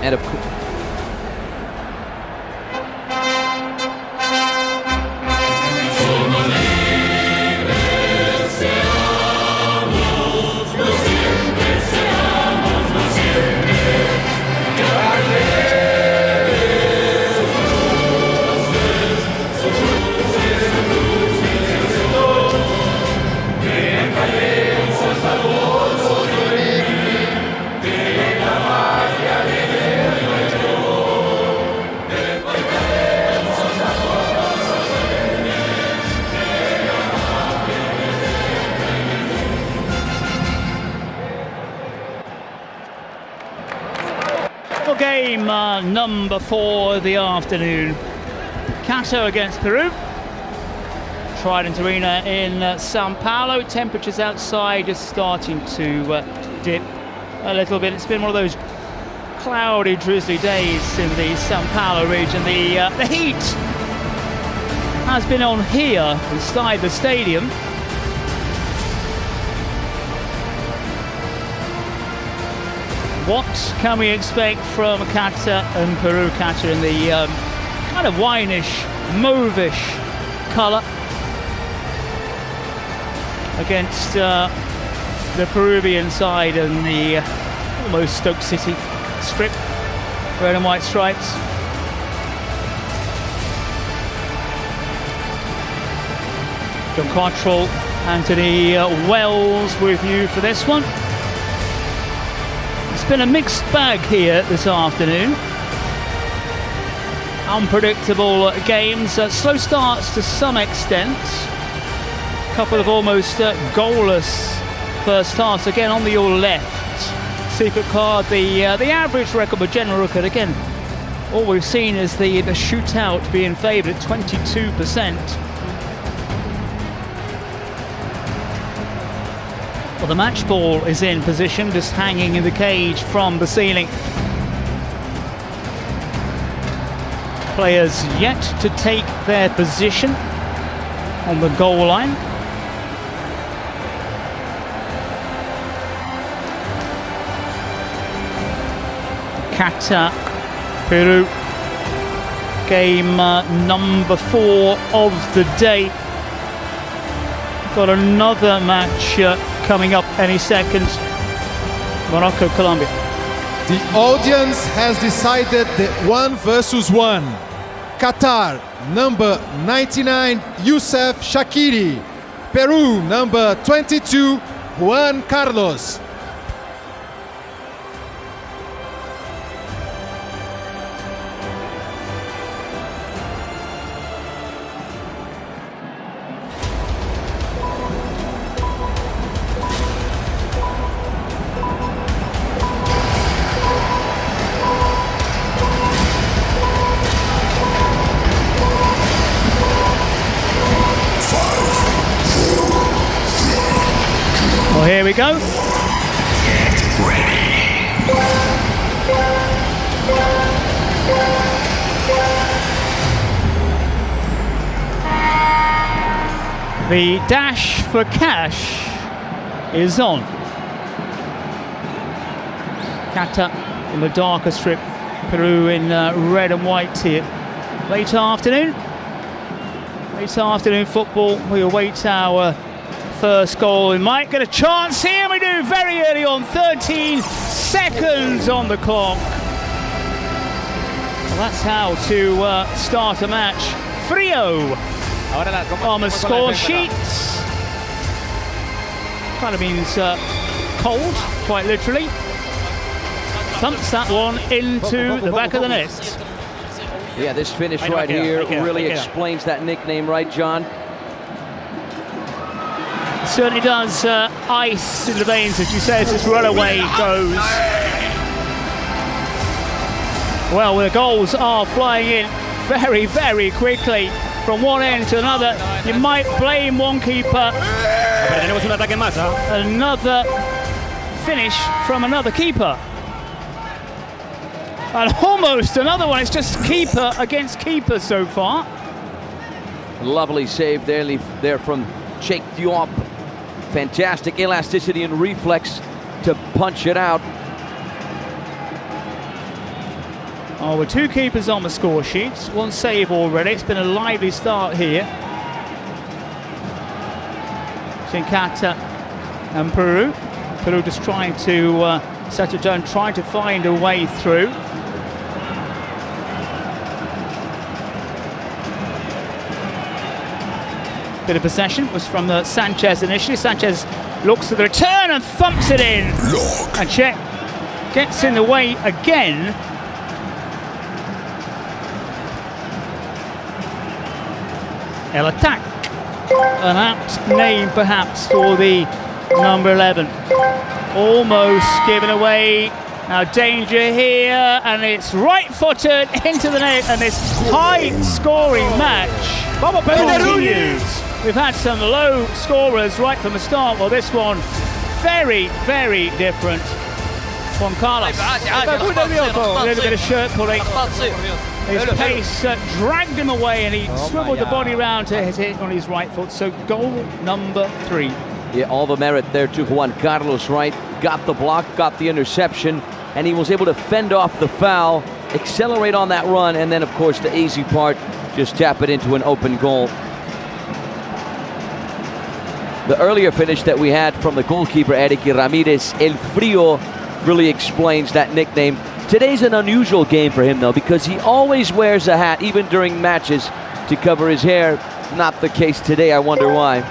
and of course, game number 4 of the afternoon. Qatar against Peru. Trident Arena in Sao Paulo. Temperatures outside just starting to dip a little bit. It's been one of those cloudy, drizzly days in the Sao Paulo region. The heat has been on here inside the stadium. What can we expect from Qatar and Peru? Qatar in the kind of wineish, mauvish colour against the Peruvian side and the almost Stoke City strip, red and white stripes. John Cottrell, Anthony Wells with you for this one. It's been a mixed bag here this afternoon. Unpredictable games, slow starts to some extent. A couple of almost goalless first halves. Again, on your left, secret card, the average record, but general record. Again, all we've seen is the shootout being favoured at 22%. Well, the match ball is in position, just hanging in the cage from the ceiling. Players yet to take their position on the goal line. Qatar, Peru. Game number 4 of the day. Got another match coming up any second. Morocco, Colombia. The audience has decided the 1 versus 1. Qatar, number 99, Youssef Shaqiri. Peru, number 22, Juan Carlos. Well, here we go. The dash for cash is on. Qatar in the darker strip, Peru in red and white here. Late afternoon football. We await our first goal. We might get a chance here. We do very early on, 13 seconds on the clock. Well, that's how to start a match. Frio on the score sheet. Kind of means cold, quite literally. Thumps that one into the back of the net. Yeah, this finish right here really explains that nickname, right, John? Certainly does. Ice in the veins, as you say, as this runaway goes. Well, the goals are flying in very, very quickly from one end to another. You might blame one keeper. Another finish from another keeper. And almost another one. It's just keeper against keeper so far. Lovely save there from Cheikh Diop. Fantastic elasticity and reflex to punch it out. Oh, with 2 keepers on the score sheets, 1 save already. It's been a lively start here. Between Qatar and Peru. Peru just trying to settle down, trying to find a way through. Bit of possession was from Sanchez initially. Sanchez looks at the return and thumps it in. And Cheikh gets in the way again. El Attack, an apt name perhaps for the number 11. Almost given away. Now danger here, and it's right-footed into the net, and this high-scoring match continues. We've had some low scorers right from the start. Well, this one, very, very different. Juan Carlos, a little bit of shirt pulling. His pace dragged him away, and he swiveled the body round to hit it on his right foot. So goal number 3. Yeah, all the merit there to Juan Carlos, right? Got the block, got the interception, and he was able to fend off the foul, accelerate on that run, and then, of course, the easy part, just tap it into an open goal. The earlier finish that we had from the goalkeeper, Eric Ramirez, El Frio, really explains that nickname. Today's an unusual game for him, though, because he always wears a hat, even during matches, to cover his hair. Not the case today. I wonder why.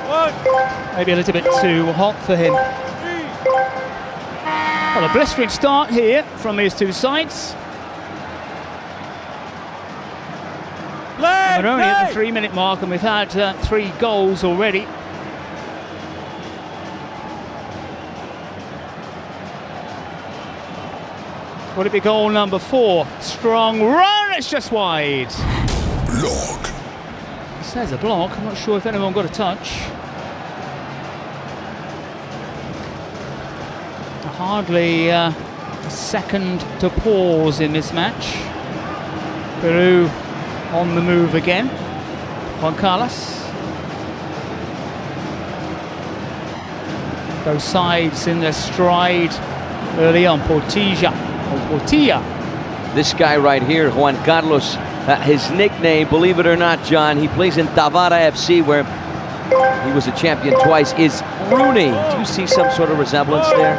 Maybe a little bit too hot for him. Well, a blistering start here from these 2 sides. We're only at the 3-minute mark, and we've had 3 goals already. Would it be goal number 4? Strong run, it's just wide. Block. It says a block, I'm not sure if anyone got a touch. Hardly a second to pause in this match. Peru on the move again. Juan Carlos. Both sides in their stride early on. Portilla This guy right here, Juan Carlos, his nickname, believe it or not, John, he plays in Tavara FC, where he was a champion twice, is Rooney. Do you see some sort of resemblance there?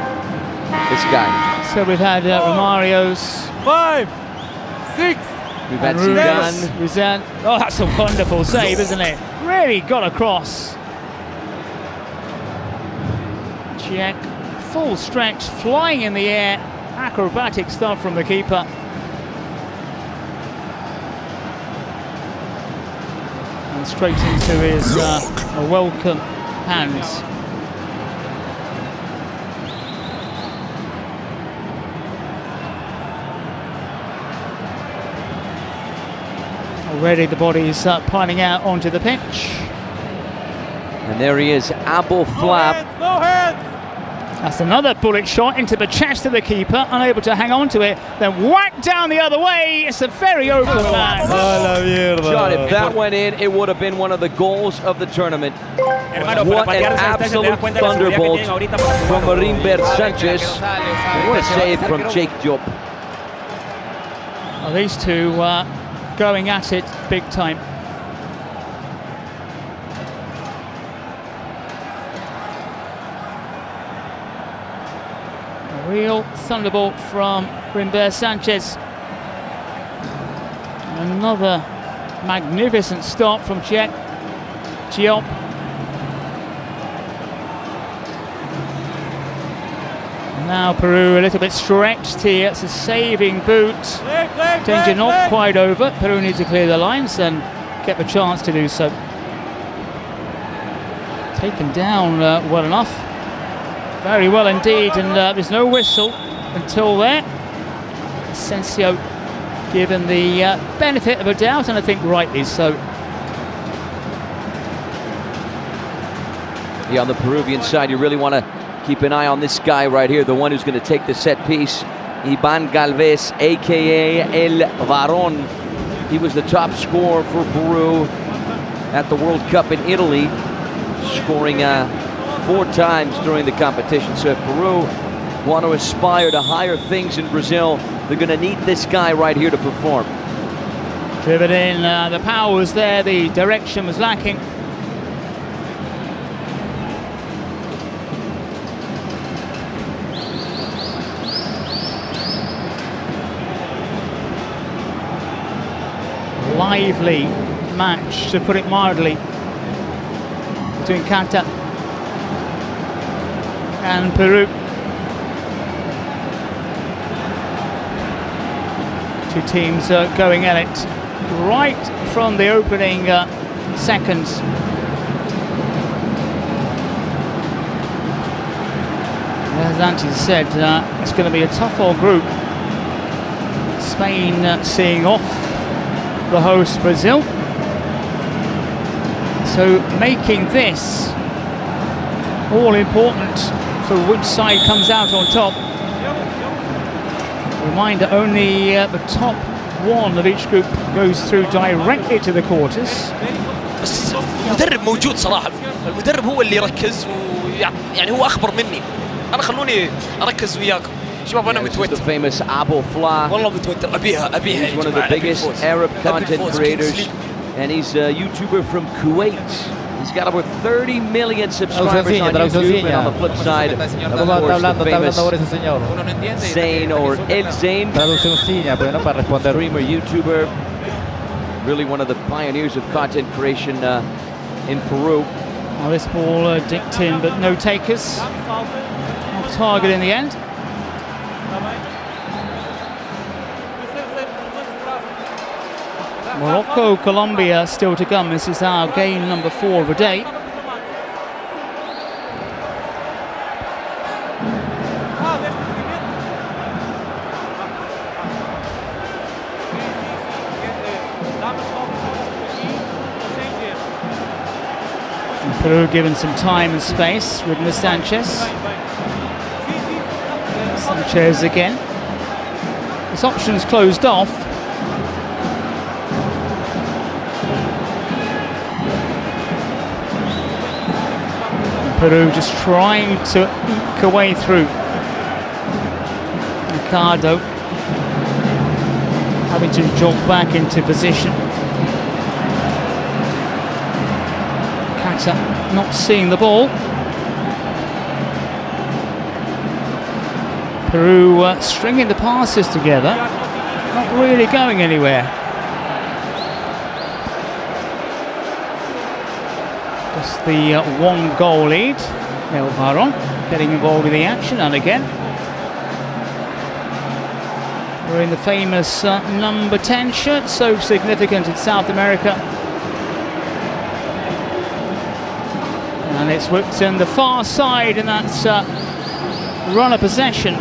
This guy. So we've had Romario's 5, 6. We've had Zidane. Oh, that's a wonderful save, isn't it? Really got across. Cech, full stretch, flying in the air. Acrobatic stuff from the keeper. And straight into his welcome hands. Already the bodies piling out onto the pitch. And there he is, Abou-Flab. No hands! That's another bullet shot into the chest of the keeper, unable to hang on to it, then whack down the other way. It's a very open man. John, if that went in, it would have been one of the goals of the tournament. What an absolute thunderbolt from Marinber Sanchez. What a save from Jake Diop. Well, these two going at it big time. A real thunderbolt from Marinber Sanchez. Another magnificent stop from Jake Diop. Now Peru a little bit stretched here. It's a saving boot. Danger not quite over. Peru needs to clear the lines and get the chance to do so. Taken down well enough. Very well indeed, and there's no whistle until there. Asensio given the benefit of a doubt, and I think rightly so. Yeah, on the Peruvian side, you really want to keep an eye on this guy right here, the one who's going to take the set piece. Iban Galvez, aka El Varon. He was the top scorer for Peru at the World Cup in Italy, scoring 4 times during the competition. So if Peru want to aspire to higher things in Brazil, they're going to need this guy right here to perform. Driven in, the power was there, the direction was lacking. Lively match, to put it mildly, between Qatar and Peru. Two teams going at it right from the opening seconds. As Antti said, it's going to be a tough old group. Spain seeing off the host Brazil. So making this all important for which side comes out on top. Reminder, only the top one of each group goes through directly to the quarters. المدرب موجود صراحة، المدرب هو اللي يركز ويعني هو أخبر مني. أنا خلوني أركز وياكم. شباب أنا متوتر. The famous Abou-Flab. والله متوتر أبيها. He's one of the biggest Arab content creators, and he's a YouTuber from Kuwait. He's got over 30 million subscribers on YouTube, and on the flip side, of course, the famous Zayn or El Zayn, streamer, YouTuber, really one of the pioneers of content creation in Peru. Well, this ball dicked in, but no takers. Off target in the end. Morocco, Colombia still to come. This is our game number 4 of the day. And Peru given some time and space with Sanchez. Sanchez again. His options closed off. Peru just trying to eke a way through. Ricardo having to jog back into position. Kata not seeing the ball. Peru stringing the passes together, not really going anywhere. Just the 1-goal lead. El Varon getting involved with the action, and again we're in the famous number 10 shirt, so significant in South America. And it's worked on the far side, and that's run of possession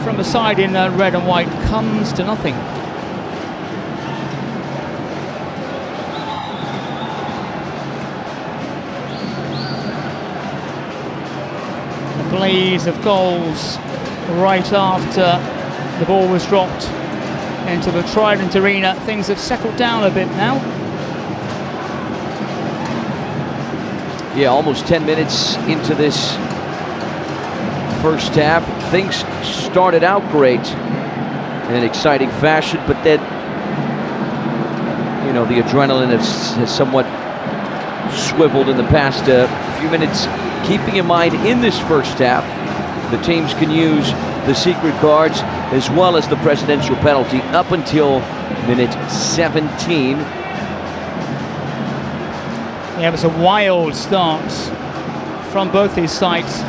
from the side in red and white comes to nothing. A blaze of goals right after the ball was dropped into the Trident Arena. Things have settled down a bit now. Yeah, almost 10 minutes into this first half. Things started out great in an exciting fashion, but then, you know, the adrenaline has somewhat swiveled in the past few minutes. Keeping in mind, in this first half, the teams can use the secret cards as well as the presidential penalty up until minute 17. Yeah, it was a wild start from both these sides.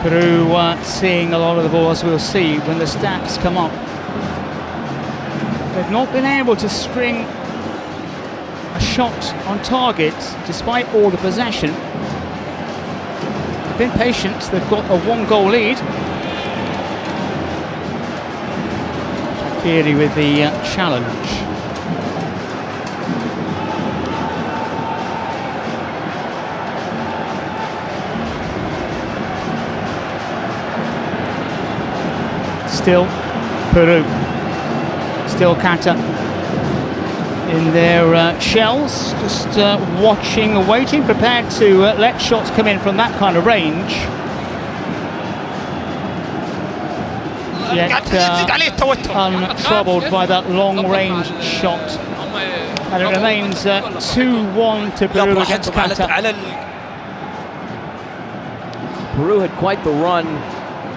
Peru seeing a lot of the ball, as we'll see when the stats come up. They've not been able to string a shot on target despite all the possession. They've been patient, they've got a 1-goal lead. Shaqiri with the challenge. Still Peru, still Kata in their shells, just watching and waiting, prepared to let shots come in from that kind of range. Yet untroubled by that long-range shot, and it remains 2-1 to Peru against Kata. Peru had quite the run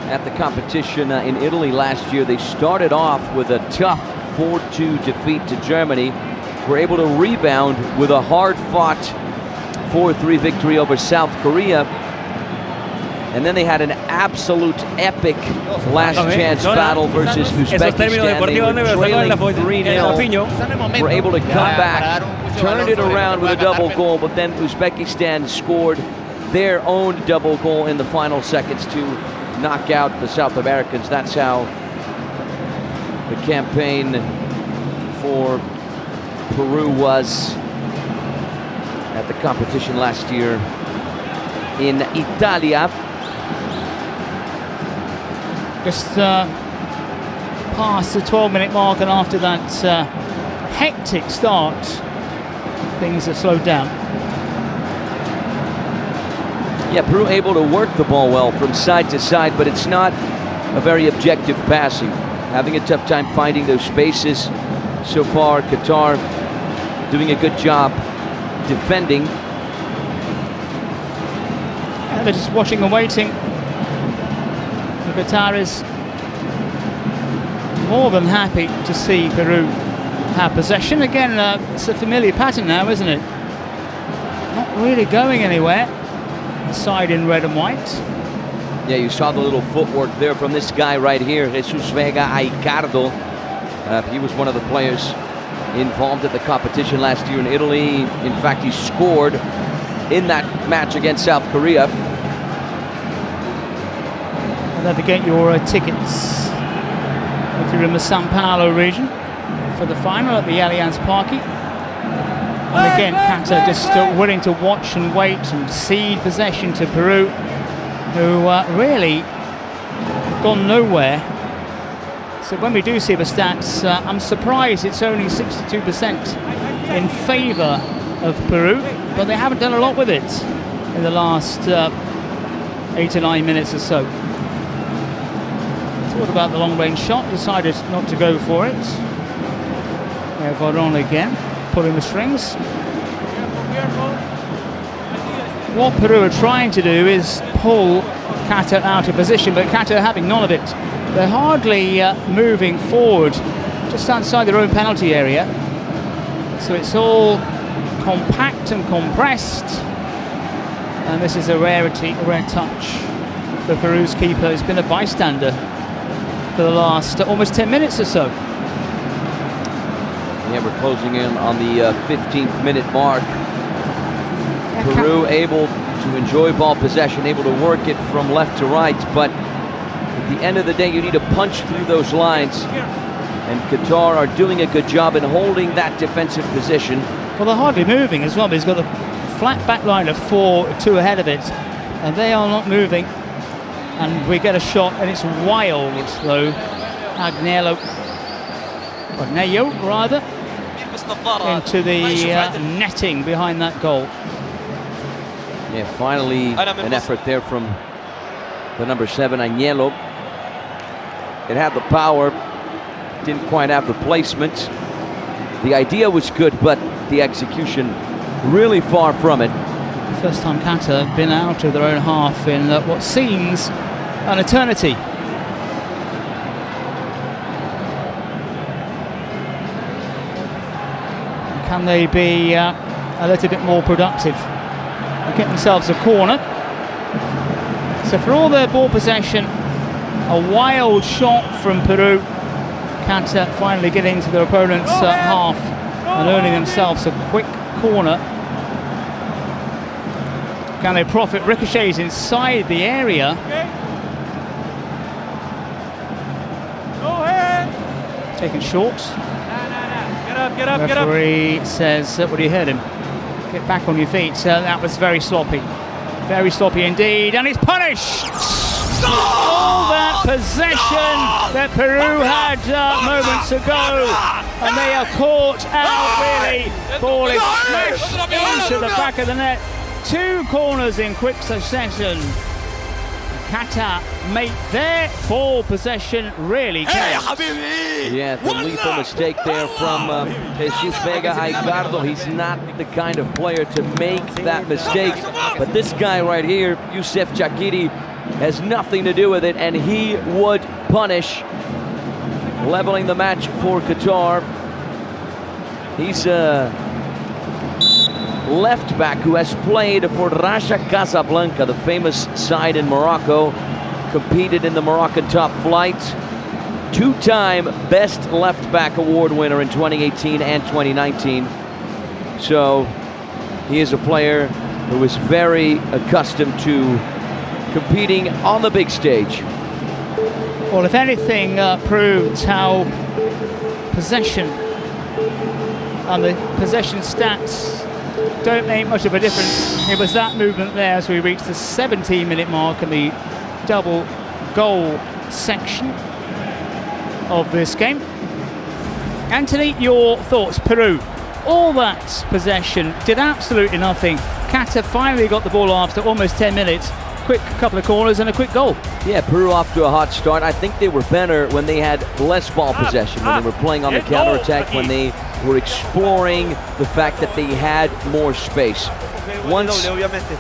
at the competition in Italy last year. They started off with a tough 4-2 defeat to Germany, were able to rebound with a hard-fought 4-3 victory over South Korea, and then they had an absolute epic last-chance battle versus Uzbekistan. They were trailing 3-0, were able to come back, turned it around with a double goal, but then Uzbekistan scored their own double goal in the final seconds to knock out the South Americans. That's how the campaign for Peru was at the competition last year in Italia. Just past the 12-minute mark, and after that hectic start, things have slowed down. Yeah, Peru able to work the ball well from side to side, but it's not a very objective passing. Having a tough time finding those spaces. So far, Qatar doing a good job defending. And they're just watching and waiting. The Qataris more than happy to see Peru have possession. Again, it's a familiar pattern now, isn't it? Not really going anywhere. Side in red and white. Yeah, you saw the little footwork there from this guy right here, Jesus Vega Aicardo. He was one of the players involved at the competition last year in Italy. In fact, he scored in that match against South Korea. And don't forget your tickets if you're in the Sao Paulo region for the final at the Allianz Parque. And again, Kata just willing to watch and wait and cede possession to Peru, who really have gone nowhere. So when we do see the stats, I'm surprised it's only 62% in favour of Peru, but they haven't done a lot with it in the last 8 to 9 minutes or so. Thought about the long-range shot, decided not to go for it. Varane again, pulling the strings. What Peru are trying to do is pull Qatar out of position, but Qatar having none of it. They're hardly moving forward, just outside their own penalty area. So it's all compact and compressed. And this is a rarity, a rare touch for Peru's keeper, who's been a bystander for the last almost 10 minutes or so. Yeah, we're closing in on the 15th minute mark. Peru able to enjoy ball possession, able to work it from left to right, but at the end of the day, you need to punch through those lines. And Qatar are doing a good job in holding that defensive position. Well, they're hardly moving as well, but he's got a flat back line of 4-2 ahead of it, and they are not moving. And we get a shot, and it's wild though. Agnello rather, into the netting behind that goal. Yeah, finally an effort there from the number 7, Agnello. It had the power, didn't quite have the placement. The idea was good, but the execution really far from it. First time Qatar have been out of their own half in what seems an eternity. Can they be a little bit more productive and get themselves a corner? So for all their ball possession, a wild shot from Peru. Qatar finally getting to their opponent's half and earning themselves a quick corner. Can they profit? Ricochets inside the area. Taken short. Get up, get up. Referee says, what do you heard him? Get back on your feet. That was very sloppy. Very sloppy indeed, and it's punished! All that possession that Peru had moments ago, and they are caught out really. Ball is smashed into the back of the net. 2 corners in quick succession. Qatar make their ball possession really count. Yeah, the lethal mistake there from Jesus Vega Aicardo. He's not the kind of player to make that mistake, but this guy right here, Youssef Chakiri, has nothing to do with it, and he would punish, leveling the match for Qatar. He's a left back who has played for Raja Casablanca, the famous side in Morocco, competed in the Moroccan top flight, 2-time best left back award winner in 2018 and 2019. So he is a player who is very accustomed to competing on the big stage. Well, if anything proves how possession and the possession stats don't make much of a difference, it was that movement there as we reached the 17-minute mark in the double goal section of this game. Anthony, your thoughts? Peru, all that possession, did absolutely nothing. Qatar finally got the ball after almost 10 minutes. Quick couple of corners and a quick goal. Yeah, Peru off to a hot start. I think they were better when they had less ball possession, when they were playing on the counter-attack, when they were exploring the fact that they had more space. Once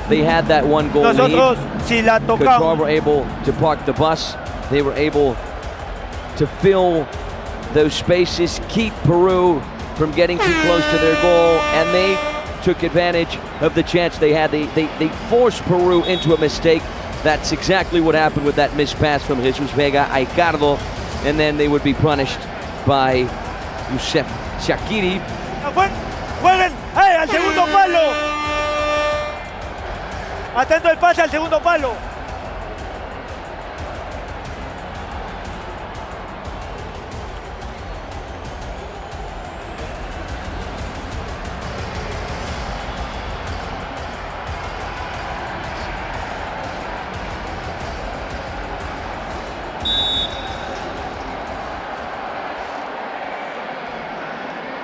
they had that one goal lead, Qatar were able to park the bus. They were able to fill those spaces, keep Peru from getting too close to their goal, and they took advantage of the chance they had. They forced Peru into a mistake. That's exactly what happened with that missed pass from Jesus Vega Aicardo, and then they would be punished by Youssef Chakiri. ¡Jueguen! ¡Al segundo palo! ¡Atento el pase al segundo palo!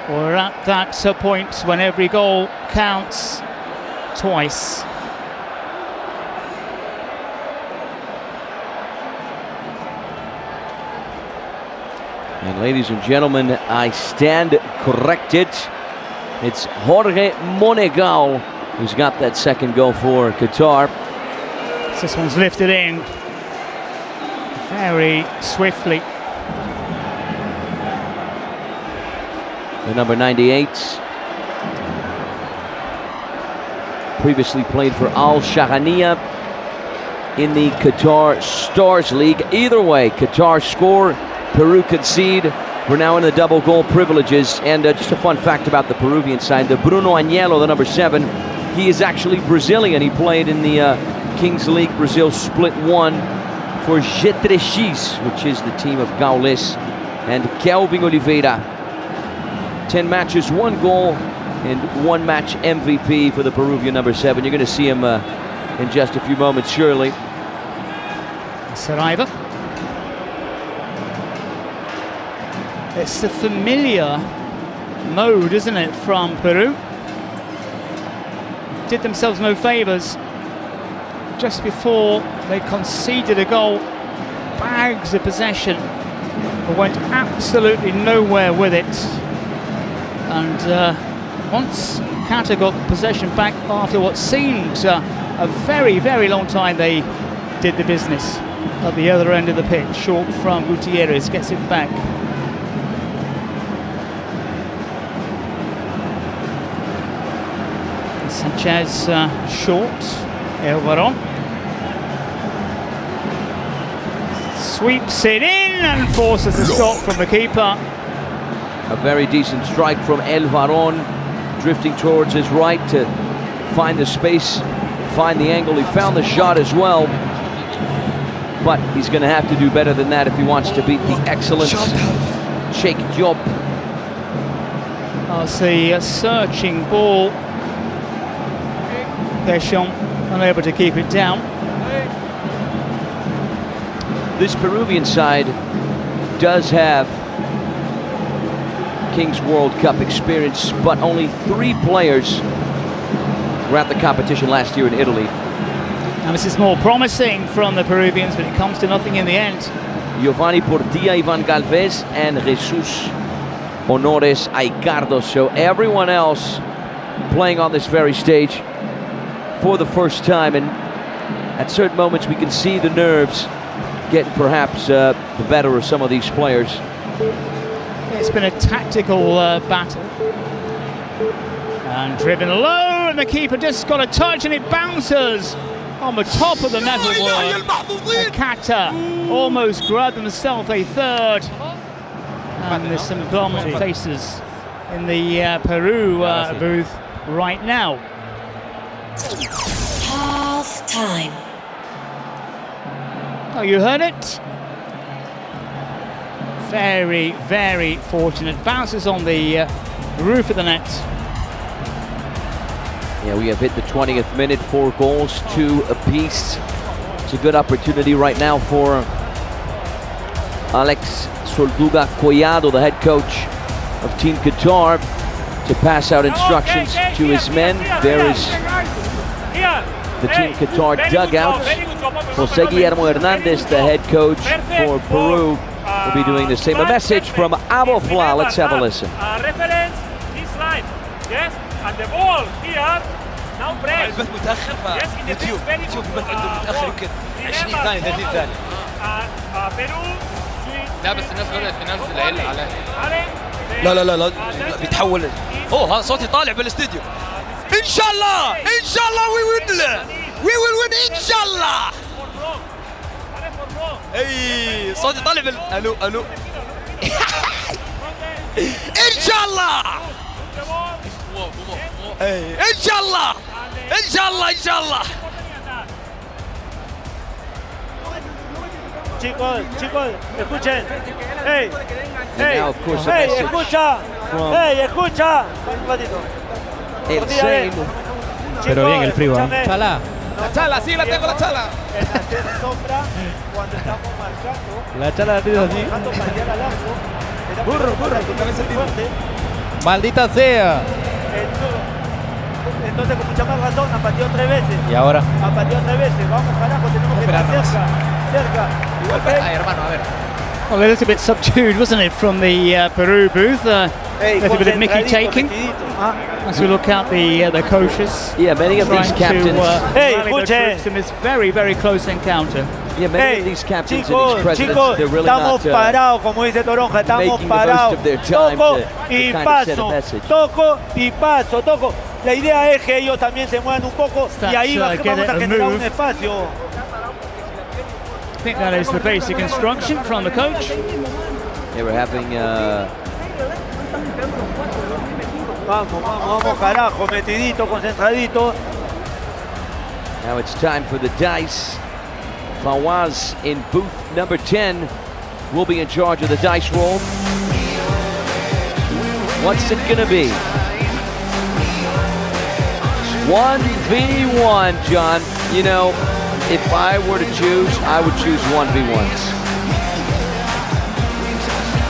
We're at that point when every goal counts twice. And ladies and gentlemen, I stand corrected. It's Jorge Monegal who's got that second goal for Qatar. This one's lifted in very swiftly. The number 98, previously played for Al Shahaniya in the Qatar Stars League. Either way, Qatar score, Peru concede. We're now in the double goal privileges. And just a fun fact about the Peruvian side, the Bruno Agnello, the number 7, he is actually Brazilian. He played in the Kings League Brazil Split 1 for Getrechis, which is the team of Gaules and Kelvin Oliveira. 10 matches, 1 goal, and 1 match MVP for the Peruvian number 7. You're going to see him in just a few moments, surely. Saraiva. It's the familiar mode, isn't it, from Peru? Did themselves no favours just before they conceded a goal. Bags of possession, but went absolutely nowhere with it. And once Qatar got possession back after what seemed a very, very long time, they did the business at the other end of the pitch. Short from Gutierrez, gets it back. Sanchez short, El Varón sweeps it in and forces a stop from the keeper. A very decent strike from El Varón, drifting towards his right to find the space, find the angle. He found the shot as well, but he's going to have to do better than that if he wants to beat the excellent Cheikh Diop. I'll see a searching ball. Deschamps unable to keep it down. This Peruvian side does have Kings World Cup experience, but only 3 players were at the competition last year in Italy. Now this is more promising from the Peruvians, but it comes to nothing in the end. Giovanni Portilla, Ivan Galvez, and Jesus Honores Aicardo. So everyone else playing on this very stage for the first time, and at certain moments we can see the nerves getting perhaps the better of some of these players. It's been a tactical battle. And driven low, and the keeper just got a touch, and it bounces on the top of the metalwork. Qatar almost grabbed themselves a third. And there's some glum faces in the Peru booth right now. Half time. Oh, you heard it? Very, very fortunate. Bounces on the roof of the net. Yeah, we have hit the 20th minute, 4 goals, 2 apiece. It's a good opportunity right now for Alex Solduga Collado, the head coach of Team Qatar, to pass out instructions to his men. There is the Team Qatar dugout. Jose Guillermo Hernandez, the head coach for Peru, will be doing the same. A message from Abofla. Let's have a listen. Reference this line. Yes, and the ball here. Now press. البث متاخر فيوتيوب البث عنده متاخر يمكن 20 ثانيه 30 ثانيه. لا بس الناس بدات تنزل عليه. لا بيتحول. هذا صوتي طالع بالاستديو. ان شاء الله وي ويل ان شاء الله. اي صوتي طالع الو ان شاء الله. ان شاء الله Chicos, escuchen. Hey, now, of course, escucha. Escucha. Pero bien el frío. Chala. La chala, sí, la tengo la chala. La chala ha sido así. Burro, tu cabeza fuerte. Maldita sea. Entonces, con mucha más razón, ha pateado 3 veces. ¿Y ahora? Ha pateado 3 veces. Vamos, carajo, tenemos que estar cerca. Igual, ay, hermano, a ver. Well, a little bit subdued, wasn't it, from the Peru booth? A little bit of Mickey taking as we look out the coaches. Yeah, many of these captains. In this very, very close encounter. Yeah, many of these captains and these presidents, they're really not parados, como dice Toronja, estamos making the most of their time Toco to y kind of set a paso, message. toco y paso, toco. La idea es que ellos también se muevan un poco y ahí vamos a generar un espacio. I think that is the basic instruction from the coach. They were having. Vamos, carajo, metidito, concentradito. Now it's time for the dice. Fawaz in booth number 10 will be in charge of the dice roll. What's it gonna be? 1v1, John. You know, if I were to choose, I would choose 1v1s.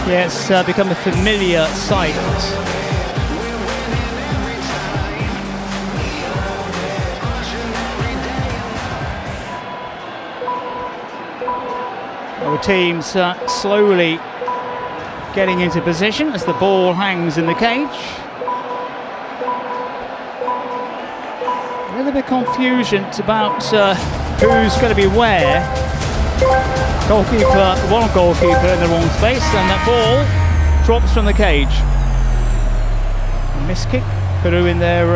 Yeah, it's become a familiar sight. Our teams slowly getting into position as the ball hangs in the cage. A little bit of confusion about who's going to be where. Goalkeeper, one goalkeeper in the wrong space, and that ball drops from the cage. Miss kick, Peru in their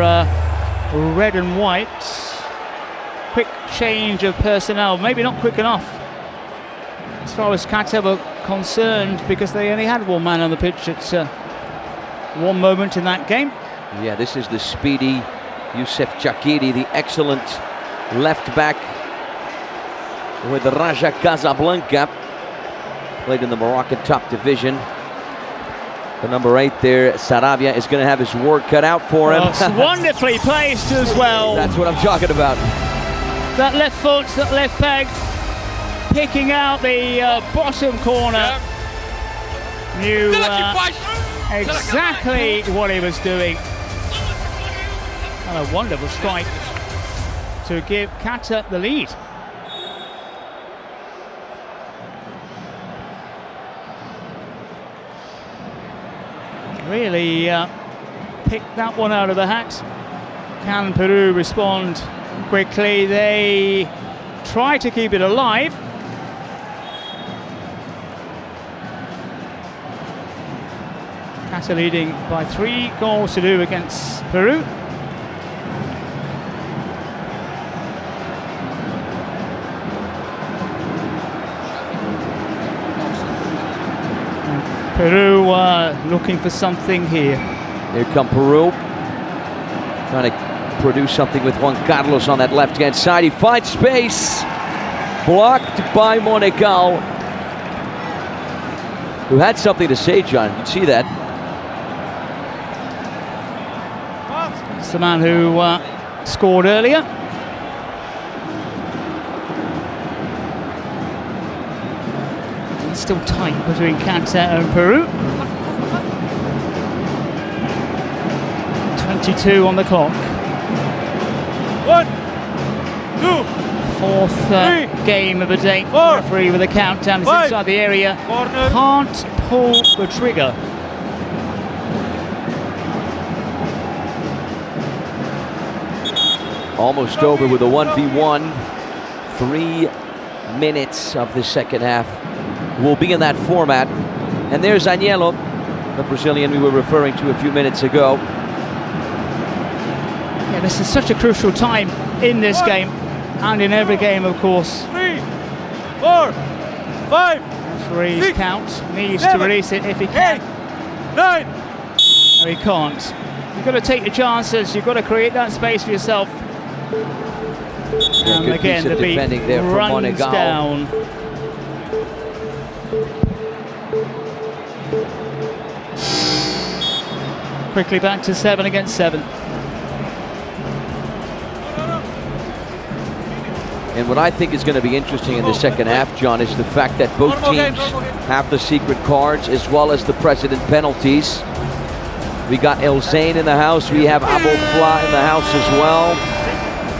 red and white. Quick change of personnel, maybe not quick enough as far as Qatar were concerned, because they only had one man on the pitch at one moment in that game. Yeah, this is the speedy Youssef Chakiri, the excellent left back with the Raja Casablanca, played in the Moroccan top division. The number 8 there, Sarabia, is going to have his work cut out for him. It's wonderfully placed as well. That's what I'm talking about. That left foot, that left peg, picking out the bottom corner. Knew exactly what he was doing. And a wonderful strike to give Qatar the lead. Really picked that one out of the hat. Can Peru respond quickly? They try to keep it alive. Qatar leading by 3 goals to 2 against Peru. Peru looking for something here. Here come Peru, trying to produce something with Juan Carlos on that left-hand side. He finds space, blocked by Monegal, who had something to say, John. You'd see that. It's the man who scored earlier. It's still tight between Qatar and Peru. 22 on the clock. 1, 2, fourth game of the day. Referee with a countdown is inside the area. Corner. Can't pull the trigger. Almost over with a 1v1. 3 minutes of the second half will be in that format. And there's Agnello, the Brazilian we were referring to a few minutes ago. Yeah, this is such a crucial time in this game and in every game, of course. 3, 4, 5, Referee's 6, count needs 7, to release it if he can. 8, 9. No, he can't. You've got to take your chances. You've got to create that space for yourself. And again, the beat runs down. Quickly back to 7 against 7. And what I think is going to be interesting in the second half, John, is the fact that both teams have the secret cards as well as the precedent penalties. We got El Zain in the house. We have Abou Fla in the house as well.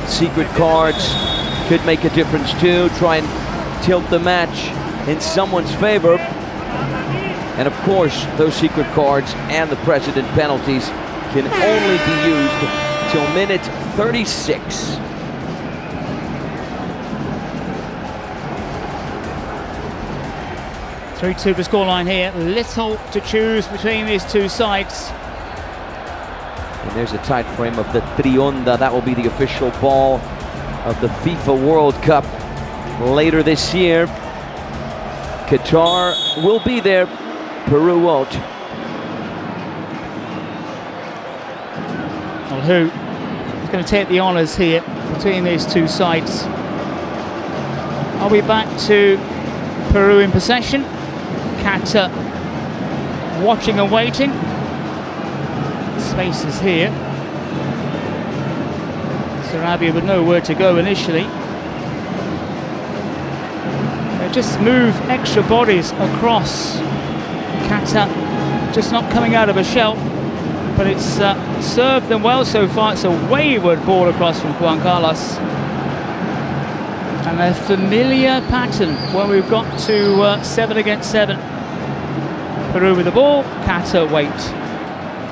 Secret cards could make a difference too. Try and tilt the match in someone's favor. And of course, those secret cards and the precedent penalties can only be used till minute 36. To the scoreline here. Little to choose between these two sides. And there's a tight frame of the Trionda. That will be the official ball of the FIFA World Cup later this year. Qatar will be there. Peru won't. Well, who is going to take the honours here between these two sides? Are we back to Peru in possession? Qatar watching and waiting. Spaces here. Sarabia with nowhere to go initially. They just move extra bodies across. Qatar just not coming out of a shell, but it's served them well so far. It's a wayward ball across from Juan Carlos. And a familiar pattern when we've got to 7 against 7. Peru with the ball, Qatar wait.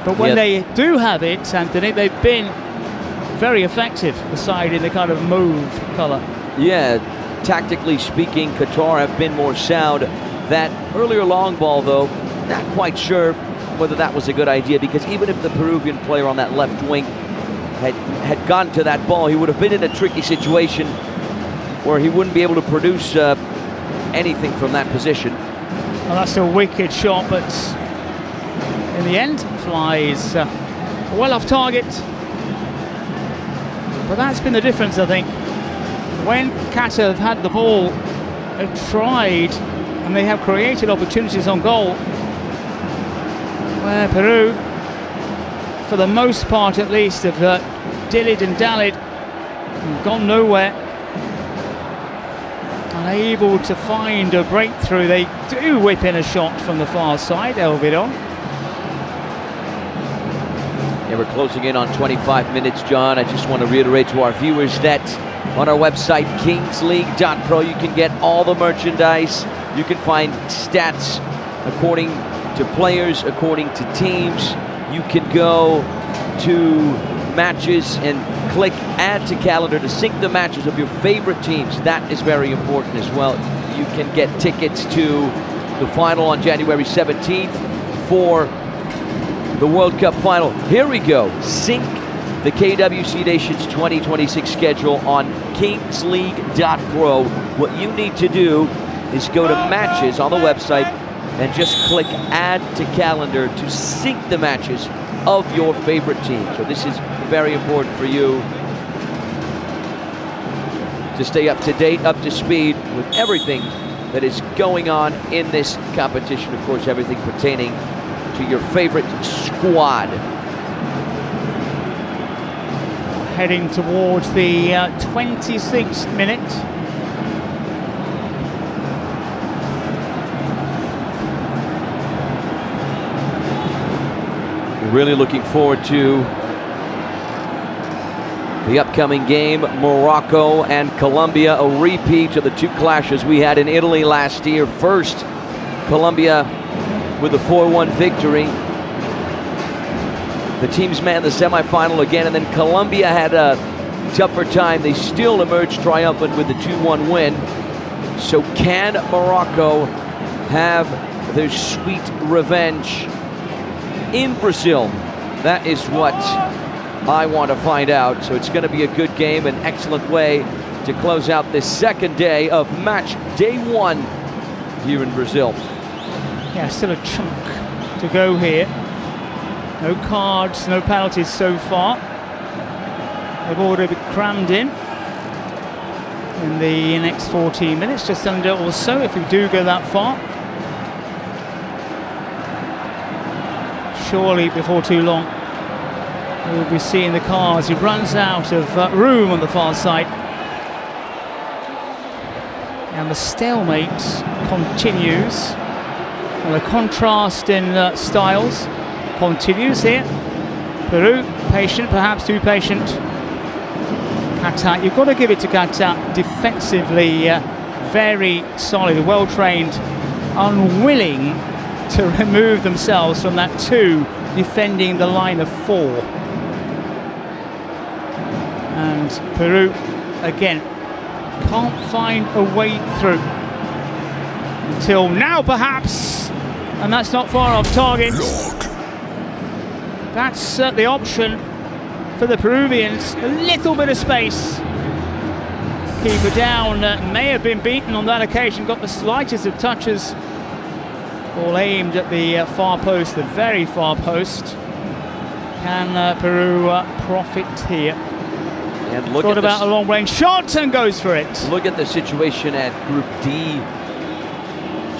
But when they do have it, Anthony, they've been very effective, the side in the kind of mauve colour. Yeah, tactically speaking, Qatar have been more sound. That earlier long ball, though, not quite sure whether that was a good idea, because even if the Peruvian player on that left wing had gone to that ball, he would have been in a tricky situation where he wouldn't be able to produce anything from that position. Well, that's a wicked shot, but in the end, flies well off target. But that's been the difference, I think. When Qatar have had the ball, they've tried and they have created opportunities on goal, where Peru, for the most part at least, have dillied and dallied and gone nowhere. Unable to find a breakthrough. They do whip in a shot from the far side, Elvidon. Yeah, we're closing in on 25 minutes, John. I just want to reiterate to our viewers that on our website, kingsleague.pro, you can get all the merchandise. You can find stats according to players, according to teams. You can go to matches and click add to calendar to sync the matches of your favorite teams. That is very important as well. You can get tickets to the final on January 17th for the World Cup final. Here we go. Sync the KWC Nations 2026 schedule on kingsleague.pro. What you need to do is go to matches on the website and just click add to calendar to sync the matches of your favorite team. So this is very important for you to stay up to date, up to speed with everything that is going on in this competition. Of course, everything pertaining to your favorite squad. Heading towards the 26th minute. Really looking forward to the upcoming game, Morocco and Colombia, a repeat of the two clashes we had in Italy last year. First, Colombia with a 4-1 victory. The teams met in the semifinal again, and then Colombia had a tougher time. They still emerged triumphant with the 2-1 win. So can Morocco have their sweet revenge in Brazil? That is what I want to find out. So it's going to be a good game, an excellent way to close out this second day of match day 1 here in Brazil. Yeah, still a chunk to go here. No cards, no penalties so far. They've already been crammed in the next 14 minutes, just under or so, if we do go that far. Surely before too long we'll be seeing the cars. He runs out of room on the far side, and the stalemate continues, and the contrast in styles continues here. Peru patient, perhaps too patient. Qatar, you've got to give it to Qatar, defensively very solid, well trained unwilling to remove themselves from that 2 defending the line of 4. And Peru, again, can't find a way through. Until now, perhaps, and that's not far off target. That's the option for the Peruvians. A little bit of space. Keeper down, may have been beaten on that occasion, got the slightest of touches. All aimed at the far post, the very far post. Can Peru profit here? And look Thought at about a long-range shot and goes for it. Look at the situation at Group D.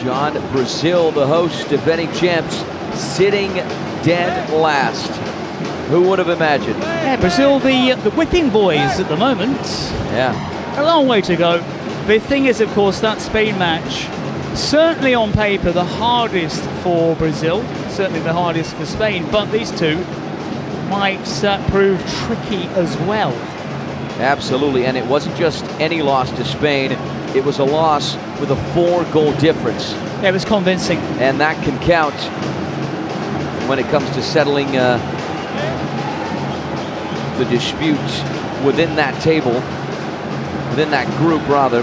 John, Brazil, the host, defending champs, sitting dead last. Who would have imagined? Yeah, Brazil, the whipping boys at the moment. Yeah. A long way to go. The thing is, of course, that Spain match, certainly on paper, the hardest for Brazil, certainly the hardest for Spain, but these two might prove tricky as well. Absolutely, and it wasn't just any loss to Spain, it was a loss with a 4-goal difference. It was convincing. And that can count when it comes to settling the dispute within that table, within that group rather.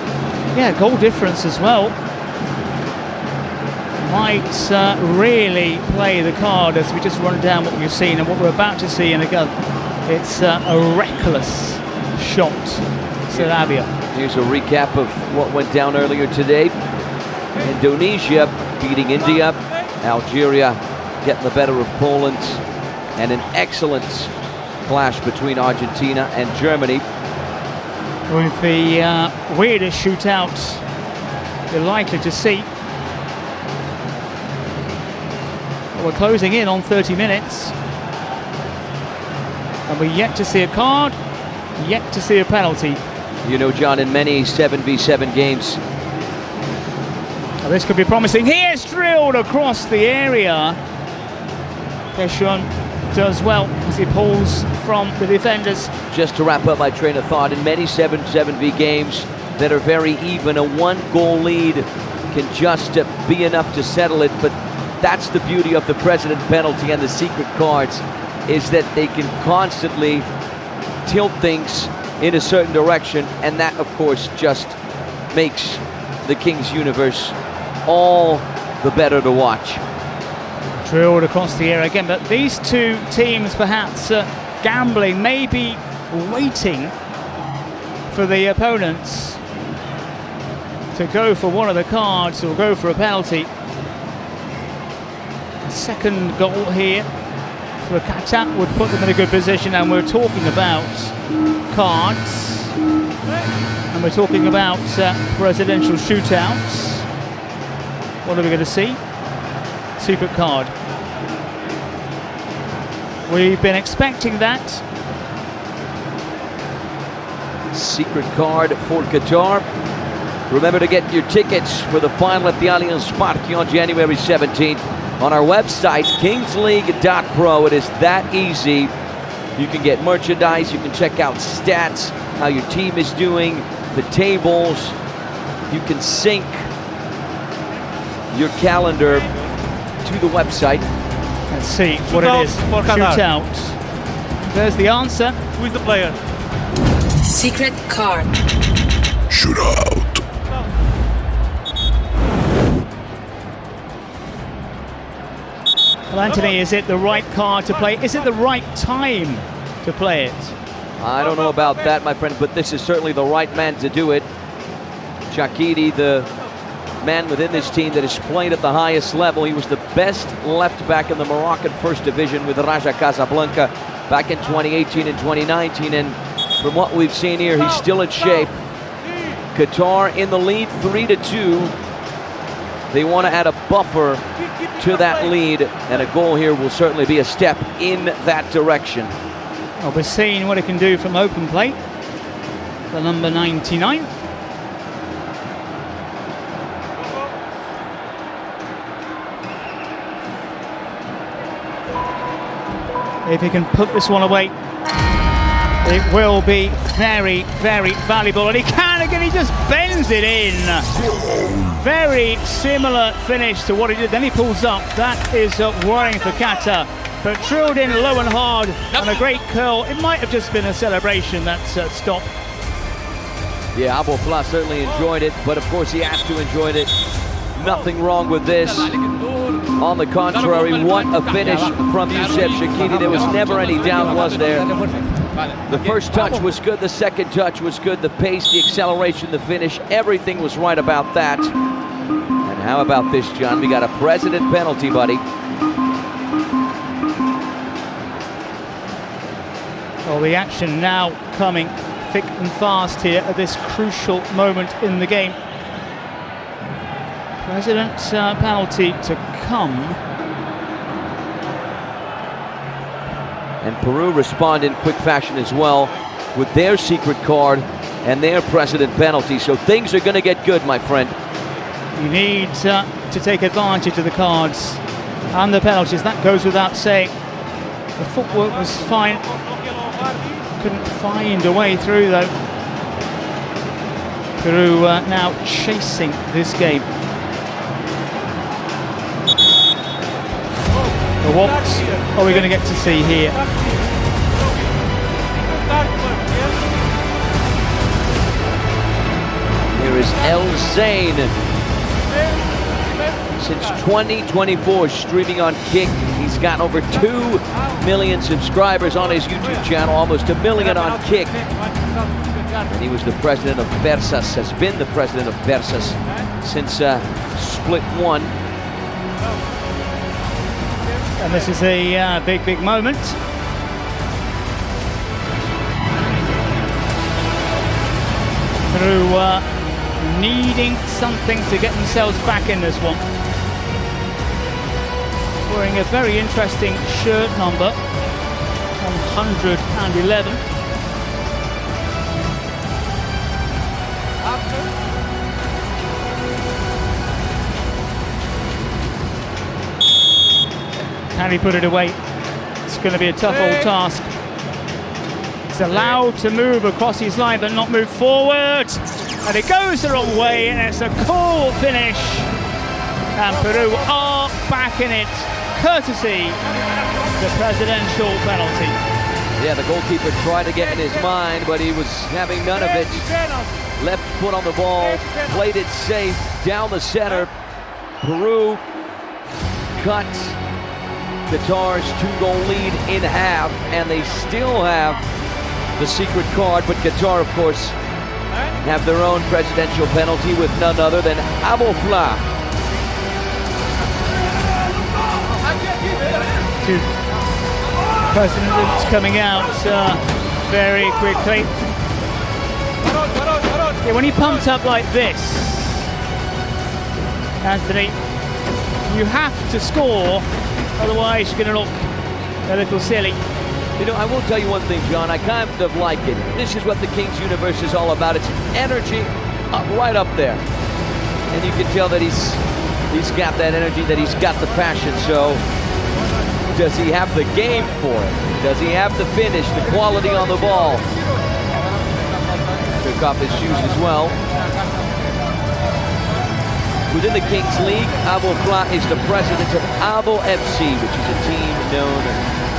Yeah, goal difference as well. Might really play the card as we just run down what we've seen and what we're about to see. And again, it's a reckless shot, Sarabia. Here's a recap of what went down earlier today. Indonesia beating India, Algeria getting the better of Poland, and an excellent clash between Argentina and Germany. With the weirdest shootout you're likely to see. We're closing in on 30 minutes. And we're yet to see a card, yet to see a penalty. You know, John, in many 7v7 games. Well, this could be promising. Here's drilled across the area. Peshon does well as he pulls from the defenders. Just to wrap up my train of thought, in many 7v games that are very even, a 1-goal lead can just be enough to settle it, but that's the beauty of the President penalty and the secret cards, is that they can constantly tilt things in a certain direction, and that, of course, just makes the King's Universe all the better to watch. Drilled across the area again, but these two teams perhaps gambling, maybe waiting for the opponents to go for one of the cards or go for a penalty. Second goal here for Qatar would put them in a good position, and we're talking about cards and we're talking about presidential shootouts. What are we going to see? Secret card. We've been expecting that. Secret card for Qatar. Remember to get your tickets for the final at the Allianz Parque on January 17th. On our website, kingsleague.pro. It is that easy. You can get merchandise, you can check out stats, how your team is doing, the tables. You can sync your calendar to the website. Let's see what it is. Shootout. There's the answer. Who is the player? Secret card. Shootout. Well, Anthony, is it the right card to play? Is it the right time to play it? I don't know about that, my friend, but this is certainly the right man to do it. Shaqiri, the man within this team that has played at the highest level. He was the best left back in the Moroccan First Division with Raja Casablanca back in 2018 and 2019, and from what we've seen here, he's still in shape. Qatar in the lead 3-2. They want to add a buffer to that lead, and a goal here will certainly be a step in that direction. Well, we're seeing what it can do from open play. The number 99. If he can put this one away, it will be very, very valuable. And he can again, he just bends it in. Very similar finish to what he did. Then he pulls up. That is worrying for Qatar. But drilled in low and hard and a great curl. It might have just been a celebration, that stop. Yeah, Abou Fla certainly enjoyed it, but of course he has to enjoy it. Nothing wrong with this. On the contrary, what a finish from Youssef Cheikhidi. There was never any doubt, was there? The first touch was good, the second touch was good, the pace, the acceleration, the finish, everything was right about that. And how about this, John? We got a president penalty, buddy. Well, the action now coming thick and fast here at this crucial moment in the game. President penalty to come. And Peru respond in quick fashion as well with their secret card and their president penalty. So things are going to get good, my friend. You need to take advantage of the cards and the penalties. That goes without saying. The footwork was fine. Couldn't find a way through though. Peru now chasing this game. What are we going to get to see here? Here is El Zain. Since 2024, streaming on Kick. He's got over 2 million subscribers on his YouTube channel, almost 1 million on Kick. And he was the president of Persas, has been the president of Persas since Split 1. And this is a big moment. Peru needing something to get themselves back in this one. Wearing a very interesting shirt number, 111. Can he put it away? It's going to be a tough old task. It's allowed to move across his line but not move forward. And it goes the wrong way, and it's a cool finish. And Peru are back in it, courtesy the presidential penalty. Yeah, the goalkeeper tried to get in his mind, but he was having none of it. Left foot on the ball, played it safe, down the center. Peru cut Qatar's 2-goal lead in half, and they still have the secret card, but Qatar, of course, have their own presidential penalty with none other than Abou Fla. Two presidents coming out very quickly. Yeah, when he pumped up like this, Anthony, you have to score, otherwise you're going to look a little silly. You know, I will tell you one thing, John. I kind of like it. This is what the Kings universe is all about. It's energy right up there. And you can tell that he's got that energy, that he's got the passion. So does he have the game for it? Does he have the finish, the quality on the ball? Took off his shoes as well. Within the Kings League, Abou Fla is the president of Abo FC, which is a team known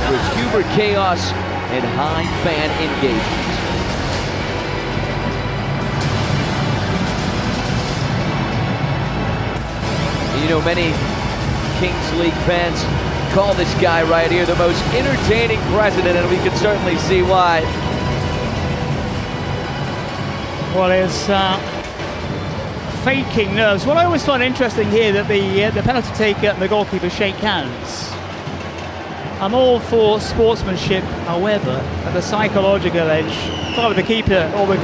for its humor, chaos, and high fan engagement. You know, many Kings League fans call this guy right here the most entertaining president, and we can certainly see why. Well, it's faking nerves. What I always find interesting here that the penalty taker and the goalkeeper shake hands. I'm all for sportsmanship, however, at the psychological edge, if I were the keeper or the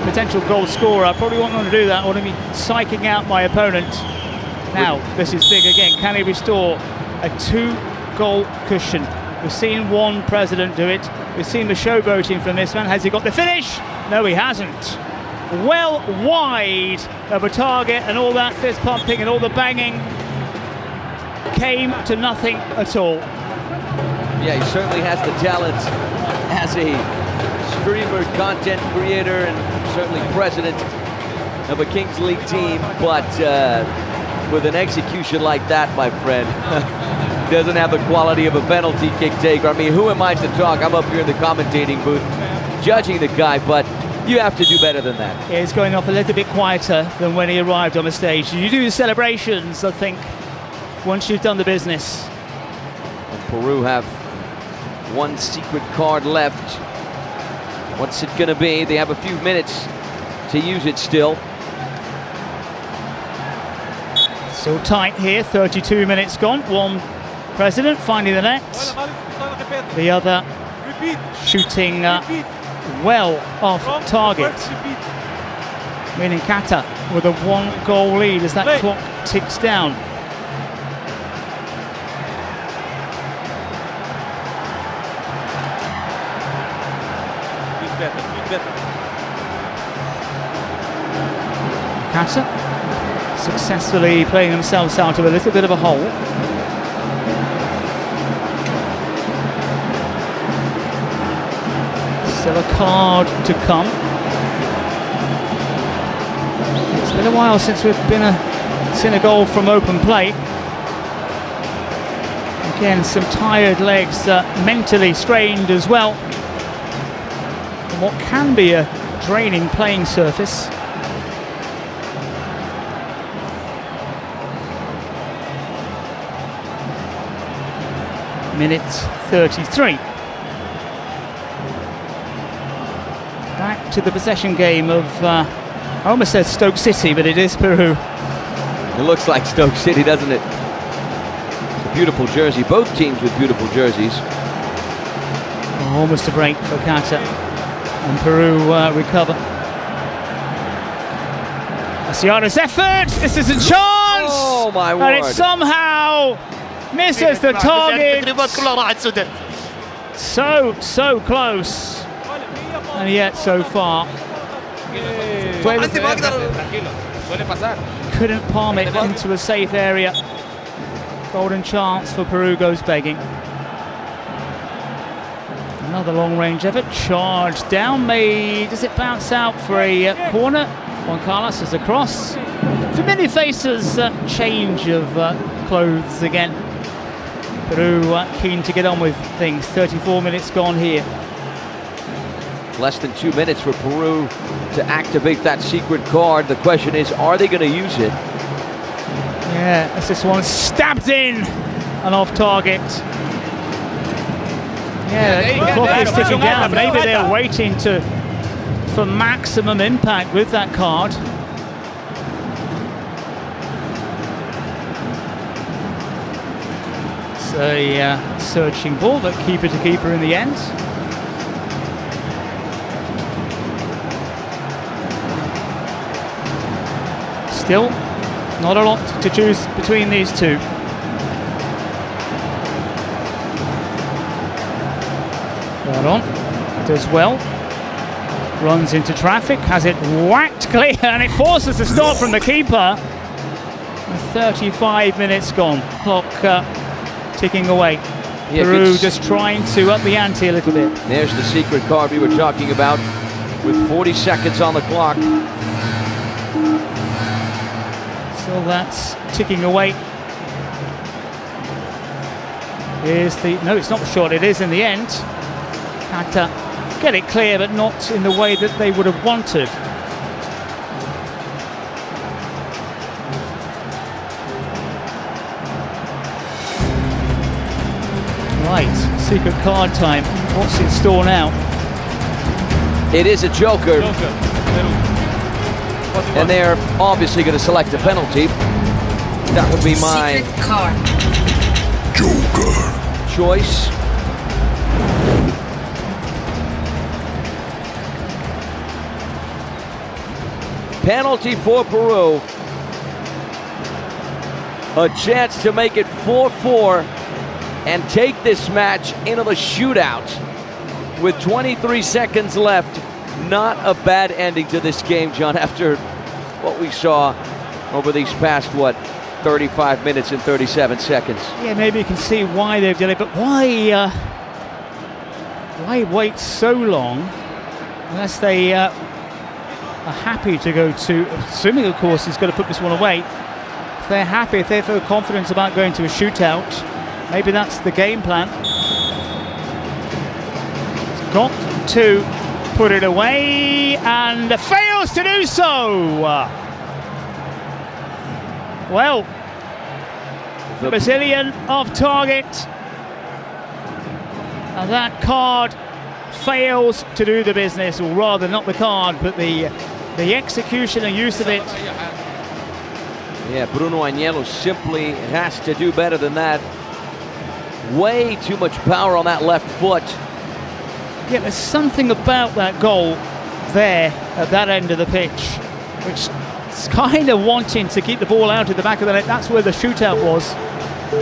potential goal scorer, I probably wouldn't want to do that. I want to be psyching out my opponent. Now, this is big again. Can he restore a 2-goal cushion? We've seen one president do it. We've seen the showboating from this man. Has he got the finish? No, he hasn't. Well wide of a target, and all that fist pumping and all the banging came to nothing at all. Yeah, he certainly has the talent as a streamer, content creator, and certainly president of a Kings League team, but with an execution like that, my friend, doesn't have the quality of a penalty kick taker. I mean, who am I to talk? I'm up here in the commentating booth judging the guy, but you have to do better than that. Yeah, he's going off a little bit quieter than when he arrived on the stage. You do the celebrations, I think, once you've done the business. And Peru have one secret card left. What's it going to be? They have a few minutes to use it still. Still tight here, 32 minutes gone. One president finding the net. The other shooting well off target. Meaning Qatar with a 1-goal lead as that clock ticks down. Qatar successfully playing themselves out of a little bit of a hole. Still a card to come. It's been a while since we've seen a goal from open play. Again, some tired legs, mentally strained as well. On what can be a draining playing surface. Minute 33. Back to the possession game of, I almost said Stoke City, but it is Peru. It looks like Stoke City, doesn't it? It's a beautiful jersey. Both teams with beautiful jerseys. Almost a break for Qatar. And Peru recover. Asiara's effort! This is a chance! Oh my word! And it somehow misses the target. So close. And yet so far. Couldn't palm it into a safe area. Golden chance for Peru goes begging. Another long range effort. Charge down. Does it bounce out for a corner? Juan Carlos is across. Familiar faces, change of clothes again. Peru keen to get on with things. 34 minutes gone here. Less than 2 minutes for Peru to activate that secret card. The question is, are they going to use it? Yeah, as this one stabbed in and off target. Yeah, the clock is ticking down. Maybe they're waiting for maximum impact with that card. It's a searching ball, but keeper to keeper in the end. Still, not a lot to choose between these two. Right on, does well. Runs into traffic, has it whacked clear, and it forces a stop from the keeper. 35 minutes gone, clock ticking away. Yeah, Peru just trying to up the ante a little bit. There's the secret card we were talking about with 40 seconds on the clock. So that's ticking away. Here's the, no, it's not the shot, it is in the end. Had to get it clear, but not in the way that they would have wanted. Right, secret card time. What's in store now? It is a joker. And they're obviously going to select a penalty. That would be my secret card. Joker choice. Penalty for Peru. A chance to make it 4-4 and take this match into the shootout. With 23 seconds left, not a bad ending to this game, John, after what we saw over these past, 35 minutes and 37 seconds. Yeah, maybe you can see why they've done it, but why wait so long unless they are happy to go to, assuming of course he's got to put this one away, if they're happy, if they feel confident about going to a shootout, maybe that's the game plan. It's got to put it away and fails to do so. Well, the Brazilian off target. And that card fails to do the business, or rather not the card, but the execution and use of it. Yeah, Bruno Agnello simply has to do better than that. Way too much power on that left foot. Yeah, there's something about that goal there at that end of the pitch, which is kind of wanting to keep the ball out at the back of the net. That's where the shootout was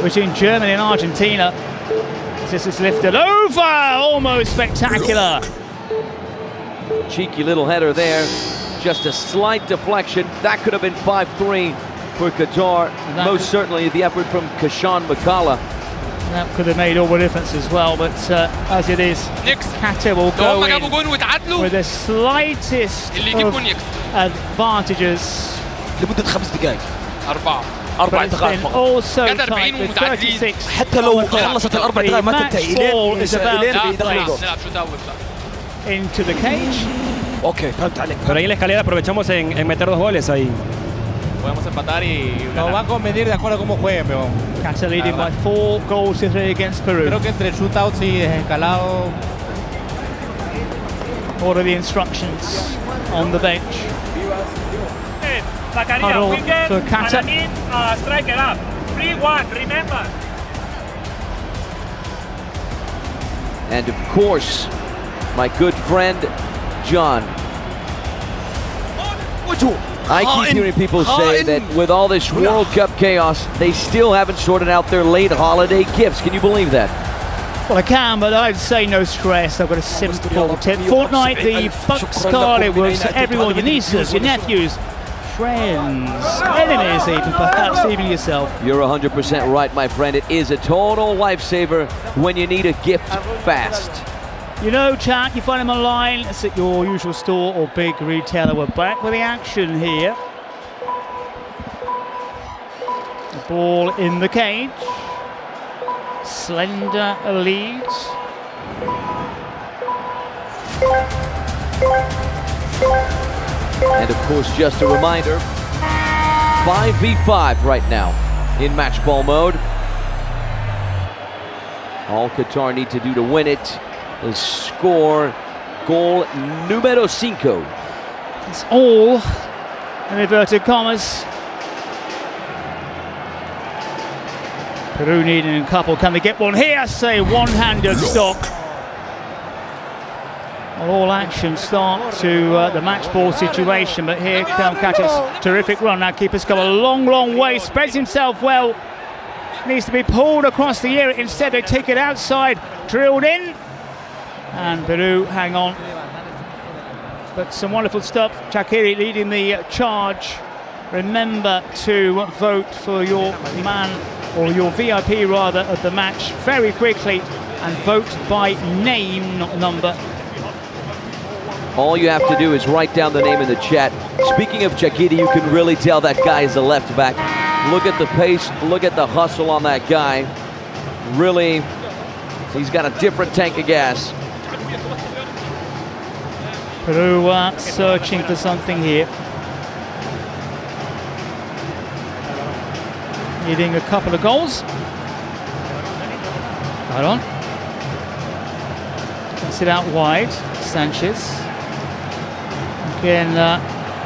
between Germany and Argentina. This is lifted over, almost spectacular. Cheeky little header there, just a slight deflection. That could have been 5-3 for Qatar. Most certainly the effort from Kashan Makala. That could have made all the difference as well, but as it is, Qatar will go in with the slightest of advantages. لمدة 5 دقائق 4 دقائق also tied with 36. حتى لو خلصت الأربع دقائق ما تنتهي إلين بيدخلوا into the cage. اوكي فهمت عليك. Pero ahí en la escalera aprovechamos en meter 2 goles ahí. Podemos empatar y Nos van a convenir de acuerdo a cómo jueguen, pero Qatar leading by 4 goals to 3 against Peru. Creo que entre shootouts y desescalado. All of the instructions on the bench. Zakaria, Huddle winger, for Qatar. Alamin, striker up. 3-1, remember. And of course, my good friend, John. I keep hearing people say that with all this World Cup chaos, they still haven't sorted out their late holiday gifts. Can you believe that? Well, I can, but I'd say no stress. I've got a simple tip. Fortnite, the Bucks card, it works for everyone, your nieces, your nephews, friends, enemies even, perhaps even yourself. You're 100% right, my friend. It is a total lifesaver when you need a gift fast. You know, chat, you find them online. It's at your usual store or big retailer. We're back with the action here. The ball in the cage. Slender lead. And of course, just a reminder, 5v5 right now in match ball mode. All Qatar need to do to win it is score goal numero 5. It's all in inverted commas. Peru needing a couple. Can they get one here? Say one-handed stop. All action start to the match ball situation, but here comes Qatar's terrific run. Now keeper's come a long way, spreads himself well. Needs to be pulled across the ear. Instead they take it outside, drilled in. And Peru hang on. But some wonderful stuff. Shaqiri leading the charge. Remember to vote for your man, or your VIP rather, of the match very quickly, and vote by name, not number. All you have to do is write down the name in the chat. Speaking of Shaqiri, you can really tell that guy is the left back. Look at the pace, look at the hustle on that guy. Really, he's got a different tank of gas. Peru searching for something here. Needing a couple of goals. Right on. Gets it out wide. Sanchez. Again,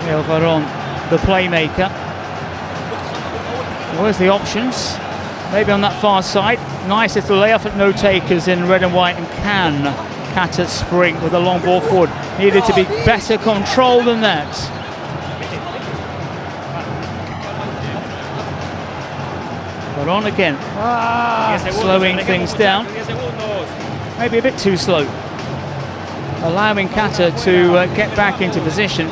Ariel Varane, the playmaker. Where's the options? Maybe on that far side. Nice little layoff at no takers in red and white, and can Qatar spring with a long ball forward. Needed to be better control than that. But on again, slowing things down. Maybe a bit too slow. Allowing Qatar to get back into position.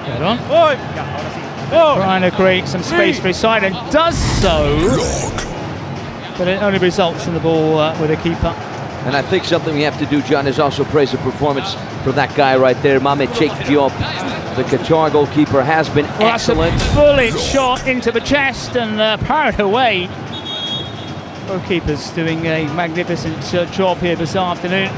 Get on. Trying to create some space for his side, and does so. But it only results in the ball with a keeper. And I think something we have to do, John, is also praise the performance from that guy right there, Mame Cheikh Diop. The Qatar goalkeeper has been excellent. That's a bullet shot into the chest and powered away. Goalkeeper's doing a magnificent job here this afternoon.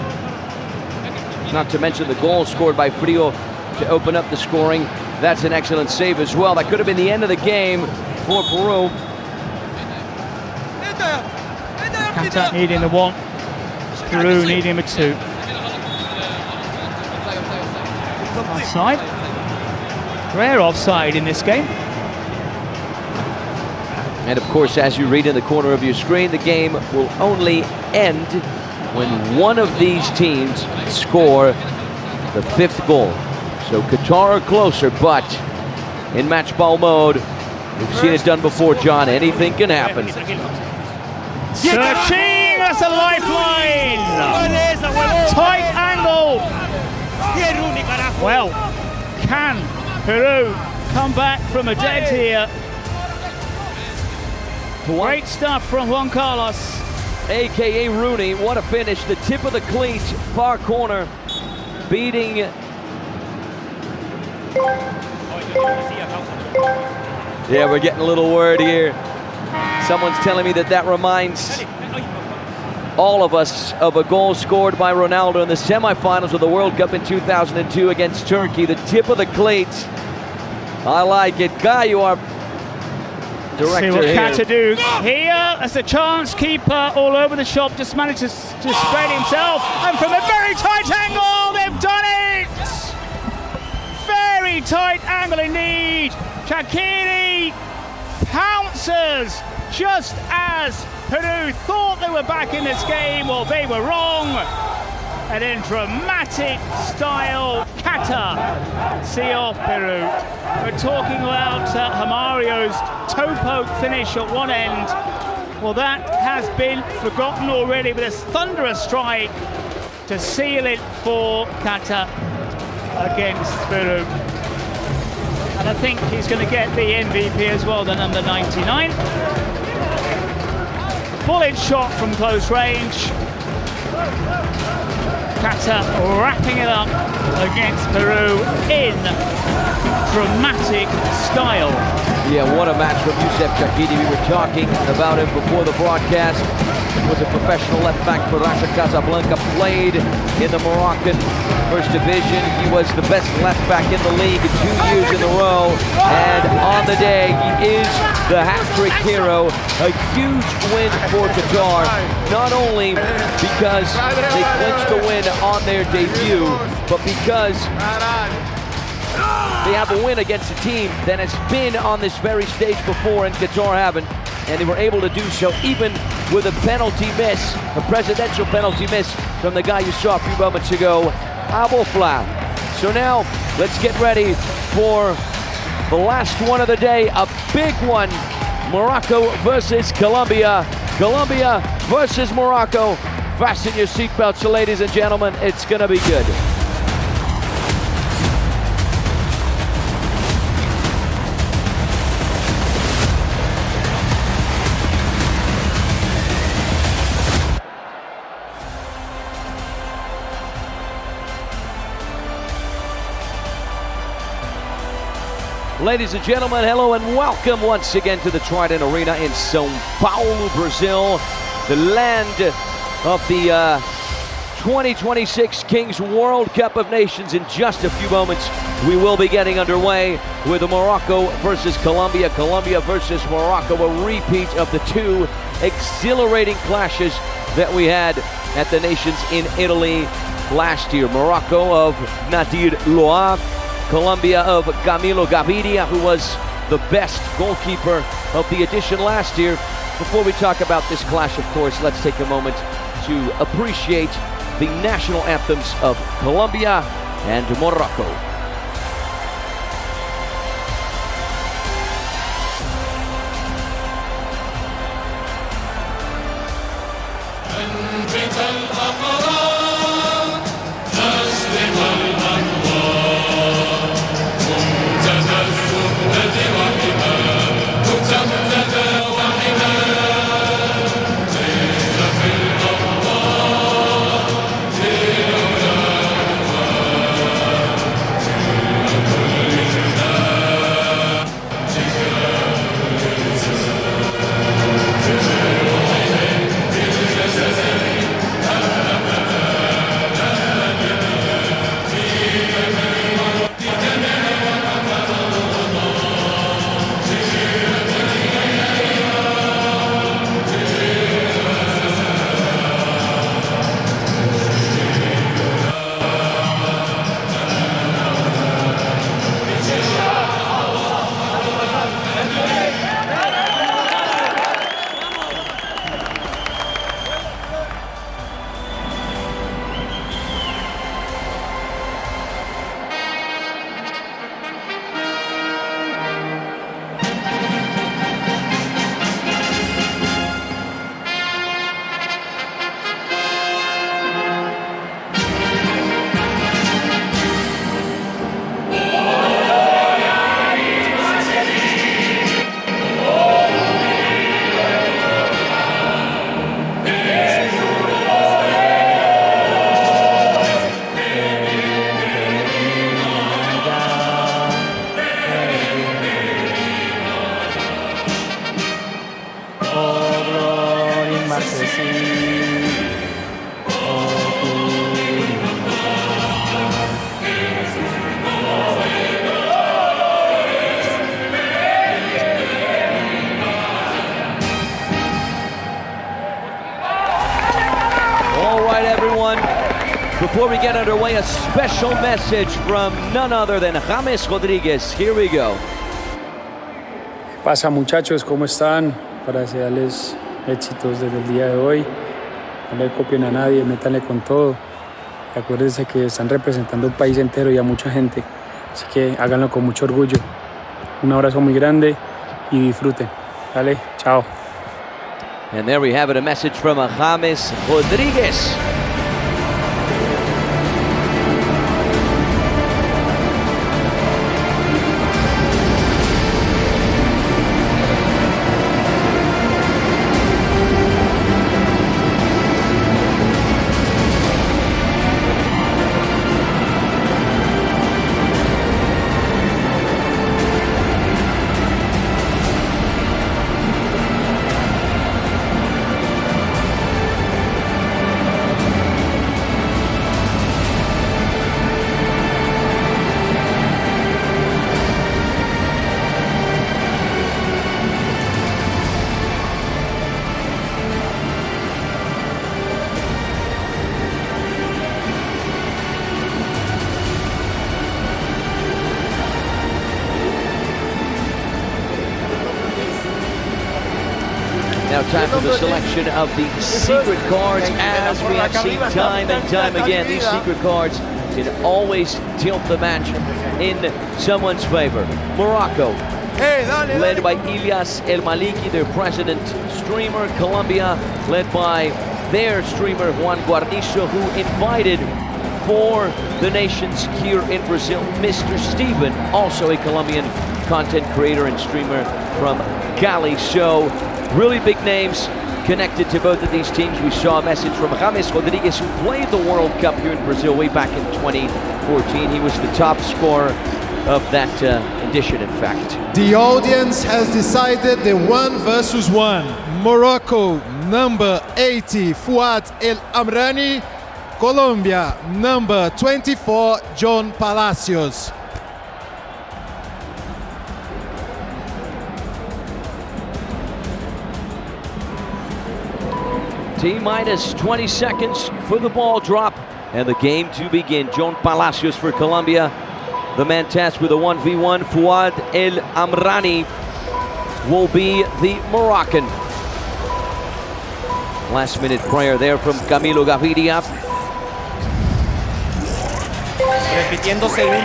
Not to mention the goal scored by Frio to open up the scoring. That's an excellent save as well. That could have been the end of the game for Peru. Qatar needing the 1, Peru needing the 2. Offside. Rare offside in this game. And of course, as you read in the corner of your screen, the game will only end when one of these teams score the 5th goal. So Qatar are closer, but in match ball mode, we've seen it done before, John. Anything can happen. Searching, that's a lifeline. Tight angle. Well, can Peru come back from a dead here? Great stuff from Juan Carlos. AKA Rooney, what a finish. The tip of the cleat, far corner, beating. Yeah, we're getting a little word here. Someone's telling me that reminds all of us of a goal scored by Ronaldo in the semifinals of the World Cup in 2002 against Turkey. The tip of the cleat. I like it. Guy, you are director. See what here. Qatar do here. That's a chance. Keeper all over the shop. Just managed to spread himself. And from a very tight angle, they've done it. Very tight angle indeed. Shaqiri pounces just as Peru thought they were back in this game. Well, they were wrong. And in dramatic style, Qatar see off Peru. We're talking about Jamario's toe poke finish at one end. Well, that has been forgotten already with this thunderous strike to seal it for Qatar against Peru. And I think he's going to get the MVP as well, the number 99. Bullet shot from close range. Qatar wrapping it up against Peru in dramatic style. Yeah, what a match from Youssef Shaqiri. We were talking about him before the broadcast. He was a professional left back for Raja Casablanca, played in the Moroccan First Division. He was the best left back in the league 2 years in a row. And on the day, he is the hat-trick hero. A huge win for Qatar, not only because they clinched the win on their debut, but because they have a win against a team that has been on this very stage before, and Qatar haven't. And they were able to do so even with a penalty miss, a presidential penalty miss from the guy you saw a few moments ago, Abofla. So now, let's get ready for the last one of the day, a big one. Morocco versus Colombia. Colombia versus Morocco. Fasten your seatbelts, ladies and gentlemen. It's gonna be good. Ladies and gentlemen, hello and welcome once again to the Trident Arena in São Paulo, Brazil, the land of the 2026 Kings World Cup of Nations. In just a few moments, we will be getting underway with the Morocco versus Colombia, Colombia versus Morocco, a repeat of the two exhilarating clashes that we had at the Nations in Italy last year. Morocco of Nadir Loa, Colombia of Camilo Gaviria, who was the best goalkeeper of the edition last year. Before we talk about this clash, of course, let's take a moment to appreciate the national anthems of Colombia and Morocco. All right, everyone. Before we get underway, a special message from none other than James Rodriguez. Here we go. ¿Qué pasa, muchachos? ¿Cómo están? Para desearles éxitos desde el día de hoy. No le copien a nadie, métanle con todo. Y acuérdense que están representando un país entero y a mucha gente. Así que háganlo con mucho orgullo. Un abrazo muy grande y disfruten. Dale, chao. And there we have it, a message from James Rodriguez. Now time for the selection of the secret cards. As we have seen time and time again, these secret cards can always tilt the match in someone's favor. Morocco, led by Ilyas El Maliki, their president streamer. Colombia, led by their streamer Juan Guarnizo, who invited for the nations here in Brazil Mr. Steven, also a Colombian content creator and streamer from Cali. So really big names connected to both of these teams. We saw a message from James Rodriguez, who played the World Cup here in Brazil way back in 2014. He was the top scorer of that edition, in fact. The audience has decided the 1 versus 1. Morocco, number 80, Fouad El Amrani. Colombia, number 24, John Palacios. T-minus 20 seconds for the ball drop and the game to begin. John Palacios for Colombia, the man tasked with a 1v1. Fouad El Amrani will be the Moroccan. Last minute prayer there from Camilo Gaviria. Repitiendo según.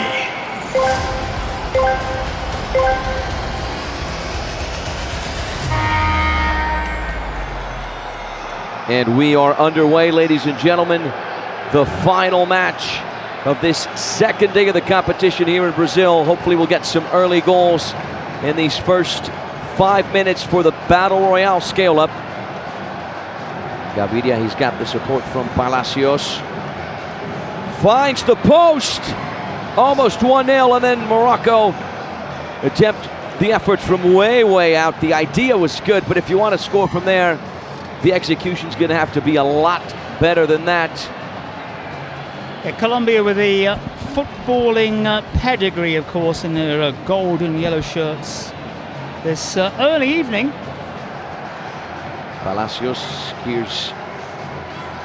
And we are underway, ladies and gentlemen. The final match of this second day of the competition here in Brazil. Hopefully we'll get some early goals in these first 5 minutes for the Battle Royale scale-up. Gaviria, he's got the support from Palacios. Finds the post. Almost 1-0, and then Morocco attempt the effort from way out. The idea was good, but if you want to score from there, the execution's going to have to be a lot better than that. Yeah, Colombia with the footballing pedigree, of course, in their gold and yellow shirts. This early evening. Palacios, here's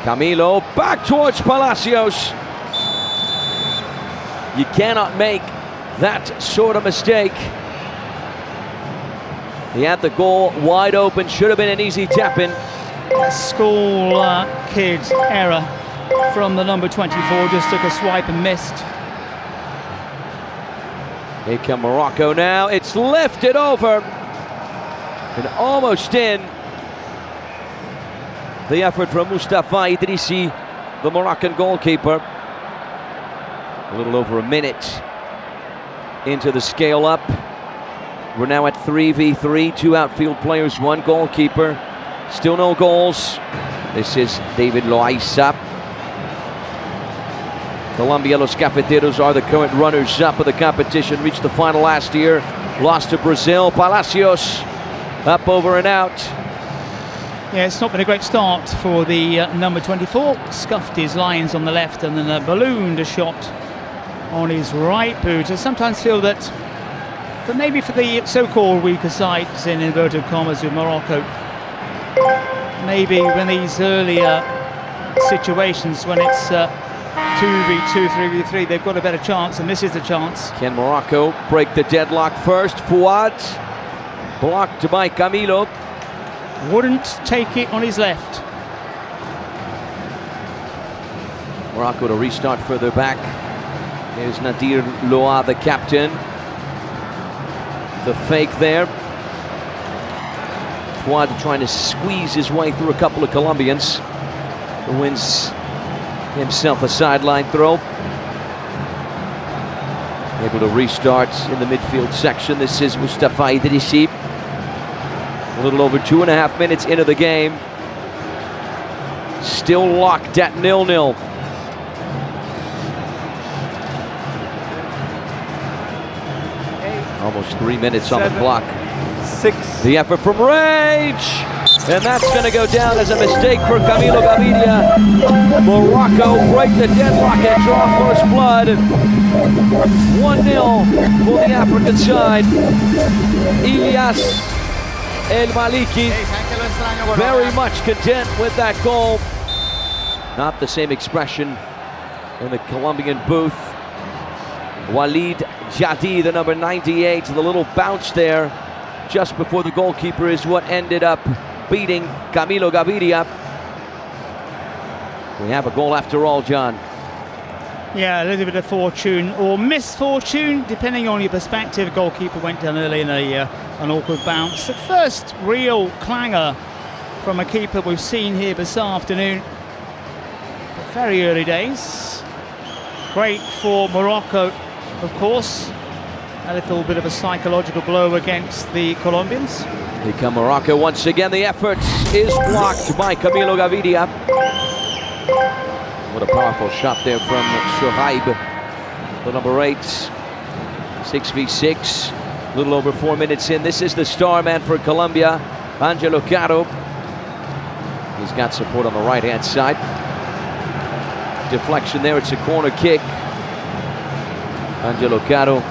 Camilo, back towards Palacios. You cannot make that sort of mistake. He had the goal wide open, should have been an easy tap-in. School kid error from the number 24, just took a swipe and missed. Here come Morocco now, it's lifted over and almost in. The effort from Mustafa Idrissi, the Moroccan goalkeeper. A little over a minute into the scale up. We're now at 3v3, 2 outfield players, 1 goalkeeper. Still no goals. This is David Loaiza. Colombia, Los Cafeteros are the current runners-up of the competition. Reached the final last year, lost to Brazil. Palacios up over and out. Yeah, it's not been a great start for the number 24. Scuffed his lines on the left and then ballooned a shot on his right boot. I sometimes feel that maybe for the so-called weaker sides, in inverted commas, with Morocco, maybe when these earlier situations, when it's 2v2, 3v3, they've got a better chance, and this is the chance. Can Morocco break the deadlock first? Fouad, blocked by Camilo. Wouldn't take it on his left. Morocco to restart further back. Here's Nadir Loa, the captain. The fake there. Fouad trying to squeeze his way through a couple of Colombians. Wins himself a sideline throw. Able to restart in the midfield section. This is Mustafa Idrissi. A little over 2.5 minutes into the game. Still locked at 0-0. Almost 3 minutes on the clock. 6. The effort from Rage! And that's going to go down as a mistake for Camilo Gaviria. Morocco break the deadlock and draw first blood. 1-0 for the African side. Ilyas El Maliki very much content with that goal. Not the same expression in the Colombian booth. Walid Jadi, the number 98, the little bounce there just before the goalkeeper is what ended up beating Camilo Gaviria. We have a goal after all, John. Yeah, a little bit of fortune or misfortune, depending on your perspective. Goalkeeper went down early in an awkward bounce. The first real clanger from a keeper we've seen here this afternoon. But very early days. Great for Morocco, of course. A little bit of a psychological blow against the Colombians. Here come Morocco once again. The effort is blocked by Camilo Gaviria. What a powerful shot there from Shoaib, the number 8. 6v6. A little over 4 minutes in. This is the star man for Colombia, Angelo Caro. He's got support on the right-hand side. Deflection there. It's a corner kick. Angelo Caro,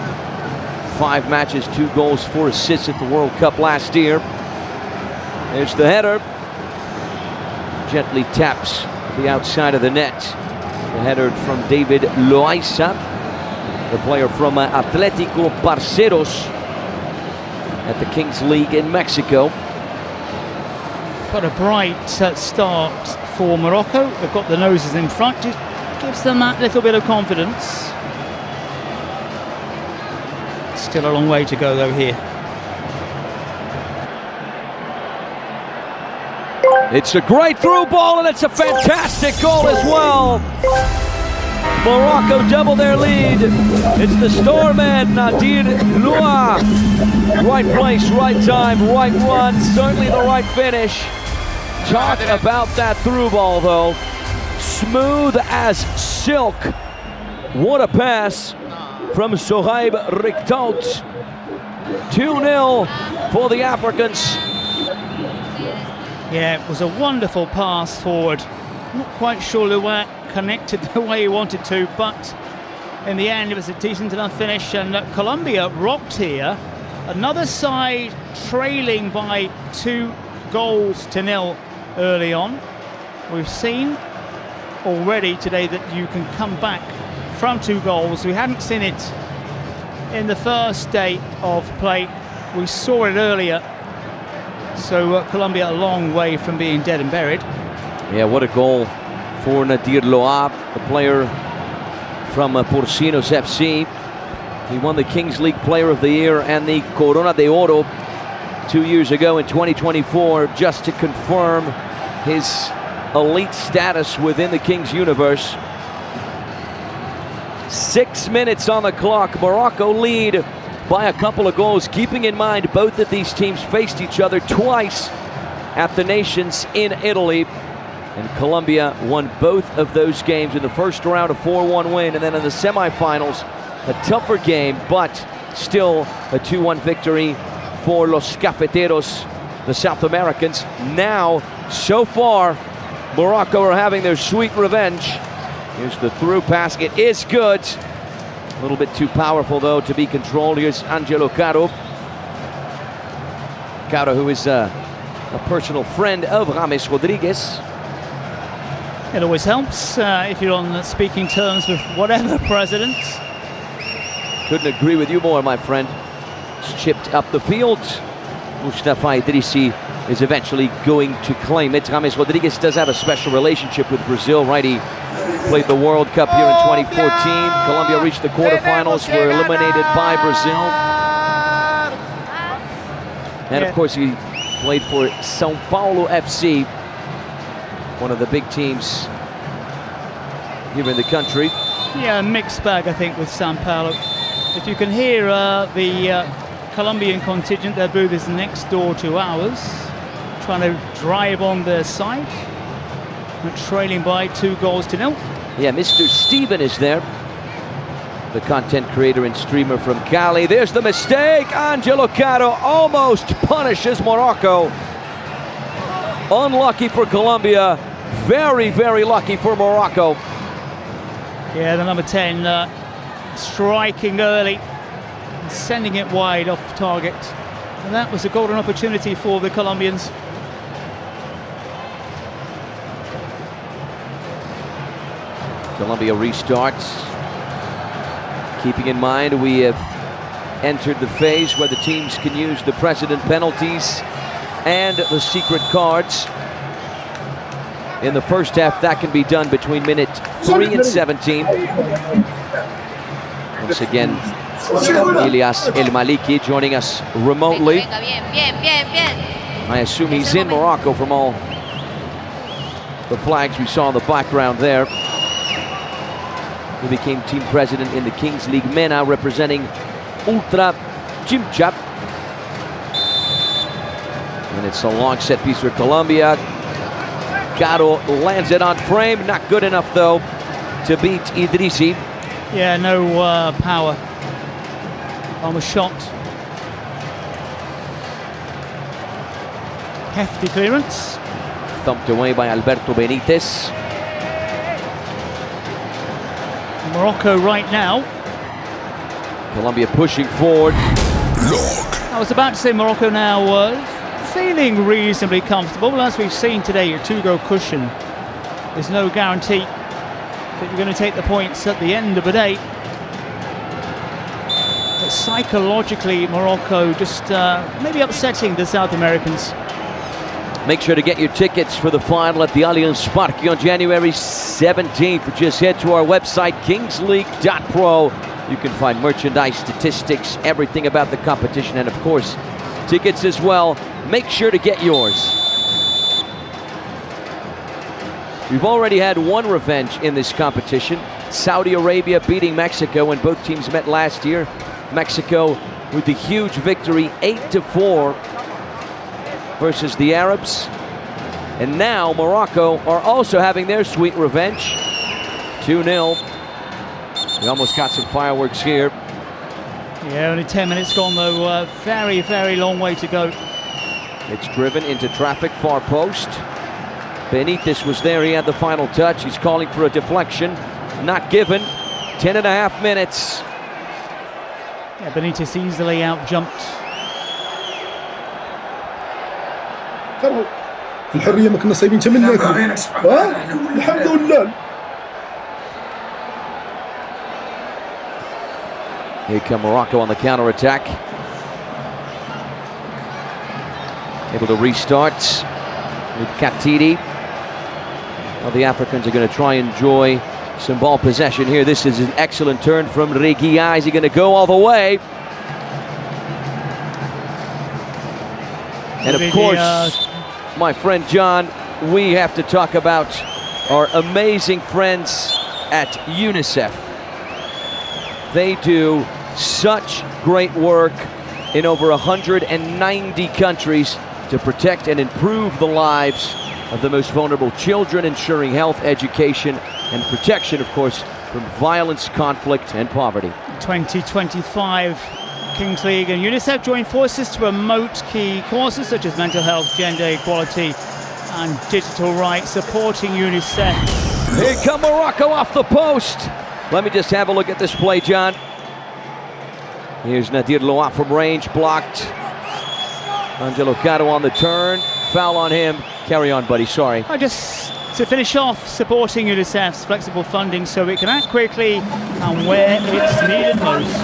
5 matches, 2 goals, 4 assists at the World Cup last year. There's the header. Gently taps the outside of the net. The header from David Loaiza, the player from Atlético Parceros at the Kings League in Mexico. Got a bright start for Morocco. They've got the noses in front. Just gives them that little bit of confidence. Still a long way to go though here. It's a great through ball and it's a fantastic goal as well. Morocco double their lead. It's the star man, Nadir Loa. Right place, right time, right run, certainly the right finish. Talk about that through ball though. Smooth as silk. What a pass from Shoaib Rikhtout. 2-0 for the Africans. Yeah, it was a wonderful pass forward. Not quite sure Luat connected the way he wanted to, but in the end it was a decent enough finish, and Colombia rocked here. Another side trailing by 2-0 early on. We've seen already today that you can come back from 2 goals. We hadn't seen it in the first day of play. We saw it earlier. So Colombia a long way from being dead and buried. Yeah, what a goal for Nadir Loa, the player from Porcinos FC. He won the Kings League Player of the Year and the Corona de Oro 2 years ago in 2024, just to confirm his elite status within the Kings universe. 6 minutes on the clock. Morocco lead by a couple of goals, keeping in mind both of these teams faced each other twice at the Nations in Italy, and Colombia won both of those games in the first round, a 4-1 win, and then in the semifinals a tougher game, but still a 2-1 victory for Los Cafeteros, the South Americans, now So far, Morocco are having their sweet revenge. Here's the through pass. It is good. A little bit too powerful, though, to be controlled. Here's Angelo Caro. Caro, who is a personal friend of James Rodriguez. It always helps if you're on speaking terms with whatever president. Couldn't agree with you more, my friend. It's chipped up the field. Mustafa Idrissi is eventually going to claim it. James Rodriguez does have a special relationship with Brazil, right? He played the World Cup here in 2014. Colombia reached the quarterfinals, were eliminated by Brazil. And of course, he played for São Paulo FC, one of the big teams here in the country. Yeah, a mixed bag, I think, with São Paulo. If you can hear the Colombian contingent, their booth is next door to ours, trying to drive on their side. We're trailing by 2-0. Yeah, Mr. Steven is there, the content creator and streamer from Cali. There's the mistake. Angelo Caro almost punishes Morocco. Unlucky for Colombia, very, very lucky for Morocco. Yeah, the number 10 striking early, sending it wide off target. And that was a golden opportunity for the Colombians. Colombia restarts. Keeping in mind, we have entered the phase where the teams can use the precedent penalties and the secret cards. In the first half, that can be done between minute 3 and 17. Once again, Ilyas El Maliki joining us remotely. I assume he's in Morocco from all the flags we saw in the background there. He became team president in the Kings League MENA, representing Ultra Chimchap. And it's a long set piece for Colombia. Caro lands it on frame, not good enough though to beat Idrissi. Yeah, no power on the shot. Hefty clearance. Thumped away by Alberto Benitez. Morocco right now. Colombia pushing forward. I was about to say Morocco now feeling reasonably comfortable, but as we've seen today, your 2-goal cushion, there's no guarantee that you're going to take the points at the end of the day. But psychologically, Morocco just maybe upsetting the South Americans. Make sure to get your tickets for the final at the Allianz Parque on January 17th. Just head to our website, kingsleague.pro. You can find merchandise, statistics, everything about the competition, and of course, tickets as well. Make sure to get yours. We've already had one revenge in this competition. Saudi Arabia beating Mexico when both teams met last year. Mexico with the huge victory, 8-4 versus the Arabs. And now Morocco are also having their sweet revenge. 2-0. We almost got some fireworks here. Yeah, only 10 minutes gone though. Very, very long way to go. It's driven into traffic, far post. Benitez was there, he had the final touch. He's calling for a deflection. Not given. 10.5 minutes. Yeah, Benitez easily out-jumped. الحرية ما كنا صايبين تمنيك. الحمد لله. Here come Morocco on the counter-attack. Able to restart with Katidi. Well, the Africans are going to try and enjoy some ball possession here. This is an excellent turn from Reguilá. Is he going to go all the way? And of course, my friend John, we have to talk about our amazing friends at UNICEF. They do such great work in over 190 countries to protect and improve the lives of the most vulnerable children, ensuring health, education, and protection, of course, from violence, conflict, and poverty. 2025 Kings League and UNICEF join forces to promote key causes such as mental health, gender equality, and Digital Right supporting UNICEF. Here come Morocco off the post. Let me just have a look at this play, John. Here's Nadir Loa from range, blocked. Angelo Caro on the turn, foul on him. Carry on, buddy, sorry. Just to finish off, supporting UNICEF's flexible funding so it can act quickly and where it's needed most.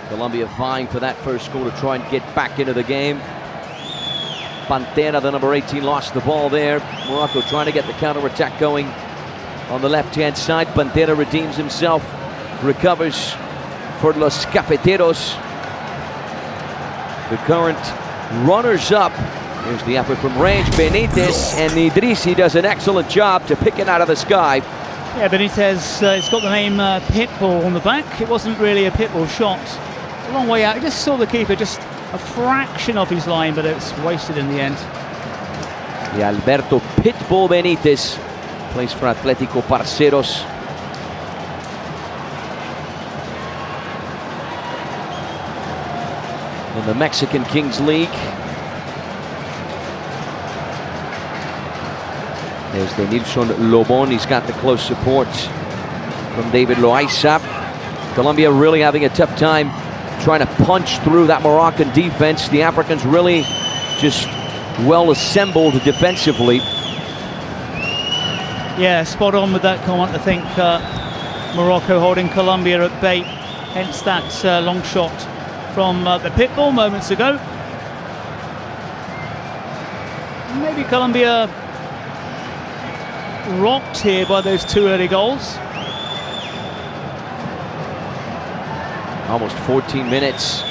Colombia vying for that first goal to try and get back into the game. Pantera, the number 18, lost the ball there. Morocco trying to get the counter-attack going on the left-hand side. Pantera redeems himself, recovers for Los Cafeteros, the current runners-up. Here's the effort from range. Benitez, and Idrissi does an excellent job to pick it out of the sky. Yeah, Benitez, it's got the name Pitbull on the back. It wasn't really a Pitbull shot. A long way out. He just saw the keeper just a fraction of his line, but it's wasted in the end. Y Alberto Pitbull Benitez plays for Atlético Parceros. In the Mexican Kings League. There's the Nilson Lobon. He's got the close support from David Loaiza. Colombia really having a tough time trying to punch through that Moroccan defense. The Africans really just well assembled defensively. Yeah, spot on with that comment. I think Morocco holding Colombia at bay, hence that long shot from the Pitbull moments ago. Maybe Colombia rocked here by those two early goals. Almost 14 minutes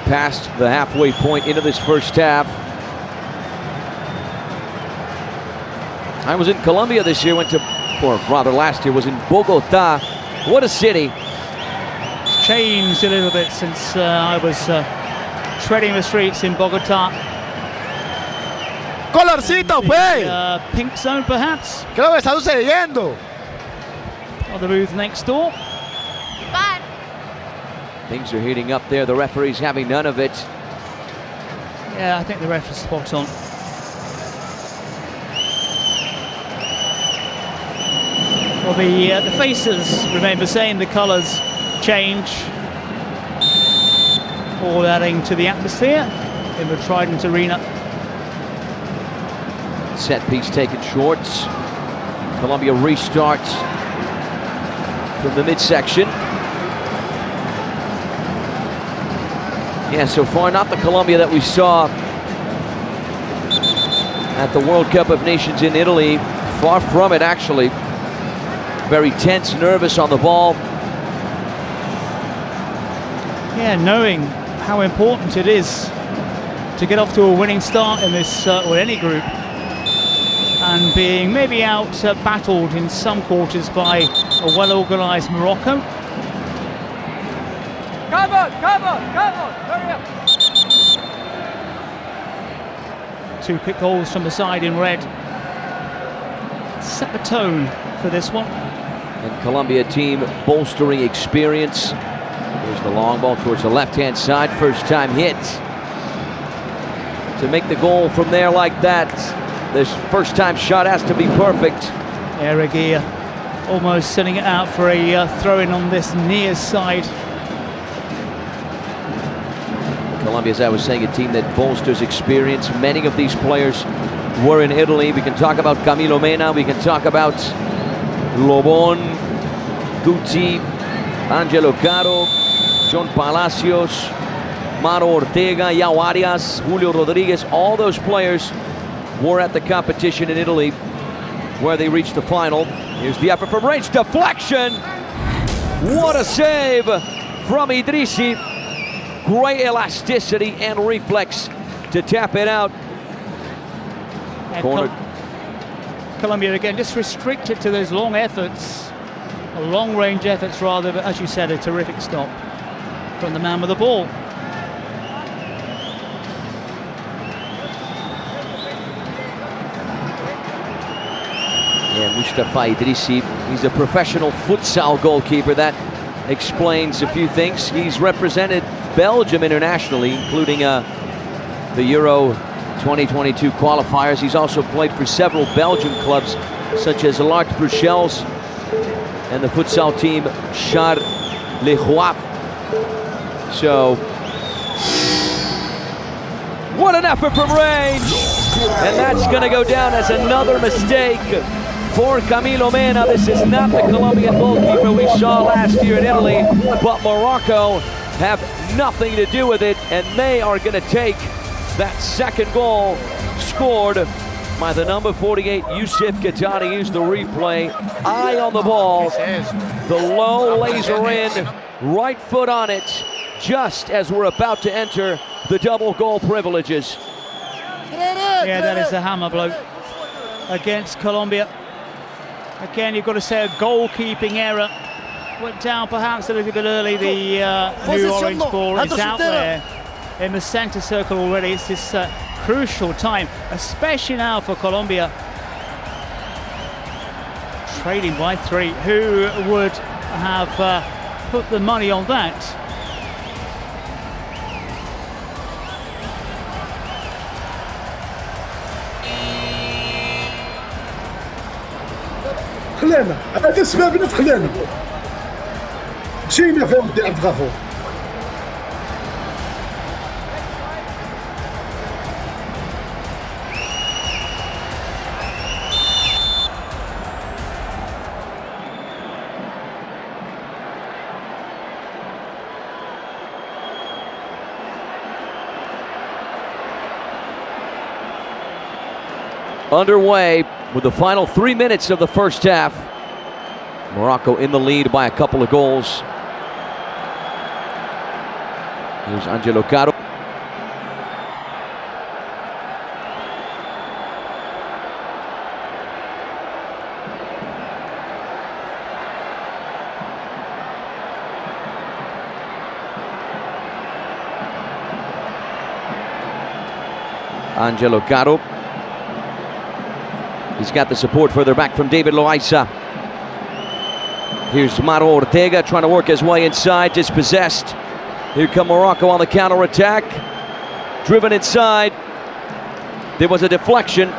past the halfway point into this first half. I was in Colombia this year, or rather last year, was in Bogota. What a city. It's changed a little bit since I was treading the streets in Bogota. Colorcito, pues. Pink zone, perhaps. ¿Qué es lo que está sucediendo? On the booth next door. Things are heating up there. The referee's having none of it. Yeah, I think the ref is spot on. Well, the faces remain the same. The colours change, all adding to the atmosphere in the Trident Arena. Set piece taken short. Colombia restarts from the midsection. Yeah, so far not the Colombia that we saw at the World Cup of Nations in Italy. Far from it, actually. Very tense, nervous on the ball. Yeah, knowing how important it is to get off to a winning start in this or any group, and being maybe out battled in some quarters by a well-organised Morocco. Come on, hurry up. Two quick goals from the side in red. Set the tone for this one. And Colombia team bolstering experience. Here's the long ball towards the left-hand side. First time hit. To make the goal from there like that, this first time shot has to be perfect. Reguilla almost sending it out for a throw-in on this near side. Colombia, as I was saying, a team that bolsters experience. Many of these players were in Italy. We can talk about Camilo Mena. We can talk about Lobon, Guti, Angelo Caro, John Palacios, Maro Ortega, Yao Arias, Julio Rodriguez. All those players were at the competition in Italy where they reached the final. Here's the effort from range. Deflection. What a save from Idrissi. Great elasticity and reflex to tap it out. Corner. Colombia again just restricted to those long efforts, long range efforts rather, but as you said, a terrific stop from the man with the ball. Yeah, Mustafa Idrissi, he's a professional futsal goalkeeper. That explains a few things. He's represented Belgium internationally, including the Euro 2022 qualifiers. He's also played for several Belgian clubs, such as L'Arc Bruxelles and the futsal team Charleroi. So, what an effort from range! And that's going to go down as another mistake for Camilo Mena. This is not the Colombian goalkeeper we saw last year in Italy, but Morocco have nothing to do with it, and they are going to take that second goal scored by the number 48, Youssef Ghattani. Use the replay, eye on the ball, the low laser in, right foot on it, just as we're about to enter the double goal privileges. Yeah, that is a hammer blow against Colombia. Again, you've got to say a goalkeeping error. Went down perhaps a little bit early. The new orange ball is out there in the center circle already. It's this crucial time, especially now for Colombia. Trailing by 3. Who would have put the money on that? خلينا هذا سببنا خلينا مشينا في ودي عبد الغفور. Underway with the final 3 minutes of the first half. Morocco in the lead by a couple of goals. Here's Angelo Caro. Angelo Caro. He's got the support further back from David Loaiza. Here's Maro Ortega trying to work his way inside, dispossessed. Here come Morocco on the counter-attack. Driven inside. There was a deflection.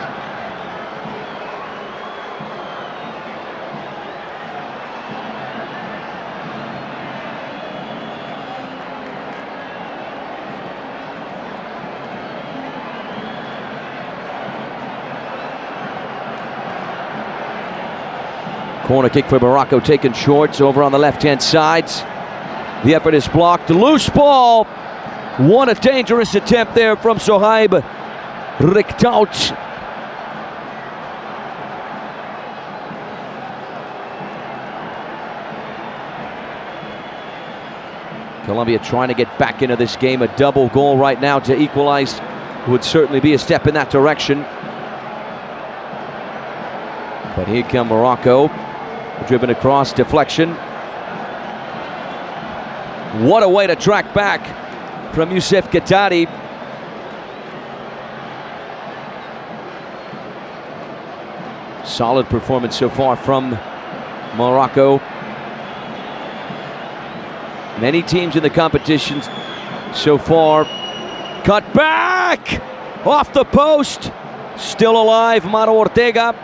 Corner kick for Morocco taken short over on the left-hand side. The effort is blocked. Loose ball. What a dangerous attempt there from Sohaib Rikhtaout. Colombia trying to get back into this game. A double goal right now to equalize would certainly be a step in that direction. But here come Morocco. Driven across, deflection. What a way to track back from Youssef Ghattani. Solid performance so far from Morocco. Many teams in the competition so far. Cut back! Off the post! Still alive, Maro Ortega.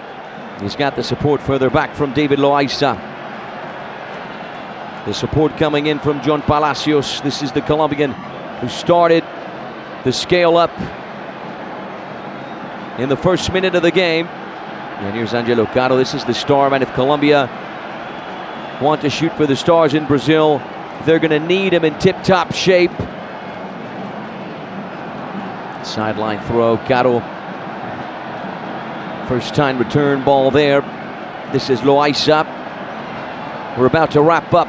He's got the support further back from David Loaiza. The support coming in from John Palacios. This is the Colombian who started the scale up in the first minute of the game. And here's Angelo Caro. This is the star man. If Colombia want to shoot for the stars in Brazil, they're going to need him in tip-top shape. Sideline throw, Caro. First time return ball there. This is Loaiza. We're about to wrap up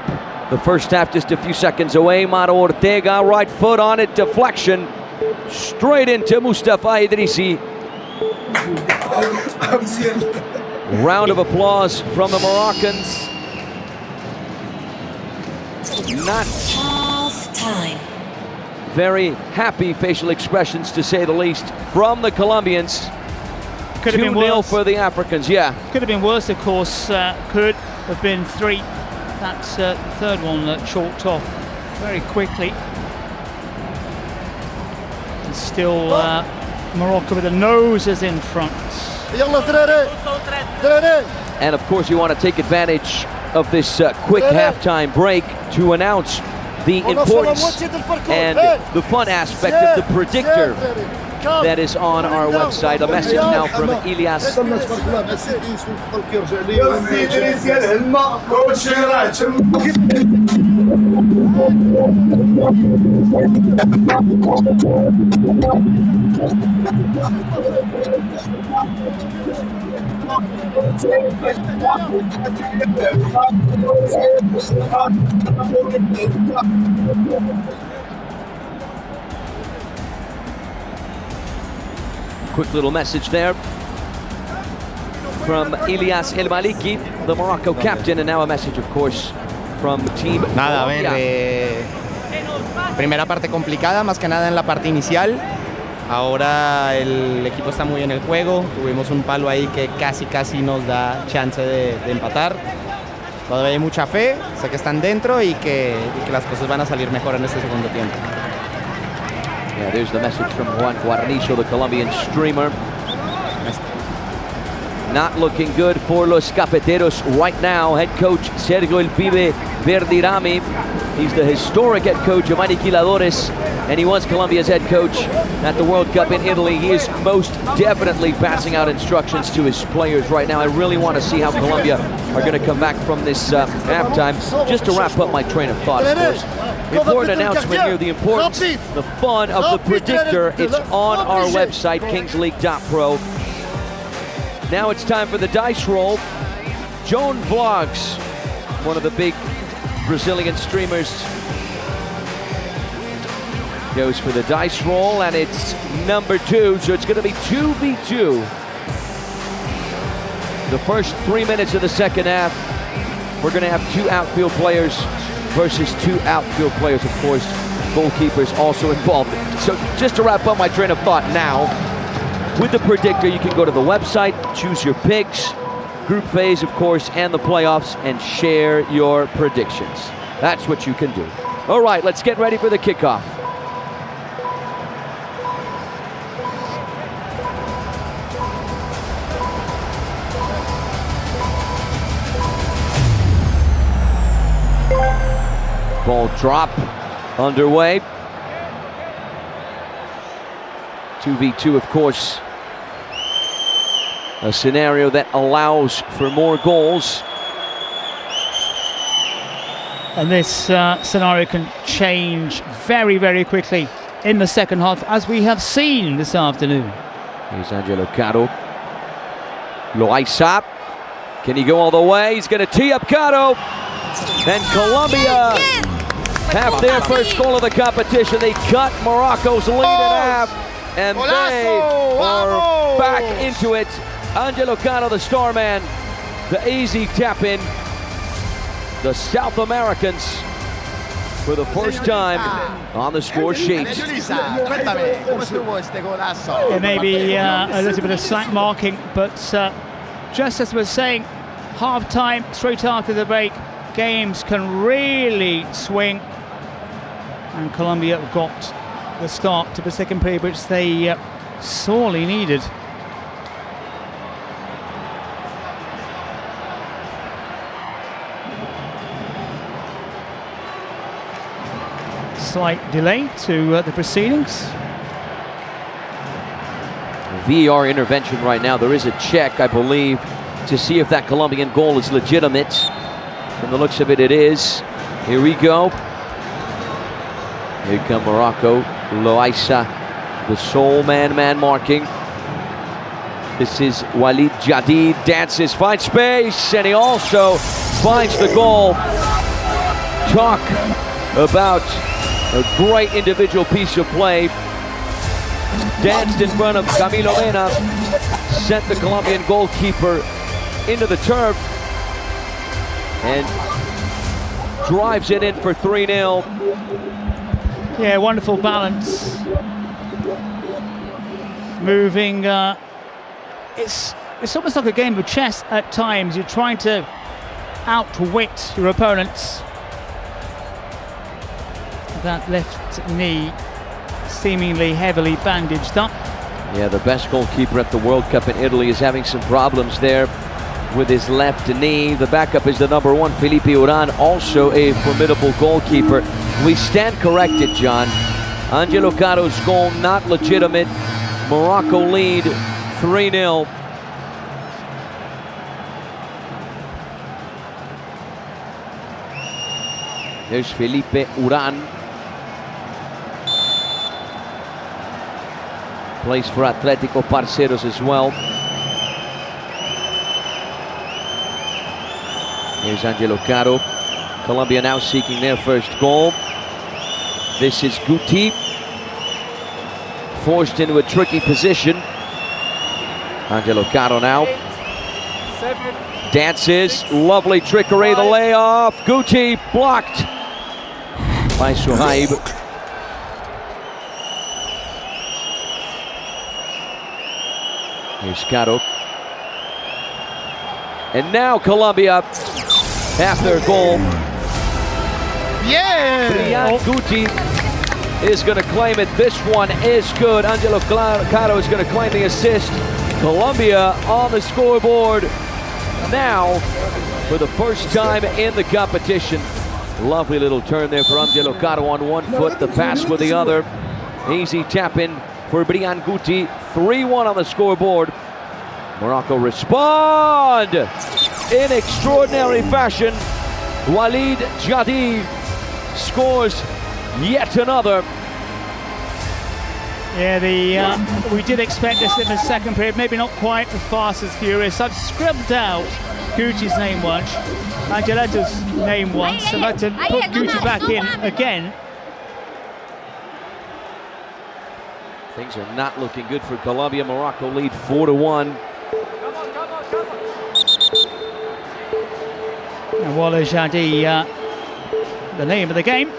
the first half, just a few seconds away. Maro Ortega, right foot on it, deflection. Straight into Mustafa Idrissi. Round of applause from the Moroccans. Not time. Very happy facial expressions, to say the least, from the Colombians. Could have been 2-0 worse. for the Africans, yeah. Could have been worse, of course. Could have been 3. That's the third one chalked off very quickly. And still Morocco with the noses in front. And of course you want to take advantage of this quick halftime break to announce the importance and the fun aspect of the predictor that is on our website. A message now from Ilyas. Quick little message there from Ilyas El Maliki, the Morocco captain, and now a message, of course, from Team Nada, a ver, Colombia. primera parte complicada, más que nada en la parte inicial. Ahora el equipo está muy en el juego, tuvimos un palo ahí que casi nos da chance de empatar. Todavía hay mucha fe, sé que están dentro y que las cosas van a salir mejor en este segundo tiempo. Yeah, there's the message from Juan Guarnizo, the Colombian streamer. Not looking good for Los Cafeteros right now. Head coach Sergio El Pibe Verdirami. He's the historic head coach of Aniquiladores, and he was Colombia's head coach at the World Cup in Italy. He is most definitely passing out instructions to his players right now. I really want to see how Colombia are going to come back from this halftime. Just to wrap up my train of thought, of course. Important announcement here, the importance, the fun of the predictor. It's on our website, kingsleague.pro. Now it's time for the dice roll. Joan Vlogs, one of the big Brazilian streamers, goes for the dice roll, and it's number 2, so it's going to be 2v2. The first 3 minutes of the second half, we're going to have 2 outfield players versus 2 outfield players, of course, goalkeepers also involved. So just to wrap up my train of thought now, with the predictor, you can go to the website, choose your picks, group phase, of course, and the playoffs, and share your predictions. That's what you can do. All right, let's get ready for the kickoff. Ball drop underway. 2v2, of course. A scenario that allows for more goals. And this scenario can change very, very quickly in the second half, as we have seen this afternoon. Here's Angelo Caro. Loaiza. Can he go all the way? He's going to tee up Caro. And Colombia have their first goal of the competition. They cut Morocco's lead in half. And they are back into it. Angelo Caro, the star man, the easy tap in. The South Americans, for the first time on the score sheet. There may be a little bit of slack marking, but just as we're saying, half-time, straight after the break, games can really swing. And Colombia got the start to the second period, which they sorely needed. Slight delay to the proceedings. VAR intervention right now. There is a check, I believe, to see if that Colombian goal is legitimate. From the looks of it, it is. Here we go. Here come Morocco. Loaiza, the sole man marking. This is Walid Jadid, dances, finds space, and he also finds the goal. Talk about a great individual piece of play. Danced in front of Camilo Mena, sent the Colombian goalkeeper into the turf, and drives it in for 3-0. Yeah, wonderful balance. Moving it's almost like a game of chess at times. You're trying to outwit your opponents. That left knee seemingly heavily bandaged up. Yeah, the best goalkeeper at the World Cup in Italy is having some problems there with his left knee. The backup is the number 1, Felipe Uran, also a formidable goalkeeper. We stand corrected, John. Angelo Caro's goal not legitimate. Morocco lead 3-0. There's Felipe Uran. Plays for Atlético Parceros as well. Here's Angelo Caro. Colombia now seeking their first goal. This is Guti. Forced into a tricky position. Angelo Caro now. 8, 7. Dances. Lovely trickery. The layoff. Guti blocked by Suhaib. Here's Caro. And now Colombia have their goal. Yeah! Brian Guti is going to claim it. This one is good. Angelo Caro is going to claim the assist. Colombia on the scoreboard now for the first time in the competition. Lovely little turn there for Angelo Caro on one foot. The pass with the other. Easy tap in for Brian Guti. 3-1 on the scoreboard. Morocco respond in extraordinary fashion. Walid Jadi scores yet another. Yeah, we did expect this in the second period, maybe not quite as fast as furious. I've scribbled out Guti's name once, Angeleto's name once. I'd like to put Guti back in again. Things are not looking good for Colombia. Morocco lead 4-1. And Walid Jadi, the name of the game.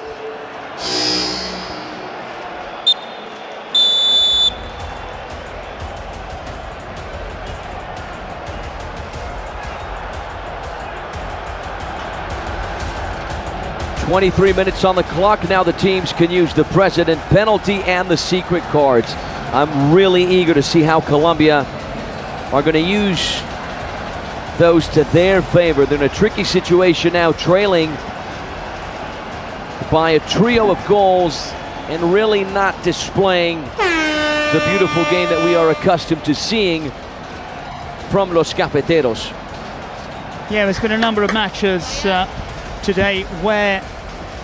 .23 minutes on the clock. Now the teams can use the president penalty and the secret cards. I'm really eager to see how Colombia are going to use those to their favor. They're in a tricky situation now, trailing by a trio of goals and really not displaying the beautiful game that we are accustomed to seeing from Los Cafeteros. Yeah, there's been a number of matches today where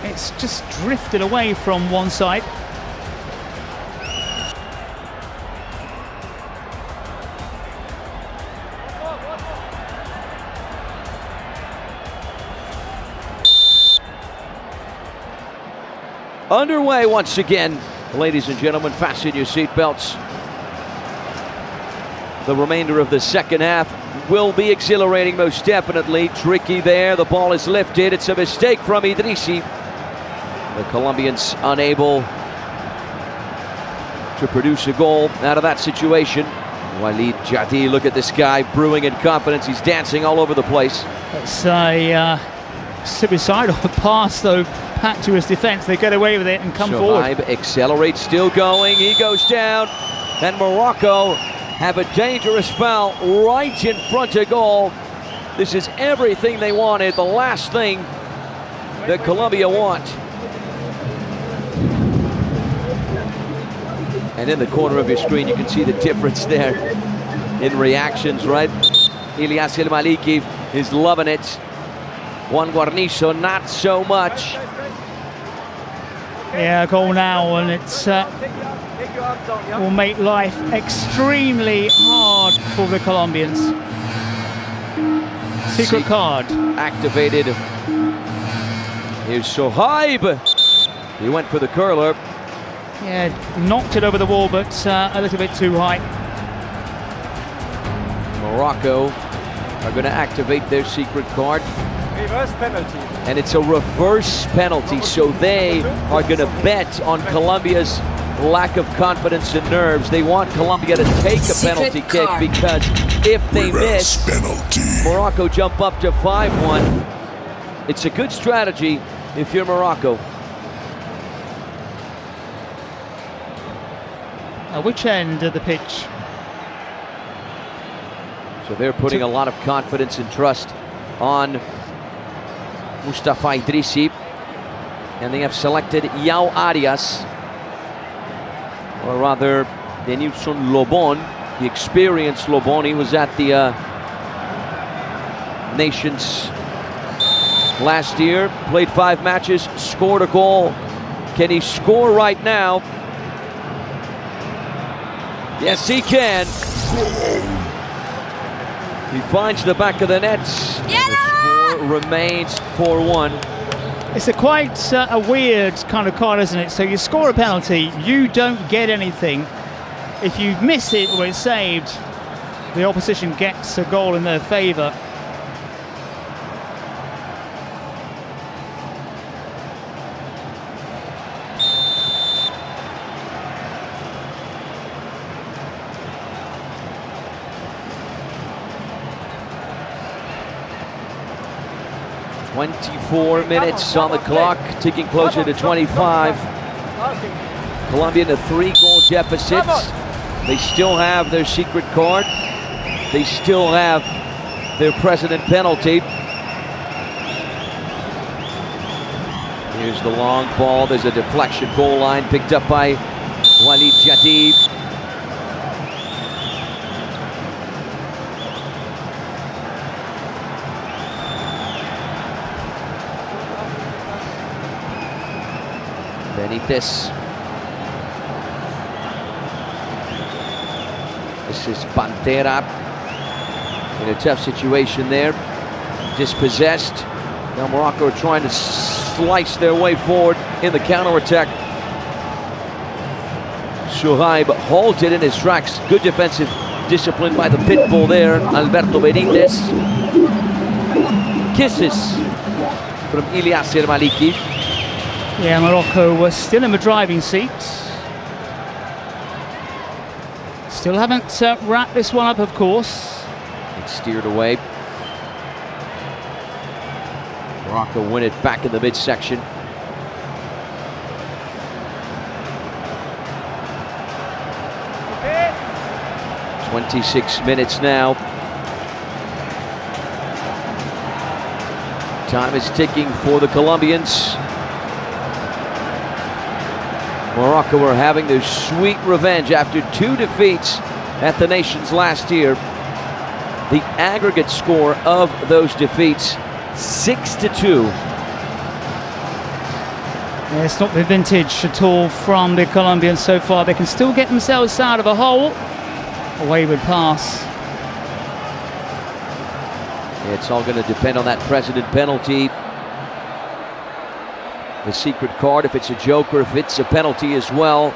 it's just drifted away from one side. Underway once again. Ladies and gentlemen, fasten your seatbelts. The remainder of the second half will be exhilarating, most definitely. Tricky there, the ball is lifted. It's a mistake from Idrissi. The Colombians unable to produce a goal out of that situation. Walid Jadi, look at this guy, brewing in confidence. He's dancing all over the place. It's a suicidal pass, though, pat to his defense. They get away with it and come forward. Shoaib accelerates, still going. He goes down. And Morocco have a dangerous foul right in front of goal. This is everything they wanted, the last thing that Colombia want. And in the corner of your screen, you can see the difference there in reactions, right? Ilyas El Maliki is loving it. Juan Guarnizo, not so much. Yeah, goal now, and it's will make life extremely hard for the Colombians. Secret card activated. Here's Shoaib. He went for the curler. Yeah, knocked it over the wall, but a little bit too high. Morocco are going to activate their secret card. Reverse penalty. And it's a reverse penalty, so they are going to bet on Colombia's lack of confidence and nerves. They want Colombia to take a penalty kick because if they miss, Morocco jump up to 5-1. It's a good strategy if you're Morocco. Which end of the pitch? So they're putting a lot of confidence and trust on Mustafa Idrissi. And they have selected Yao Arias, or rather Denilson Lobon, the experienced Lobon. He was at the Nations last year, played 5 matches, scored a goal. Can he score right now? Yes, he can. He finds the back of the net. The score remains 4-1. It's a quite a weird kind of card, isn't it? So you score a penalty, you don't get anything. If you miss it or it's saved, the opposition gets a goal in their favour. .24 minutes on the clock, ticking closer to 25. Colombia in a 3-goal deficit. They still have their secret card. They still have their president penalty. Here's the long ball. There's a deflection, goal line picked up by Walid Jadid. Benitez. This is Pantera in a tough situation there. Dispossessed. Now Morocco are trying to slice their way forward in the counter-attack. Shoaib halted in his tracks. Good defensive discipline by the pit bull there, Alberto Benitez. Kisses from Ilyasir Maliki. Yeah, Morocco was still in the driving seat. Still haven't wrapped this one up, of course. It's steered away. Morocco win it back in the midsection. Okay. 26 minutes now. Time is ticking for the Colombians. Morocco are having their sweet revenge after 2 defeats at the Nations last year. The aggregate score of those defeats, 6-2. Yeah, it's not the vintage at all from the Colombians so far. They can still get themselves out of a hole. A wayward pass. Yeah, it's all going to depend on that president penalty. The secret card, if it's a joker, if it's a penalty as well,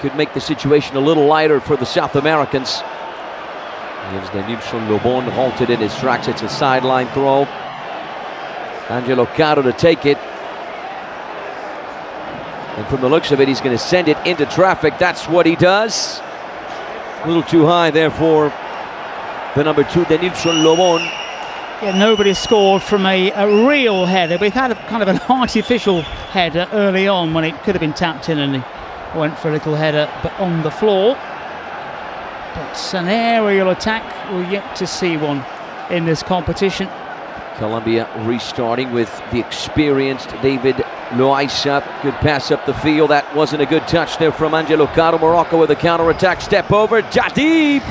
could make the situation a little lighter for the South Americans. Here's Denilson Lobon halted in his tracks. It's a sideline throw. Angelo Caro to take it. And from the looks of it, he's going to send it into traffic. That's what he does. A little too high there for the number 2, Denilson Lobon. Yeah, nobody scored from a real header. We've had a kind of an artificial header early on when it could have been tapped in, and he went for a little header, but on the floor. But an aerial attack, we're yet to see one in this competition. Colombia restarting with the experienced David Loaiza. Good pass up the field. That wasn't a good touch there from Angelo Caro. Morocco with a counter-attack. Step over. Jadid.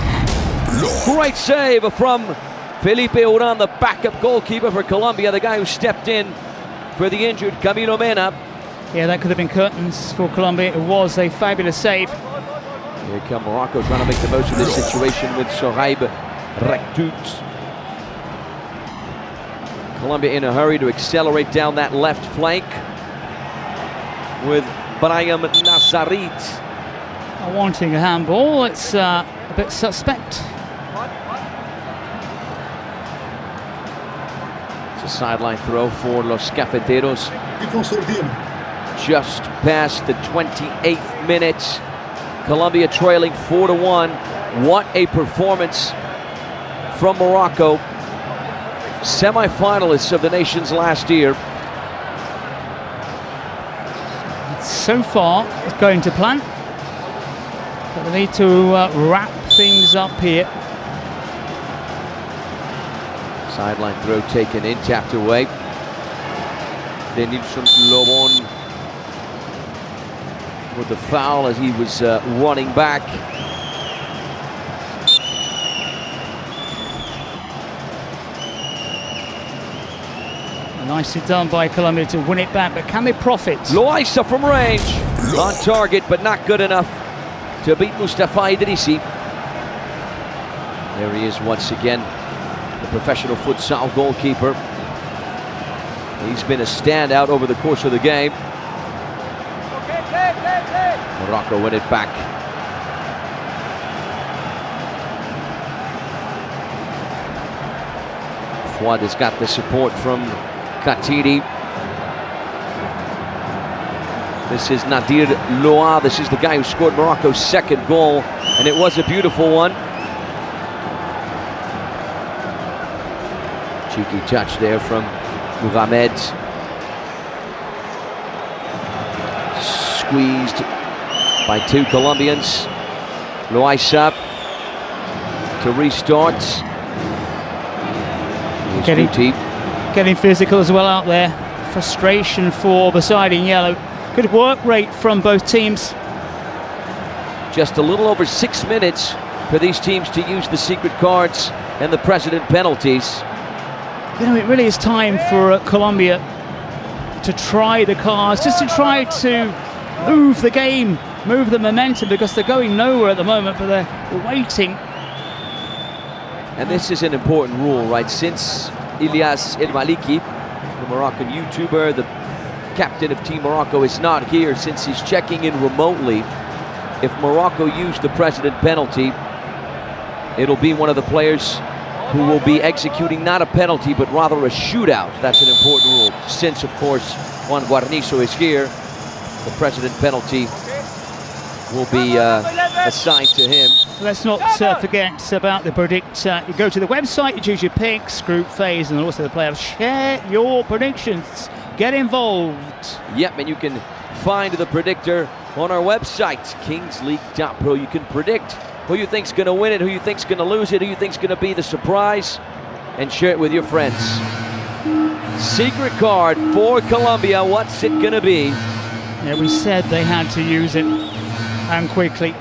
Great save from Felipe Uran, the backup goalkeeper for Colombia, the guy who stepped in for the injured Camilo Mena. Yeah, that could have been curtains for Colombia. It was a fabulous save. Here come Morocco trying to make the most of this situation with Shoaib Rektout. Colombia in a hurry to accelerate down that left flank with Brahim Nassarit. Wanting a handball, it's a bit suspect. It's a sideline throw for Los Cafeteros. just past the 28th minute. Colombia trailing 4-1. What a performance from Morocco. Semi-finalists of the nations last year. So far, it's going to plan. But they need to wrap things up here. Sideline throw taken in, tapped away. Denilson Lobon with the foul as he was running back. Nicely done by Colombia to win it back, but can they profit? Loaiza from range, on target, but not good enough to beat Mustafa Idrissi. There he is once again, the professional futsal goalkeeper. He's been a standout over the course of the game. Morocco win it back. Fouad has got the support from Katiri. This is Nadir Loa. This is the guy who scored Morocco's second goal, and it was a beautiful one. Cheeky touch there from Mohamed. Squeezed by two Colombians. Loaiza to restart. Getting physical as well out there. Frustration for Beside in yellow. Good work rate from both teams. Just a little over 6 minutes for these teams to use the secret cards and the precedent penalties. You know, it really is time for Colombia to try the cards, just to try to move the game, move the momentum, because they're going nowhere at the moment, but they're waiting. And this is an important rule, right? Since Ilyas El Maliki, the Moroccan YouTuber, the captain of Team Morocco, is not here, since he's checking in remotely, if Morocco used the precedent penalty, it'll be one of the players who will be executing not a penalty, but rather a shootout. That's an important rule. Since, of course, Juan Guarnizo is here, the precedent penalty will be assigned to him. Let's not forget about the predict. You go to the website, you choose your picks, group phase, and also the playoffs. Share your predictions. Get involved. Yep, and you can find the predictor on our website, kingsleague.pro. You can predict who you think's going to win it, who you think's going to lose it, who you think's going to be the surprise, and share it with your friends. Secret card for Colombia. What's it going to be? Yeah, we said they had to use it, and quickly.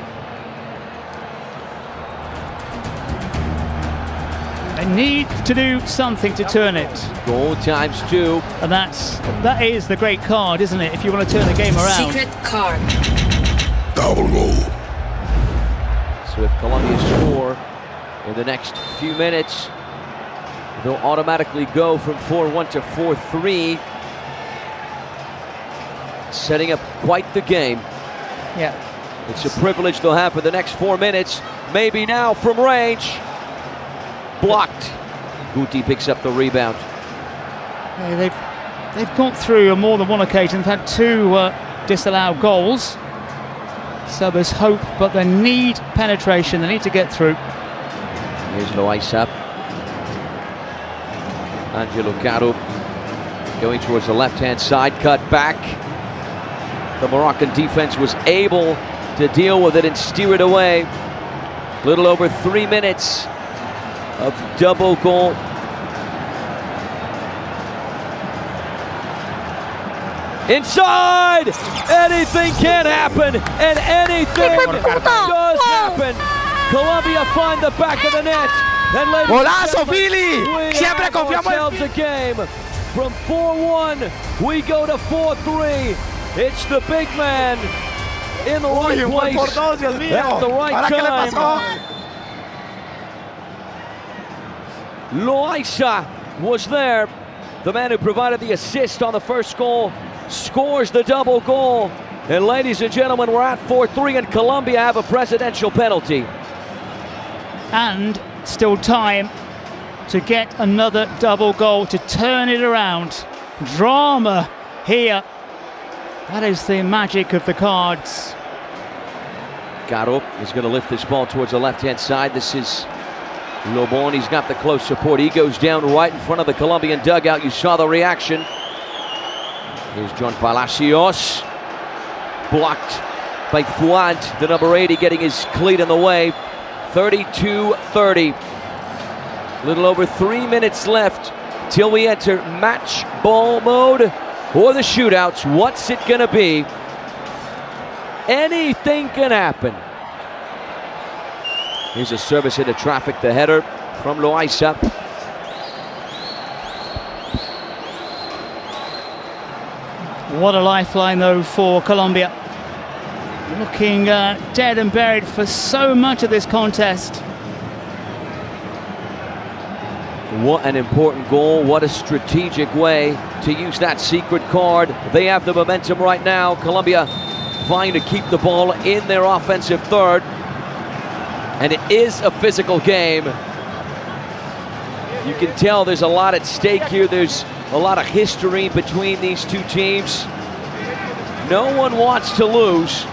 They need to do something to turn it. Goal ×2. And that is the great card, isn't it? If you want to turn the game around. Secret card. Double goal. So if Colombia score in the next few minutes, they'll automatically go from 4-1 to 4-3. Setting up quite the game. Yeah. It's a privilege they'll have for the next 4 minutes. Maybe now from range. Blocked. Guti picks up the rebound. Yeah, they've gone through on more than one occasion. They've had two disallowed goals. So there's hope, but they need penetration. They need to get through. Here's Loaiza. Angelo Caro going towards the left-hand side, cut back. The Moroccan defense was able to deal with it and steer it away. Little over 3 minutes of double goal. Inside! Anything can happen, and anything does happen. Colombia find the back of the net. And ¡Golazo, Philly! Siempre confiamos en a game. From 4-1, we go to 4-3. It's the big man in the right place at the right time. Loaiza was there. The man who provided the assist on the first goal scores the double goal. And ladies and gentlemen, we're at 4-3 and Colombia have a presidential penalty. And still time to get another double goal to turn it around. Drama here That is the magic of the cards. Caro is going to lift this ball towards the left-hand side. This is Lobon. He's got the close support. He goes down right in front of the Colombian dugout. You saw the reaction. Here's John Palacios. Blocked by Fuad, the number 80, getting his cleat in the way. 32-30. Little over 3 minutes left till we enter match ball mode or the shootouts. What's it going to be? Anything can happen. Here's a service into traffic, the header from Loaiza. What a lifeline, though, for Colombia. Looking dead and buried for so much of this contest. What an important goal. What a strategic way to use that secret card. They have the momentum right now. Colombia vying to keep the ball in their offensive third. And it is a physical game. You can tell there's a lot at stake here. There's a lot of history between these two teams. No one wants to lose.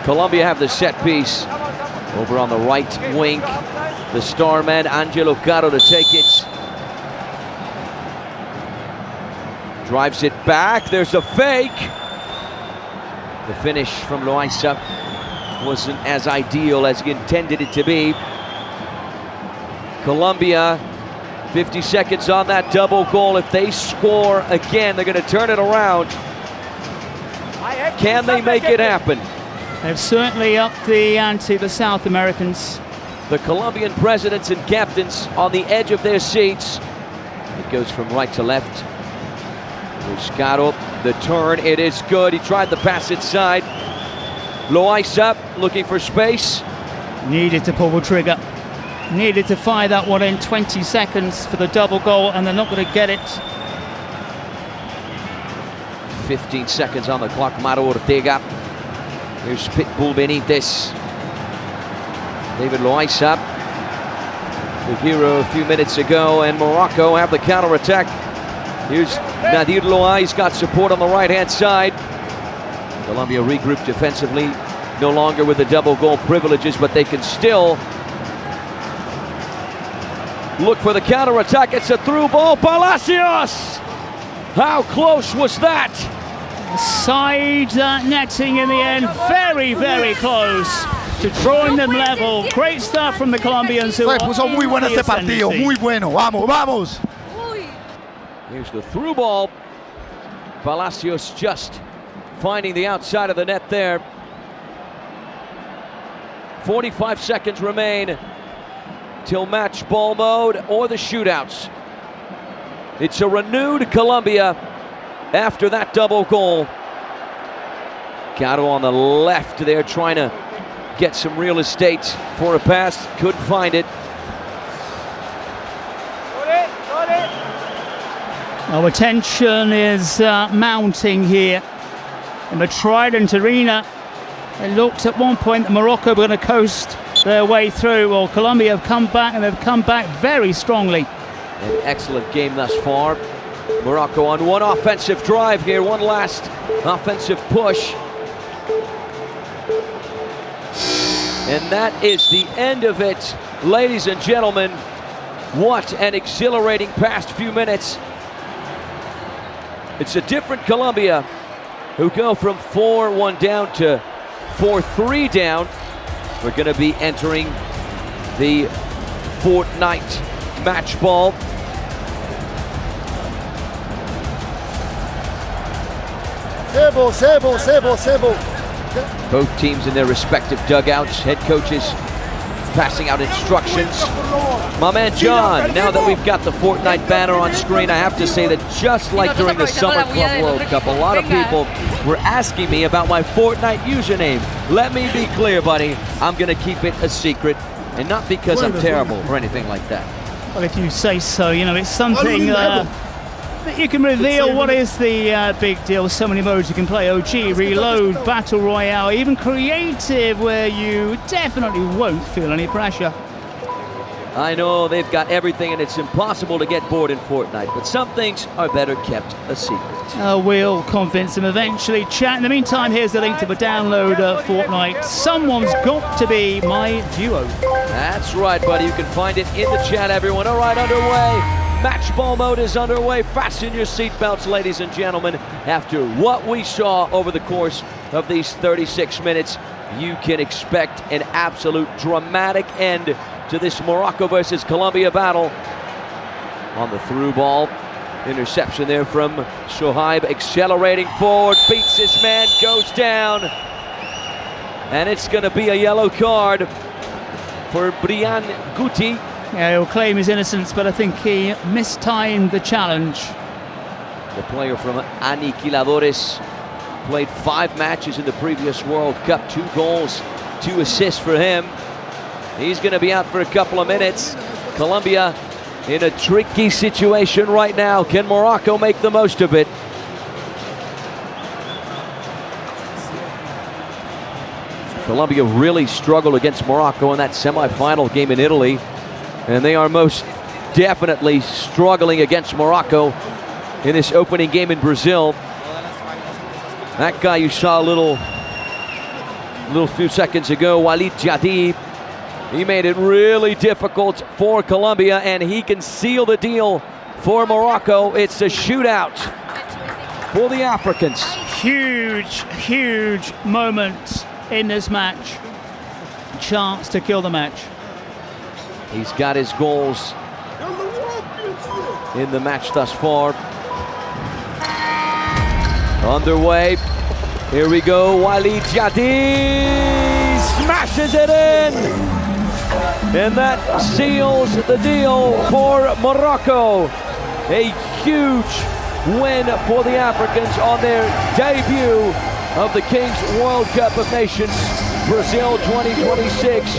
Colombia have the set piece over on the right wing. The star man, Angelo Caro, to take it. Drives it back. There's a fake. The finish from Loaiza wasn't as ideal as he intended it to be. Colombia, 50 seconds on that double goal. If they score again, they're going to turn it around. Can they make it happen? They've certainly upped the ante, the South Americans. The Colombian presidents and captains on the edge of their seats. It goes from right to left. Caro, the turn, it is good. He tried the pass inside. Loaiza looking for space. Needed to pull the trigger. Needed to fire that one in 20 seconds for the double goal, and they're not going to get it. 15 seconds on the clock. Mauro Ortega. Here's Pitbull Benitez. David Loaiza, the hero a few minutes ago, and Morocco have the counter-attack. Here's Nadir Loaiza, got support on the right-hand side. Colombia regrouped defensively, no longer with the double goal privileges, but they can still look for the counter-attack. It's a through ball. Palacios! How close was that? Side netting in the end, very, very close to drawing them level. Great stuff from the Colombians. Se puso muy bueno este partido, muy bueno. Vamos, vamos. Here's the through ball. Palacios just finding the outside of the net there. 45 seconds remain till match ball mode or the shootouts. It's a renewed Colombia after that double goal. Caro on the left there trying to get some real estate for a pass. Couldn't find it. Our tension is mounting here in the Trident Arena. It looked at one point that Morocco were going to coast their way through. Well, Colombia have come back, and they've come back very strongly. An excellent game thus far. Morocco on one offensive drive here, one last offensive push. And that is the end of it, ladies and gentlemen. What an exhilarating past few minutes. It's a different Colombia who go from 4-1 down to 4-3 down. We're going to be entering the fortnight match ball. Both teams in their respective dugouts, head coaches passing out instructions. My man John, now that we've got the Fortnite banner on screen, I have to say that just like during the Summer Club World Cup, a lot of people were asking me about my Fortnite username. Let me be clear, buddy, I'm going to keep it a secret, and not because I'm terrible or anything like that. Well, if you say so, you know, it's something that you can reveal. What is the big deal? So many modes you can play: OG, Reload, Battle Royale, even Creative, where you definitely won't feel any pressure. I know they've got everything and it's impossible to get bored in Fortnite, but some things are better kept a secret. We'll convince them eventually. Chat. In the meantime, here's the link to the download Fortnite. Someone's got to be my duo. That's right, buddy. You can find it in the chat, everyone. All right, underway. Match ball mode is underway. Fasten your seatbelts, ladies and gentlemen. After what we saw over the course of these 36 minutes, you can expect an absolute dramatic end to this Morocco versus Colombia battle. On the through ball, interception there from Shoaib, accelerating forward, beats his man, goes down. And it's going to be a yellow card for Brian Guti. Yeah, he'll claim his innocence, but I think he mistimed the challenge. The player from Aniquiladores played 5 matches in the previous World Cup, 2 goals, 2 assists for him. He's going to be out for a couple of minutes. Colombia in a tricky situation right now. Can Morocco make the most of it? Colombia really struggled against Morocco in that semi-final game in Italy, and they are most definitely struggling against Morocco in this opening game in Brazil. That guy you saw a little few seconds ago, Walid Jadid, he made it really difficult for Colombia, and he can seal the deal for Morocco. It's a shootout for the Africans. Huge moment in this match. Chance to kill the match. He's got his goals in the match thus far. Underway. Here we go. Walid Jadid smashes it in. And that seals the deal for Morocco. A huge win for the Africans on their debut of the Kings World Cup of Nations Brazil 2026.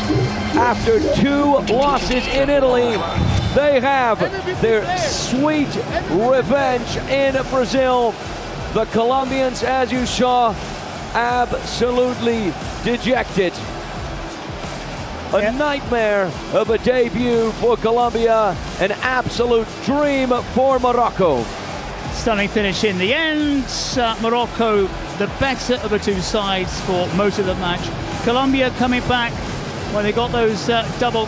After 2 losses in Italy, they have their sweet revenge in Brazil. The Colombians, as you saw, absolutely dejected. A nightmare of a debut for Colombia, an absolute dream for Morocco. Stunning finish in the end. Morocco, the better of the 2 sides for most of the match. Colombia coming back when they got those double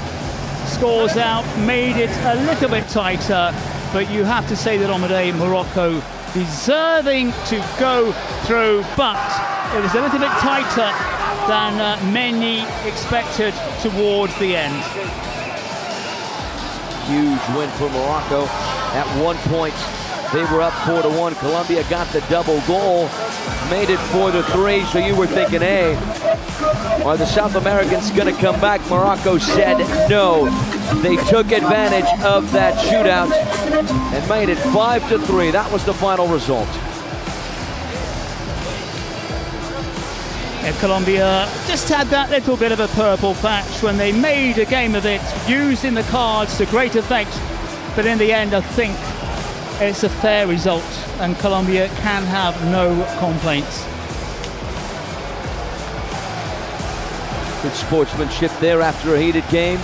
scores out, made it a little bit tighter, but you have to say that on the day, Morocco deserving to go through, but it was a little bit tighter than many expected towards the end. Huge win for Morocco. At one point, they were up 4-1. Colombia got the double goal, made it 4-3. So you were thinking, hey, are the South Americans going to come back? Morocco said no. They took advantage of that shootout and made it 5-3. That was the final result. Yeah, Colombia just had that little bit of a purple patch when they made a game of it, using the cards to great effect. But in the end, I think it's a fair result, and Colombia can have no complaints. Good sportsmanship there after a heated game.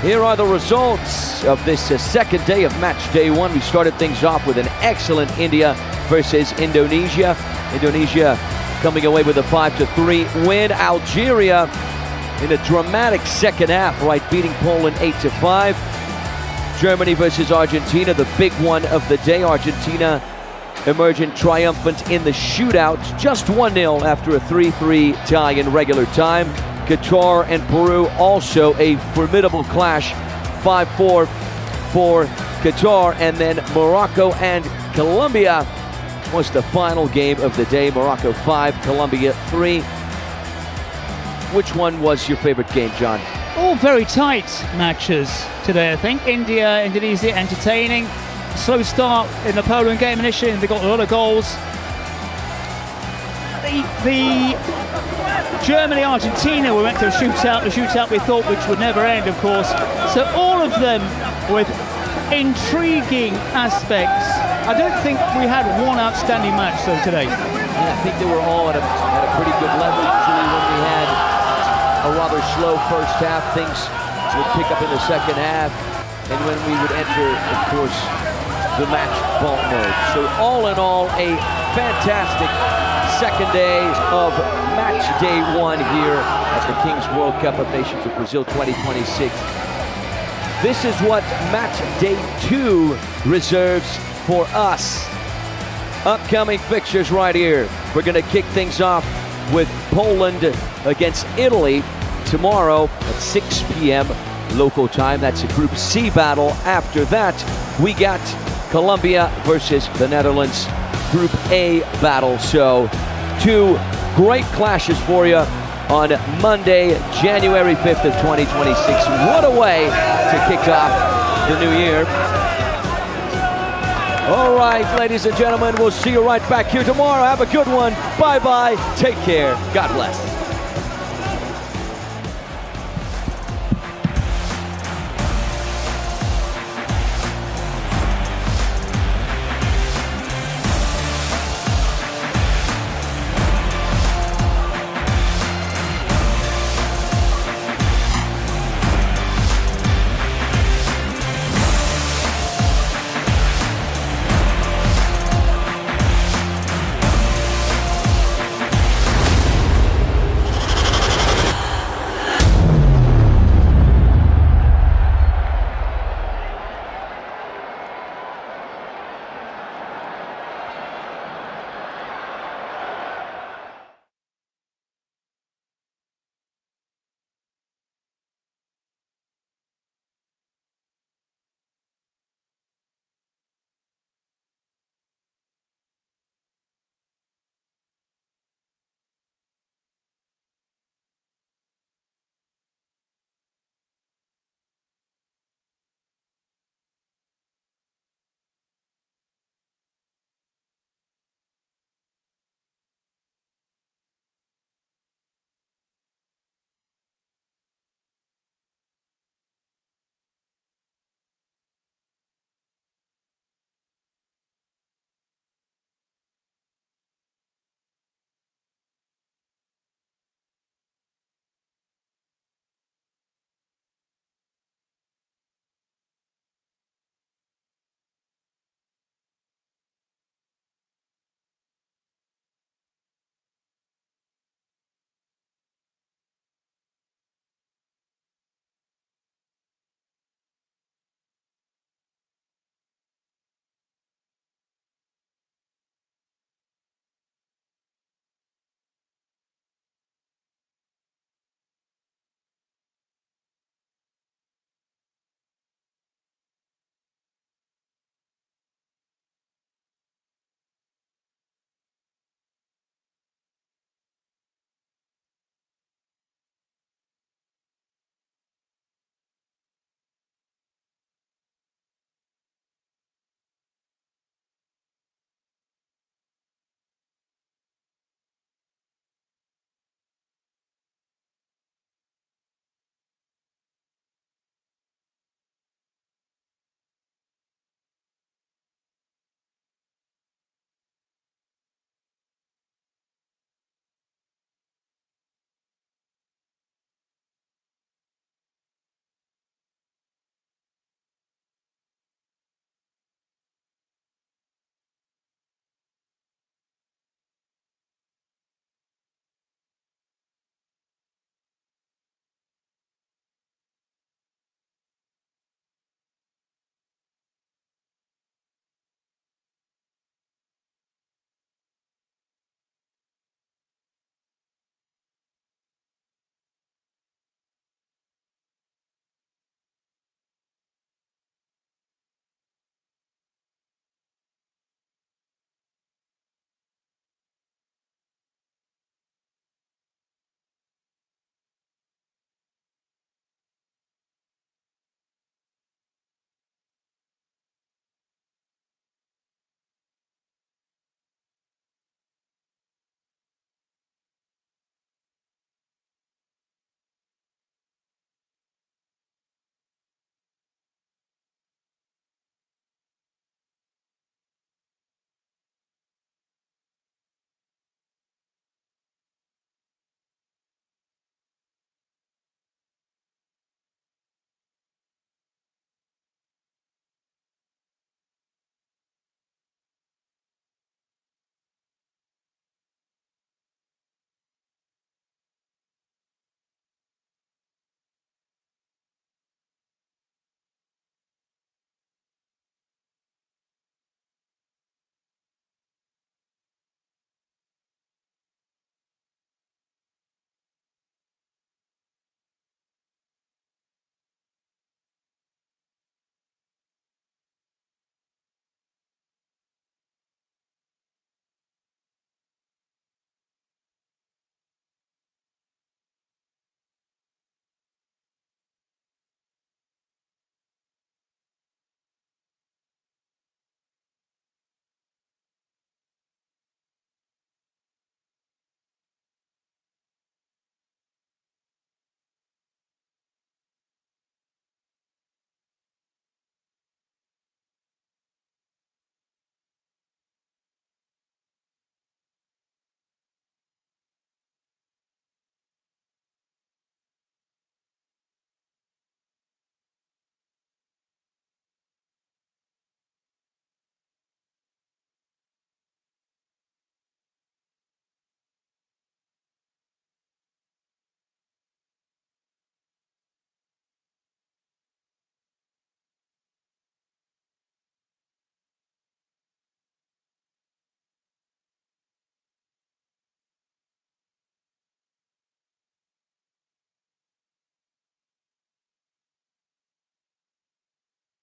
Here are the results of this second day of match day 1. We started things off with an excellent India versus Indonesia. Indonesia coming away with a 5-3 win. Algeria in a dramatic second half, right, beating Poland 8-5. Germany versus Argentina, the big one of the day. Argentina emerging triumphant in the shootout, just 1-0 after a 3-3 tie in regular time. Qatar and Peru, also a formidable clash, 5-4 for Qatar. And then Morocco and Colombia was the final game of the day. Morocco 5, Colombia 3. Which one was your favorite game, John? All very tight matches today, I think. India, Indonesia, entertaining. Slow start in the Poland game initially, and they got a lot of goals. The Germany, Argentina, we went to a shootout, we thought, which would never end, of course. So all of them with intriguing aspects. I don't think we had one outstanding match though today. Yeah, I think they were all at a pretty good level. Usually when we had a rather slow first half, things would pick up in the second half, and when we would enter, of course, the match ball mode. So all in all, a fantastic second day of match day 1 here at the Kings World Cup of Nations of Brazil 2026. This is what match day 2 reserves for us. Upcoming fixtures right here. We're going to kick things off with Poland against Italy tomorrow at 6 p.m. local time. That's a Group C battle. After that, we got Colombia versus the Netherlands, Group A battle. So 2 great clashes for you on Monday, January 5th of 2026. What a way to kick off the new year. All right, ladies and gentlemen, we'll see you right back here tomorrow. Have a good one. Bye-bye. Take care. God bless.